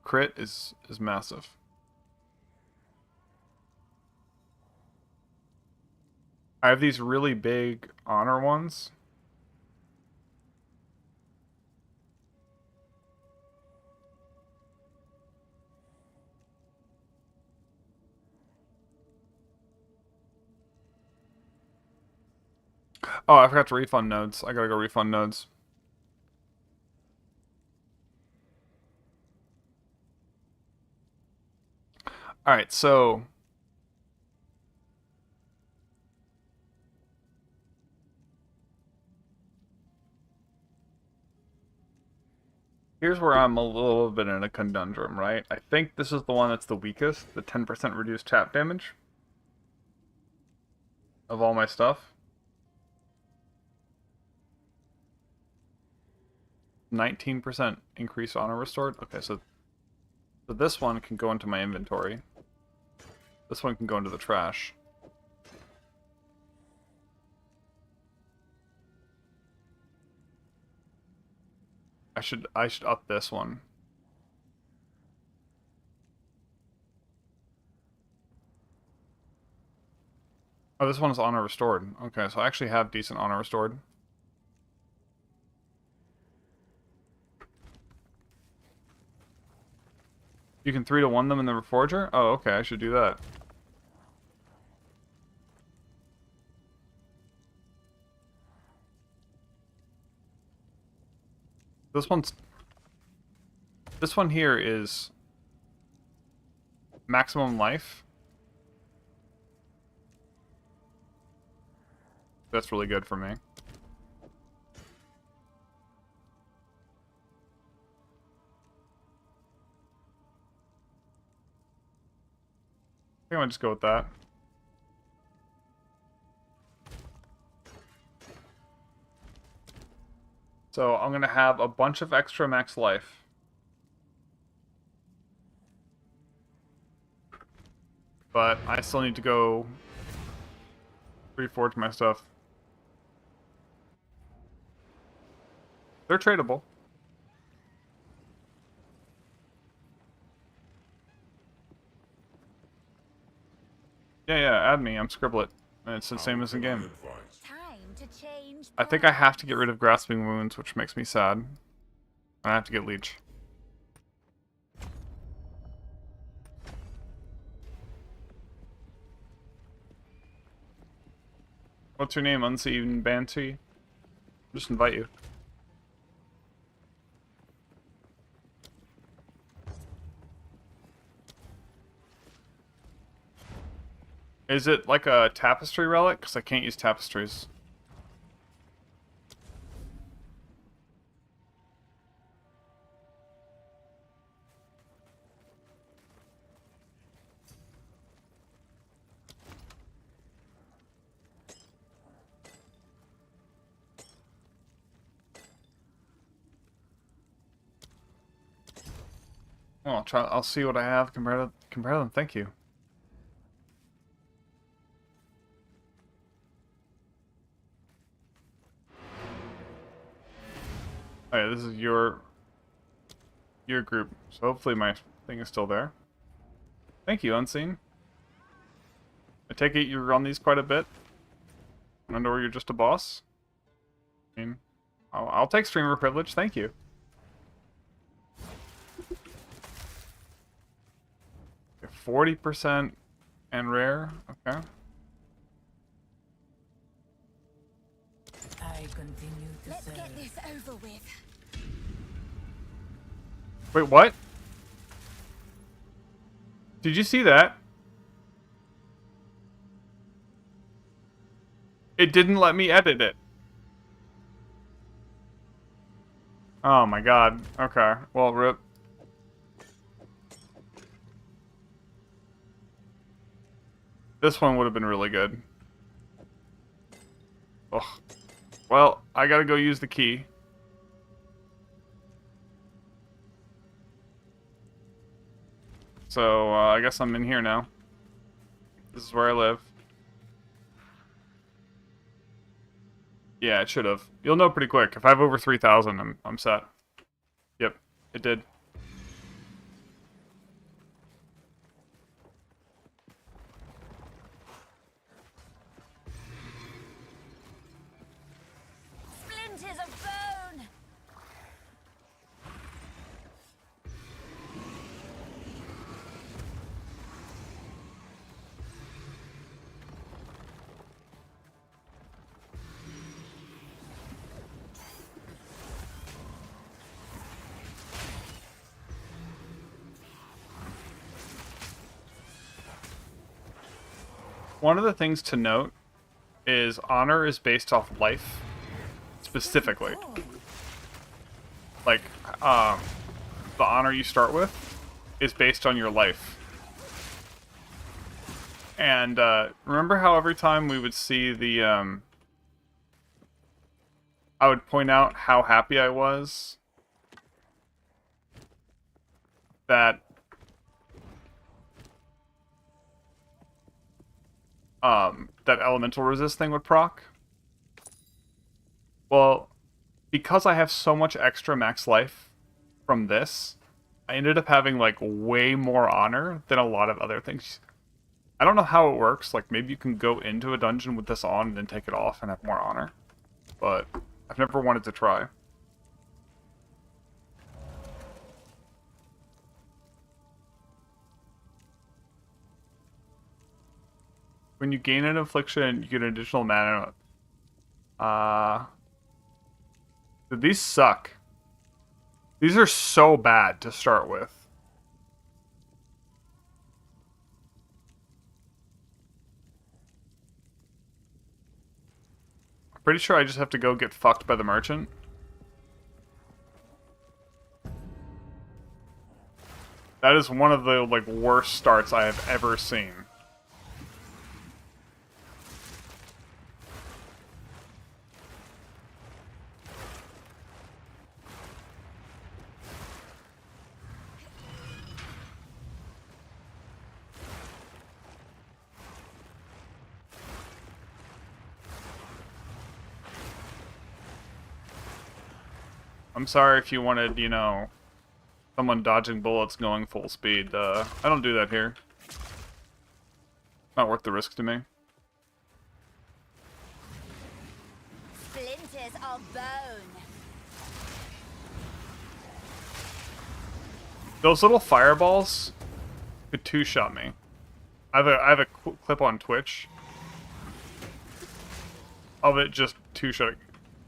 crit is massive. I have these really big honor ones. Oh, I forgot to refund nodes. I gotta go refund nodes. Alright, so... here's where I'm a little bit in a conundrum, right? I think this is the one that's the weakest, the 10% reduced tap damage of all my stuff. 19% increased honor restored. Okay, so this one can go into my inventory. This one can go into the trash. I should up this one. Oh, this one is honor restored. Okay, so I actually have decent honor restored. You can 3-to-1 them in the Reforger? Oh, okay, I should do that. This one here is maximum life. That's really good for me. I think I'm gonna just go with that. So I'm gonna have a bunch of extra max life. But I still need to go reforge my stuff. They're tradable. Yeah, add me. I'm Scribblet. And it's the same as in game. Time to change I think I have to get rid of Grasping Wounds, which makes me sad. I have to get Leech. What's your name, Unseen Banshee? I'll just invite you. Is it like a tapestry relic? Because I can't use tapestries. Oh, I'll see what I have compare them. Thank you. Alright, this is your group. So hopefully my thing is still there. Thank you, Unseen. I take it you run these quite a bit. Or you're just a boss. I mean, I'll take streamer privilege. Thank you. 40% and rare. Okay. I continue to Let's serve. get this over with. Wait, what? Did you see that? It didn't let me edit it. Oh my god. Okay. Well, rip. This one would have been really good. Ugh. Well, I gotta go use the key. So, I guess I'm in here now. This is where I live. Yeah, it should have. You'll know pretty quick. If I have over 3,000, I'm set. Yep, it did. Splinters of bone. One of the things to note is honor is based off life, specifically. Like, the honor you start with is based on your life. And, remember how every time we would see the, I would point out how happy I was that that elemental resist thing would proc? Well, because I have so much extra max life from this, I ended up having, like, way more honor than a lot of other things. I don't know how it works. Like, maybe you can go into a dungeon with this on and then take it off and have more honor. But I've never wanted to try. When you gain an affliction, you get an additional mana. These suck. These are so bad to start with. I'm pretty sure I just have to go get fucked by the merchant. That is one of the, like, worst starts I have ever seen. I'm sorry if you wanted, you know, someone dodging bullets going full speed. I don't do that here. Not worth the risk to me. Splinters of bone. Those little fireballs could two-shot me. I have a clip on Twitch of it just two-shotting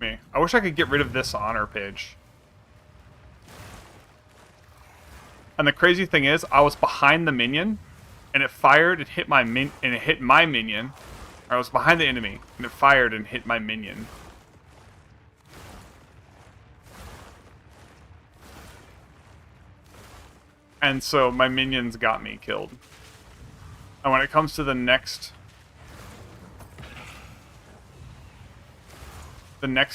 me. I wish I could get rid of this honor page. And the crazy thing is, I was behind the minion, and it fired and hit my minion. I was behind the enemy, and it fired and hit my minion. And so my minions got me killed. And when it comes to the next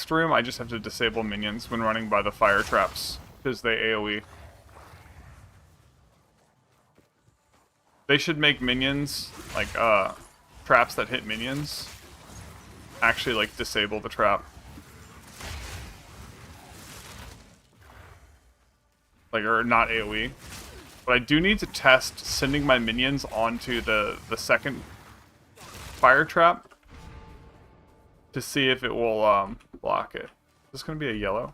room, I just have to disable minions when running by the fire traps, because they AoE. They should make minions, like, traps that hit minions, actually, like, disable the trap. Like, or not AoE. But I do need to test sending my minions onto the second fire trap to see if it will, block it. Is this gonna be a yellow?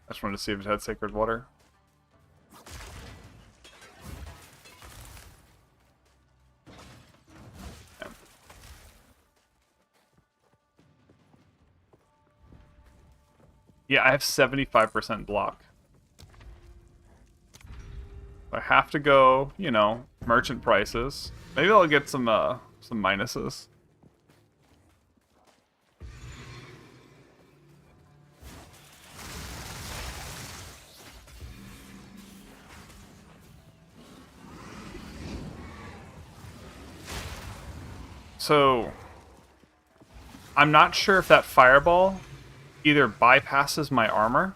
I just wanted to see if it had sacred water. Yeah, I have 75% block. I have to go, you know, merchant prices. Maybe I'll get some minuses. So, I'm not sure if that fireball either bypasses my armor,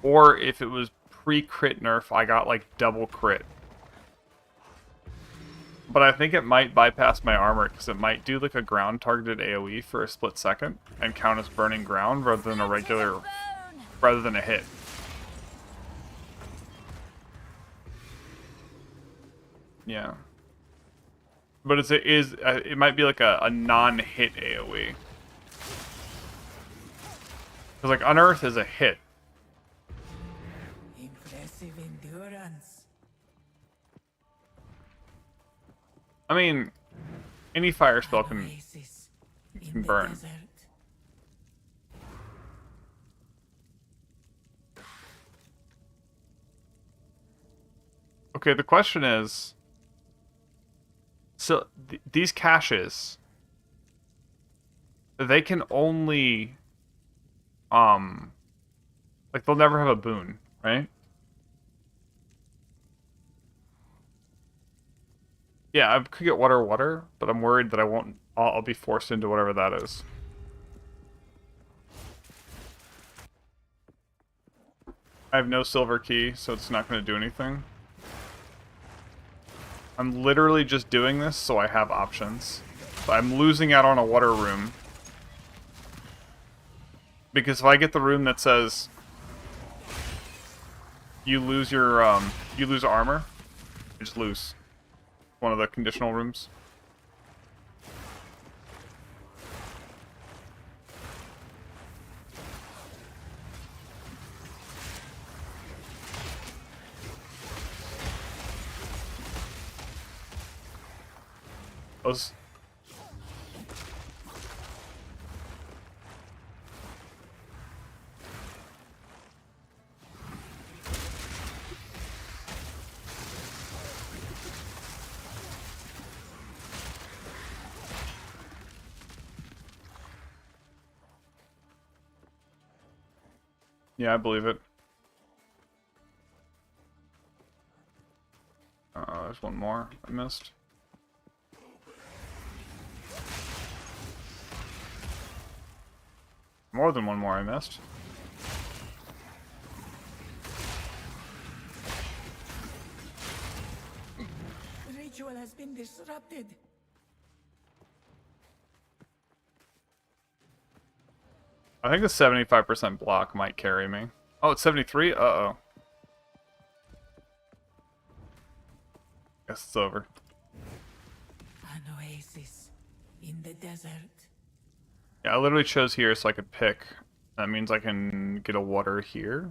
or if it was pre-crit nerf, I got like double crit. But I think it might bypass my armor, because it might do like a ground targeted AoE for a split second, and count as burning ground rather than a regular, rather than a hit. Yeah. But it might be like a non-hit AoE. Because like Unearth is a hit. Impressive endurance. I mean, any fire spell can Oasis in can the burn. desert. Okay, the question is, so these caches, they can only, like they'll never have a boon, right? Yeah, I could get water, but I'm worried that I won't. I'll be forced into whatever that is. I have no silver key, so it's not going to do anything. I'm literally just doing this so I have options. But I'm losing out on a water room. Because if I get the room that says you lose your you lose armor, I just lose. One of the conditional rooms. Those. Yeah, I believe it. There's one more I missed. More than one more I missed. The ritual has been disrupted. I think the 75% block might carry me. Oh, it's 73? Uh-oh. Guess it's over. An oasis in the desert. Yeah, I literally chose here so I could pick. That means I can get a water here.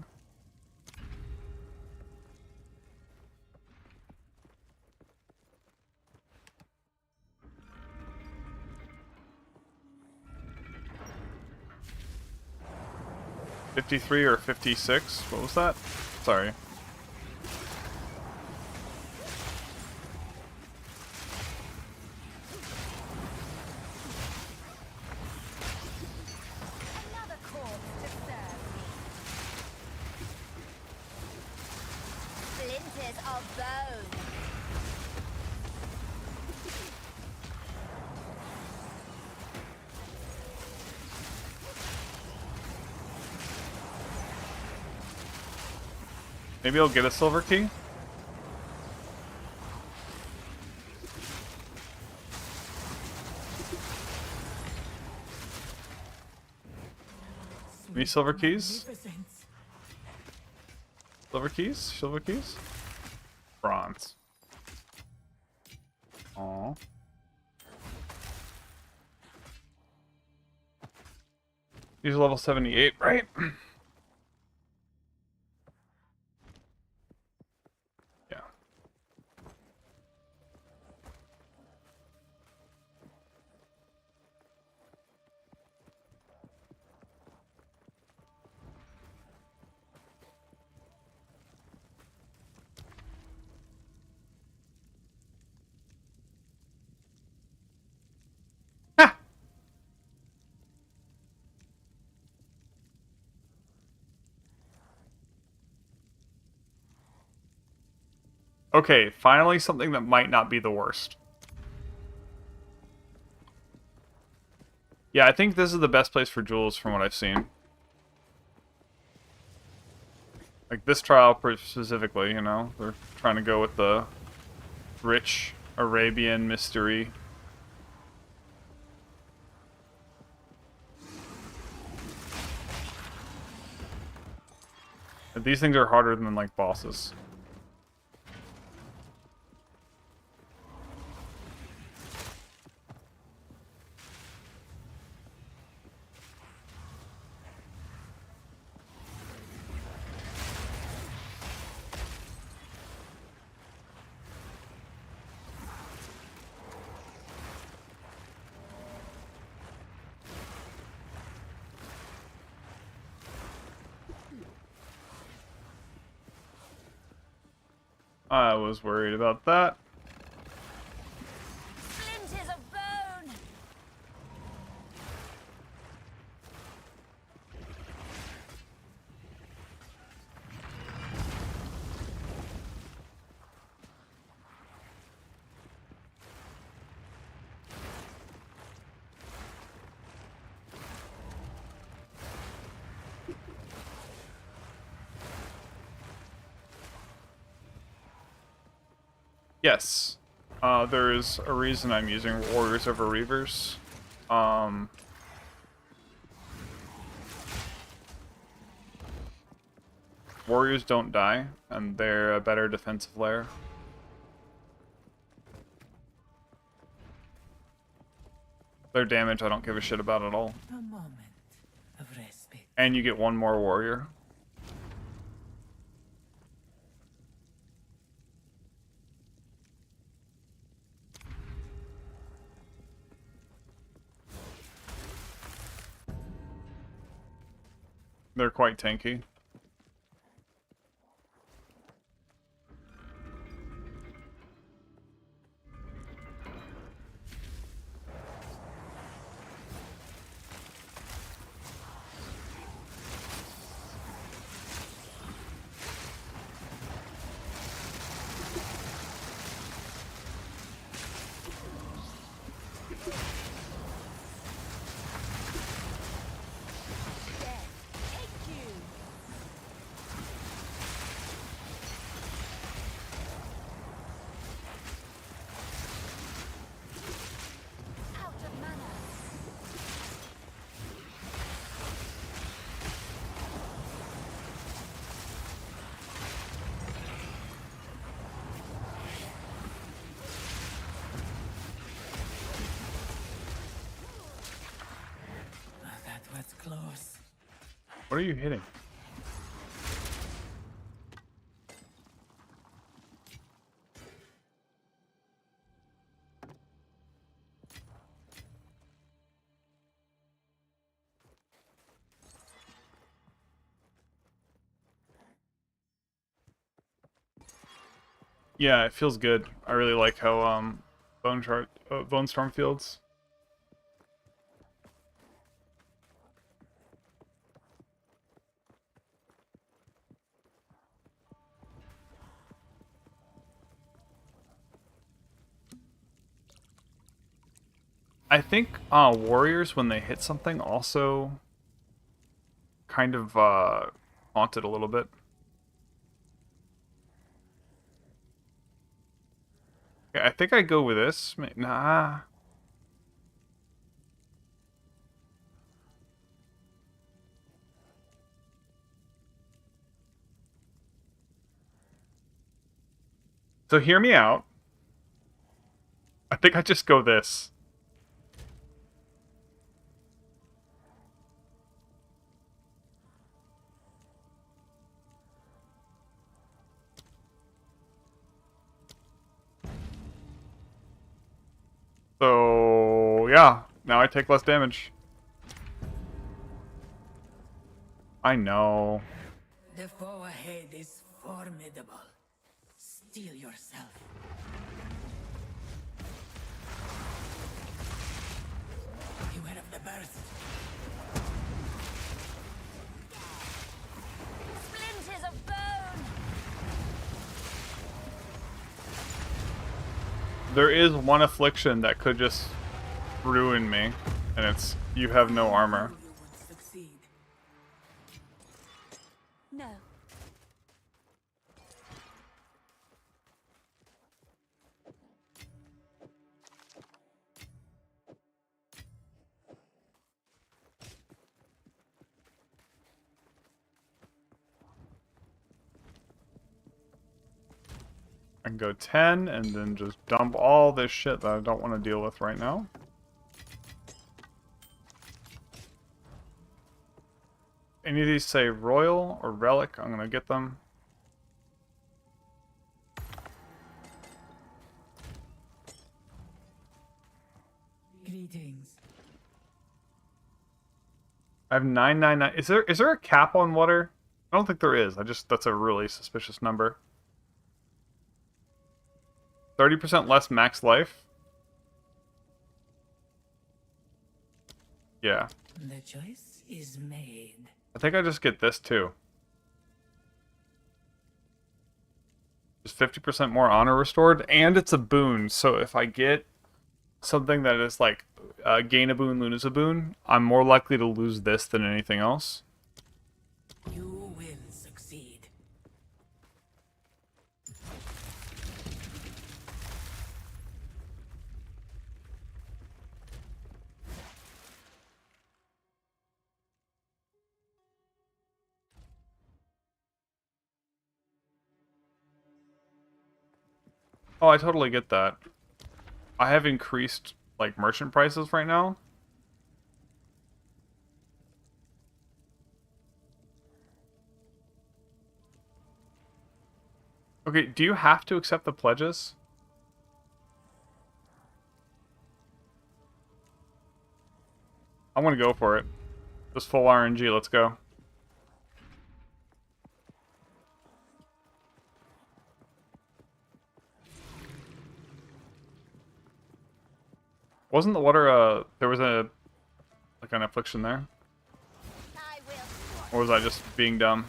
$53 or $56? What was that? Sorry. Another corpse to serve me. Splinters of bone. Maybe I'll get a silver key? Any silver keys? Magnificence. Silver keys? Silver keys? Bronze. Aww. These are level 78, right? Yeah. Okay, finally something that might not be the worst. Yeah, I think this is the best place for jewels from what I've seen. Like this trial specifically, you know, they're trying to go with the rich Arabian mystery. But these things are harder than like bosses. I was worried about that. Splinters of bone. Yes. There is a reason I'm using Warriors over Reavers. Warriors don't die, and they're a better defensive layer. Their damage I don't give a shit about at all. A moment of respite. And you get one more warrior. They're quite tanky. That was close. What are you hitting? Yeah, it feels good. I really like how Bone Storm fields. I think warriors, when they hit something, also kind of haunt it a little bit. Yeah, I think I go with this. Nah. So hear me out. I think I just go this. So, yeah. Now I take less damage. I know. The foe ahead is formidable. Steel yourself. Beware of the burst. Splinters of bone. There is one affliction that could just ruin me, and it's you have no armor. You would succeed. No. I can go 10 and then just dump all this shit that I don't want to deal with right now. Any of these say Royal or Relic, I'm going to get them. Greetings. I have 999. Is there a cap on water? I don't think there is. That's a really suspicious number. 30% less max life? Yeah. The choice is made. I think I just get this too. Just 50% more honor restored, and it's a boon, so if I get something that is like gain a boon, lose a boon, I'm more likely to lose this than anything else. You will succeed. Oh, I totally get that. I have increased, like, merchant prices right now. Okay, do you have to accept the pledges? I want to go for it. Just full RNG, let's go. Wasn't the water, there was like an affliction there? I will. Or was I just being dumb?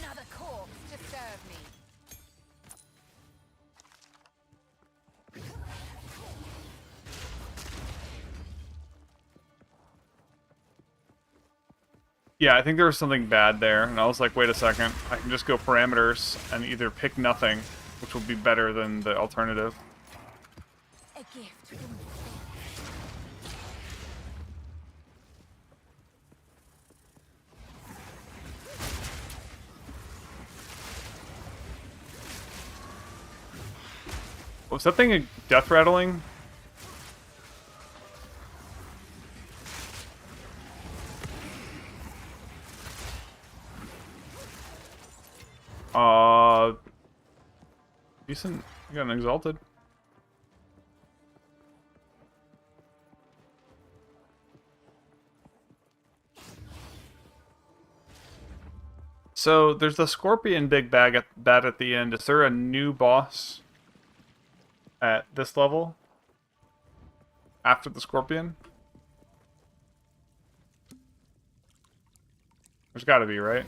Another corpse to serve me. Yeah, I think there was something bad there, and I was like, wait a second, I can just go parameters and either pick nothing, which will be better than the alternative. A gift from the Was that thing death rattling? Decent. You got an exalted. So there's the scorpion big bad at the end. Is there a new boss at this level after the scorpion? There's got to be, right?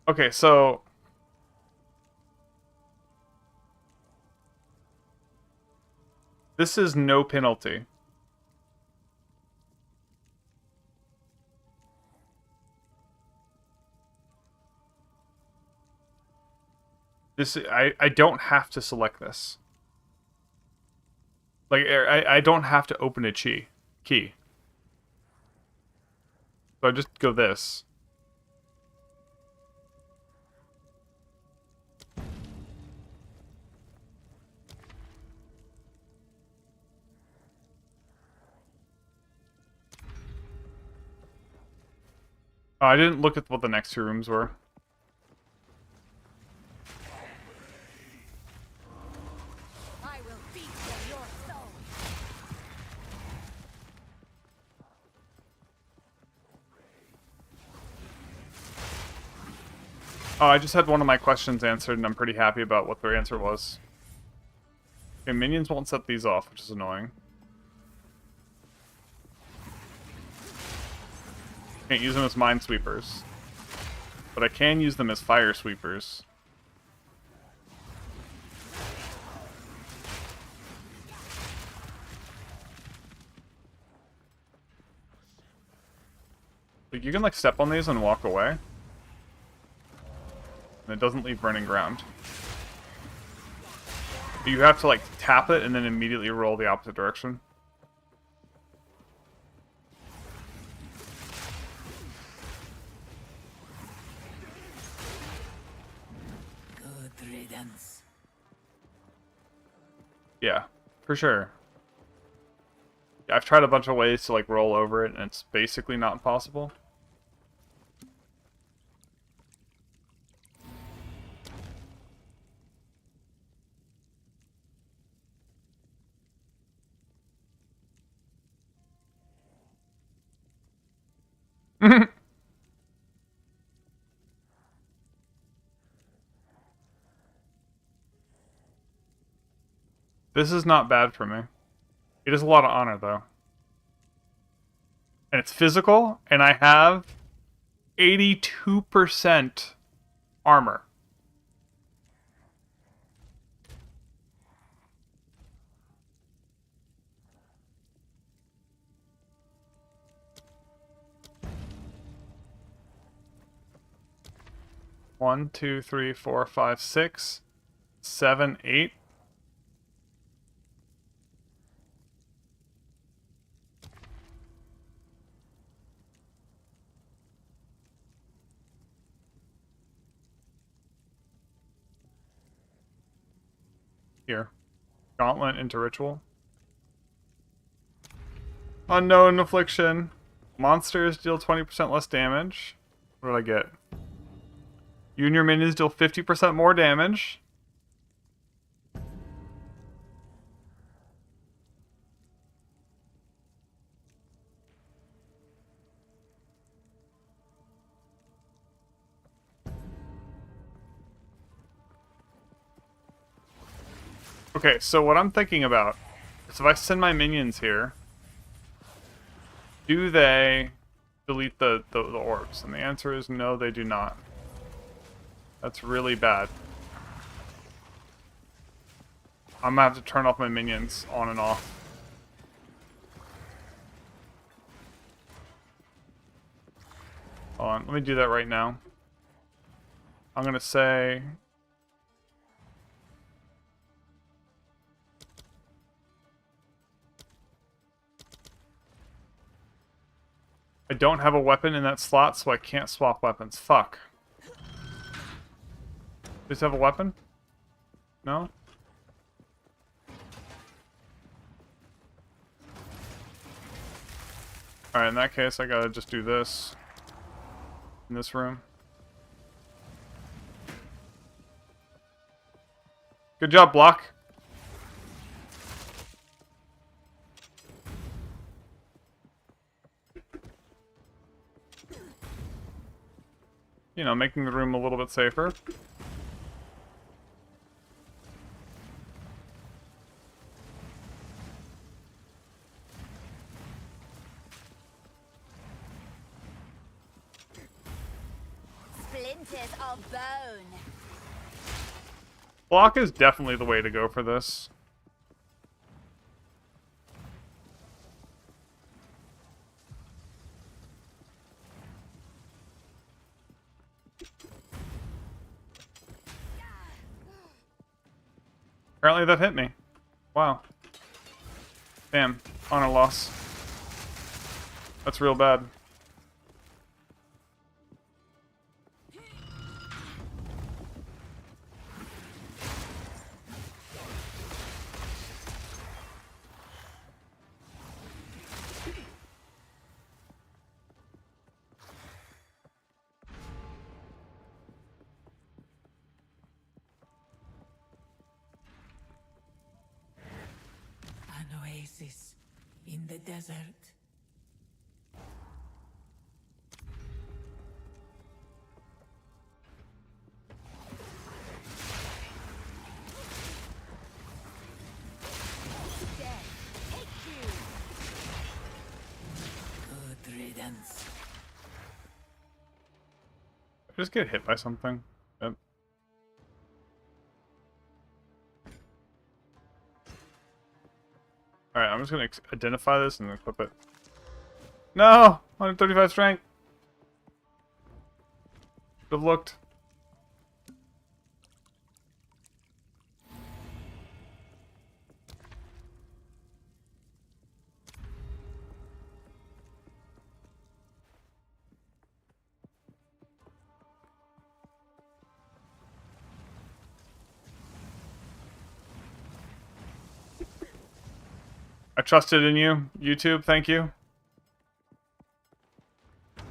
Okay, so this is no penalty. I don't have to select this. Like I don't have to open a key. So I just go this. Oh, I didn't look at what the next two rooms were. I will feast on your soul. Oh, I just had one of my questions answered, and I'm pretty happy about what their answer was. Okay, minions won't set these off, which is annoying. Can't use them as minesweepers. But I can use them as fire sweepers. Like, you can, like, step on these and walk away. And it doesn't leave burning ground. But you have to, like, tap it and then immediately roll the opposite direction. Good riddance. Yeah, for sure. Yeah, I've tried a bunch of ways to, like, roll over it, and it's basically not possible. This is not bad for me. It is a lot of honor, though. And it's physical, and I have 82% armor. One, two, three, four, five, 6, 7, 8. Here. Gauntlet into ritual. Unknown affliction. Monsters deal 20% less damage. What did I get? You and your minions deal 50% more damage. Okay, so what I'm thinking about is if I send my minions here, do they delete the orbs? And the answer is no, they do not. That's really bad. I'm gonna have to turn off my minions on and off. Hold on, let me do that right now. I'm gonna say... I don't have a weapon in that slot, so I can't swap weapons. Fuck. Does it have a weapon? No? Alright, in that case, I gotta just do this. In this room. Good job, Block. You know, making the room a little bit safer. Splinters of bone. Block is definitely the way to go for this. Apparently that hit me. Wow. Damn. Honor loss. That's real bad. An oasis in the desert. Just get hit by something. Yep. Alright, I'm just gonna identify this and equip it. No! 135 strength! Should have looked. I trusted in you, YouTube. Thank you. I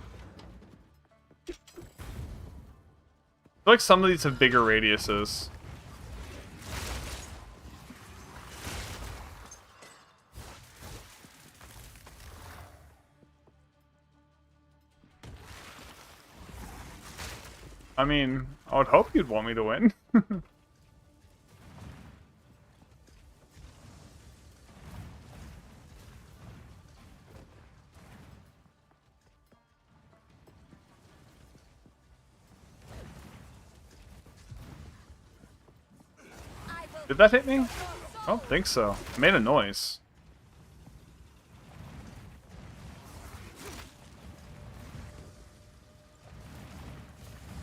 feel like some of these have bigger radiuses. I mean, I would hope you'd want me to win. Did that hit me? I don't think so. It made a noise.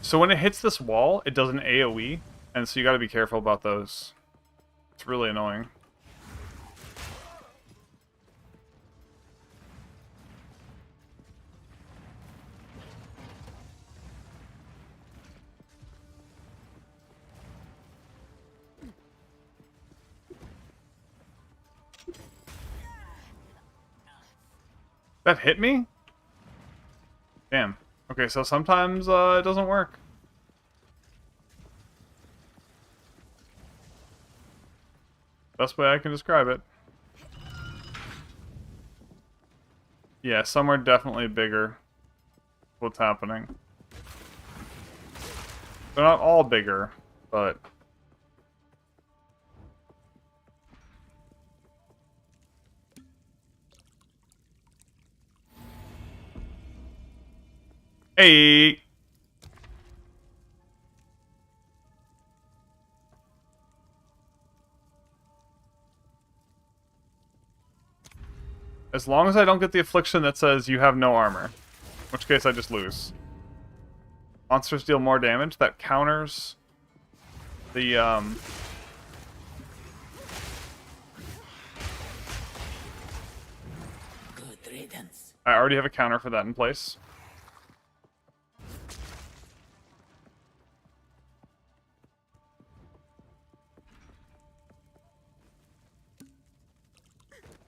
So when it hits this wall, it does an AoE, and so you gotta be careful about those. It's really annoying. That hit me? Damn. Okay, so sometimes it doesn't work. Best way I can describe it. Yeah, some are definitely bigger. What's happening? They're not all bigger, but... Hey! As long as I don't get the affliction that says you have no armor. In which case I just lose. Monsters deal more damage. That counters the, Good riddance. I already have a counter for that in place.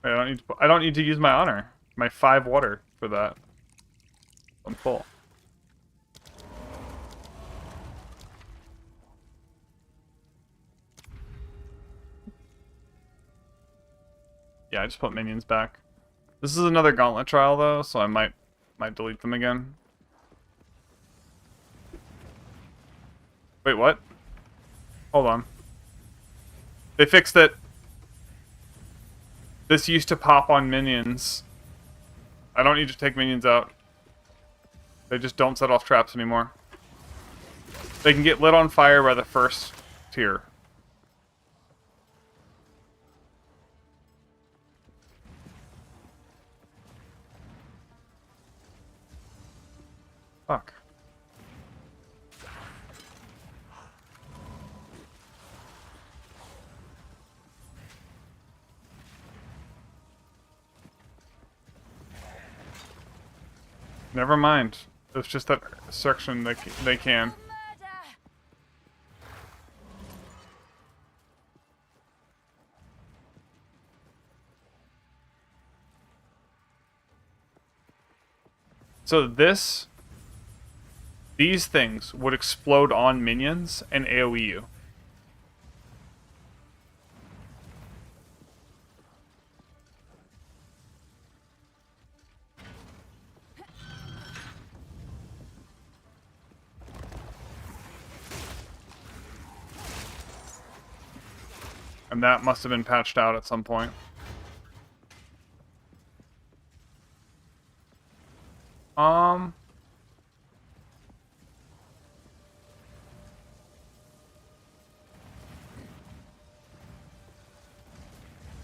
I don't need to use my honor. My 5 water for that. I'm full. Yeah, I just put minions back. This is another gauntlet trial though, so I might delete them again. Wait, what? Hold on. They fixed it. This used to pop on minions. I don't need to take minions out. They just don't set off traps anymore. They can get lit on fire by the first tier. Fuck. Never mind. It's just that section they can. So these things would explode on minions and AoE you. And that must have been patched out at some point.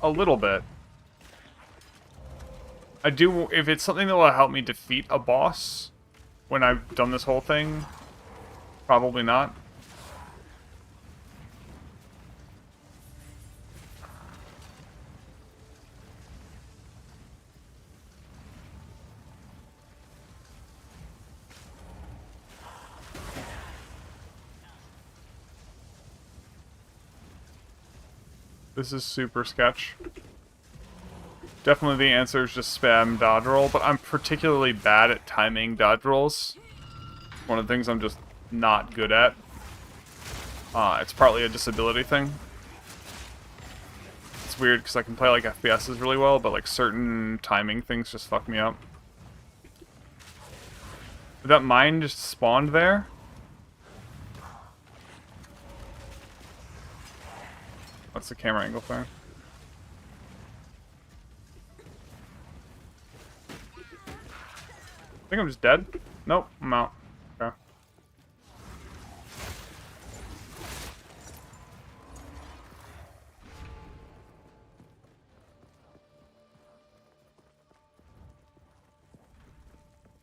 A little bit. I do, if it's something that will help me defeat a boss when I've done this whole thing, probably not. This is super sketch. Definitely the answer is just spam dodge roll, but I'm particularly bad at timing dodge rolls. One of the things I'm just not good at. It's partly a disability thing. It's weird because I can play like FPSs really well, but like certain timing things just fuck me up. Did that mine just spawned there? What's the camera angle there? I think I'm just dead. Nope, I'm out. Okay.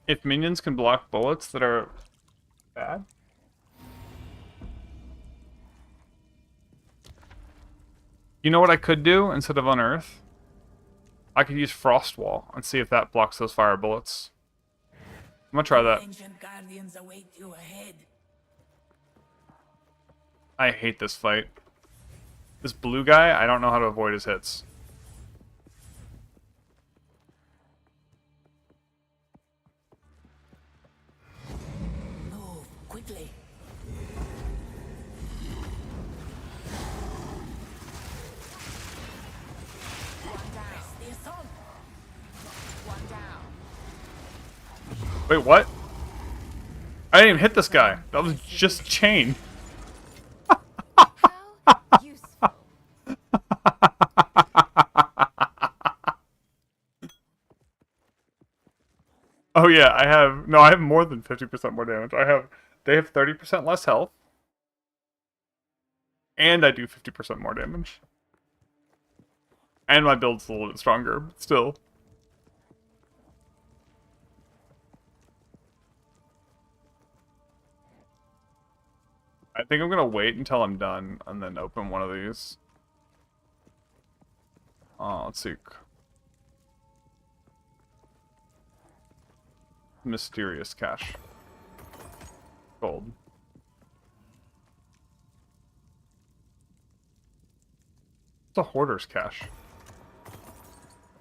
If minions can block bullets that are bad? You know what I could do instead of unearth? I could use Frost Wall and see if that blocks those fire bullets. I'm gonna try that. Ancient guardians await you ahead. I hate this fight. This blue guy, I don't know how to avoid his hits. Move quickly. One down. The assault. One down. Wait, what? I didn't even hit this guy. That was just chain. How useful. Oh yeah, I have... No, I have more than 50% more damage. They have 30% less health. And I do 50% more damage. And my build's a little bit stronger, but still. I think I'm gonna wait until I'm done and then open one of these. Let's see. Mysterious cache. Gold. It's a hoarder's cache.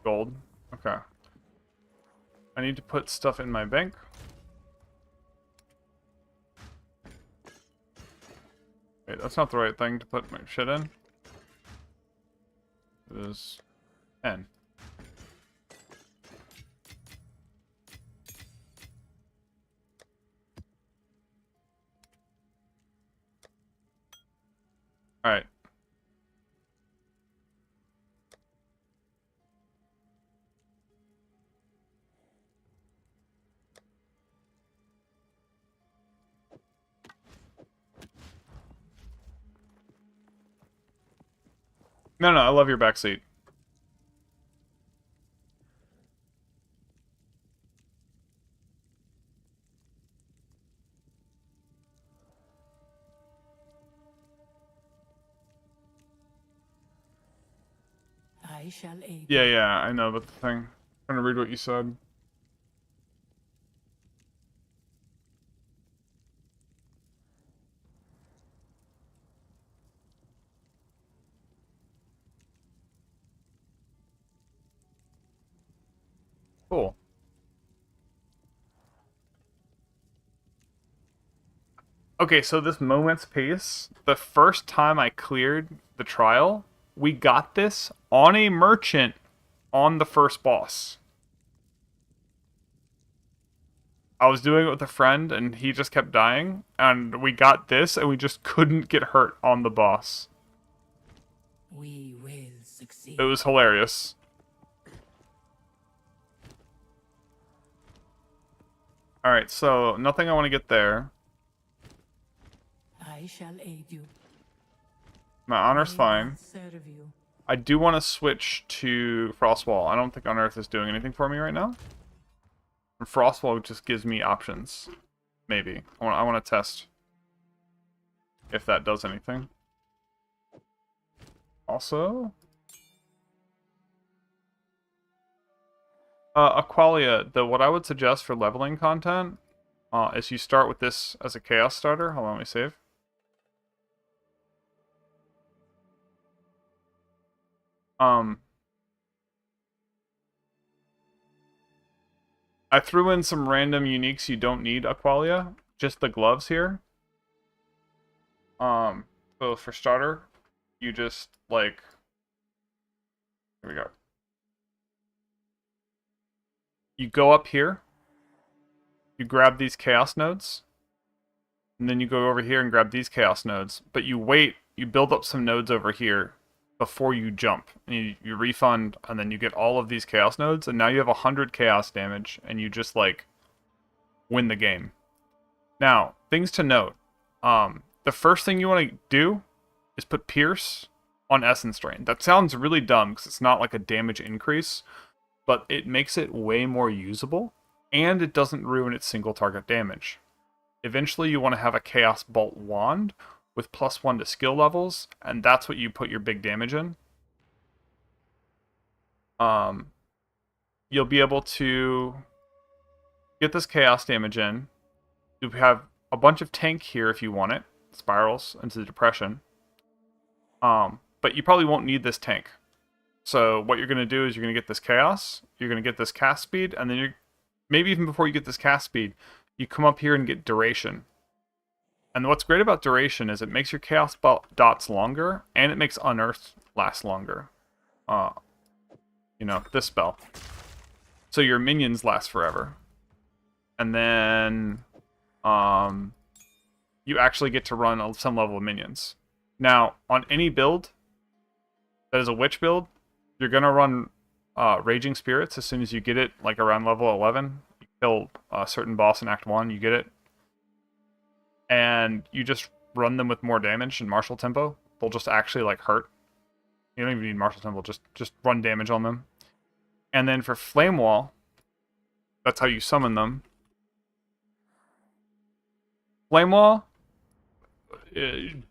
Gold. Okay. I need to put stuff in my bank. Wait, that's not the right thing to put my shit in. It is N. Alright. No, I love your backseat. I shall aid. Yeah, I know about the thing. I'm gonna read what you said. Cool. Okay, so this moment's pace, the first time I cleared the trial, we got this on a merchant on the first boss. I was doing it with a friend and he just kept dying, and we got this and we just couldn't get hurt on the boss. We will succeed. It was hilarious. Alright, so nothing I want to get there. I shall aid you. My honor's I fine. will serve you. I do want to switch to Frostwall. I don't think Unearth is doing anything for me right now. And Frostwall just gives me options. Maybe. I want to test if that does anything. Also, Aqualia, what I would suggest for leveling content is you start with this as a chaos starter. Hold on, let me save. I threw in some random uniques you don't need, Aqualia. Just the gloves here. So for starter, you just, like... Here we go. You go up here. You grab these chaos nodes. And then you go over here and grab these chaos nodes. But you wait, you build up some nodes over here before you jump. And you refund, and then you get all of these chaos nodes, and now you have 100 chaos damage, and you just, like, win the game. Now, things to note. The first thing you want to do is put Pierce on Essence Drain. That sounds really dumb, because it's not like a damage increase, but it makes it way more usable, and it doesn't ruin its single target damage. Eventually, you want to have a Chaos Bolt Wand with +1 to skill levels, and that's what you put your big damage in. You'll be able to get this chaos damage in. You have a bunch of tank here if you want it. Spirals into the depression. But you probably won't need this tank. So what you're going to do is you're going to get this chaos, you're going to get this cast speed, and then you're maybe even before you get this cast speed, you come up here and get duration. And what's great about duration is it makes your chaos dots longer, and it makes Unearth last longer. You know, this spell. So your minions last forever. And then you actually get to run some level of minions. Now, on any build that is a witch build, you're going to run Raging Spirits as soon as you get it, like around level 11. You kill a certain boss in Act 1, you get it. And you just run them with more damage and martial tempo. They'll just actually, like, hurt. You don't even need martial tempo, just run damage on them. And then for Flame Wall, that's how you summon them. Flame Wall,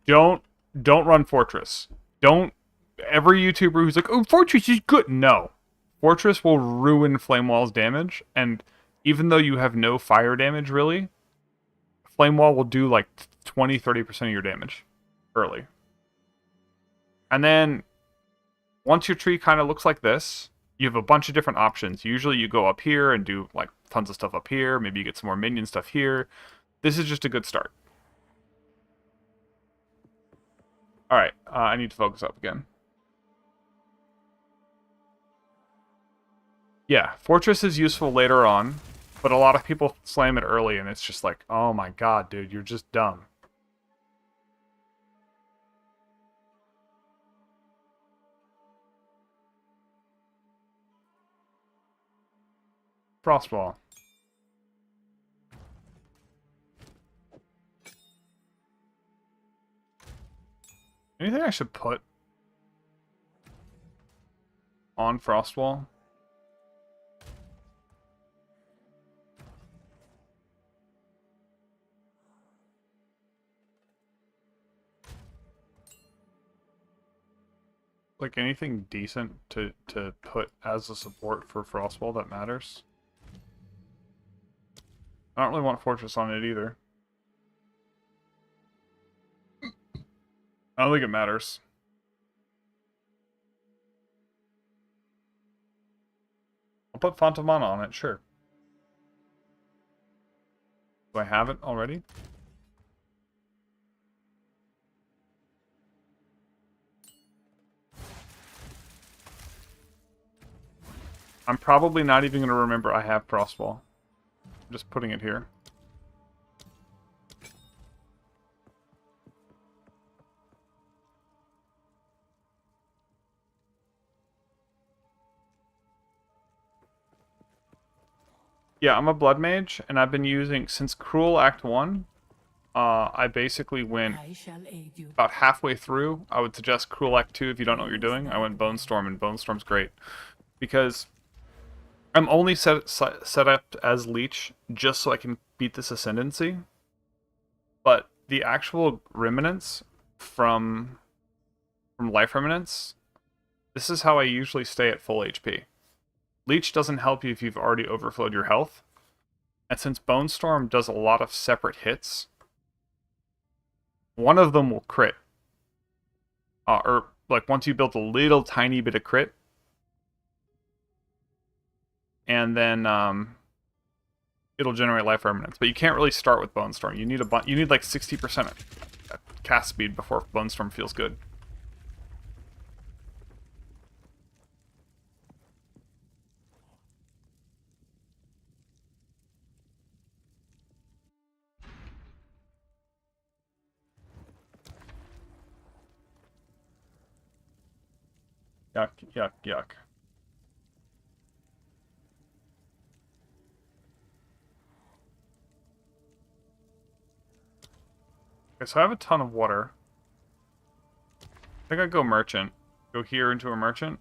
don't run Fortress. Every YouTuber who's like, oh, Fortress is good. No. Fortress will ruin Flame Wall's damage, and even though you have no fire damage, really, Flame Wall will do like 20-30% of your damage early. And then, once your tree kind of looks like this, you have a bunch of different options. Usually you go up here and do like tons of stuff up here. Maybe you get some more minion stuff here. This is just a good start. Alright, I need to focus up again. Yeah, Fortress is useful later on, but a lot of people slam it early and it's just like, oh my god, dude, you're just dumb. Frostwall. Anything I should put on Frostwall? Like anything decent to put as a support for Frostwall that matters? I don't really want Fortress on it either. I don't think it matters. I'll put Font of Mana on it, sure. Do I have it already? I'm probably not even going to remember I have Frostwall. I'm just putting it here. Yeah, I'm a Blood Mage, and I've been using, since Cruel Act 1, I basically went about halfway through. I would suggest Cruel Act 2 if you don't know what you're doing. I went Bone Storm, and Bone Storm's great. Because I'm only set up as Leech just so I can beat this Ascendancy. But the actual Remnants from Life Remnants, this is how I usually stay at full HP. Leech doesn't help you if you've already overflowed your health. And since Bone Storm does a lot of separate hits, one of them will crit. Or, like, once you build a little tiny bit of crit. And then, it'll generate Life Remnants. But you can't really start with Bone Storm. You need like 60% cast speed before Bone Storm feels good. Yuck, yuck, yuck. Okay, so I have a ton of water. I think I'd go merchant. Go here into a merchant.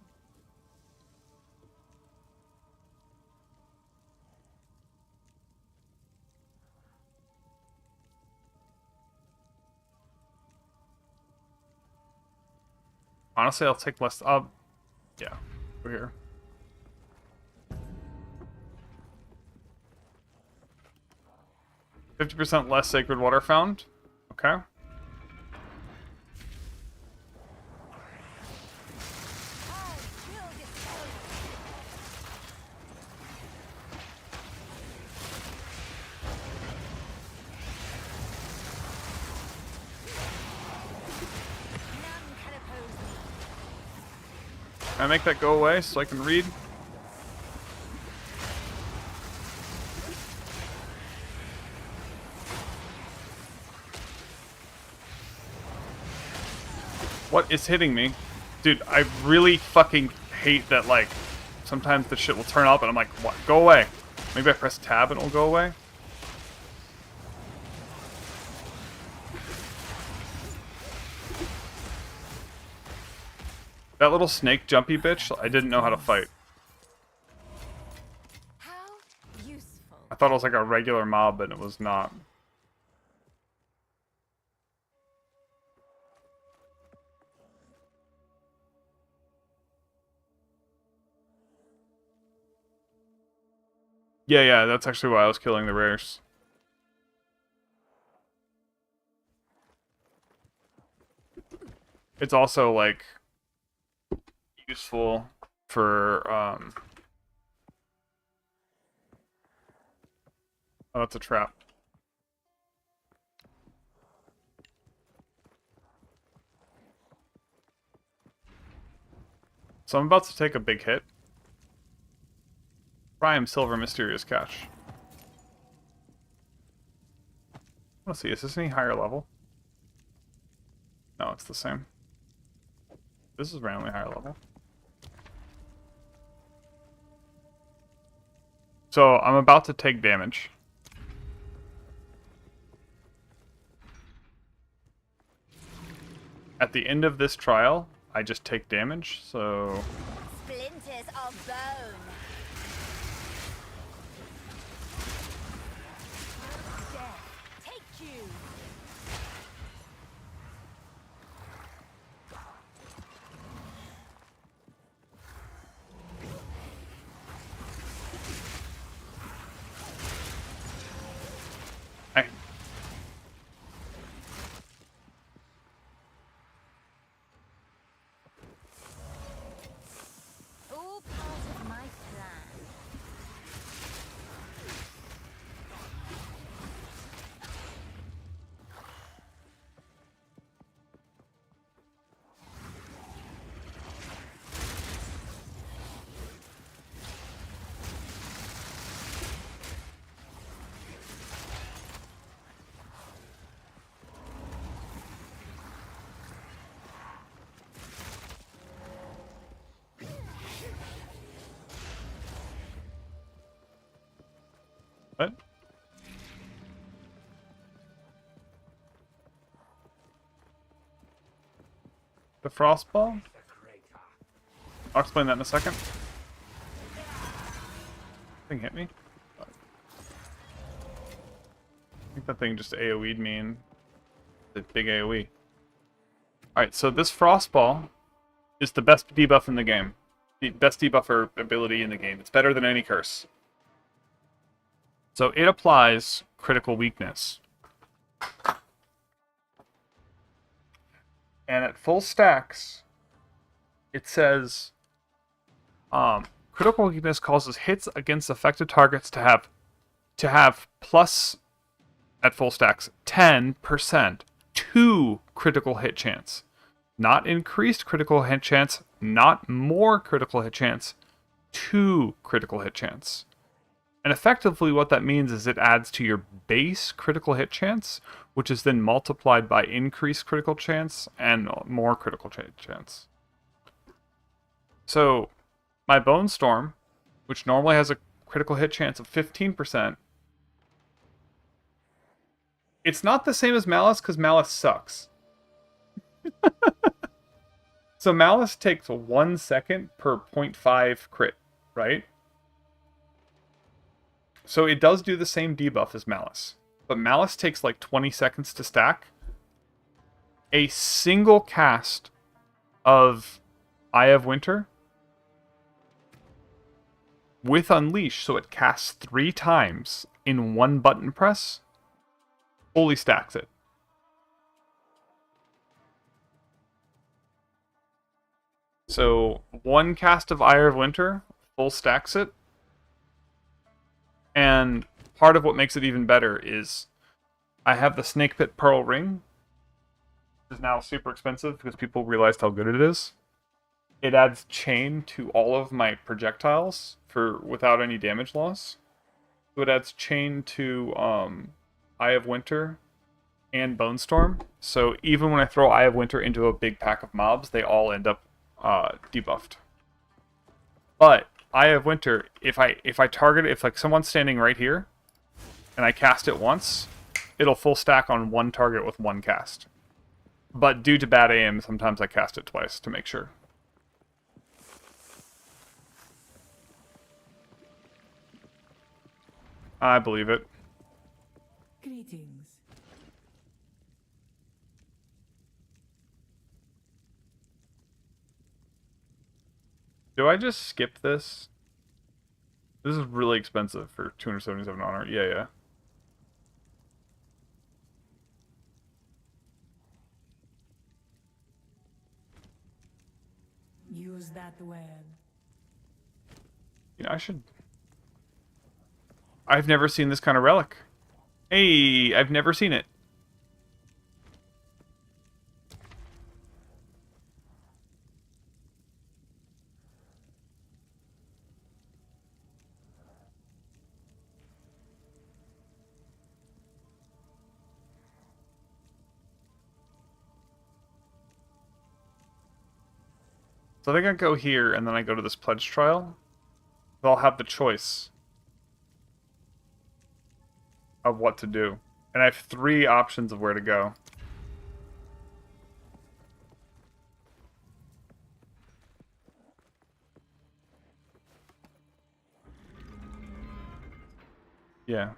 Honestly, I'll take less. Yeah, over here. %50 less sacred water found. Okay. Can I make that go away so I can read? What is hitting me? Dude, I really fucking hate that, like, sometimes the shit will turn up and I'm like, what? Go away. Maybe I press tab and it'll go away? That little snake jumpy bitch, I didn't know how to fight. How useful. I thought it was like a regular mob, but it was not. Yeah, that's actually why I was killing the rares. It's also, like, useful for, oh, that's a trap. So I'm about to take a big hit. Prime Silver Mysterious Cache. Let's see, is this any higher level? No, it's the same. This is randomly higher level. So I'm about to take damage. At the end of this trial, I just take damage, so... Splinters of bone. Death, take you. Hey. All part of my the Frostball. I'll explain that in a second. Thing hit me. I think that thing just AoE'd me and the big AoE. Alright, so this Frostball is the best debuff in the game. The best debuffer ability in the game. It's better than any curse. So it applies critical weakness. And at full stacks, it says critical weakness causes hits against affected targets to have plus, at full stacks, 10% to critical hit chance. Not increased critical hit chance, not more critical hit chance, to critical hit chance. And effectively what that means is it adds to your base critical hit chance, which is then multiplied by increased critical chance and more critical chance. So my Bone Storm, which normally has a critical hit chance of 15%, it's not the same as Malice because Malice sucks. So Malice takes 1 second per 0.5 crit, right? So it does do the same debuff as Malice. But Malice takes like 20 seconds to stack. A single cast of Eye of Winter with Unleash, so it casts 3 times in 1 button press, fully stacks it. So 1 cast of Eye of Winter full stacks it. And part of what makes it even better is I have the Snake Pit Pearl Ring, which is now super expensive because people realized how good it is. It adds chain to all of my projectiles without any damage loss. So it adds chain to Eye of Winter and Bone Storm. So even when I throw Eye of Winter into a big pack of mobs, they all end up debuffed. But Eye of Winter, if I target it, if like someone's standing right here, and I cast it once, it'll full stack on 1 target with 1 cast. But due to bad aim, sometimes I cast it twice to make sure. I believe it. Greetings. Do I just skip this? This is really expensive for 277 honor. Yeah, yeah. Use that web. You know, I've never seen this kind of relic. Hey, I've never seen it. So I think I go here, and then I go to this pledge trial. I'll have the choice of what to do. And I have 3 options of where to go. Yeah.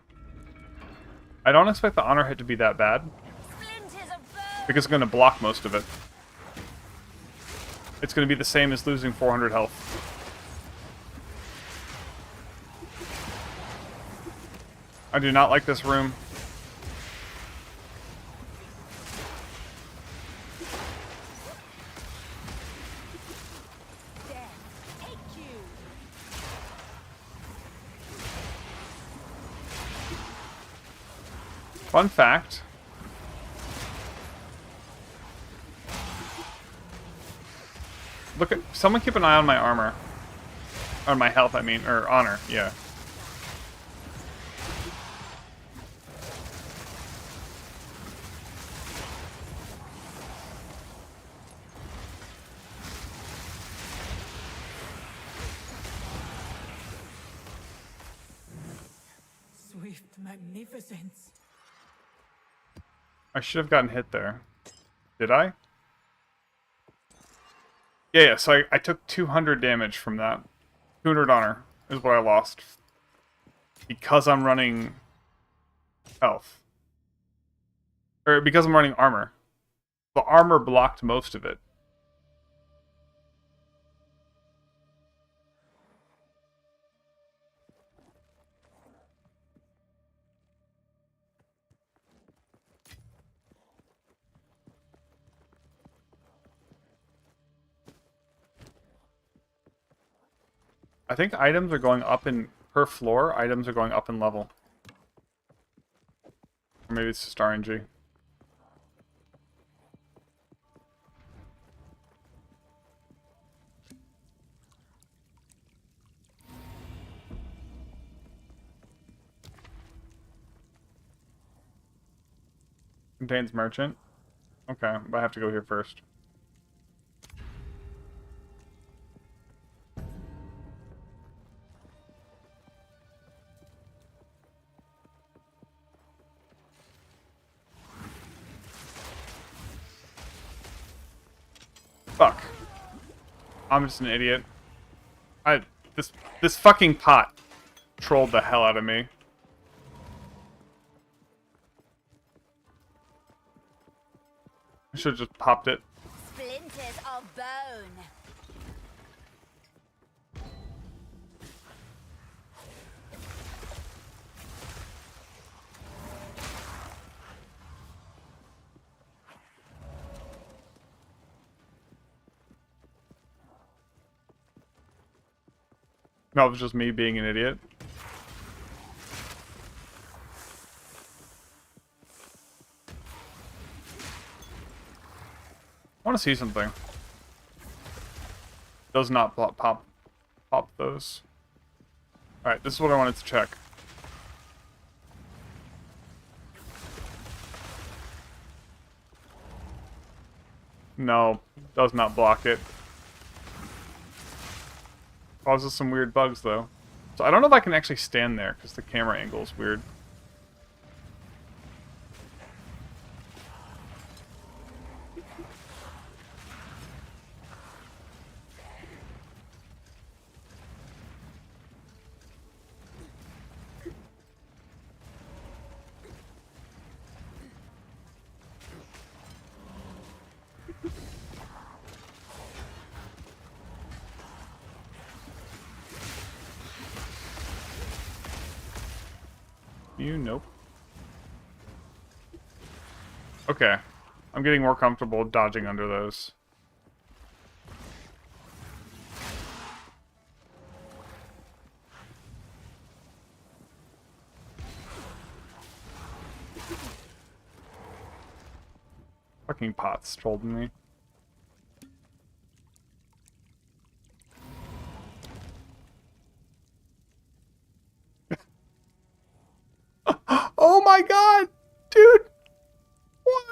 I don't expect the honor hit to be that bad, because it's going to block most of it. It's going to be the same as losing 400 health. I do not like this room. Fun fact. Look at, someone keep an eye on my armor. On my health, I mean, or honor, yeah. Swift magnificence. I should have gotten hit there. Did I? Yeah, so I took 200 damage from that. 200 honor is what I lost. Because I'm running health. Or because I'm running armor. The armor blocked most of it. I think items are going up in per floor. Items are going up in level. Or maybe it's just RNG. Contains merchant. Okay, but I have to go here first. Fuck. I'm just an idiot. This fucking pot trolled the hell out of me. I should have just popped it. Splinters of bone. No, it was just me being an idiot. I want to see something. Does not pop those. Alright, this is what I wanted to check. No, does not block it. Causes some weird bugs, though. So I don't know if I can actually stand there, because the camera angle is weird. Nope. Okay. I'm getting more comfortable dodging under those. Fucking pots trolled me. Oh my god! Dude! What?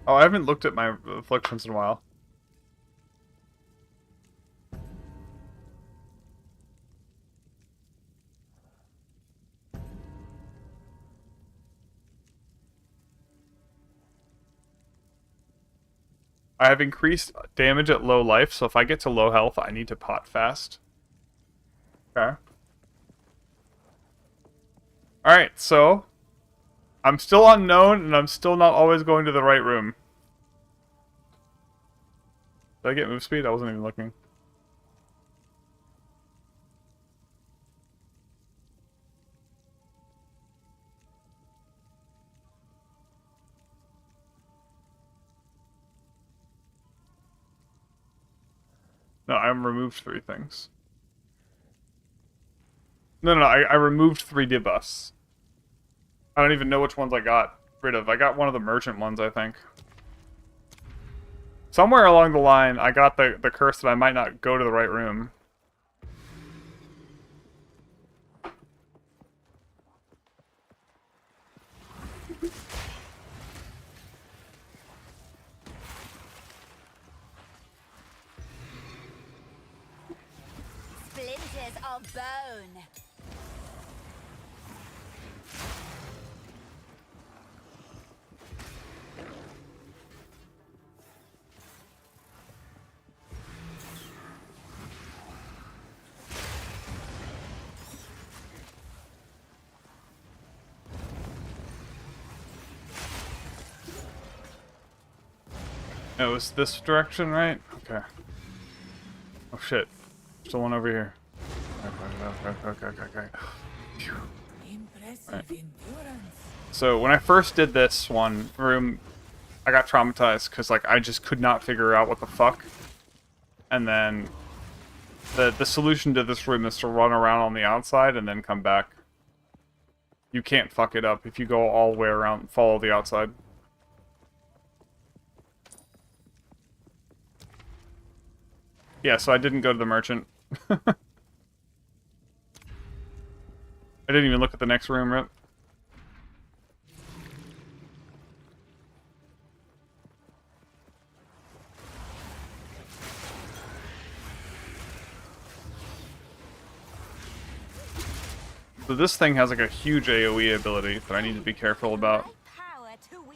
Oh, I haven't looked at my afflictions in a while. I have increased damage at low life, so if I get to low health, I need to pot fast. Okay. Alright, so I'm still unknown, and I'm still not always going to the right room. Did I get move speed? I wasn't even looking. No, I removed 3 things. No, I removed 3 debuffs. I don't even know which ones I got rid of. I got one of the merchant ones, I think. Somewhere along the line, I got the curse that I might not go to the right room. Splinters of bone. It was this direction, right? Okay. Oh shit. Still one over here. Okay. Phew. Right. So when I first did this one room, I got traumatized because like I just could not figure out what the fuck. And then the solution to this room is to run around on the outside and then come back. You can't fuck it up if you go all the way around and follow the outside. Yeah, so I didn't go to the merchant. I didn't even look at the next room, Rip. So this thing has like a huge AoE ability that I need to be careful about. My power to wield.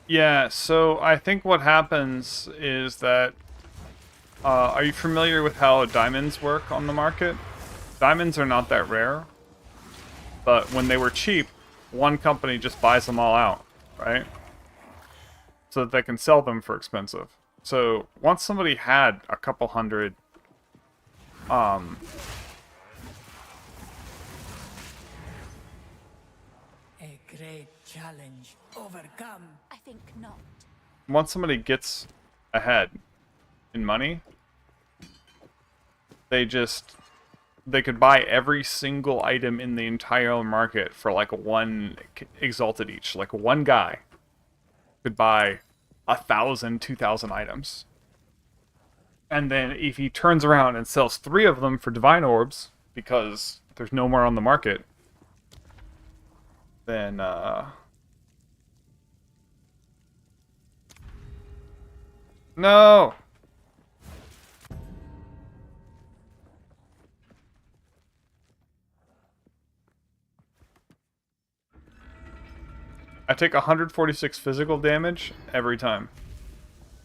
Yeah, so I think what happens is that... are you familiar with how diamonds work on the market? Diamonds are not that rare, but when they were cheap, one company just buys them all out, right? So that they can sell them for expensive. So once somebody had a couple hundred... A great challenge overcome. I think not. Once somebody gets ahead in money, they could buy every single item in the entire market for like one exalted each. Like one guy could buy 1,000, 2,000 items. And then if he turns around and sells 3 of them for divine orbs, because there's no more on the market, then no! I take 146 physical damage every time.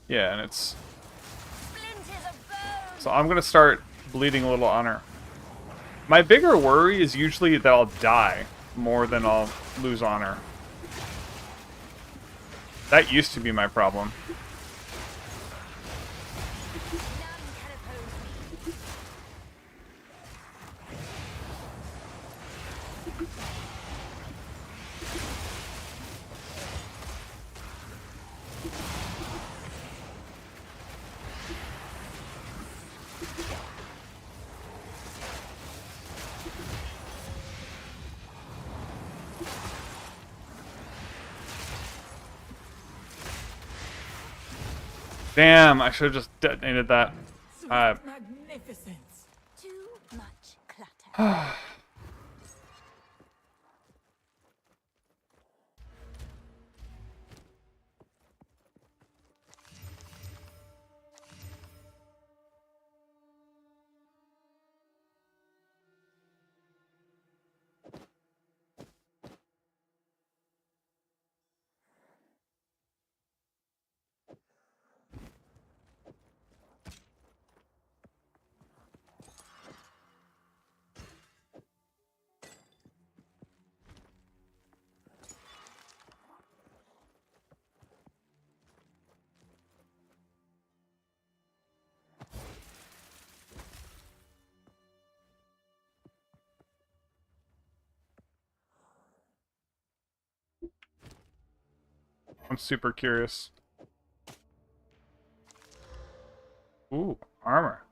Yeah, and it's... Splinters of bone. So I'm gonna start bleeding a little honor. My bigger worry is usually that I'll die more than I'll lose honor. That used to be my problem. None can oppose me. Damn, I should have just detonated that. Magnificence. Too much clutter. I'm super curious. Ooh, armor.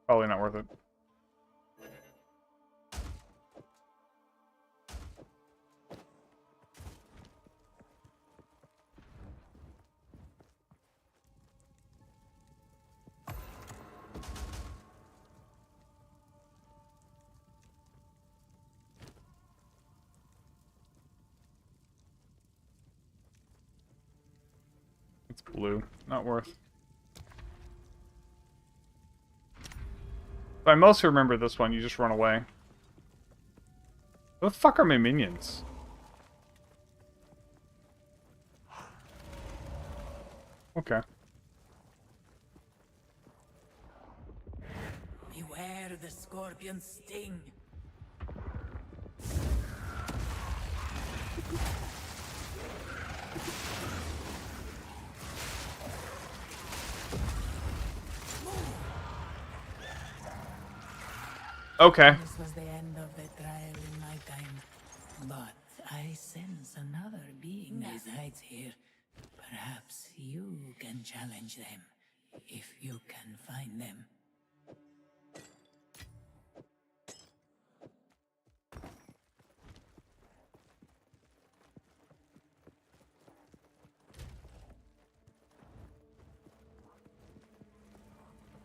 Probably not worth it. It's blue. Not worth. But I mostly remember this one. You just run away. What the fuck are my minions? Okay. Beware the scorpion's sting. Okay. This was the end of the trial in my time. But I sense another being resides here. Perhaps you can challenge them, if you can find them.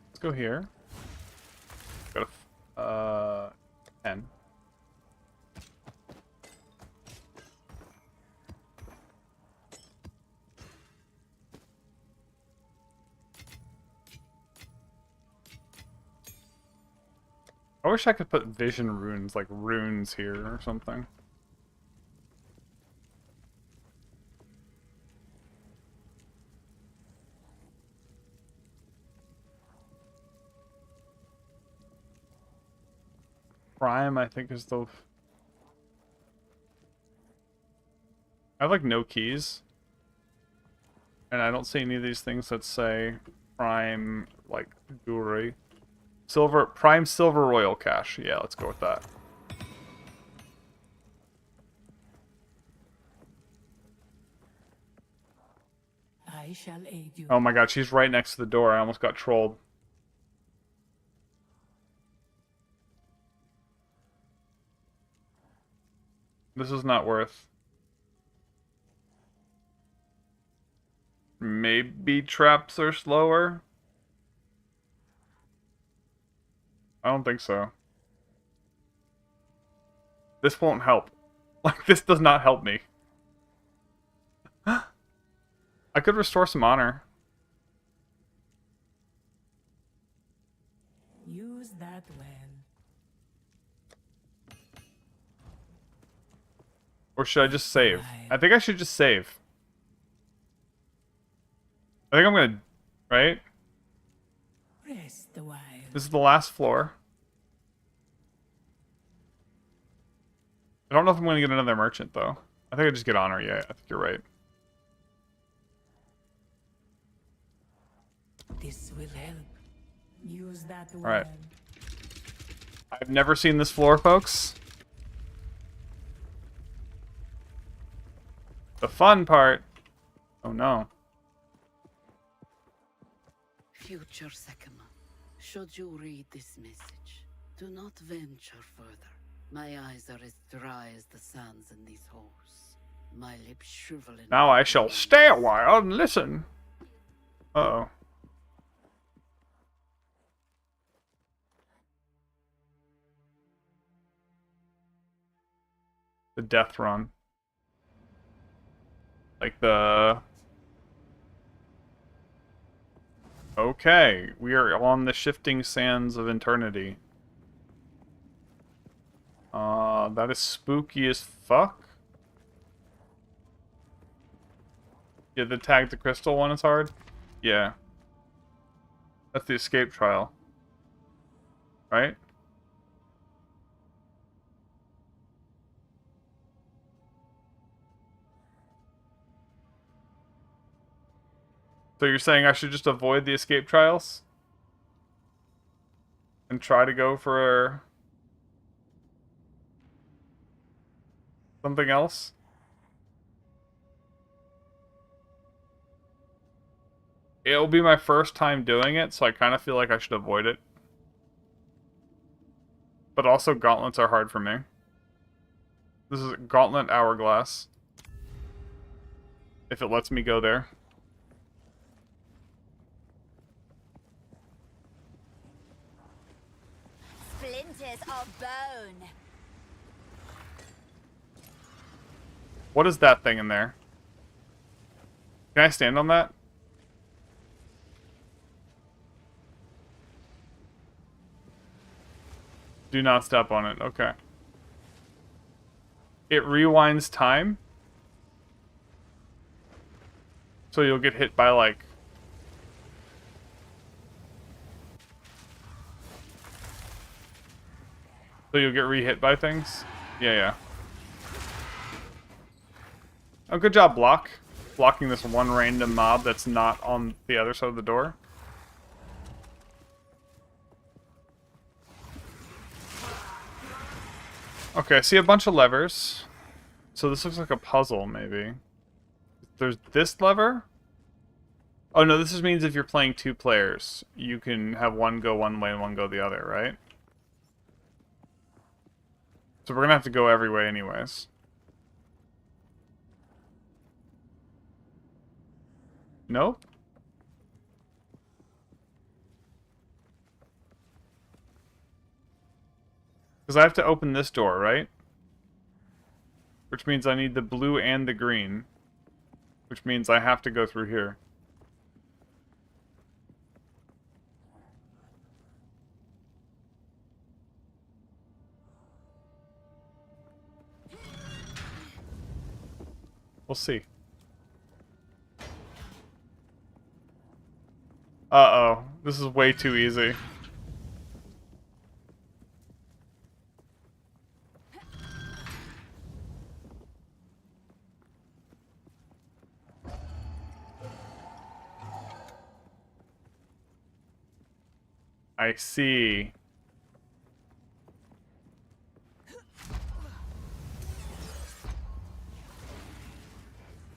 Let's go here. Got a 10. I wish I could put vision runes, like runes here or something. Prime, I think, is the... I have, like, no keys. And I don't see any of these things that say Prime, like, jewelry. Silver, Prime Silver Royal Cache. Yeah, let's go with that. I shall aid you. Oh my god, she's right next to the door. I almost got trolled. This is not worth. Maybe traps are slower? I don't think so. This won't help. Like, this does not help me. I could restore some honor. Use that well. Or should I just save? I think I should just save. I think I'm gonna... Right? Rest a while. This is the last floor. I don't know if I'm gonna get another merchant, though. I think I just get honor, yeah. I think you're right. This will help. Use that well. Alright. I've never seen this floor, folks. The fun part. Oh no. Future Sekima, should you read this message, do not venture further. My eyes are as dry as the sands in these holes. My lips shrivel in... Now I shall stay a while and listen. Uh-oh. The death run. Like the... Okay, we are on the shifting sands of eternity. That is spooky as fuck. Yeah, the tag the crystal one is hard? Yeah. That's the escape trial. Right? So you're saying I should just avoid the escape trials? And try to go for... something else? It'll be my first time doing it, so I kind of feel like I should avoid it. But also, gauntlets are hard for me. This is Gauntlet Hourglass. If it lets me go there. Splinters of bone. What is that thing in there? Can I stand on that? Do not step on it. Okay. It rewinds time. So you'll get hit by, like... So you'll get re-hit by things? Yeah, yeah. Oh, good job, Block. Blocking this one random mob that's not on the other side of the door. Okay, I see a bunch of levers. So this looks like a puzzle, maybe. There's this lever? Oh no, this just means if you're playing 2 players, you can have one go one way and one go the other, right? So we're gonna have to go every way anyways. Nope. Because I have to open this door, right? Which means I need the blue and the green. Which means I have to go through here. We'll see. Uh-oh. This is way too easy. I see.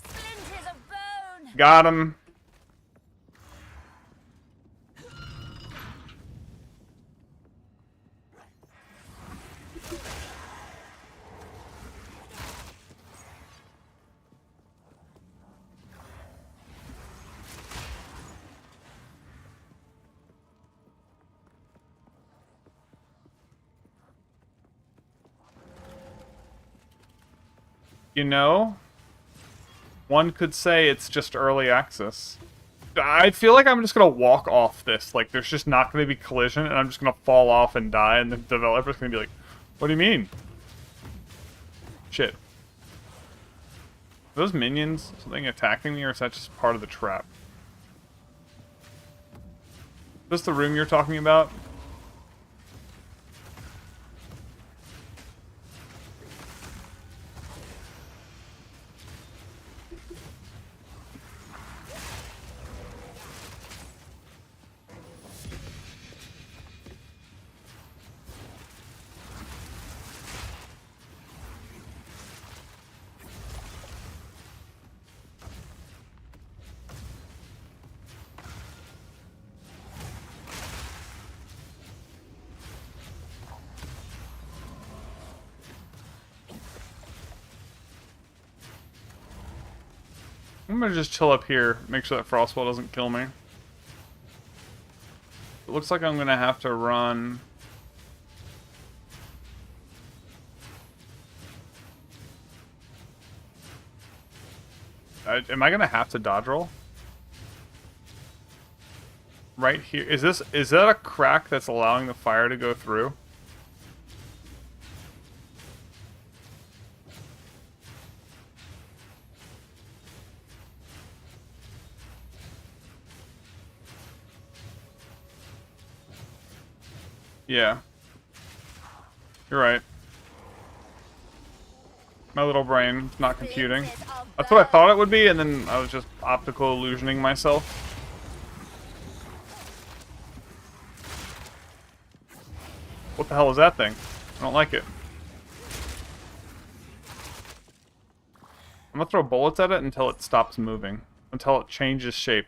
Splinters of bone. Got him. You know, one could say it's just early access. I feel like I'm just gonna walk off this. Like, there's just not gonna be collision, and I'm just gonna fall off and die, and the developer's gonna be like, what do you mean? Shit. Are those minions something attacking me, or is that just part of the trap? Is this the room you're talking about? I'm gonna just chill up here, make sure that Frostwell doesn't kill me. It looks like I'm gonna have to run. Am I gonna have to dodge roll? Right here. Is that a crack that's allowing the fire to go through? Yeah. You're right. My little brain not computing. That's what I thought it would be, and then I was just optical illusioning myself. What the hell is that thing? I don't like it. I'm gonna throw bullets at it until it stops moving. Until it changes shape.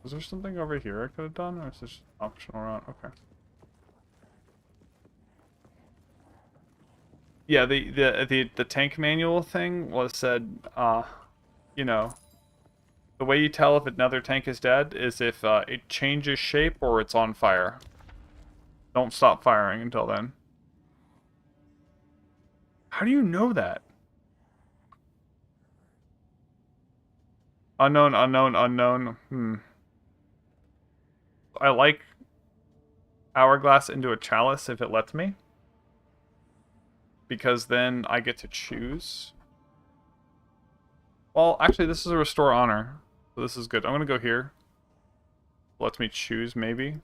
Was there something over here I could have done, or is this optional route? Okay. Yeah, the tank manual thing was said, you know, the way you tell if another tank is dead is if it changes shape or it's on fire. Don't stop firing until then. How do you know that? Unknown, unknown, unknown. I like Hourglass into a Chalice if it lets me. Because then I get to choose. Well, actually, this is a Restore Honor. So this is good. I'm going to go here. Lets me choose, maybe.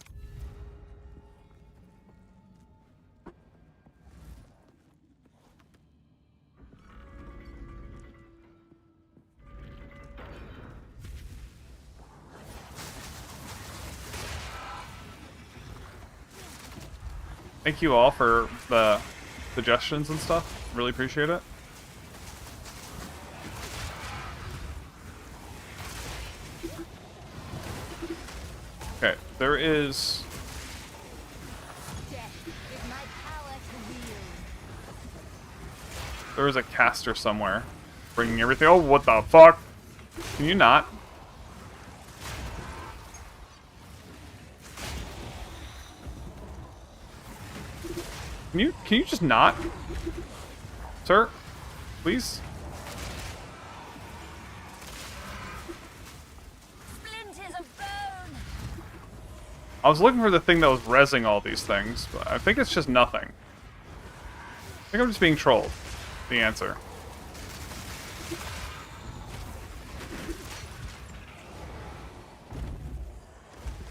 Thank you all for the suggestions and stuff. Really appreciate it. Okay, there is... There is a caster somewhere. Bringing everything... Oh, what the fuck? Can you not? Can you just not? Sir? Please? Splinters of bone. I was looking for the thing that was rezzing all these things, but I think it's just nothing. I think I'm just being trolled. The answer.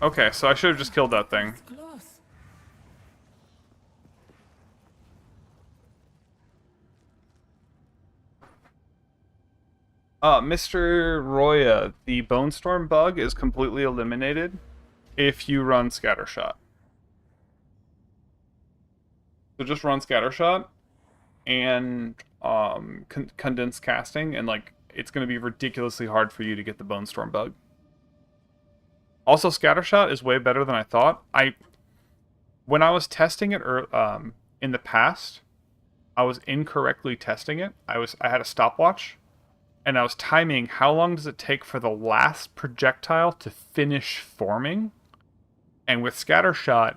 Okay, so I should have just killed that thing. Mr. Roya, the Bone Storm bug is completely eliminated if you run Scattershot. So just run Scattershot and Condensed Casting, and like it's going to be ridiculously hard for you to get the Bone Storm bug. Also, Scattershot is way better than I thought. When I was testing it in the past, I was incorrectly testing it. I had a stopwatch. And I was timing how long does it take for the last projectile to finish forming. And with Scattershot,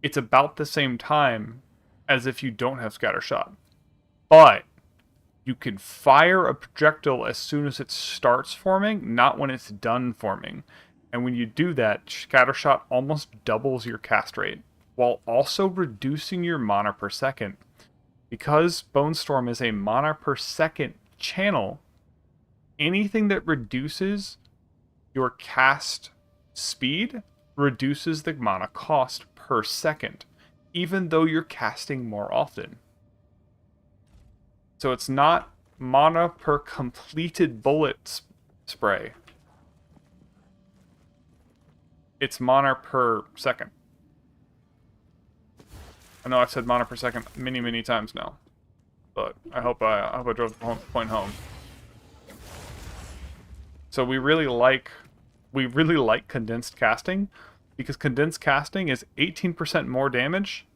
it's about the same time as if you don't have Scattershot. But you can fire a projectile as soon as it starts forming, not when it's done forming. And when you do that, Scattershot almost doubles your cast rate, while also reducing your mana per second. Because Bone Storm is a mana per second channel, anything that reduces your cast speed reduces the mana cost per second, even though you're casting more often. So it's not mana per completed bullet spray. It's mana per second. I know I've said mana per second many times now, but I hope I drove the point home. So we really like condensed casting, because condensed casting is 18% more damage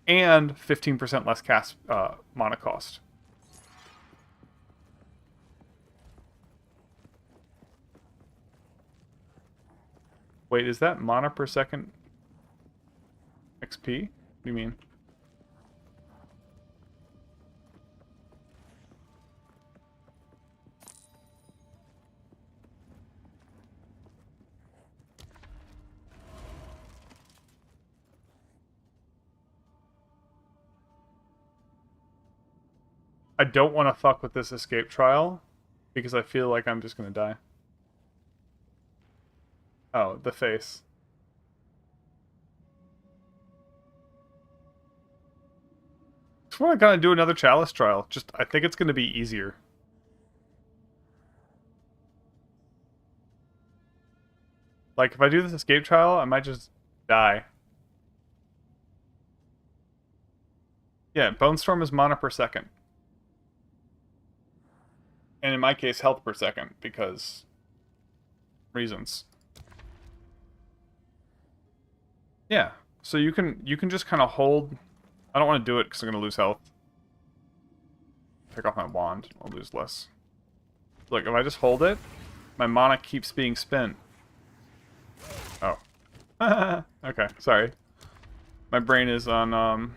and 15% less cast mana cost. Wait, is that mana per second XP? What do you mean? I don't want to fuck with this escape trial because I feel like I'm just going to die. Oh, the face. Just want to kind of do another chalice trial. Just, I think it's going to be easier. Like, if I do this escape trial, I might just die. Yeah, Bone Storm is mana per second. And in my case, health per second, because reasons. Yeah, so you can just kind of hold. I don't want to do it because I'm going to lose health. Take off my wand, I'll lose less. Look, if I just hold it, my mana keeps being spent. Oh. Okay, sorry. My brain is on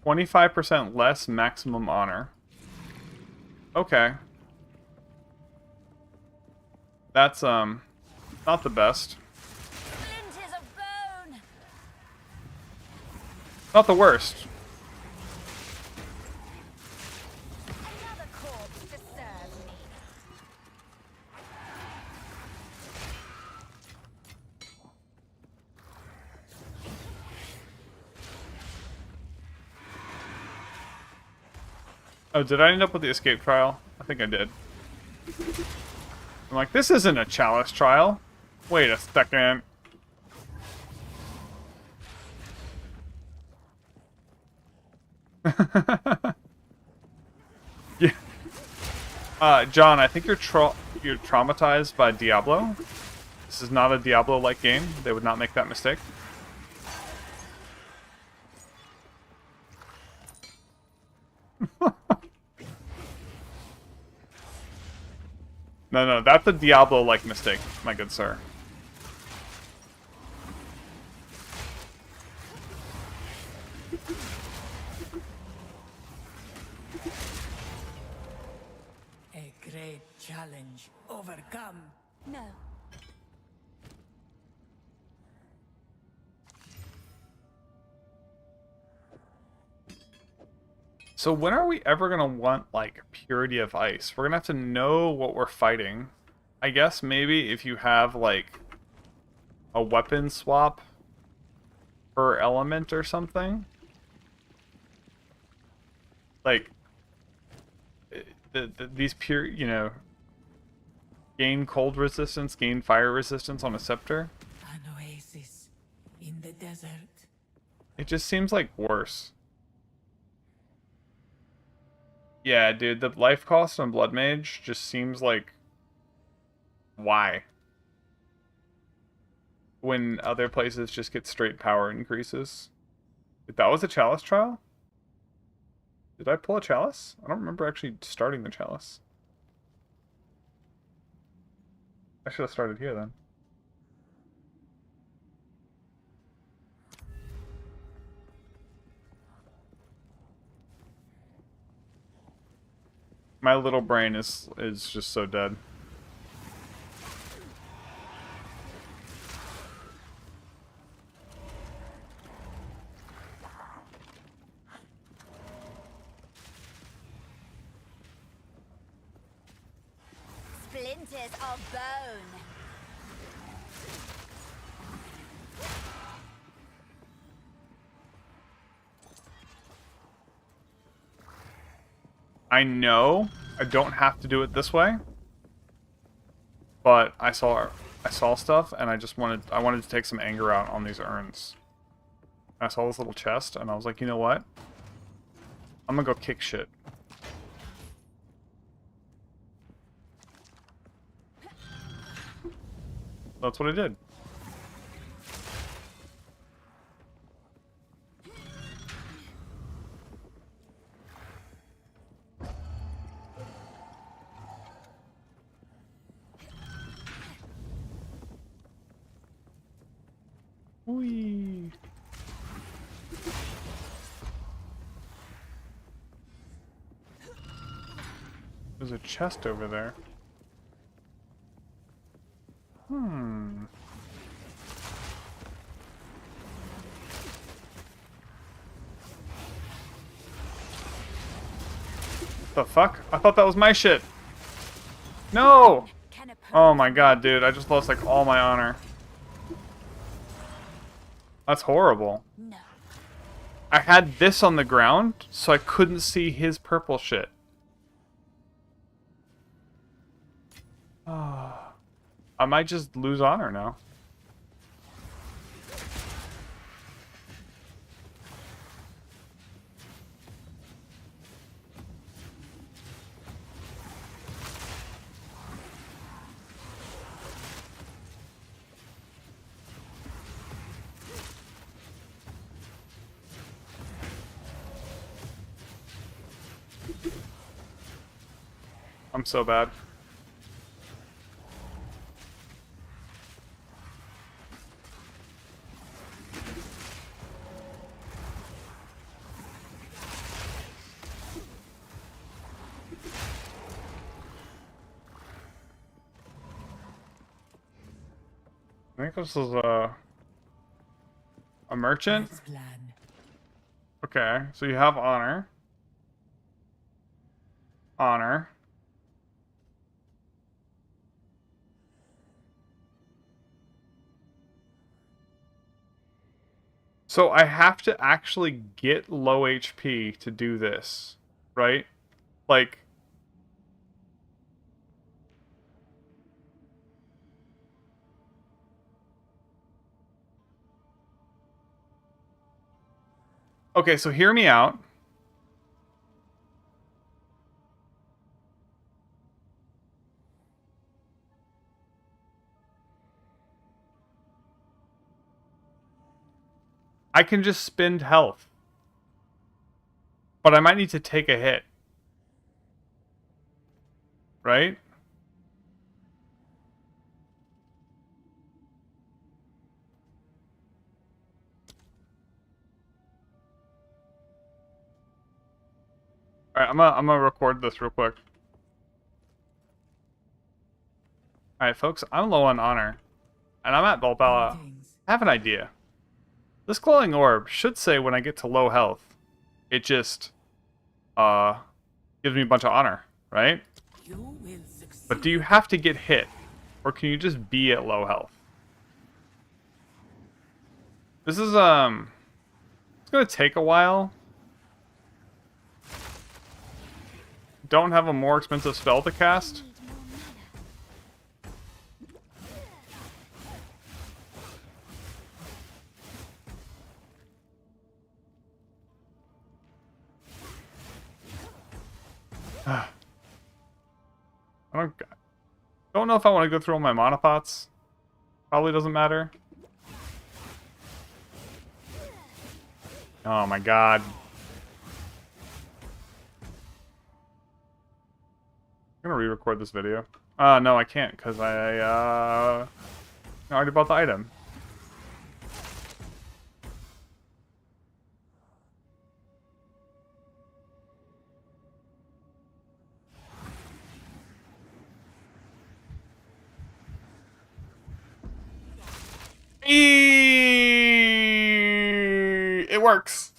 25% less maximum honor. Okay. That's Not the best. Splinters of bone. Not the worst. Another corpse to serve me. Oh, did I end up with the escape trial? I think I did. I'm like, this isn't a chalice trial. Wait a second. Yeah. John, I think you're traumatized by Diablo. This is not a Diablo-like game. They would not make that mistake. No, that's a Diablo-like mistake, my good sir. A great challenge overcome. No. So when are we ever gonna want, like, Purity of Ice? We're gonna have to know what we're fighting. I guess maybe if you have, like, a weapon swap per element or something. Like, these pure, you know, gain cold resistance, gain fire resistance on a scepter. An oasis in the desert. It just seems like worse. Yeah, dude, the life cost on Blood Mage just seems like... Why? When other places just get straight power increases. If that was a chalice trial? Did I pull a chalice? I don't remember actually starting the chalice. I should have started here then. My little brain is just so dead. Splinters of bone. I know I don't have to do it this way, but I saw stuff and I wanted to take some anger out on these urns. I saw this little chest and I was like, you know what? I'm gonna go kick shit. That's what I did. Whee. There's a chest over there. The fuck? I thought that was my shit. No! Oh my god, dude. I just lost, like, all my honor. That's horrible. No. I had this on the ground, so I couldn't see his purple shit. I might just lose honor now. I'm so bad. I think this is a merchant. Let's plan. Okay, so you have honor. Honor. So I have to actually get low HP to do this, right? Like, okay, so hear me out. I can just spend health. But I might need to take a hit. Right? Alright, I'm gonna record this real quick. Alright, folks, I'm low on honor. And I'm at Valhalla. I have an idea. This glowing orb should say when I get to low health, it just gives me a bunch of honor, right? You will succeed. But do you have to get hit? Or can you just be at low health? This is it's gonna take a while. Don't have a more expensive spell to cast. I don't know if I want to go through all my mana pots. Probably doesn't matter. Oh my god. I'm gonna re-record this video. No, I can't, because I already bought the item. It works.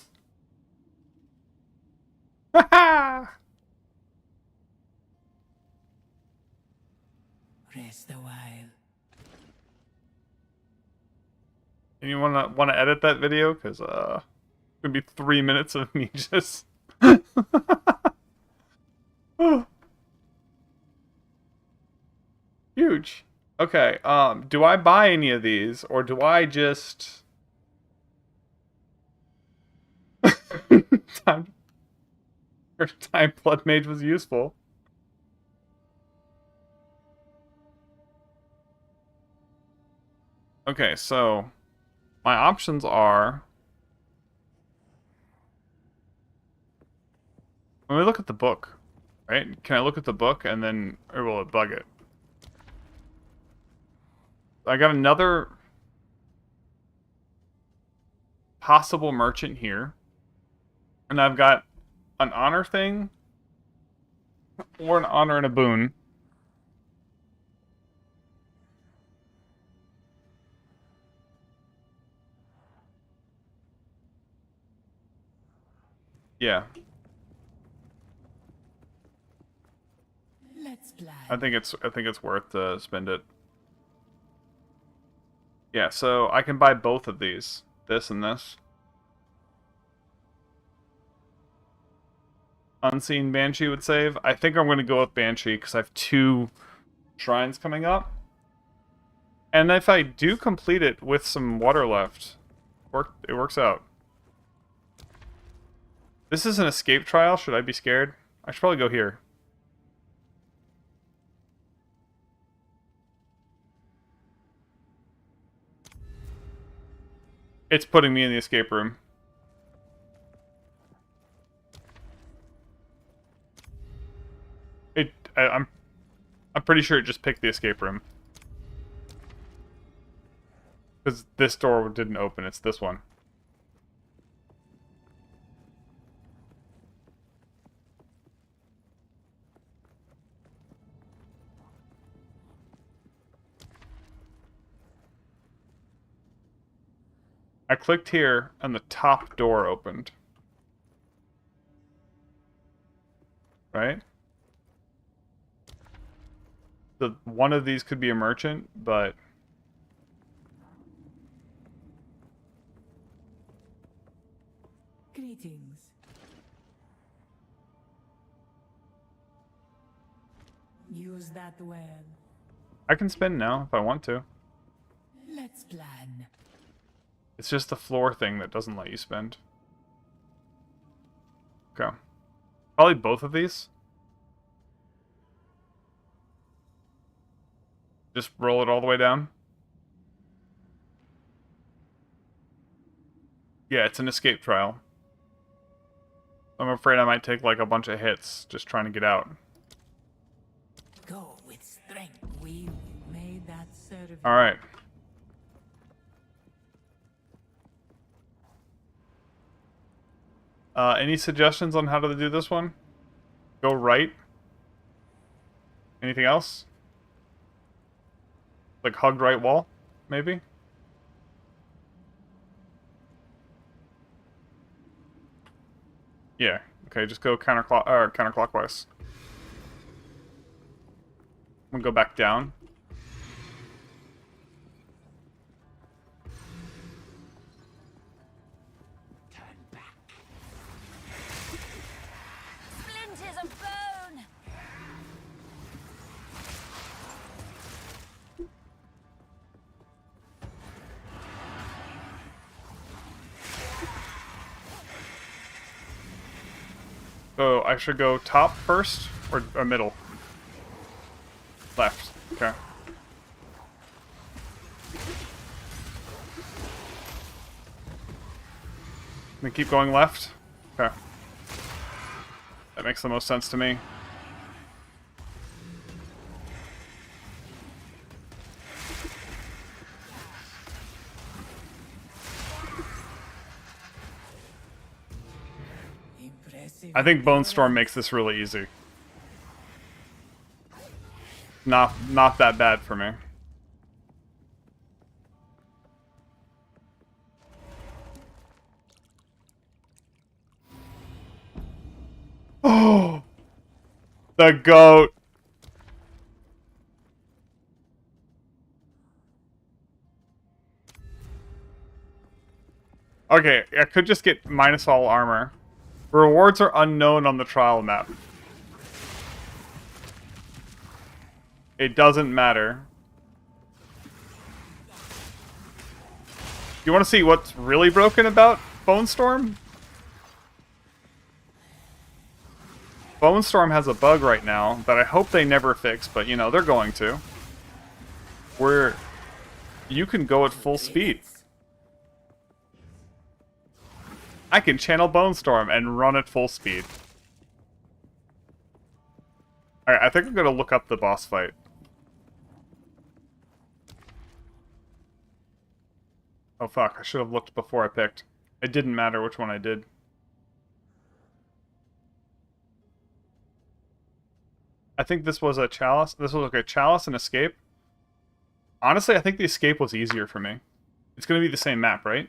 Rest a while. And you wanna edit that video? Cause it's gonna be 3 minutes of me just huge. Okay, do I buy any of these, or do I just time Blood Mage was useful? Okay, so my options are, let me look at the book, right? Can I look at the book and then, or will it bug it? I got another possible merchant here. And I've got an honor thing, or an honor and a boon. Yeah. Let's plan. I think it's worth to spend it. Yeah, so I can buy both of these. This and this. Unseen Banshee would save. I think I'm going to go with Banshee because I have 2 shrines coming up. And if I do complete it with some water left, it works out. This is an escape trial. Should I be scared? I should probably go here. It's putting me in the escape room. I'm pretty sure it just picked the escape room. Because this door didn't open, it's this one. I clicked here, and the top door opened. Right? One of these could be a merchant, but... Greetings. Use that well. I can spin now if I want to. Let's plan. It's just the floor thing that doesn't let you spend. Okay. Probably both of these. Just roll it all the way down. Yeah, it's an escape trial. I'm afraid I might take like a bunch of hits just trying to get out. Go with strength. We made that serve. Alright. Any suggestions on how to do this one? Go right. Anything else? Like hugged right wall, maybe? Yeah. Okay, just go counterclockwise. I'm gonna go back down. Splinters of bone! So I should go top first or middle? Left. Okay. Then keep going left. Okay. That makes the most sense to me. Impressive. I think Bone Storm makes this really easy. Not that bad for me. Oh, the goat. Okay, I could just get minus all armor. Rewards are unknown on the trial map. It doesn't matter. You want to see what's really broken about Bone Storm? Bone Storm has a bug right now that I hope they never fix, but you know, they're going to. Where you can go at full speed. I can channel Bone Storm and run at full speed. Alright, I think I'm gonna look up the boss fight. Oh fuck, I should have looked before I picked. It didn't matter which one I did. I think this was a chalice. This was like a chalice and escape. Honestly, I think the escape was easier for me. It's gonna be the same map, right?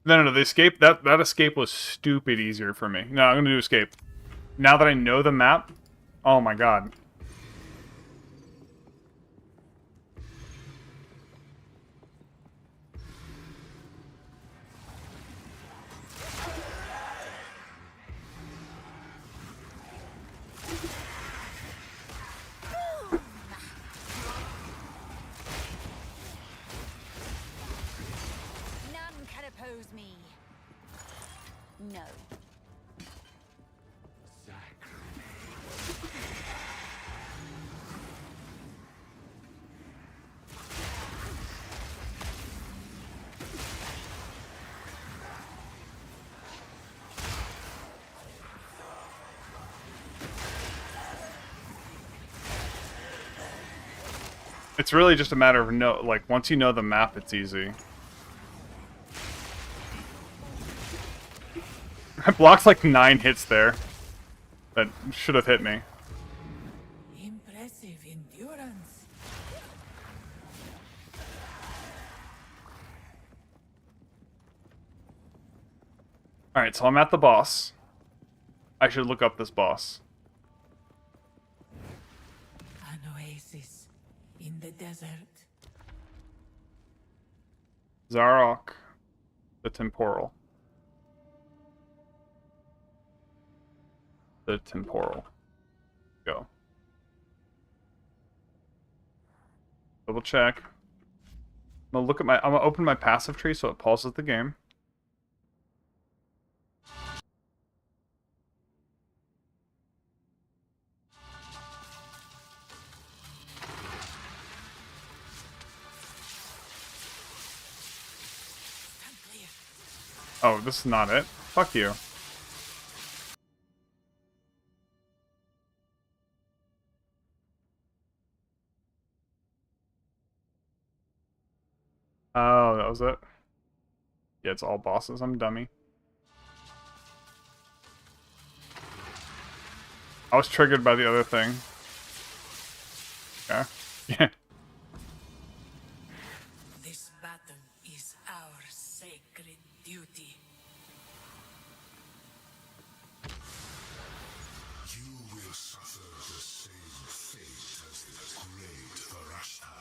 No, the escape, that escape was stupid easier for me. No, I'm gonna do escape. Now that I know the map, oh my god. None can oppose me. No. It's really just a matter of like once you know the map, it's easy. I blocked like 9 hits there. That should have hit me. Impressive endurance. Alright, so I'm at the boss. I should look up this boss. An oasis in the desert. Zarok, the temporal. The temporal. Go. Double check. I'm gonna look at I'm gonna open my passive tree so it pauses the game. Oh, this is not it. Fuck you. Oh, that was it? Yeah, it's all bosses. I'm a dummy. I was triggered by the other thing. Okay. Yeah. This battle is our sacred duty. You will suffer the same fate as the great Varashta.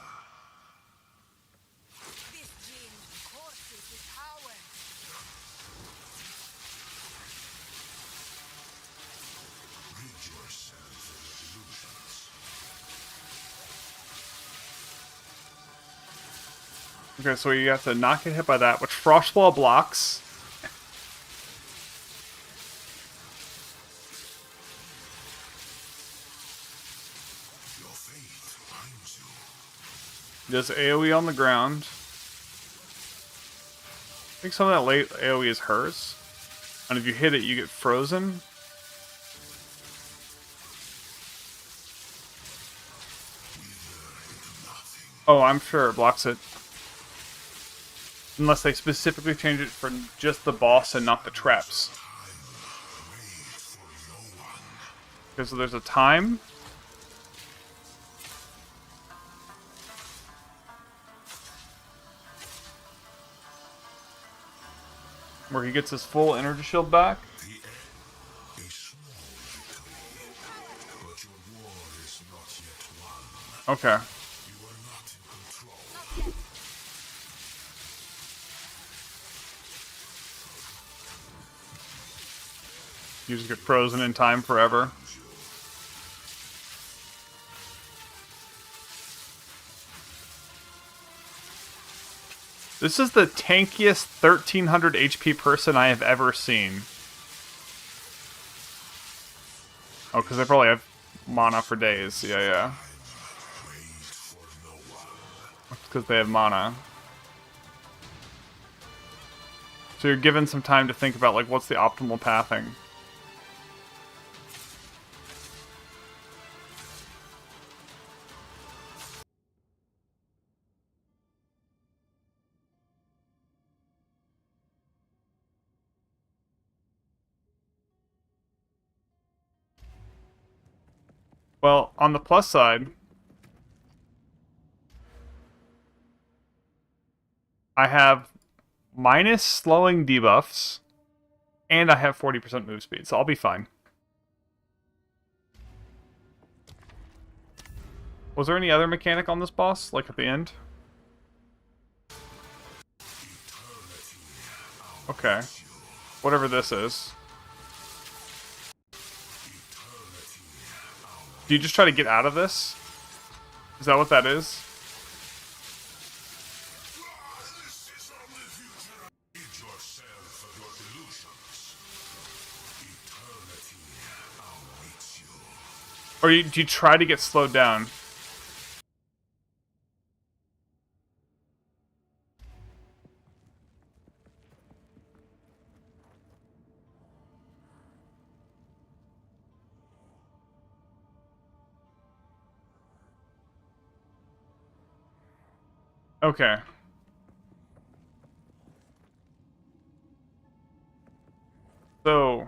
This dream courses with power. Rid yourself of illusions. Okay, so you have to not get hit by that, which Frostball blocks. Your fate binds you. Does AoE on the ground. I think some of that late AoE is hers. And if you hit it, you get frozen. Oh, I'm sure it blocks it. Unless they specifically change it for just the boss and not the traps. Okay, so there's a time. Where he gets his full energy shield back. A small victory, but your war is not yet won. Okay. You are not in control. You just get frozen in time forever. This is the tankiest 1300 HP person I have ever seen. Oh, because they probably have mana for days. Yeah, yeah. Because they have mana. So you're given some time to think about, like, what's the optimal pathing. Well, on the plus side, I have minus slowing debuffs, and I have 40% move speed, so I'll be fine. Was there any other mechanic on this boss, like at the end? Okay. Whatever this is. Do you just try to get out of this? Is that what that is? Or do you try to get slowed down? Okay. So,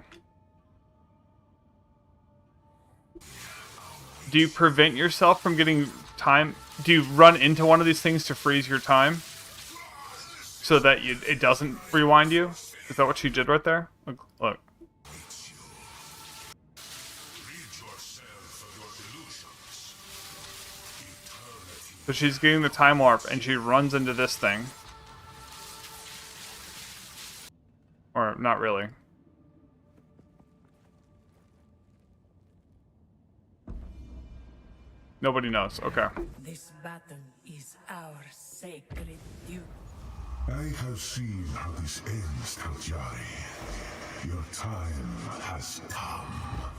do you prevent yourself from getting time? Do you run into one of these things to freeze your time? So that it doesn't rewind you? Is that what she did right there? Look. So she's getting the time warp, and she runs into this thing. Or, not really. Nobody knows. Okay. This battle is our sacred duty. I have seen how this ends, Taljari. Your time has come.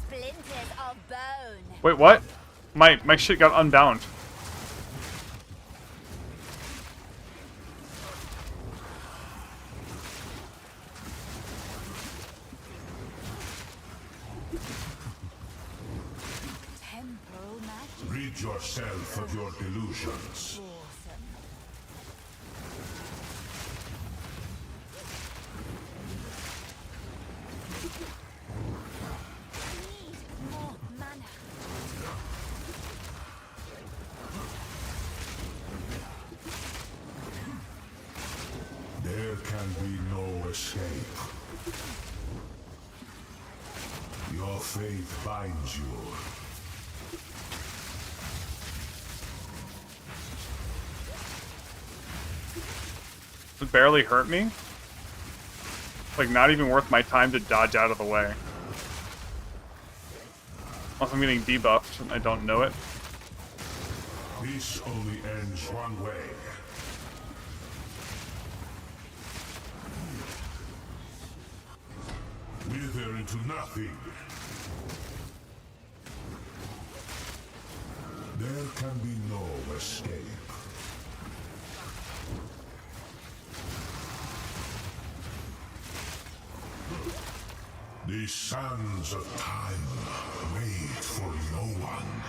Splinters of bone. Wait, what? My shit got unbound. Temporal magic. Rid yourself of your delusions. Awesome. Need more mana. There can be no escape. Your fate binds you. It barely hurt me. Like, not even worth my time to dodge out of the way. Unless I'm getting debuffed and I don't know it. This only ends one way. Wither into nothing. There can be no escape. The sands of time wait for no one.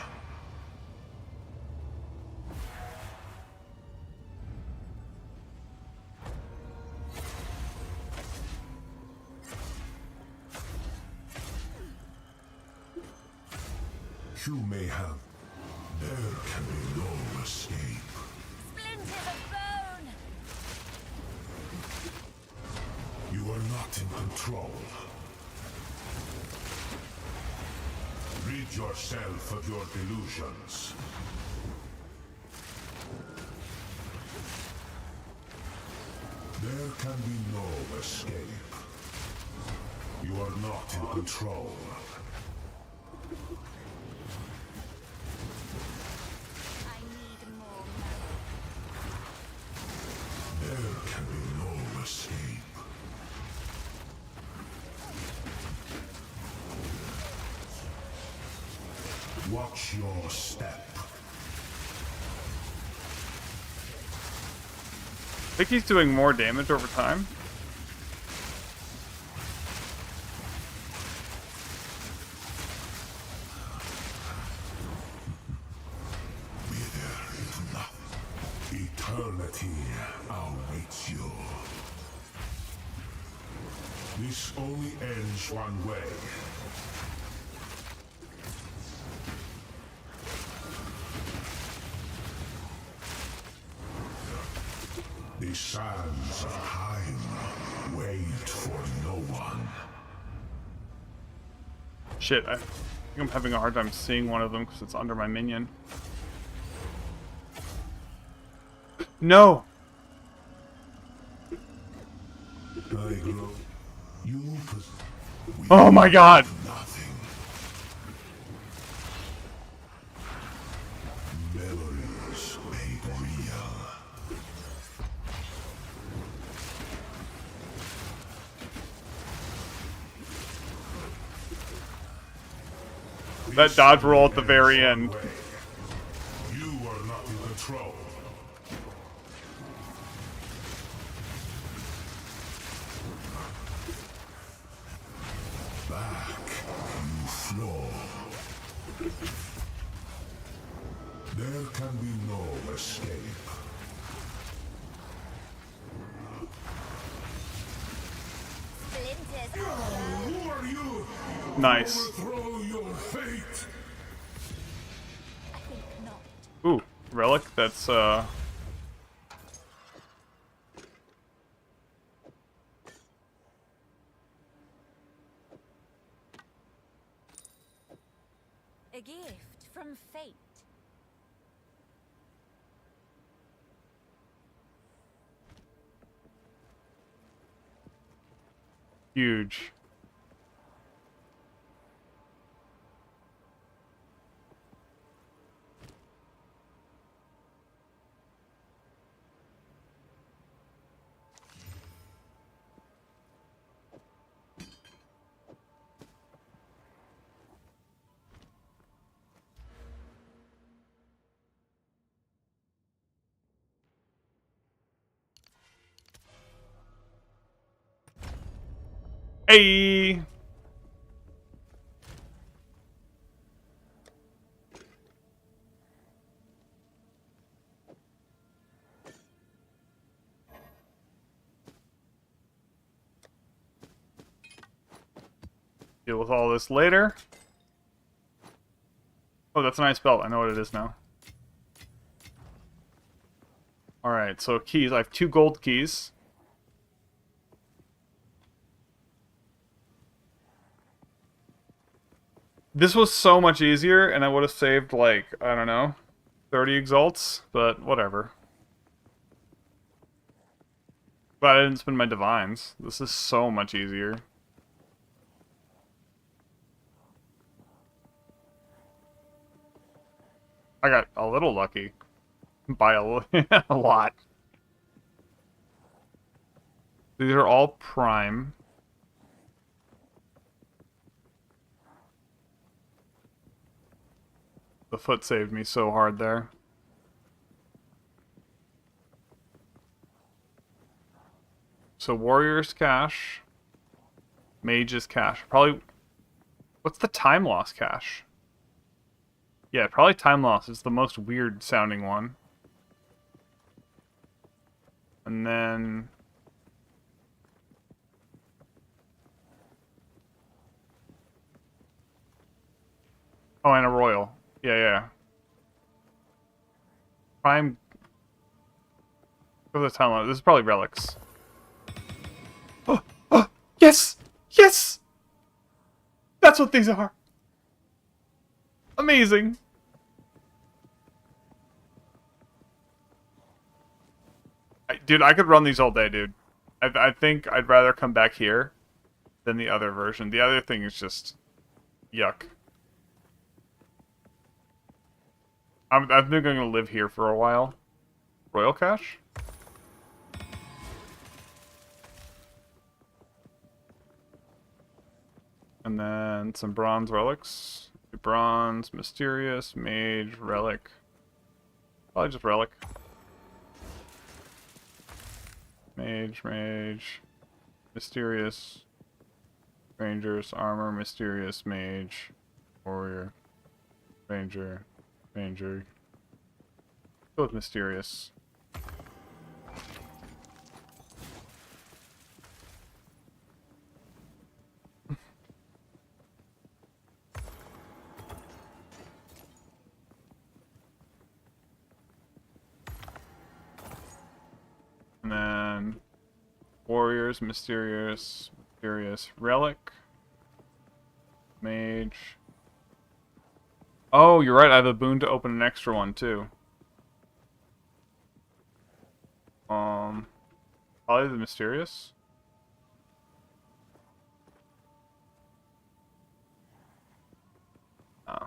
You may have. There can be no escape. Splinters of bone. You are not in control. Rid yourself of your delusions. There can be no escape. You are not in control. I need more mana. There can be no escape. Watch your step. I think he's doing more damage over time. Wither is nothing. Eternity awaits you. This only ends one way. The sands of time wait for no one. Shit, I think I'm having a hard time seeing one of them because it's under my minion. No! I grow. You Oh my god! nothing. Memories made real. That dodge roll at the very end. You are not in control. Back you flow. There can be no escape. Splinters. Who are you? Nice. Overthrow your fate. I think not. Ooh, relic, that's A gift from fate. Huge. Hey! Deal with all this later. Oh, that's a nice belt. I know what it is now. Alright, so keys. I have 2 gold keys. This was so much easier, and I would have saved, like, I don't know, 30 exalts, but whatever. But I didn't spend my divines. This is so much easier. I got a little lucky. By a lot. These are all prime. The foot saved me so hard there. So warrior's cash. Mage's cash. Probably... What's the time loss cash? Yeah, probably time loss is the most weird sounding one. And then... Oh, and a royal. Yeah, yeah. Prime... Go to the time loss. This is probably relics. Oh! Oh! Yes! Yes! That's what these are! Amazing! Dude, I could run these all day, dude. I think I'd rather come back here than the other version. The other thing is just... yuck. I've been going to live here for a while. Royal cash? And then some bronze relics. Bronze, mysterious, mage, relic. Probably just relic. Mage, mysterious, rangers, armor, mysterious, mage, warrior, ranger. Go with mysterious. And then warriors, mysterious, relic, mage. Oh, you're right. I have a boon to open an extra one too. Probably the mysterious. Oh. I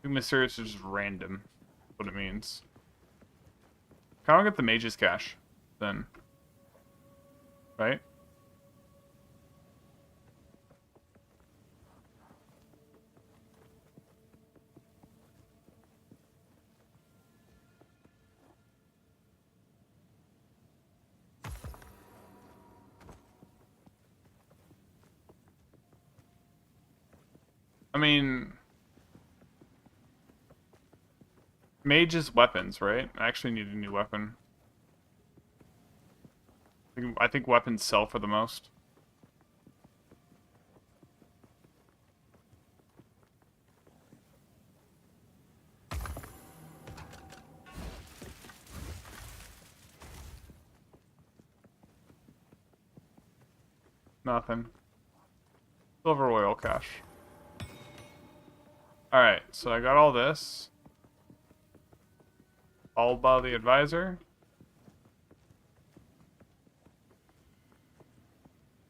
think mysterious is just random. That's what it means. Can I get the mage's cash then? Right? I mean, mage's weapons, right? I actually need a new weapon. I think weapons sell for the most. Nothing. Silver oil cash. Alright, so I got all this. All by the advisor.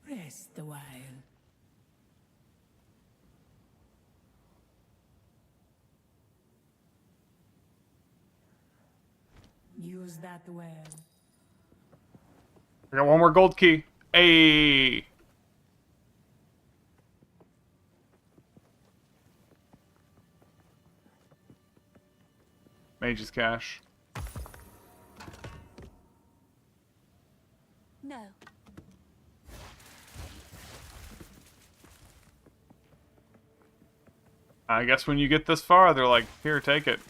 Rest a while. Use that well. I got one more gold key. Hey. Mage's cash. No. I guess when you get this far, they're like, here, take it.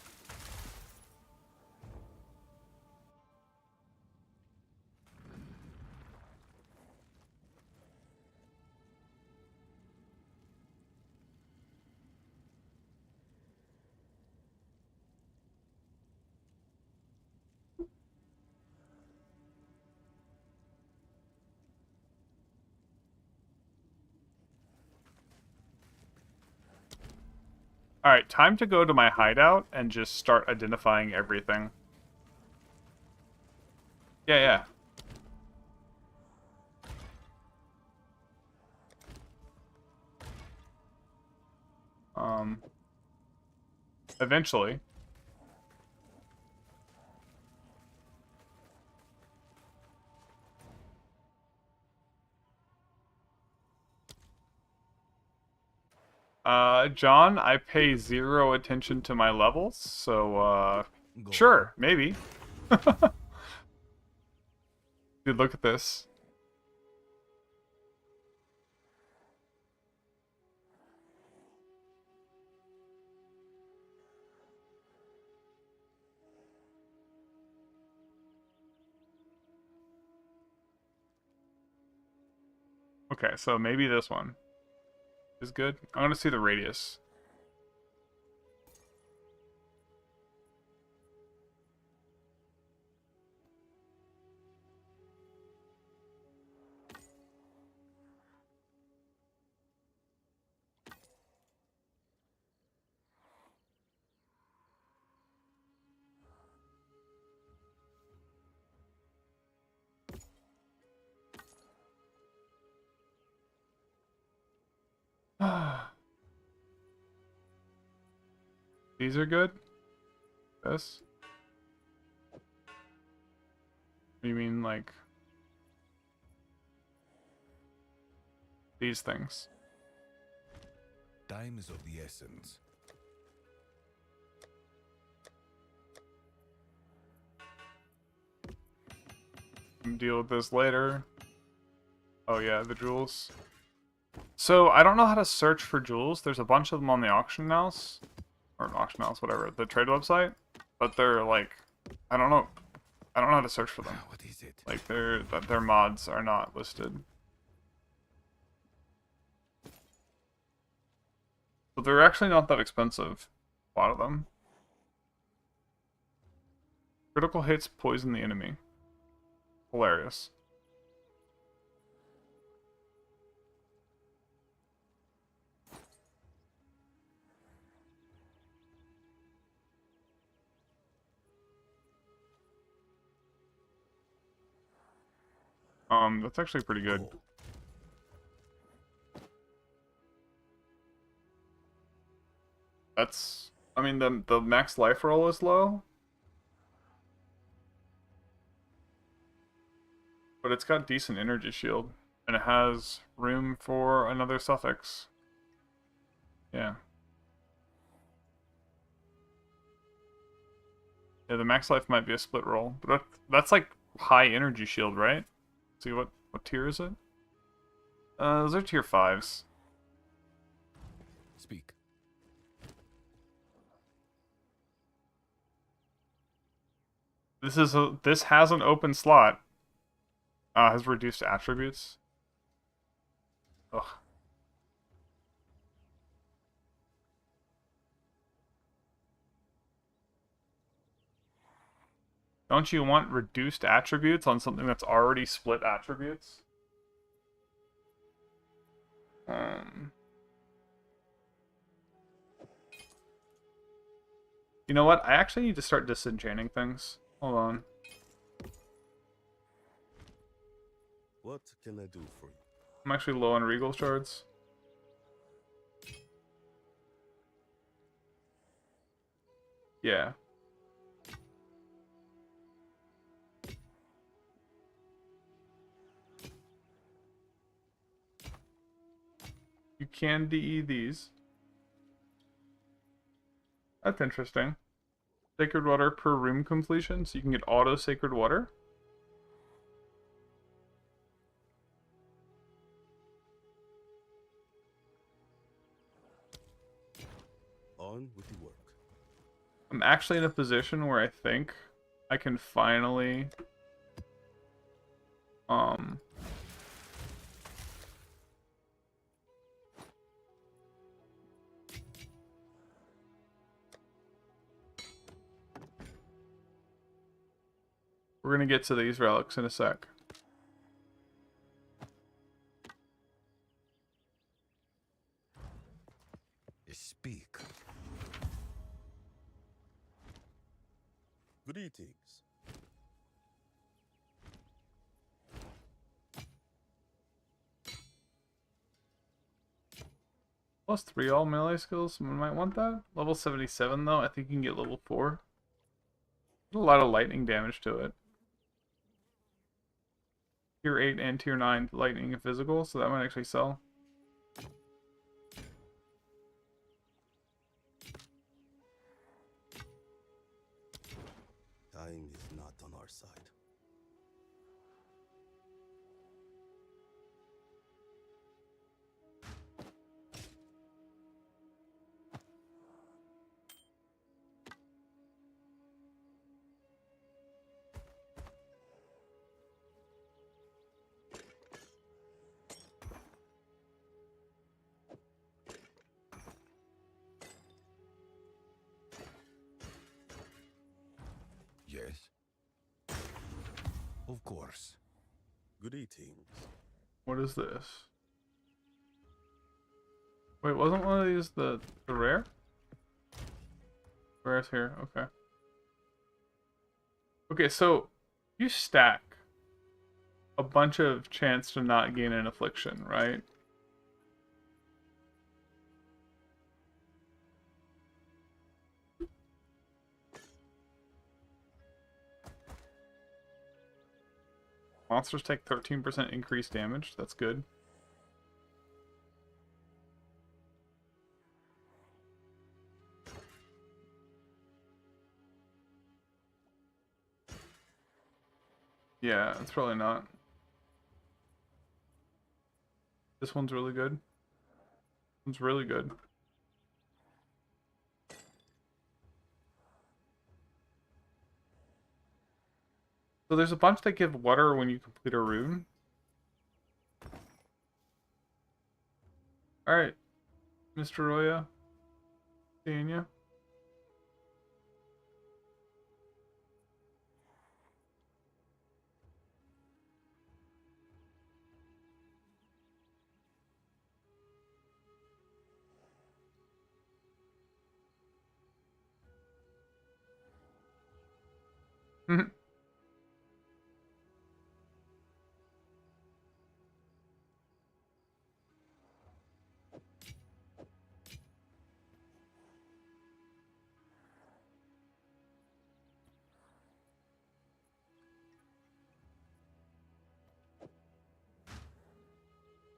Alright, time to go to my hideout and just start identifying everything. Yeah. Eventually. John, I pay 0 attention to my levels, so, sure, maybe. Dude, look at this. Okay, so maybe this one is good. I want to see the radius. These are good? This? You mean, like... these things? Time is of the essence. Deal with this later. Oh yeah, the jewels. So, I don't know how to search for jewels. There's a bunch of them on the auction house. Or auction house, whatever. The trade website. But they're like... I don't know. I don't know how to search for them. What is it? Like, their mods are not listed. But they're actually not that expensive. A lot of them. Critical hits poison the enemy. Hilarious. That's actually pretty good. Cool. That's... I mean, the max life roll is low. But it's got decent energy shield. And it has room for another suffix. Yeah. Yeah, the max life might be a split roll. But that's like high energy shield, right? See, what tier is it? Those are tier 5s. Speak. This has an open slot. Has reduced attributes. Ugh. Don't you want reduced attributes on something that's already split attributes? You know what? I actually need to start disenchanting things. Hold on. What can I do for you? I'm actually low on regal shards. Yeah. You can DE these. That's interesting. Sacred water per room completion, so you can get auto sacred water. On with the work. I'm actually in a position where I think I can finally we're gonna get to these relics in a sec. Speak. Greetings. +3 all melee skills. Someone might want that. Level 77 though. I think you can get level 4. There's a lot of lightning damage to it. Tier 8 and Tier 9 lightning and physical, so that might actually sell. Time is not on our side. Yes. Of course. Greetings. What is this? Wait, wasn't one of these the rare? Rare's here, okay. Okay, so you stack a bunch of chance to not gain an affliction, right? Monsters take 13% increased damage. That's good. Yeah, it's probably not. This one's really good. This one's really good. So there's a bunch that give water when you complete a rune. Alright, Mr. Roya. Seeing you.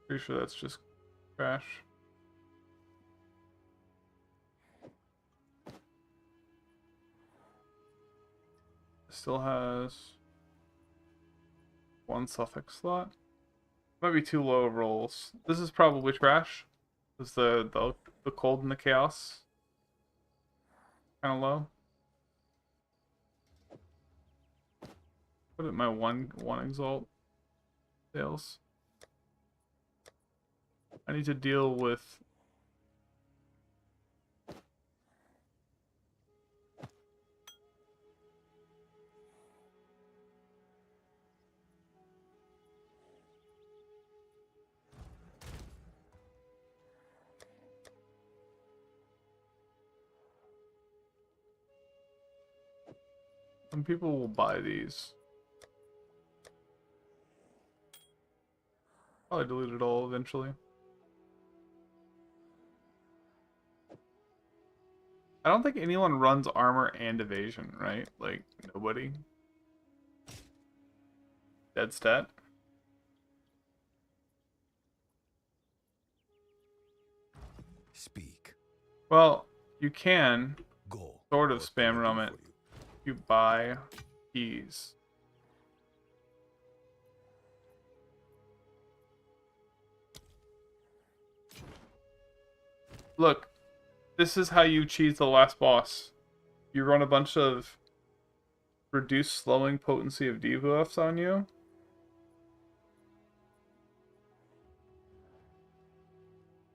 Pretty sure that's just trash. Still has one suffix slot. Might be too low of rolls. This is probably trash. Is the cold and the chaos kind of low? Put it my one exalt sales. I need to deal with Some people will buy these. Probably delete it all eventually. I don't think anyone runs armor and evasion, right? Like, nobody. Dead stat. Speak. Well, you can Go. sort of What can spam I rum do it. for you? You buy keys. Look, this is how you cheese the last boss. You run a bunch of reduced slowing potency of debuffs on you.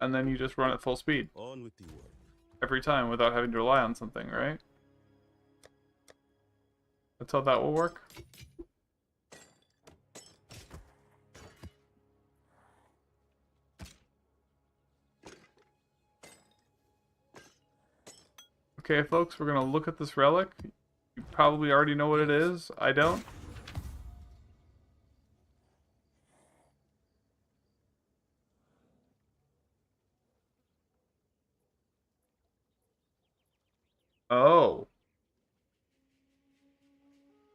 And then you just run at full speed. On with the work. Every time without having to rely on something, right? That's how that will work. Okay, folks, we're gonna look at this relic. You probably already know what it is. I don't. Oh.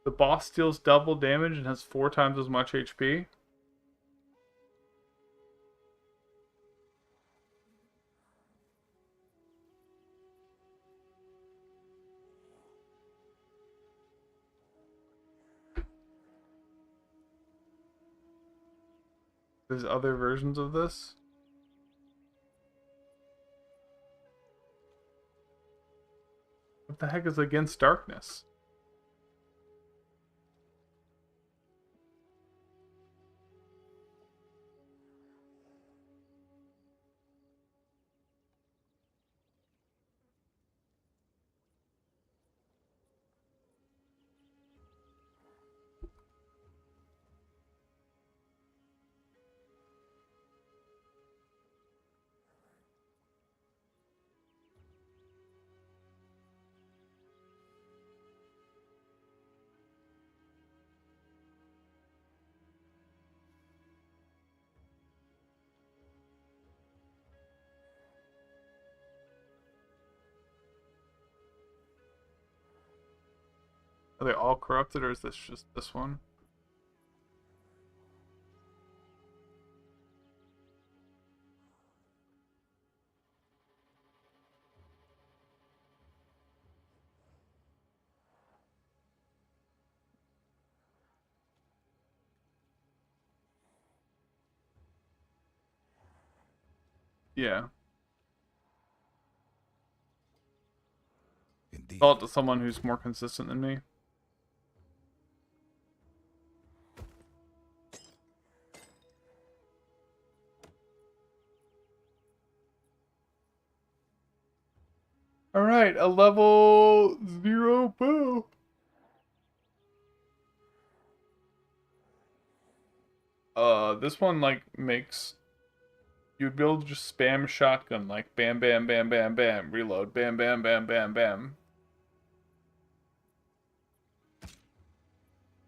The boss deals double damage and has 4 times as much HP. There's other versions of this. What the heck is against darkness? Are they all corrupted, or is this just this one? Yeah. Indeed. Tell it to someone who's more consistent than me. Alright, a level 0 bow. This one, like, makes... You'd be able to just spam shotgun, like, bam, bam, bam, bam, bam, reload, bam, bam, bam, bam, bam.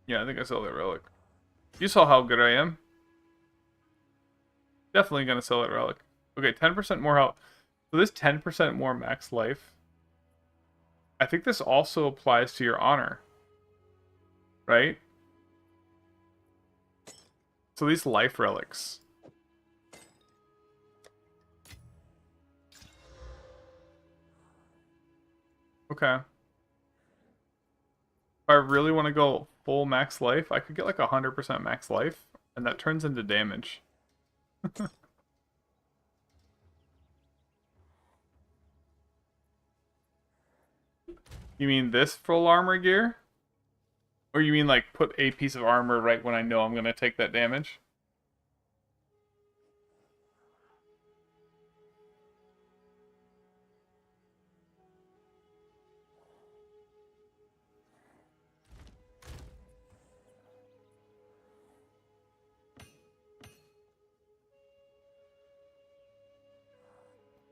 Yeah, I think I sell that relic. You saw how good I am. Definitely gonna sell that relic. Okay, 10% more health. So this 10% more max life. I think this also applies to your honor. Right? So these life relics. Okay. If I really want to go full max life, I could get like 100% max life, and that turns into damage. You mean this full armor gear? Or you mean like put a piece of armor right when I know I'm gonna take that damage?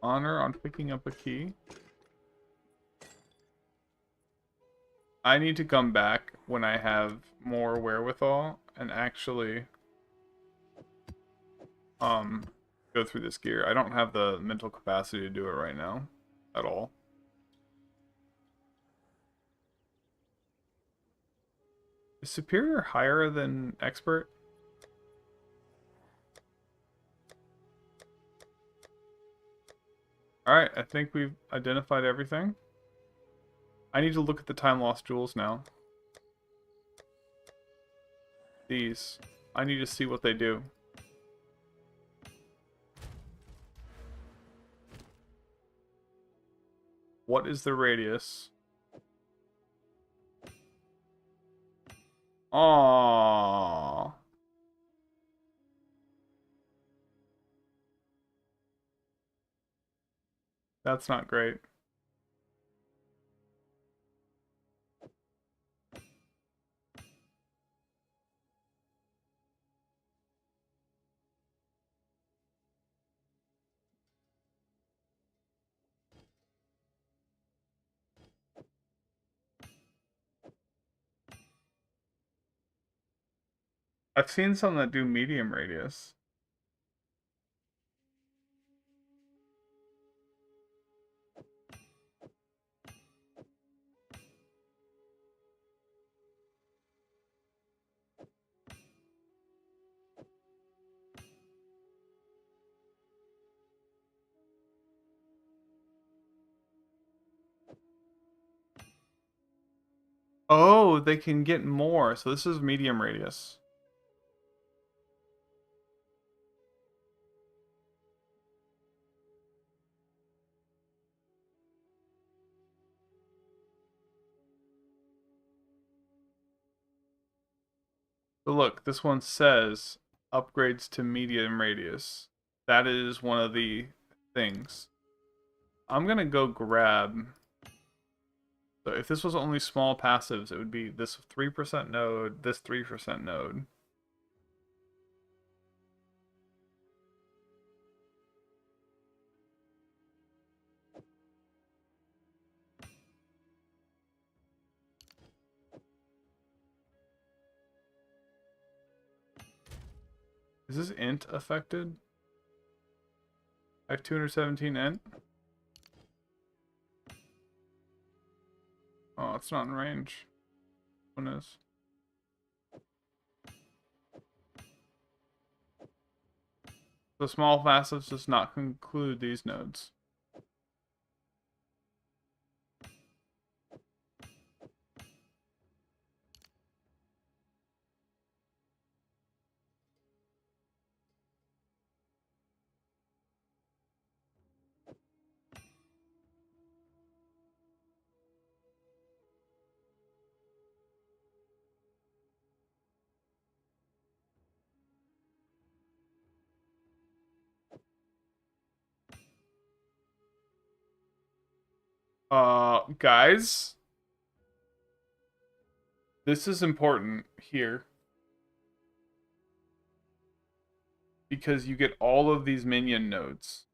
Honor on picking up a key. I need to come back when I have more wherewithal and actually go through this gear. I don't have the mental capacity to do it right now at all. Is superior higher than expert? Alright, I think we've identified everything. I need to look at the time lost jewels now. These. I need to see what they do. What is the radius? Aww. That's not great. I've seen some that do medium radius. Oh, they can get more. So this is medium radius. But look, this one says upgrades to medium radius. That is one of the things. I'm gonna go grab. So if this was only small passives, it would be this 3% node, this 3% node. Is this int affected? I have 217 int. Oh, it's not in range. One is. The small passives does not include these nodes. Guys, this is important here because you get all of these minion nodes.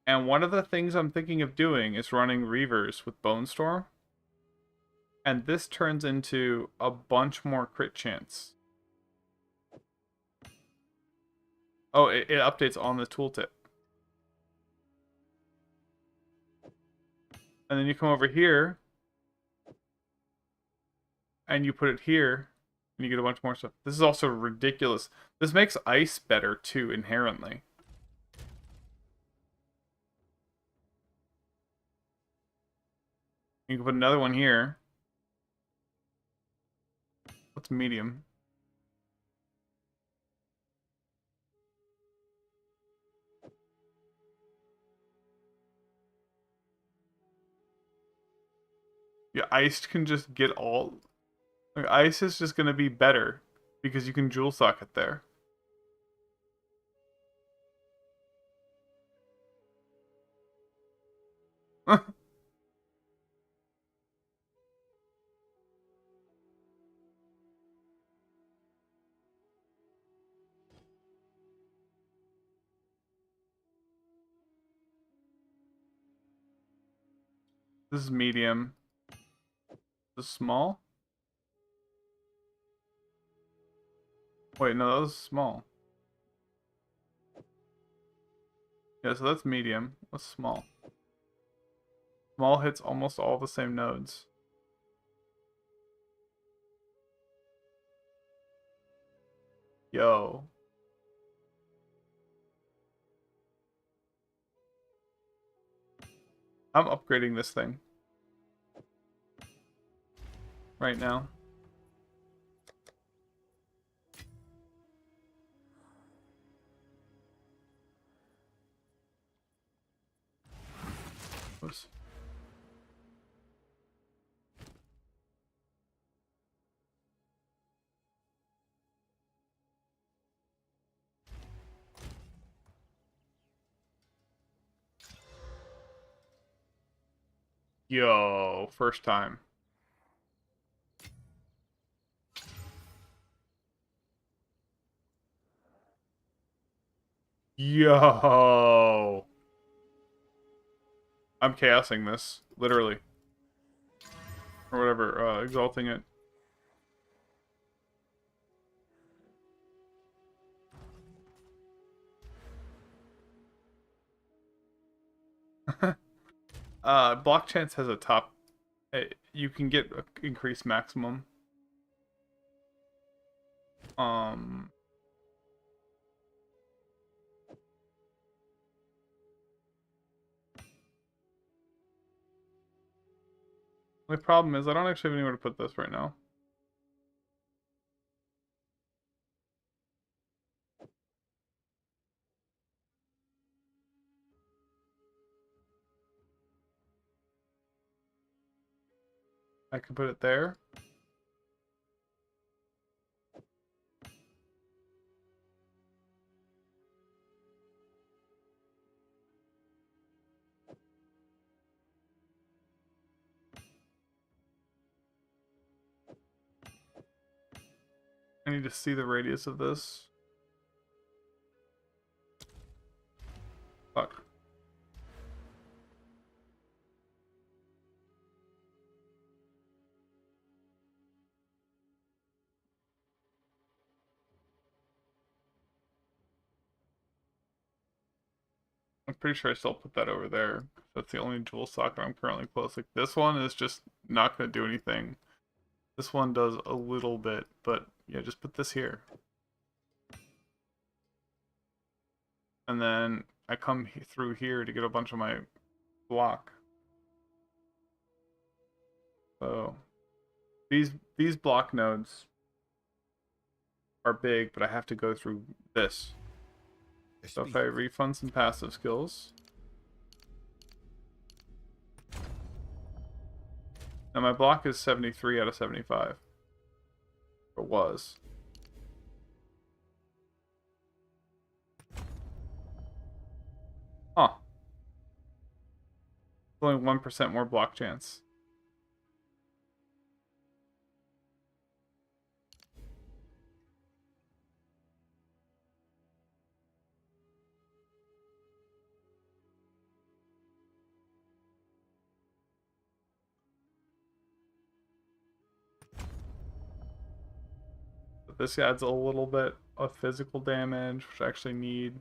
And one of the things I'm thinking of doing is running Reavers with Bone Storm. And this turns into a bunch more crit chance. Oh, it updates on the tooltip. And then you come over here. And you put it here. And you get a bunch more stuff. This is also ridiculous. This makes ice better, too, inherently. You can put another one here. What's medium? Yeah, ice can just get all... Like, ice is just going to be better because you can jewel sock it there. This is medium. This is small? Wait, no, that was small. Yeah, so that's medium. What's small? Small hits almost all the same nodes. Yo. I'm upgrading this thing. Right now. Oops. Yo, first time. Yo. I'm chaosing this, literally. Or whatever, exalting it. Block chance has a top. You can get increased maximum. The problem is I don't actually have anywhere to put this right now. I can put it there. I need to see the radius of this. Fuck. I'm pretty sure I still put that over there. That's the only dual socket I'm currently close. Like this one is just not going to do anything. This one does a little bit, but yeah, just put this here. And then I come through here to get a bunch of my block. So these block nodes are big, but I have to go through this. So if I refund some passive skills. Now my block is 73 out of 75. Or was. Huh. Only 1% more block chance. But this adds a little bit of physical damage, which I actually need.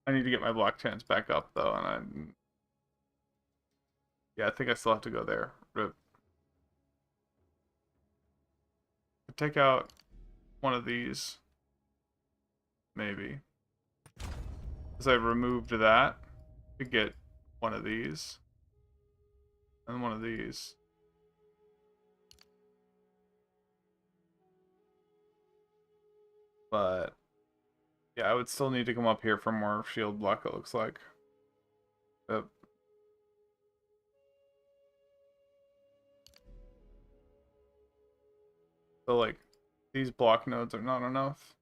I need to get my block chance back up though, and yeah, I think I still have to go there. Rip. Take out one of these, maybe. Because I removed that to get one of these and one of these. But yeah, I would still need to come up here for more shield block, it looks like. Yep. So like these block nodes are not enough.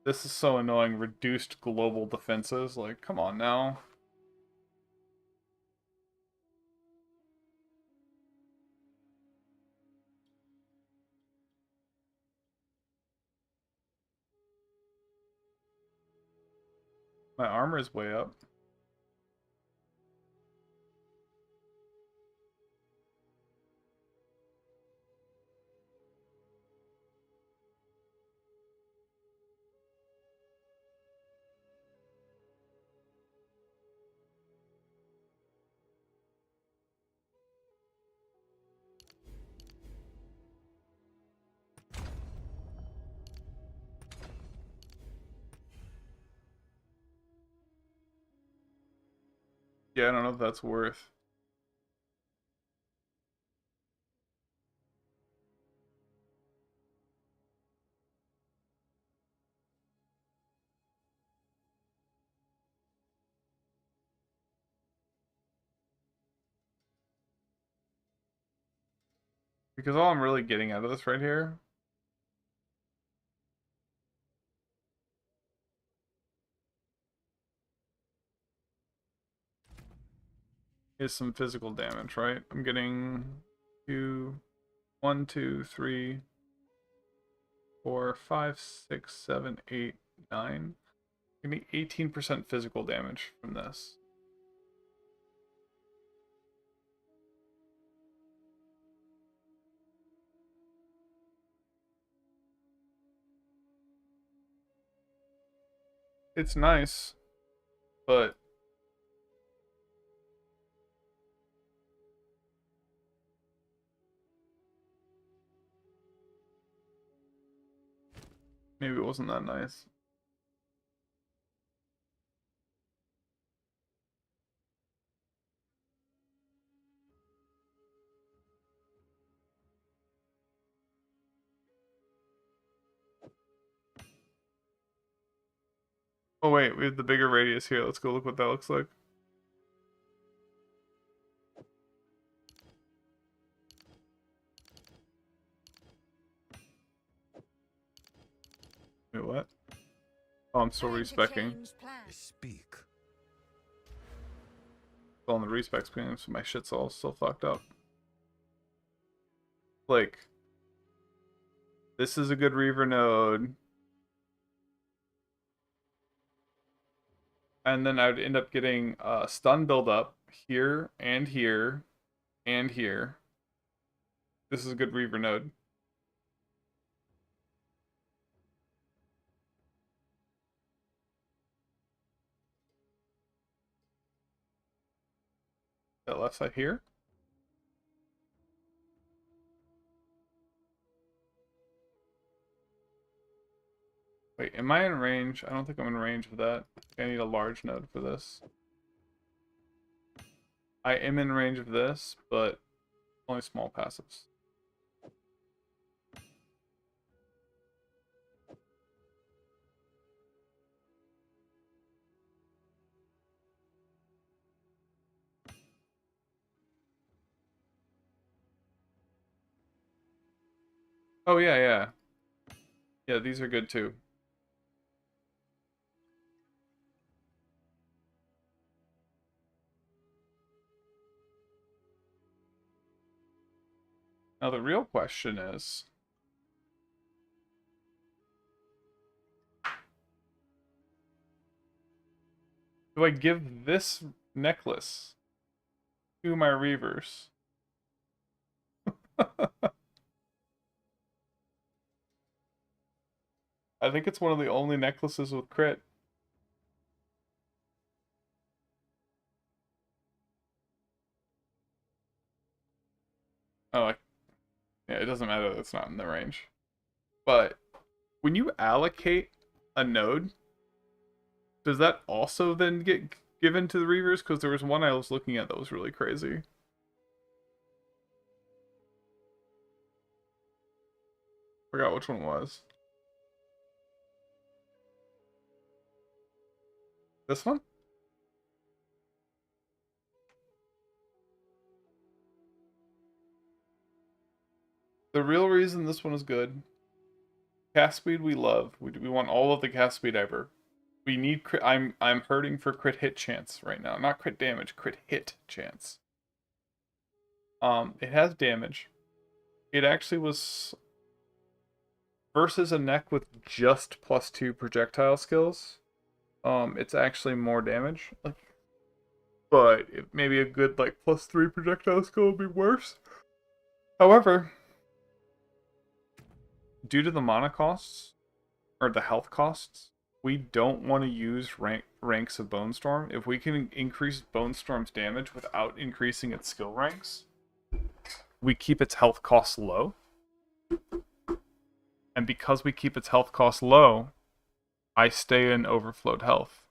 This is so annoying. Reduced global defenses. Like, come on now. My armor is way up. Yeah, I don't know if that's worth. Because all I'm really getting out of this right here is some physical damage, right? I'm getting 1, 2, 3, 4, 5, 6, 7, 8, 9. I'm getting 18% physical damage from this. It's nice, but maybe it wasn't that nice. Oh wait, we have the bigger radius here. Let's go look what that looks like. Wait, what? Oh, I'm still respeccing. Speak. Still on the respec screen, so my shit's all still fucked up. Like, this is a good Reaver node. And then I would end up getting stun buildup here and here and here. This is a good Reaver node. That left side here. Wait, am I in range? I don't think I'm in range of that. I need a large node for this. I am in range of this, but only small passives. Oh yeah, yeah. Yeah, these are good too. Now the real question is, do I give this necklace to my Reavers? I think it's one of the only necklaces with crit. Oh, yeah, it doesn't matter that it's not in the range. But when you allocate a node, does that also then get given to the Reavers? Because there was one I was looking at that was really crazy. Forgot which one it was. This one? The real reason this one is good, cast speed we love. We want all of the cast speed ever. We need crit. I'm hurting for crit hit chance right now. Not crit damage, crit hit chance. It has damage. It actually was versus a neck with just +2 projectile skills. it's actually more damage. But maybe a good like +3 projectile skill would be worse. However, due to the mana costs or the health costs, we don't want to use ranks of Bone Storm. If we can increase Bone Storm's damage without increasing its skill ranks, we keep its health costs low. And because we keep its health costs low, I stay in overflowed health.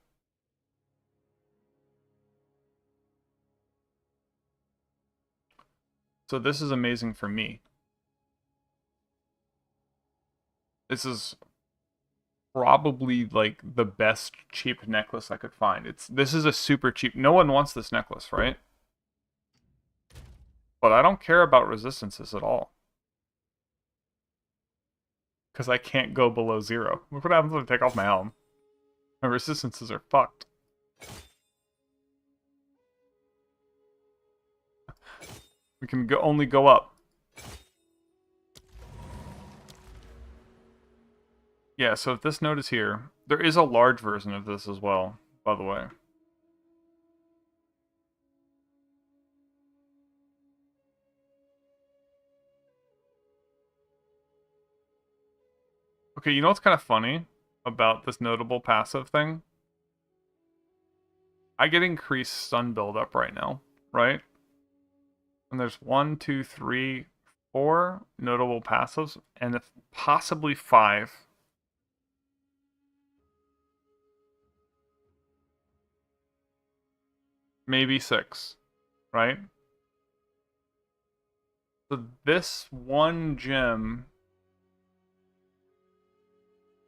So this is amazing for me. This is probably like the best cheap necklace I could find. This is a super cheap. No one wants this necklace, right? But I don't care about resistances at all. Because I can't go below 0. Look what happens when I take off my helm. My resistances are fucked. We can only go up. Yeah, so if this node is here, there is a large version of this as well, by the way. Okay, you know what's kind of funny about this notable passive thing? I get increased stun buildup right now, right? And there's 1, 2, 3, 4 notable passives, and possibly 5. Maybe 6, right? So this one gem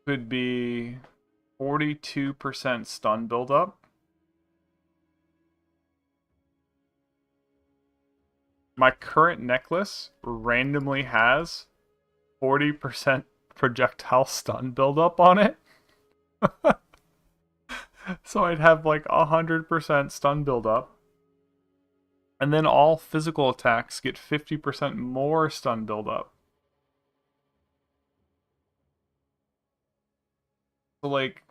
could be 42% stun buildup. My current necklace randomly has 40% projectile stun buildup on it. So I'd have like 100% stun buildup. And then all physical attacks get 50% more stun buildup. So like,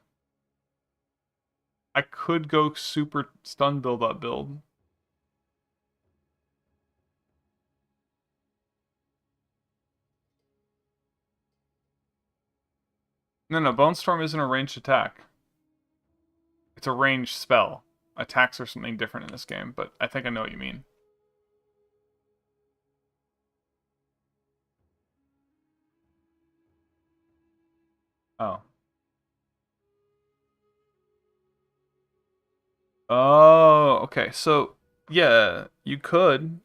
I could go super stun buildup build. No, Bone Storm isn't a ranged attack. It's a ranged spell. Attacks are something different in this game, but I think I know what you mean. Oh. Oh, okay. So, yeah, you could.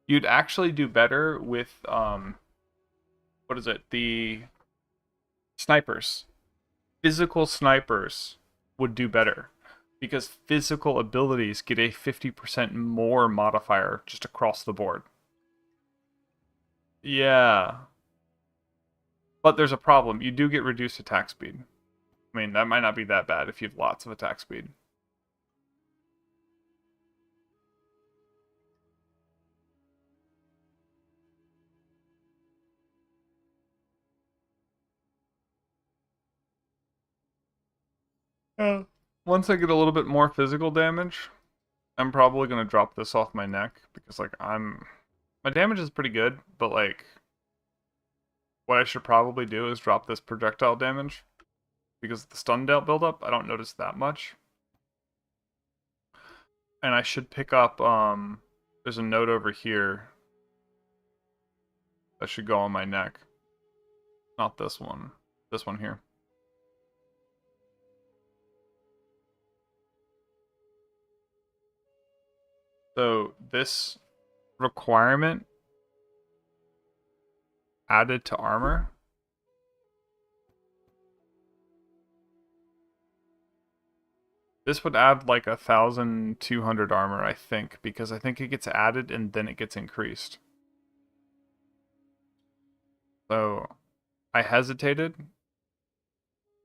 You'd actually do better with, what is it? The snipers. Physical snipers would do better. Because physical abilities get a 50% more modifier just across the board. Yeah. But there's a problem. You do get reduced attack speed. I mean, that might not be that bad if you have lots of attack speed. Yeah. Once I get a little bit more physical damage, I'm probably going to drop this off my neck because, like, my damage is pretty good, but, like, what I should probably do is drop this projectile damage because the stun buildup, I don't notice that much. And I should pick up, there's a note over here that should go on my neck. Not this one. This one here. So this requirement added to armor. This would add like 1,200 armor, I think, because I think it gets added and then it gets increased. So I hesitated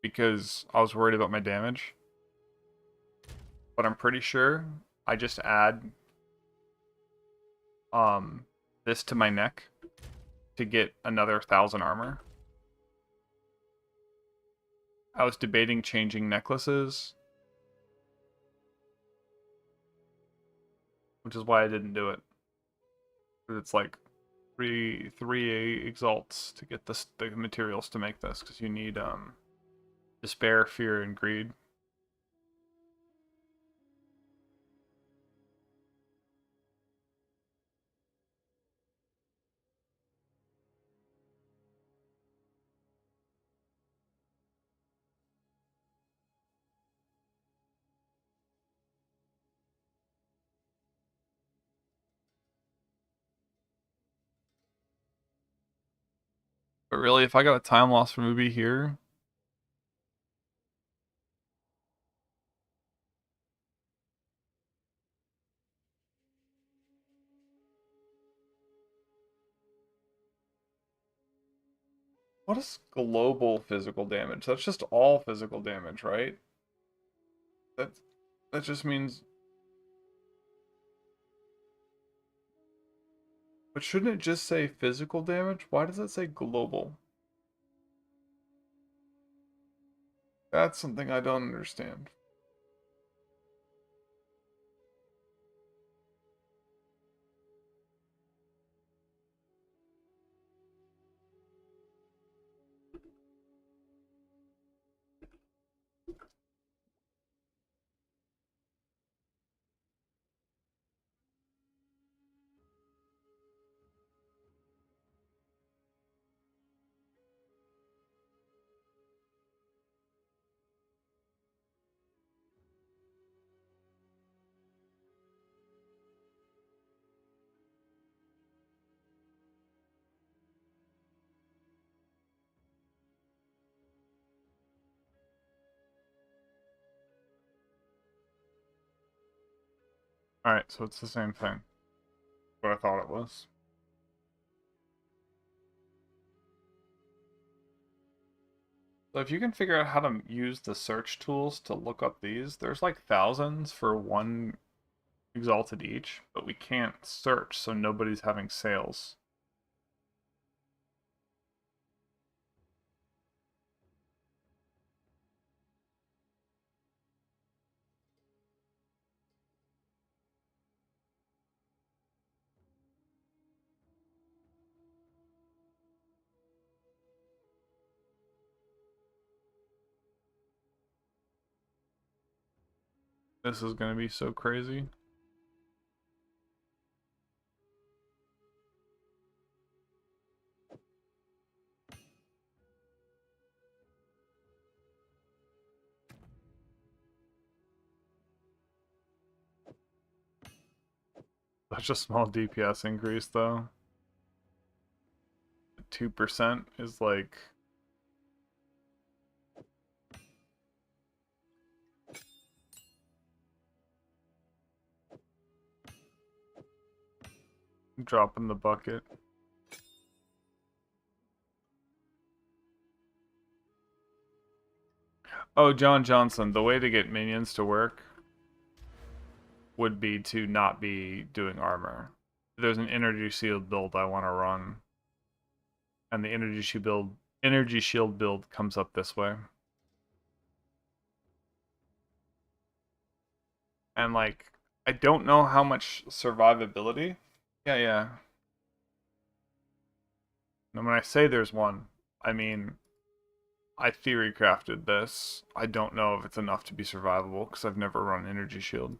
because I was worried about my damage. But I'm pretty sure I just add this to my neck to get another 1,000 armor. I was debating changing necklaces, which is why I didn't do it. It's like three exalts to get the materials to make this, because you need despair, fear, and greed. But really, if I got a time loss from Ubi here, what is global physical damage? That's just all physical damage, right? That that just means. But shouldn't it just say physical damage? Why does it say global? That's something I don't understand. Alright, so it's the same thing. What I thought it was. So if you can figure out how to use the search tools to look up these, there's like thousands for one exalted each, but we can't search, so nobody's having sales. This is gonna be so crazy. Such a small DPS increase though. 2% is like... dropping the bucket. Oh, John Johnson, the way to get minions to work would be to not be doing armor. There's an energy shield build I want to run, and the energy shield build comes up this way. And like, I don't know how much survivability. Yeah, yeah. And when I say there's one, I mean I theory crafted this. I don't know if it's enough to be survivable because I've never run energy shield.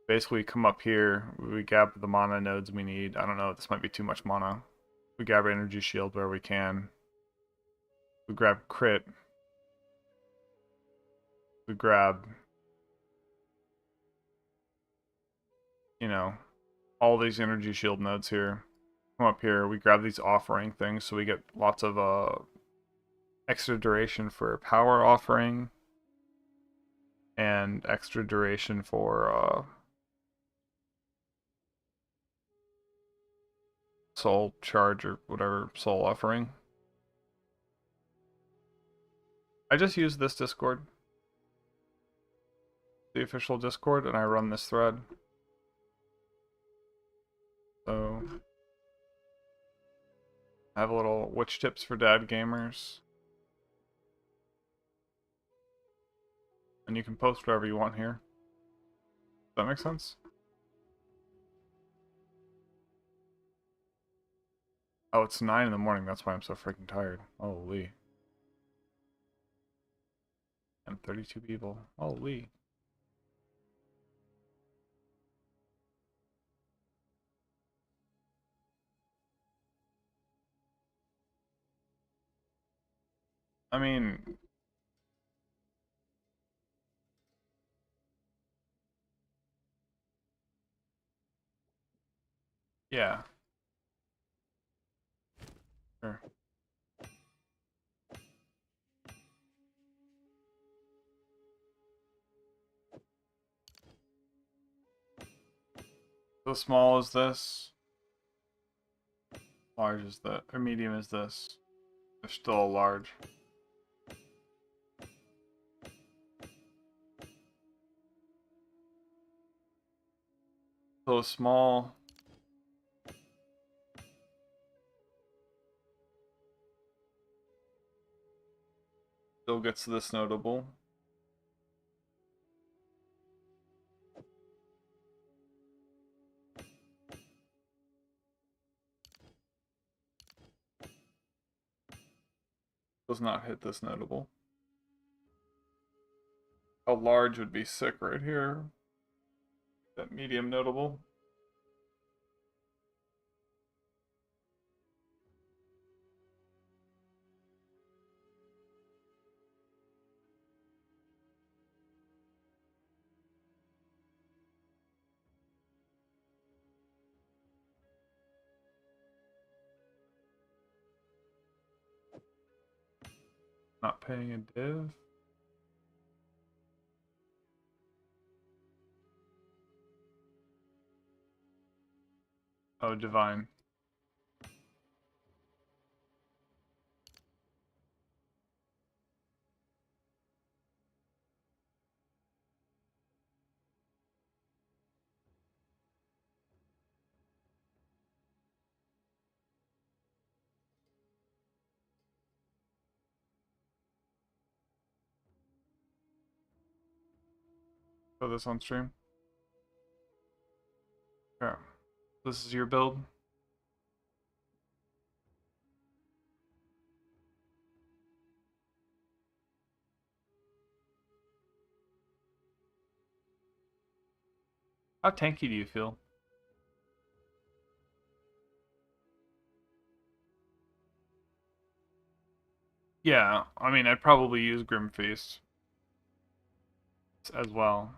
Basically, we come up here, we grab the mana nodes we need. I don't know, this might be too much mana. We grab energy shield where we can. We grab crit. We grab, you know, all these energy shield nodes here. Come up here, we grab these offering things so we get lots of extra duration for power offering and extra duration for soul charge or whatever, soul offering. I just use this Discord, the official Discord, and I run this thread. So I have a little witch tips for dad gamers. and you can post whatever you want here. Does that make sense? Oh, it's 9 in the morning. That's why I'm so freaking tired. Holy. And 32 people. Holy. I mean, yeah. Sure. How small is this? Large is that, or medium is this? There's still a large. So small. Still gets this notable. Does not hit this notable. A large would be sick right here. That medium notable. Not paying a div. Oh, divine. Put this on stream. Okay. This is your build. How tanky do you feel? Yeah, I mean, I'd probably use Grimfeast as well.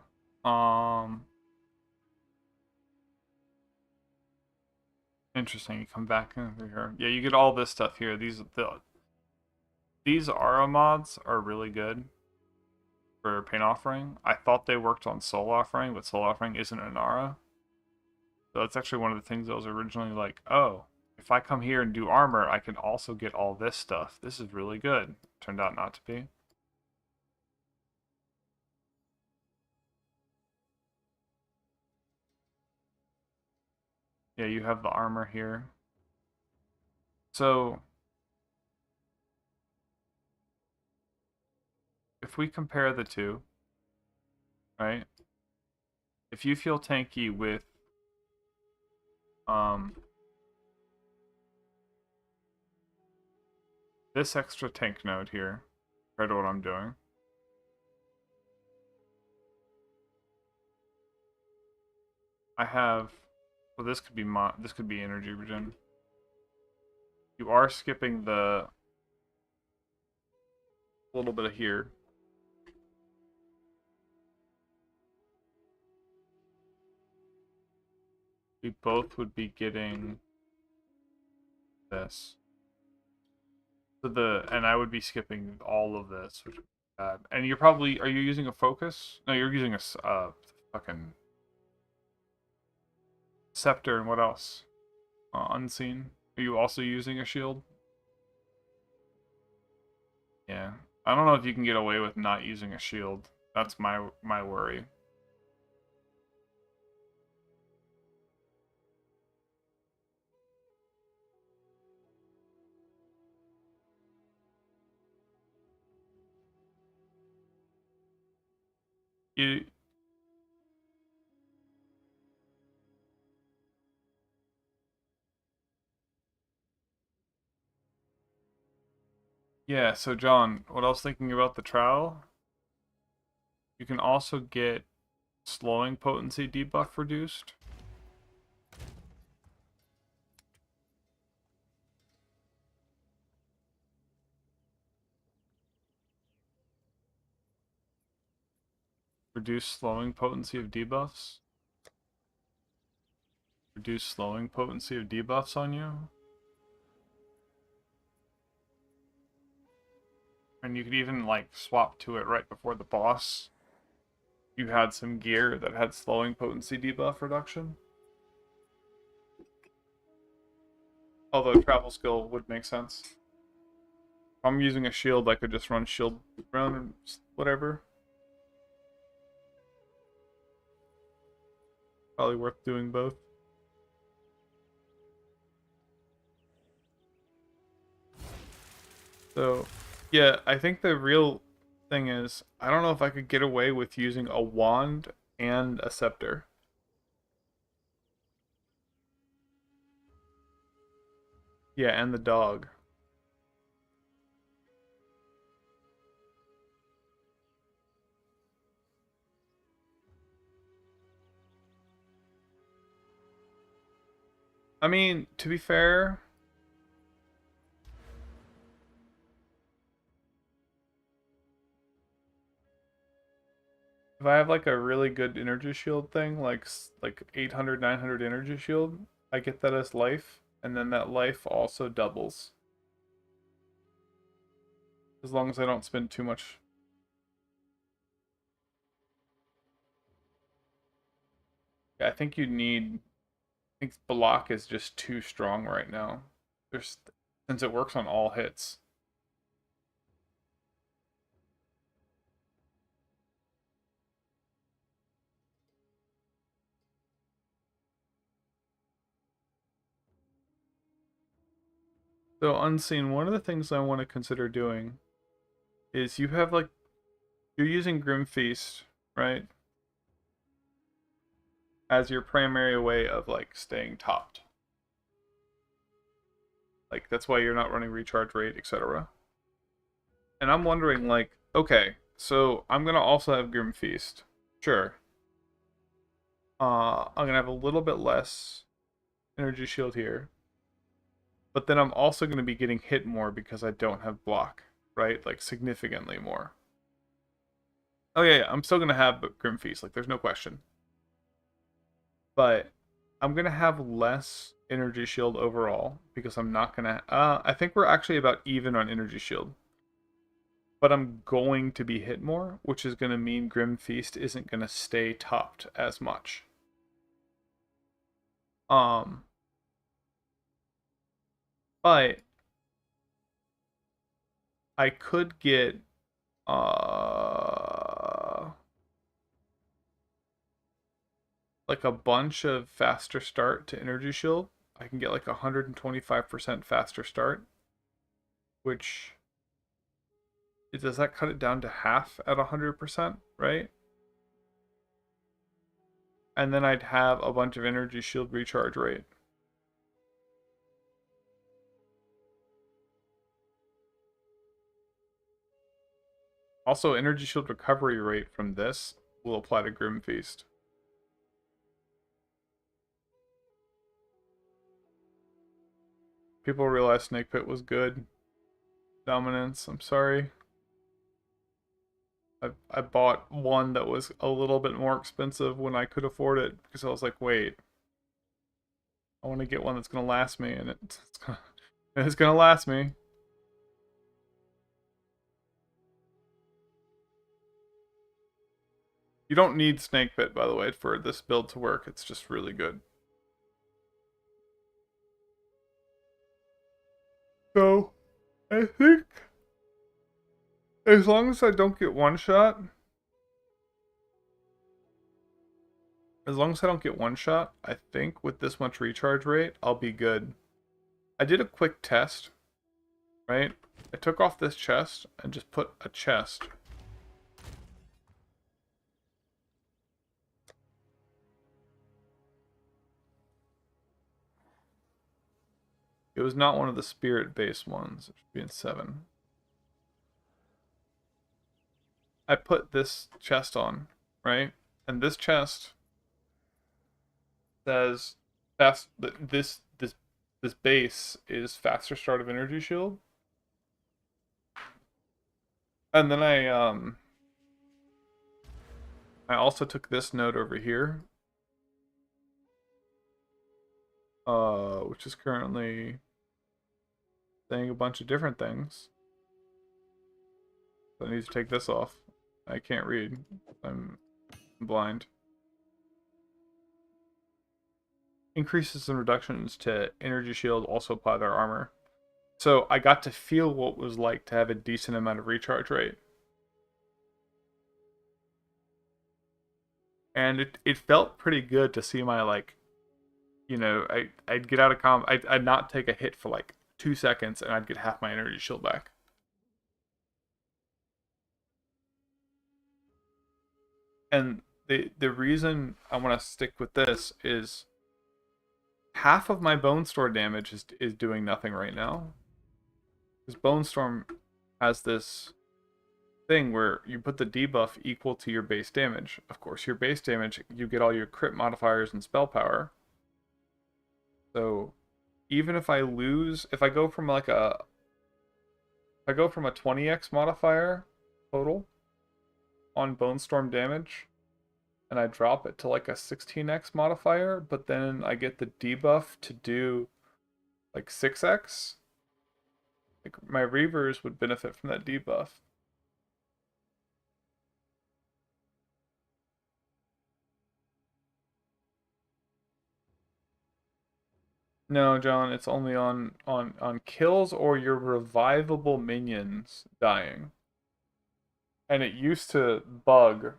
Interesting. You come back over here. Yeah, you get all this stuff here. These Aura mods are really good for Pain Offering. I thought they worked on Soul Offering, but Soul Offering isn't an Aura. So that's actually one of the things that was originally like, oh, if I come here and do armor, I can also get all this stuff. This is really good. Turned out not to be. Yeah, you have the armor here. So if we compare the two, right? If you feel tanky with this extra tank node here, compared to what I'm doing, I have, well, this could be energy regen. You are skipping the little bit of here. We both would be getting this. So and I would be skipping all of this, which would be bad. And you're probably, are you using a focus? No, you're using a fucking scepter, and what else? Unseen. Are you also using a shield? Yeah. I don't know if you can get away with not using a shield. That's my worry. You Yeah, so John, what I was thinking about the trowel, you can also get slowing potency debuff reduced. Reduce slowing potency of debuffs. Reduce slowing potency of debuffs on you. And you could even like swap to it right before the boss. You had some gear that had slowing potency debuff reduction. Although travel skill would make sense. If I'm using a shield, I could just run shield around and whatever. Probably worth doing both. So, yeah, I think the real thing is, I don't know if I could get away with using a wand and a scepter. Yeah, and the dog. I mean, to be fair, if I have like a really good energy shield thing, like 800, 900 energy shield, I get that as life, and then that life also doubles. As long as I don't spend too much. Yeah, I think you need, I think block is just too strong right now. Since it works on all hits. So Unseen, one of the things I want to consider doing is you have like, you're using Grim Feast, right? As your primary way of like staying topped. Like that's why you're not running recharge rate, etc. And I'm wondering like, okay, so I'm gonna also have Grim Feast. Sure. I'm gonna have a little bit less energy shield here. But then I'm also going to be getting hit more because I don't have block, right? Like, significantly more. Oh, yeah, I'm still going to have Grim Feast, like, there's no question. But I'm going to have less energy shield overall because I'm not going to... I think we're actually about even on energy shield. But I'm going to be hit more, which is going to mean Grim Feast isn't going to stay topped as much. But I could get like a bunch of faster start to energy shield. I can get like 125% faster start, which does that cut it down to half at 100%, right? And then I'd have a bunch of energy shield recharge rate. Also, energy shield recovery rate from this will apply to Grim Feast. People realize Snake Pit was good. Dominance, I'm sorry. I bought one that was a little bit more expensive when I could afford it because I was like, wait, I want to get one that's gonna last me, and it's gonna last me. You don't need Snake Pit, by the way, for this build to work. It's just really good. So, I think as long as I don't get one shot, I think with this much recharge rate, I'll be good. I did a quick test, right? I took off this chest and just put a chest It was not one of the spirit-based ones. It should be in 7. I put this chest on, right? And this chest says this base is faster start of energy shield. And then I also took this node over here. Which is currently saying a bunch of different things. So I need to take this off. I can't read. I'm blind. Increases and reductions to energy shield also apply their armor. So I got to feel what it was like to have a decent amount of recharge rate. And it felt pretty good to see my, like, you know, I'd get out of I'd not take a hit for like 2 seconds and I'd get half my energy shield back. And the reason I want to stick with this is half of my Bone Storm damage is doing nothing right now. Because Bone Storm has this thing where you put the debuff equal to your base damage. Of course, your base damage, you get all your crit modifiers and spell power. So even if I lose, if I go from like a 20x modifier total on Bone Storm damage, and I drop it to like a 16x modifier, but then I get the debuff to do like 6x, like my Reavers would benefit from that debuff. No, John, it's only on kills or your revivable minions dying. And it used to bug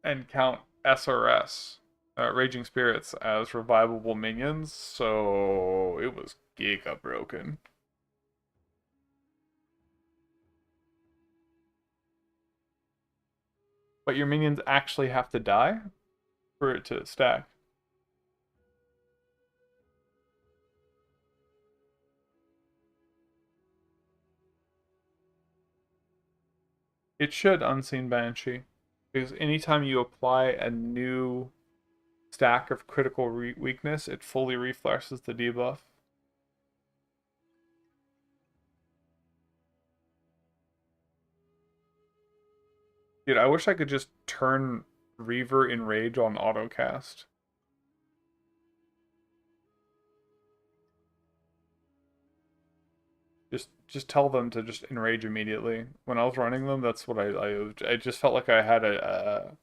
and count SRS, Raging Spirits, as revivable minions, so it was giga broken. But your minions actually have to die for it to stack. It should Unseen Banshee, because anytime you apply a new stack of critical weakness, it fully refreshes the debuff. Dude, I wish I could just turn Reaver Enrage on autocast. Just tell them to just enrage immediately. When I was running them, that's what I just felt like I had a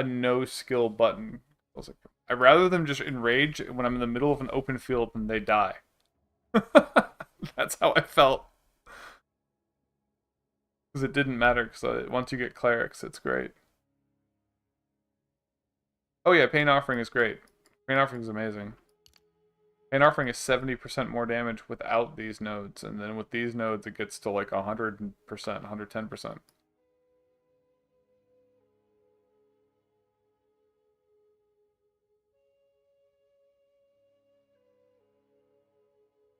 no skill button. I was like, I'd rather them just enrage when I'm in the middle of an open field and they die. That's how I felt. Because it didn't matter, because once you get clerics, it's great. Oh yeah, Pain Offering is great. Pain Offering is amazing. Pain Offering is 70% more damage without these nodes, and then with these nodes it gets to like 100%, 110%.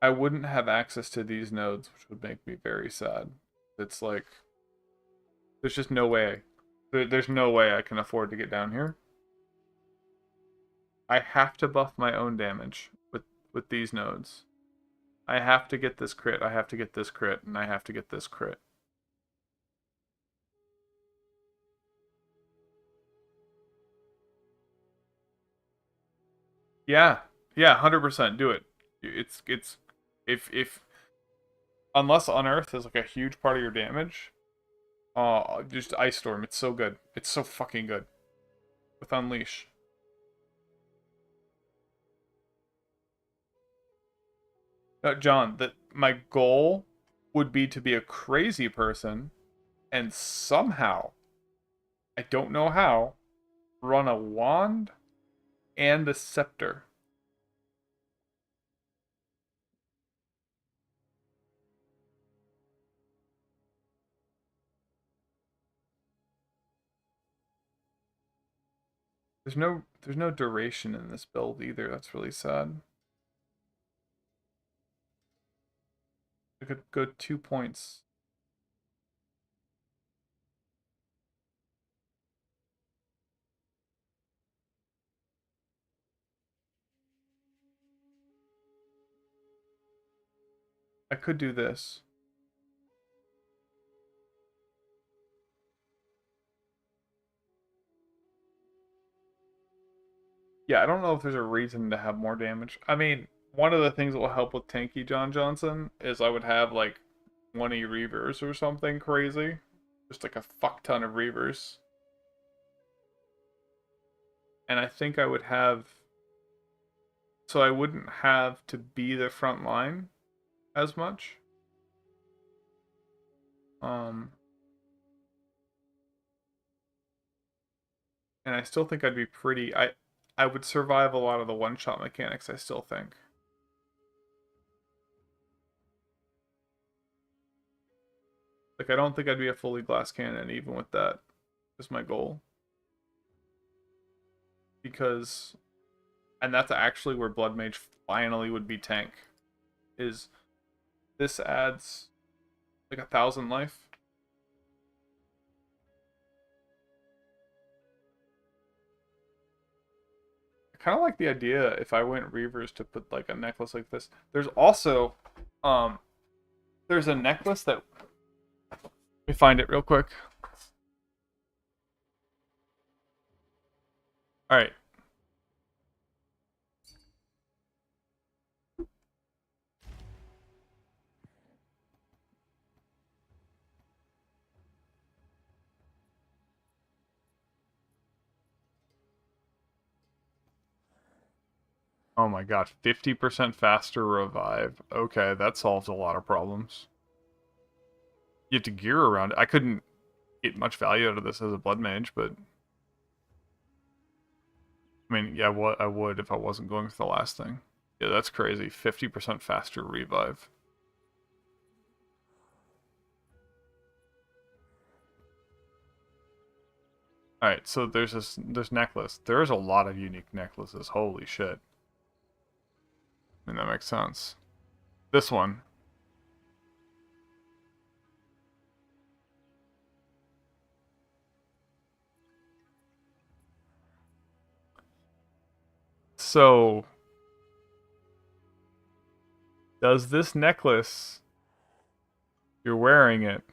I wouldn't have access to these nodes, which would make me very sad. It's like, there's just no way. There's no way I can afford to get down here. I have to buff my own damage with these nodes. I have to get this crit, I have to get this crit, and I have to get this crit. Yeah, 100% do it. It's if unless Unearth is like a huge part of your damage, just Ice Storm. It's so good. It's so fucking good with Unleash. John, that my goal would be to be a crazy person and somehow, I don't know how, run a wand and a scepter. There's no duration in this build either. That's really sad. I could go 2 points. I could do this. Yeah, I don't know if there's a reason to have more damage. I mean, one of the things that will help with tanky John Johnson is I would have like 20 Reavers or something crazy. Just like a fuck ton of Reavers. And I think I would have... So I wouldn't have to be the front line as much. And I still think I'd be pretty... I would survive a lot of the one-shot mechanics, I still think. Like, I don't think I'd be a fully glass cannon even with that is my goal. Because... And that's actually where Blood Mage finally would be tank. Is this adds like 1,000 life. I kind of like the idea if I went Reavers to put like a necklace like this. There's also there's a necklace that, let me find it real quick. All right. Oh my god, 50% faster revive. Okay, that solves a lot of problems. You have to gear around it. I couldn't get much value out of this as a Blood Mage, but... I mean, yeah, what I would if I wasn't going for the last thing. Yeah, that's crazy. 50% faster revive. Alright, so there's this necklace. There's a lot of unique necklaces. Holy shit. I mean, that makes sense. This one. So, does this necklace, you're wearing it,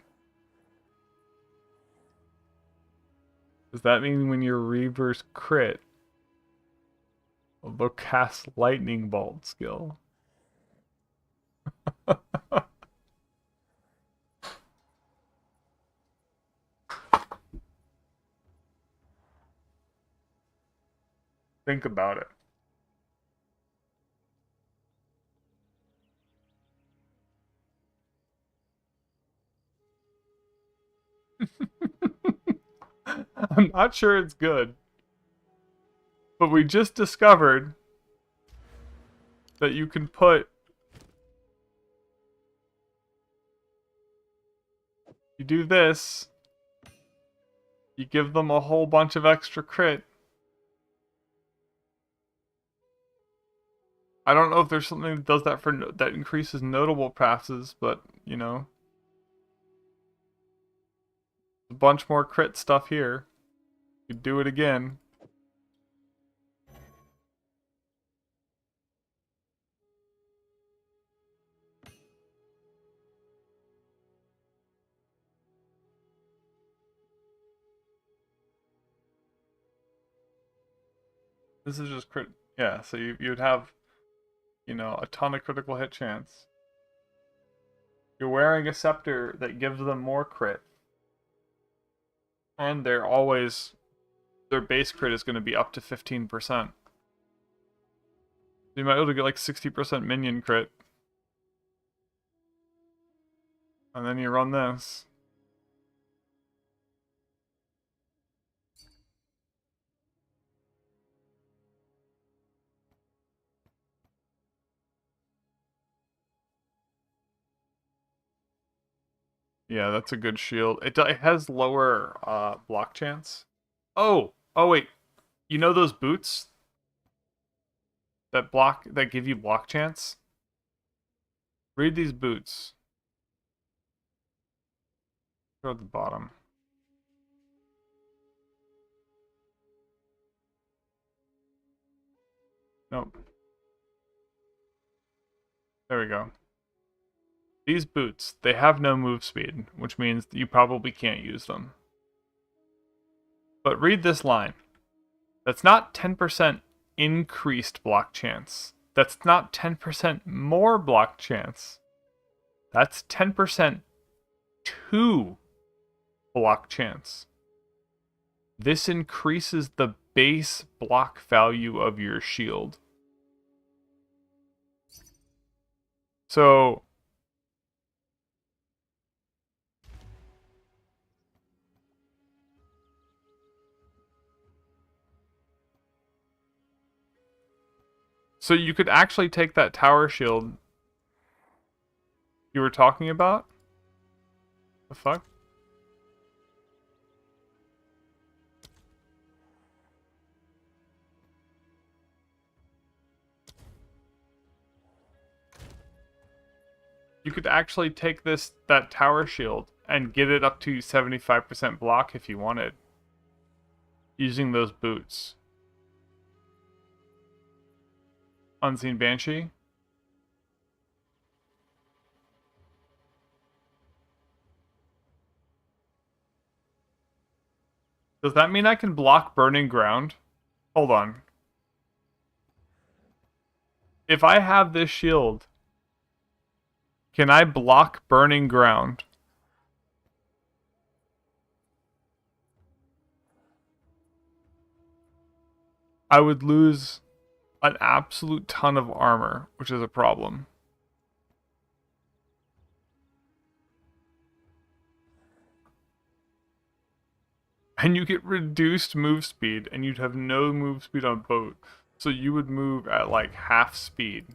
does that mean when your Reavers crit, they'll cast Lightning Bolt skill? Think about it. I'm not sure it's good. But we just discovered that you can put... You do this. You give them a whole bunch of extra crit. I don't know if there's something that does that for that increases notable passes, but you know, a bunch more crit stuff here. You do it again. This is just crit. Yeah, so you'd have, you know, a ton of critical hit chance. You're wearing a scepter that gives them more crit. And they're always, their base crit is going to be up to 15%. You might be able to get like 60% minion crit. And then you run this. Yeah, that's a good shield. It has lower block chance. Oh wait. You know those boots that give you block chance? Read these boots. Go at the bottom. Nope. There we go. These boots, they have no move speed, which means you probably can't use them. But read this line. That's not 10% increased block chance. That's not 10% more block chance. That's 10% 2 block chance. This increases the base block value of your shield. So you could actually take that tower shield you were talking about? The fuck? You could actually take that tower shield and get it up to 75% block if you wanted. Using those boots. Unseen Banshee. Does that mean I can block Burning Ground? Hold on. If I have this shield, can I block Burning Ground? I would lose an absolute ton of armor, which is a problem. And you get reduced move speed, and you'd have no move speed on boat. So you would move at like half speed.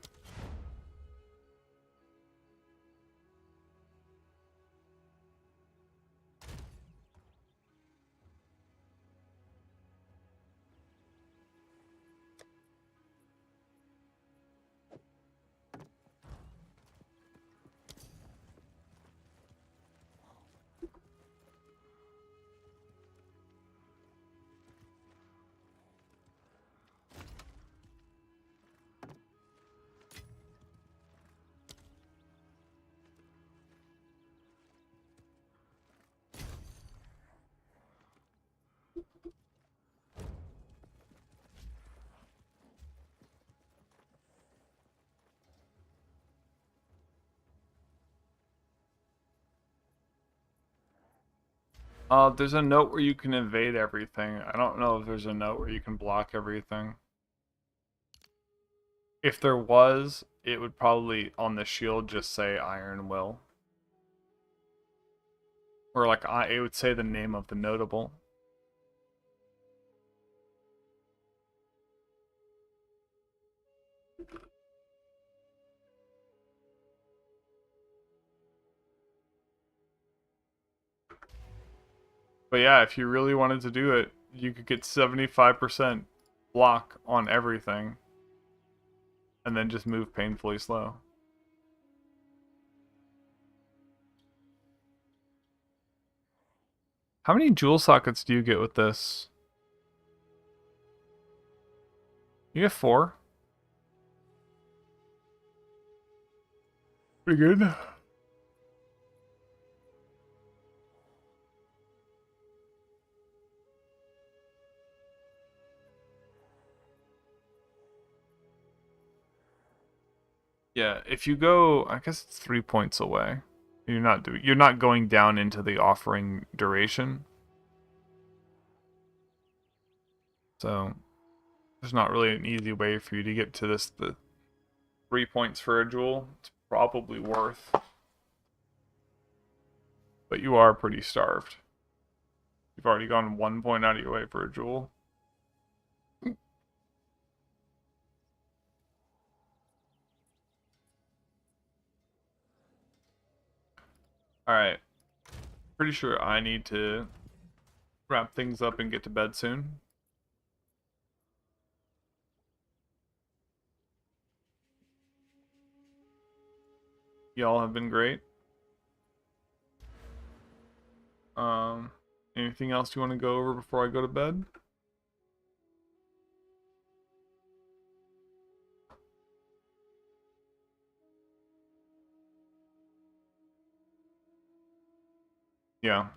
There's a note where you can evade everything. I don't know if there's a note where you can block everything. If there was, it would probably, on the shield, just say Iron Will. Or like, it would say the name of the notable. But yeah, if you really wanted to do it, you could get 75% block on everything. And then just move painfully slow. How many jewel sockets do you get with this? You get 4. Pretty good. Yeah, if you go, I guess it's 3 points away. You're not going down into the offering duration. So there's not really an easy way for you to get to the 3 points for a jewel. It's probably worth. But you are pretty starved. You've already gone 1 point out of your way for a jewel. Alright. Pretty sure I need to wrap things up and get to bed soon. Y'all have been great. Anything else you want to go over before I go to bed? Yeah.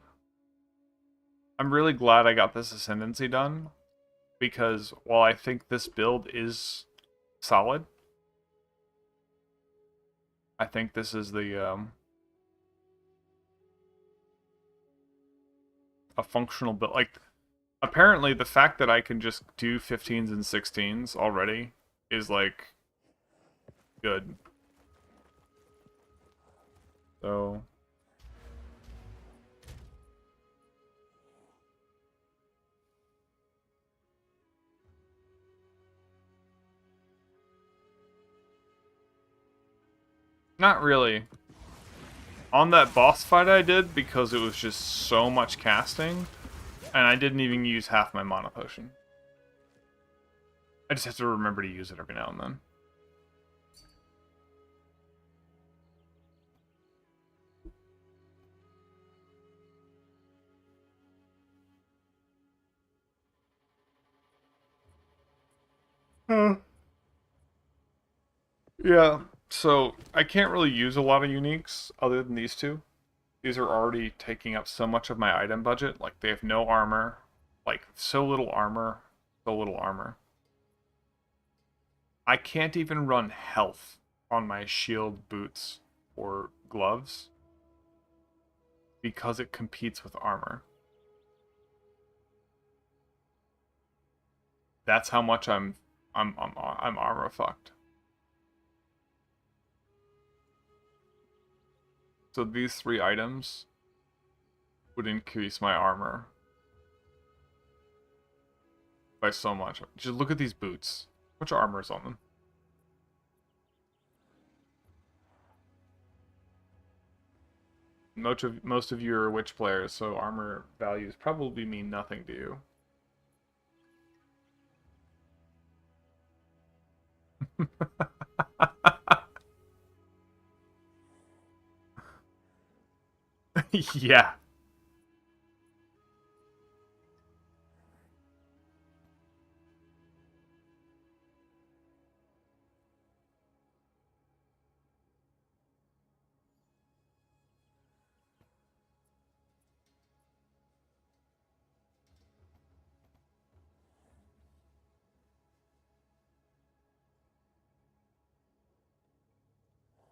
I'm really glad I got this Ascendancy done, because while I think this build is solid, I think this is the, a functional build. Like, apparently the fact that I can just do 15s and 16s already is, like, good. So... Not really. On that boss fight I did, because it was just so much casting, and I didn't even use half my mana potion. I just have to remember to use it every now and then. Yeah, so I can't really use a lot of uniques other than these two. These are already taking up so much of my item budget. Like, they have no armor. Like, so little armor. So little armor. I can't even run health on my shield, boots, or gloves because it competes with armor. That's how much I'm armor fucked. So these 3 items would increase my armor by so much. Just look at these boots. How much armor is on them? Most of you are witch players, so armor values probably mean nothing to you. Yeah.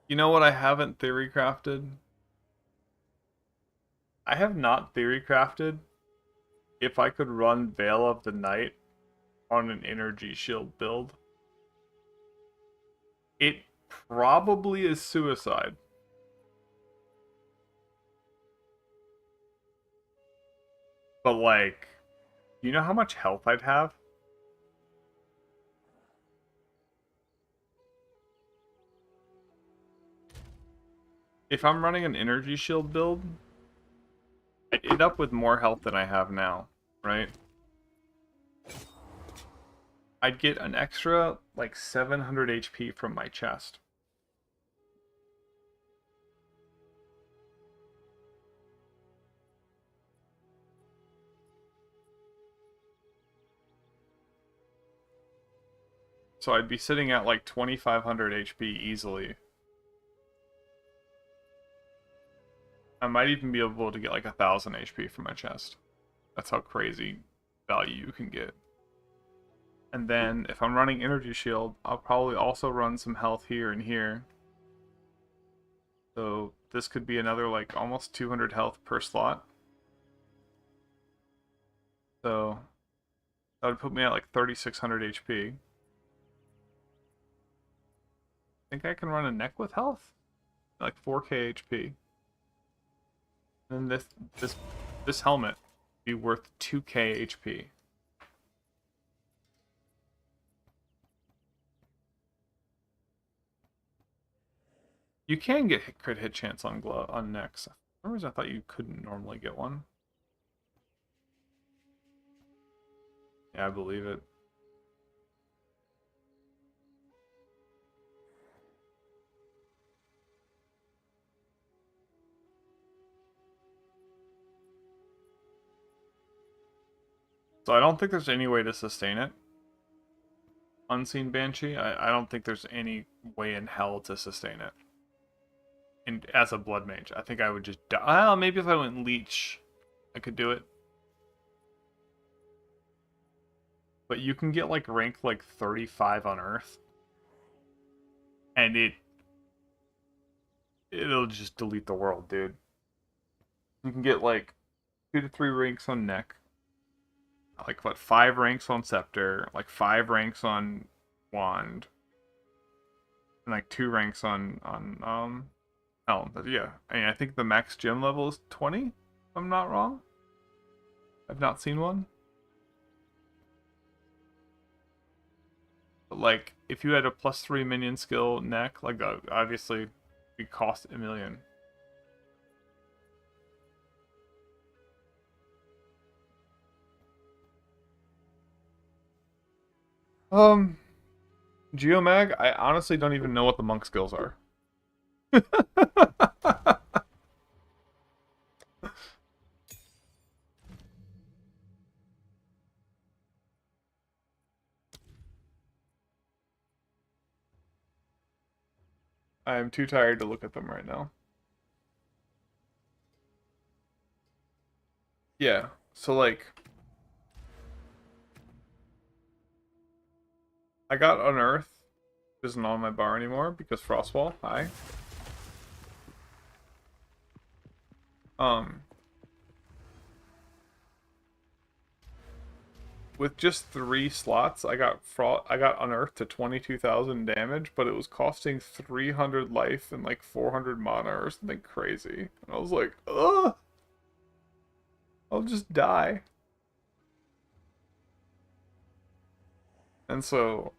You know what I haven't theory crafted? I have not theory crafted if I could run Veil of the Night on an energy shield build. It probably is suicide. But, like, you know how much health I'd have? If I'm running an energy shield build, I'd end up with more health than I have now, right? I'd get an extra, like, 700 HP from my chest. So I'd be sitting at, like, 2500 HP easily. I might even be able to get, like, 1000 HP from my chest. That's how crazy value you can get. And then, if I'm running Energy Shield, I'll probably also run some health here and here. So, this could be another, like, almost 200 health per slot. So, that would put me at, like, 3600 HP. Think I can run a neck with health? Like, 4k HP. And then this helmet would be worth 2k HP. You can get crit hit chance on necks. For some reason I thought you couldn't normally get one. Yeah, I believe it. So I don't think there's any way to sustain it. Unseen Banshee, I don't think there's any way in hell to sustain it. And as a Blood Mage, I think I would just die. Well, maybe if I went Leech, I could do it. But you can get like rank like 35 on Earth. And it'll just delete the world, dude. You can get like 2 to 3 ranks on Neck. Like what, 5 ranks on Scepter, like 5 ranks on Wand. And like 2 ranks on Helm. Yeah. I think the max gem level is 20, if I'm not wrong. I've not seen one. But like, if you had a +3 minion skill Neck, like obviously it cost $1 million. Geomag, I honestly don't even know what the monk skills are. I am too tired to look at them right now. Yeah, so like, I got Unearth, which isn't on my bar anymore because Frostwall, hi. With just 3 slots, I got Unearthed to 22,000 damage, but it was costing 300 life and like 400 mana or something crazy. And I was like, ugh! I'll just die. And so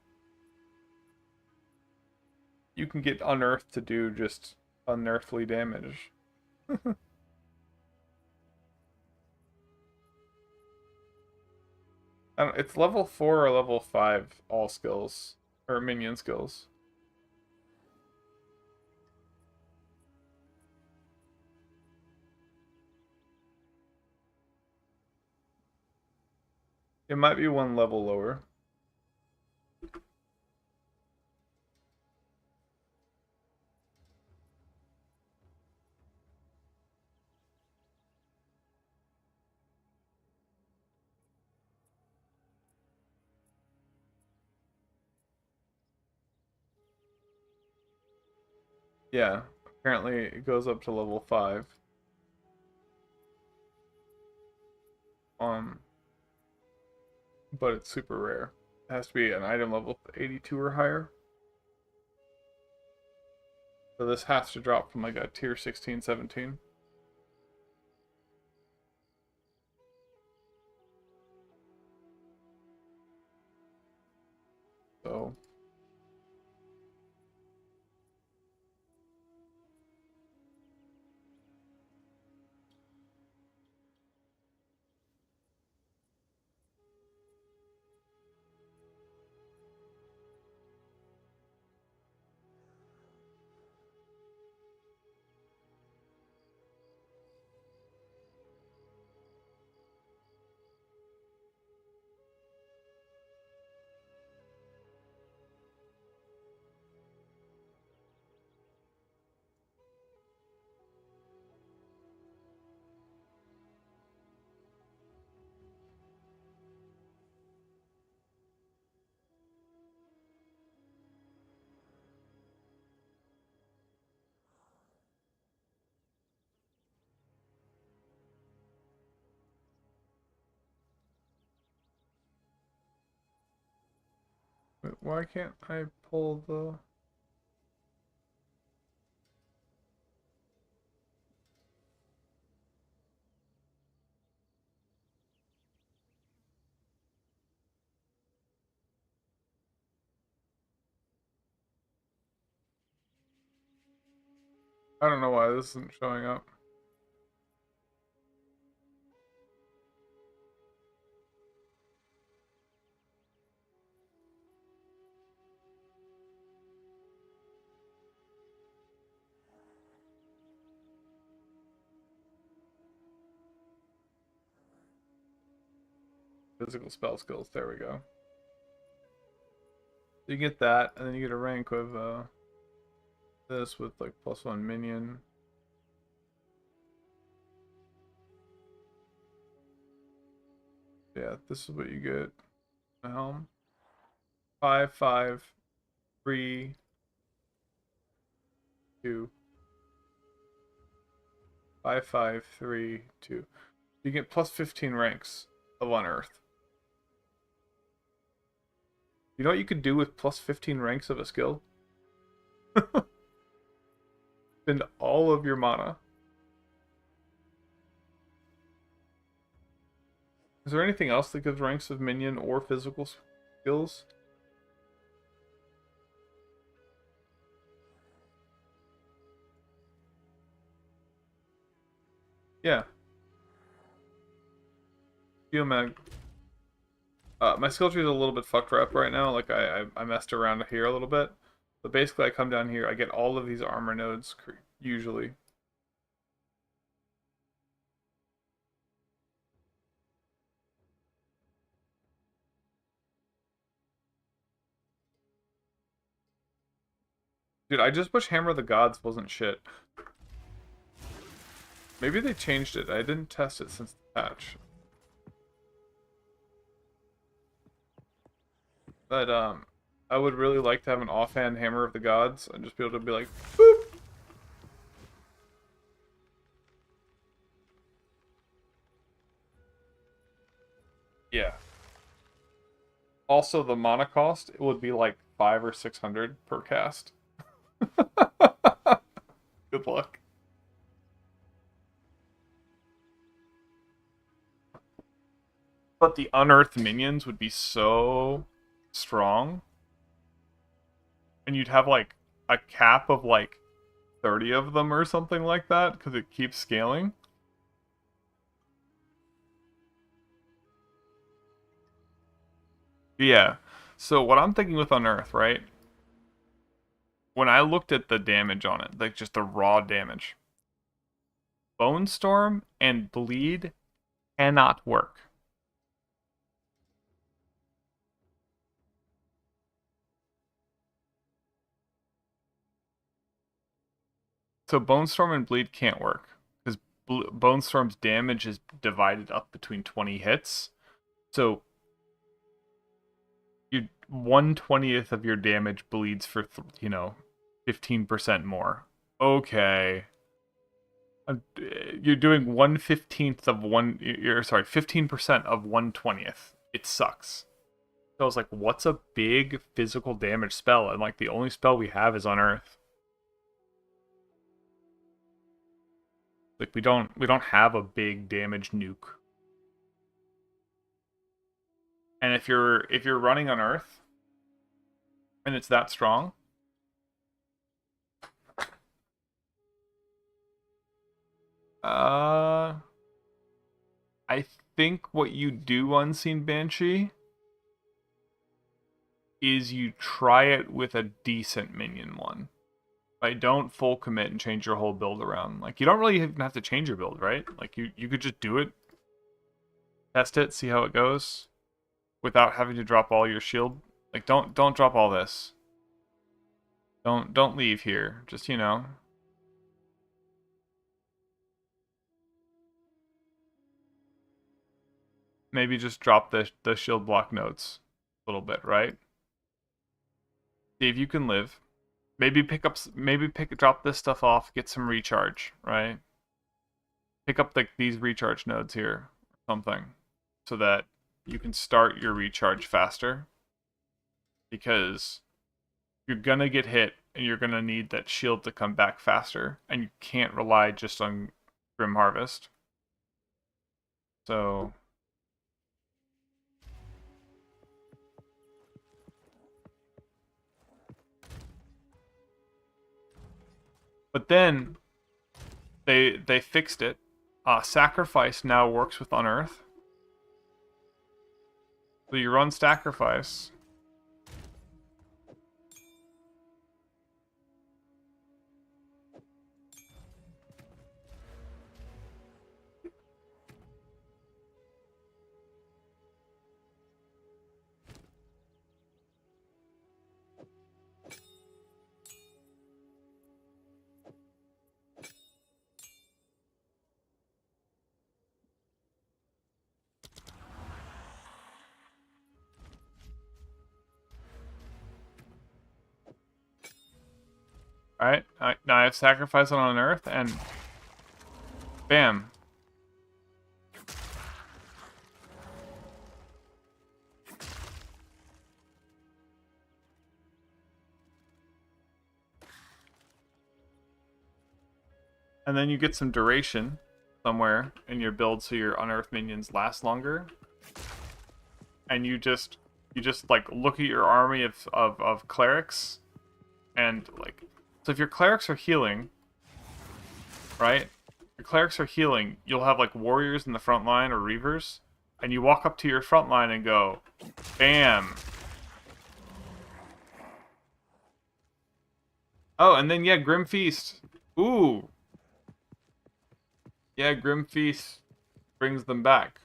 you can get Unearthed to do just unearthly damage. I don't, it's level 4 or level 5 all skills, or minion skills. It might be 1 level lower. Yeah, apparently it goes up to level 5. But it's super rare. It has to be an item level 82 or higher. So this has to drop from like a tier 16, 17. So wait, why can't I pull the... I don't know why this isn't showing up. Physical spell skills. There we go. You get that, and then you get a rank of this with like +1 minion. Yeah, this is what you get. The helm. 5, 5, 3, 2. 5, 5, 3, 2. You get +15 ranks of Unearth. You know what you could do with +15 ranks of a skill? Spend all of your mana. Is there anything else that gives ranks of minion or physical skills? Yeah. Geomag. My skill tree is a little bit fucked up right now. Like I messed around here a little bit. But basically I come down here, I get all of these armor nodes usually. Dude, I just wish Hammer of the Gods wasn't shit. Maybe they changed it. I didn't test it since the patch. But I would really like to have an offhand Hammer of the Gods and just be able to be like, boop! Yeah. Also, the mana cost, it would be like 500 or 600 per cast. Good luck. But the unearthed minions would be so strong. And you'd have like a cap of like 30 of them or something like that, because it keeps scaling. Yeah. So what I'm thinking with Unearth, right? When I looked at the damage on it, like just the raw damage, Bone Storm and Bleed cannot work. So Bone Storm and Bleed can't work because Bone Storm's damage is divided up between 20 hits. So you 1/20th of your damage bleeds for 15% more. Okay. You're doing 1/15th of one. You're sorry, 15% of 1/20th. It sucks. So I was like, what's a big physical damage spell? And like the only spell we have is Unearth. Like we don't have a big damage nuke. And if you're running Unearth and it's that strong, I think what you do, Unseen Banshee, is you try it with a decent minion one. Right? Don't full commit and change your whole build around. Like you don't really even have to change your build, right? Like you could just do it, test it, see how it goes, without having to drop all your shield. Like don't drop all this. Don't leave here. Just maybe just drop the shield block nodes a little bit, right? See if you can live. Maybe drop this stuff off, get some recharge, right? Pick up these recharge nodes here or something so that you can start your recharge faster, because you're gonna get hit and you're gonna need that shield to come back faster, and you can't rely just on Grim Harvest. So but then they fixed it. Sacrifice now works with Unearth. So you run Sacrifice. Alright, now I have sacrifice on Unearth, and bam. And then you get some duration somewhere in your build so your Unearth minions last longer. And you just like look at your army of clerics, and like, so if your clerics are healing, right? Your clerics are healing, you'll have like warriors in the front line or reavers, and you walk up to your front line and go, bam. Oh, and then yeah, Grim Feast. Ooh. Yeah, Grim Feast brings them back.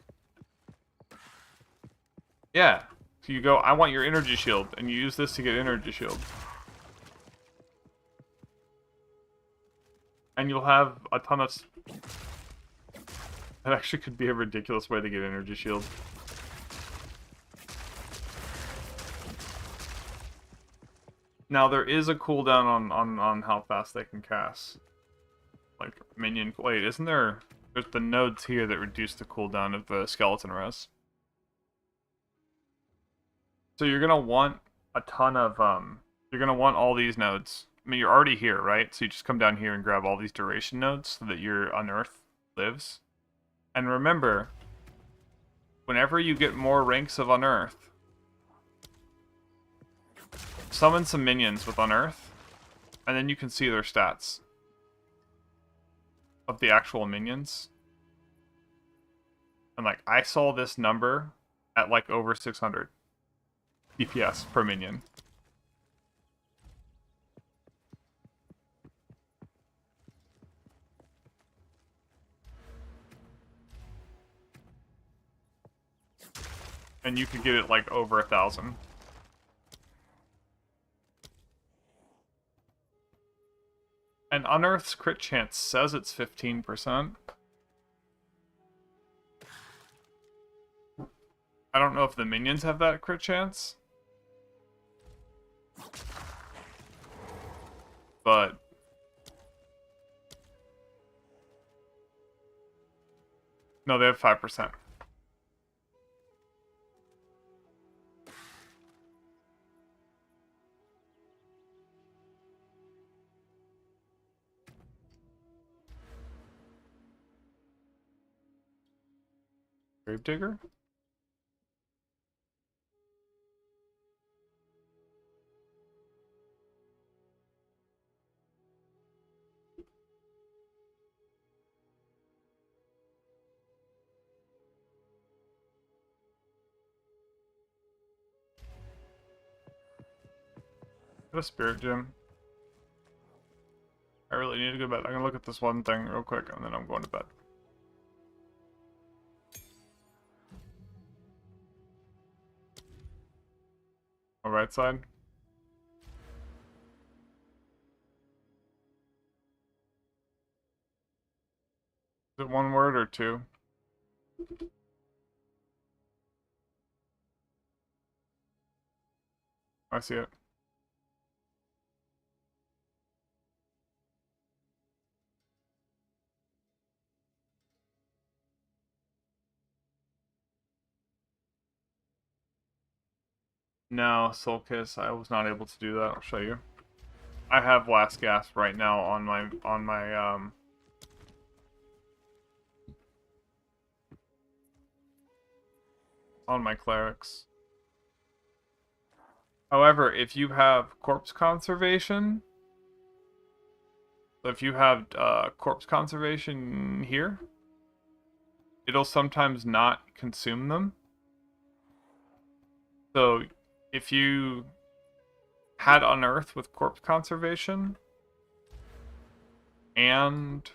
Yeah. So you go, I want your energy shield, and you use this to get energy shield. And you'll have a ton of... That actually could be a ridiculous way to get energy shield. Now, there is a cooldown on how fast they can cast. Like, minion... Wait, isn't there... There's the nodes here that reduce the cooldown of the skeleton res. So you're gonna want a ton of, you're gonna want all these nodes. I mean, you're already here, right? So you just come down here and grab all these duration nodes so that your Unearth lives. And remember, whenever you get more ranks of Unearth, summon some minions with Unearth, and then you can see their stats of the actual minions. And like, I saw this number at like over 600 DPS per minion. And you could get it like over 1,000. And Unearth's crit chance says it's 15%. I don't know if the minions have that crit chance. But... No, they have 5%. Gravedigger? Got a spirit gem. I really need to go to bed. I'm gonna look at this one thing real quick and then I'm going to bed. On the right side. Is it one word or two? I see it. No, Soul Kiss, I was not able to do that. I'll show you. I have Last Gasp right now on my clerics. However, if you have corpse conservation, so if you have corpse conservation here, it'll sometimes not consume them. So if you had Unearth with corpse conservation and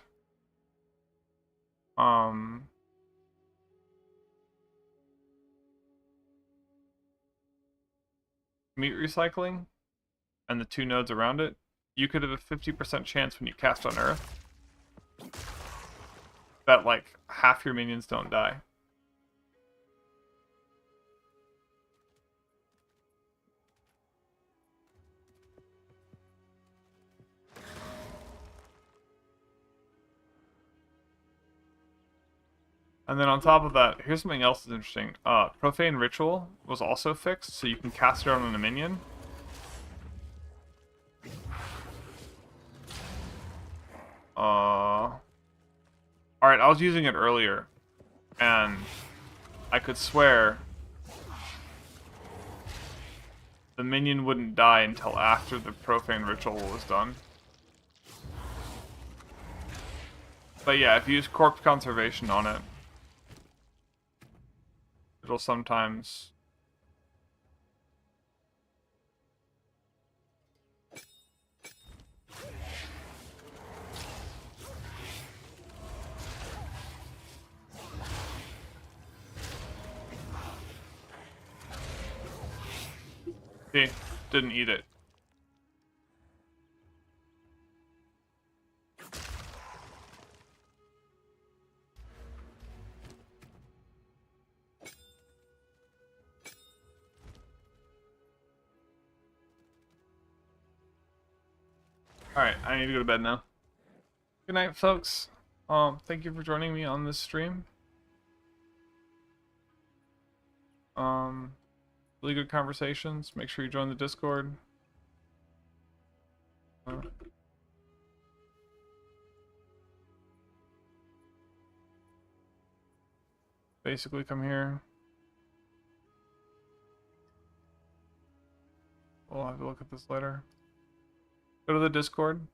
meat recycling and the two nodes around it, you could have a 50% chance when you cast Unearth that like half your minions don't die. And then on top of that, here's something else that's interesting. Profane Ritual was also fixed, so you can cast it on a minion. Alright, I was using it earlier, and I could swear the minion wouldn't die until after the Profane Ritual was done. But yeah, if you use Corpse Conservation on it, it'll sometimes... See, didn't eat it. Alright, I need to go to bed now. Good night, folks. Thank you for joining me on this stream. Really good conversations. Make sure you join the Discord. Basically, come here. We'll have to look at this later. Go to the Discord.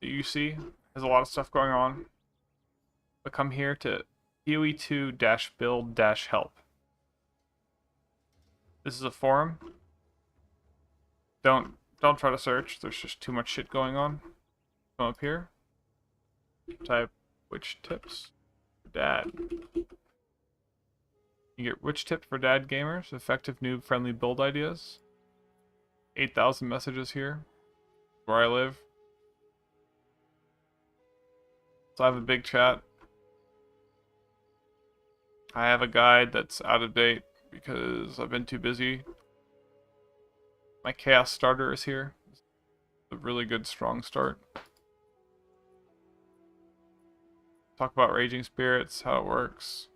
You see, there's a lot of stuff going on. But come here to PoE2-build-help. This is a forum. Don't try to search. There's just too much shit going on. Come up here. Type witch tips for dad. You get witch tip for dad gamers. Effective noob friendly build ideas. 8,000 messages here. Where I live. So I have a big chat. I have a guide that's out of date because I've been too busy. My chaos starter is here. It's a really good strong start. Talk about raging spirits, how it works.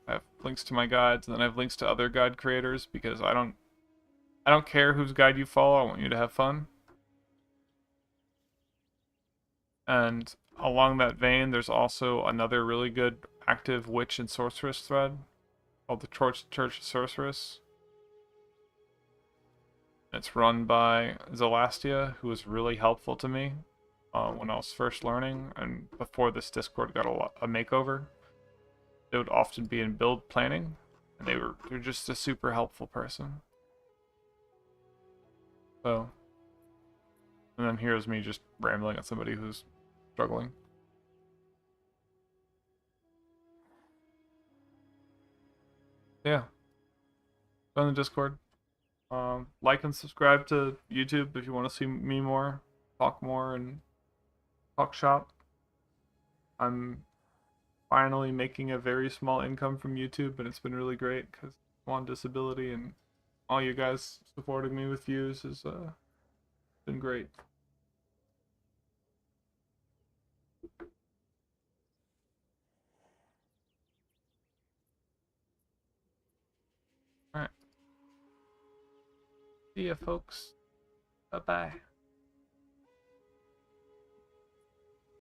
I have links to my guides, and then I have links to other guide creators because I don't care whose guide you follow. I want you to have fun. And along that vein, there's also another really good active witch and sorceress thread called the Church of Sorceress. It's run by Zelastia, who was really helpful to me when I was first learning, and before this Discord got a makeover. They would often be in build planning, and they're just a super helpful person. So, and then here's me just rambling at somebody who's struggling. Yeah. Join the Discord. Like and subscribe to YouTube if you want to see me more, talk more, and talk shop. I'm finally making a very small income from YouTube, and it's been really great because I'm on disability, and all you guys supporting me with views has been great. Alright. See ya, folks. Bye-bye.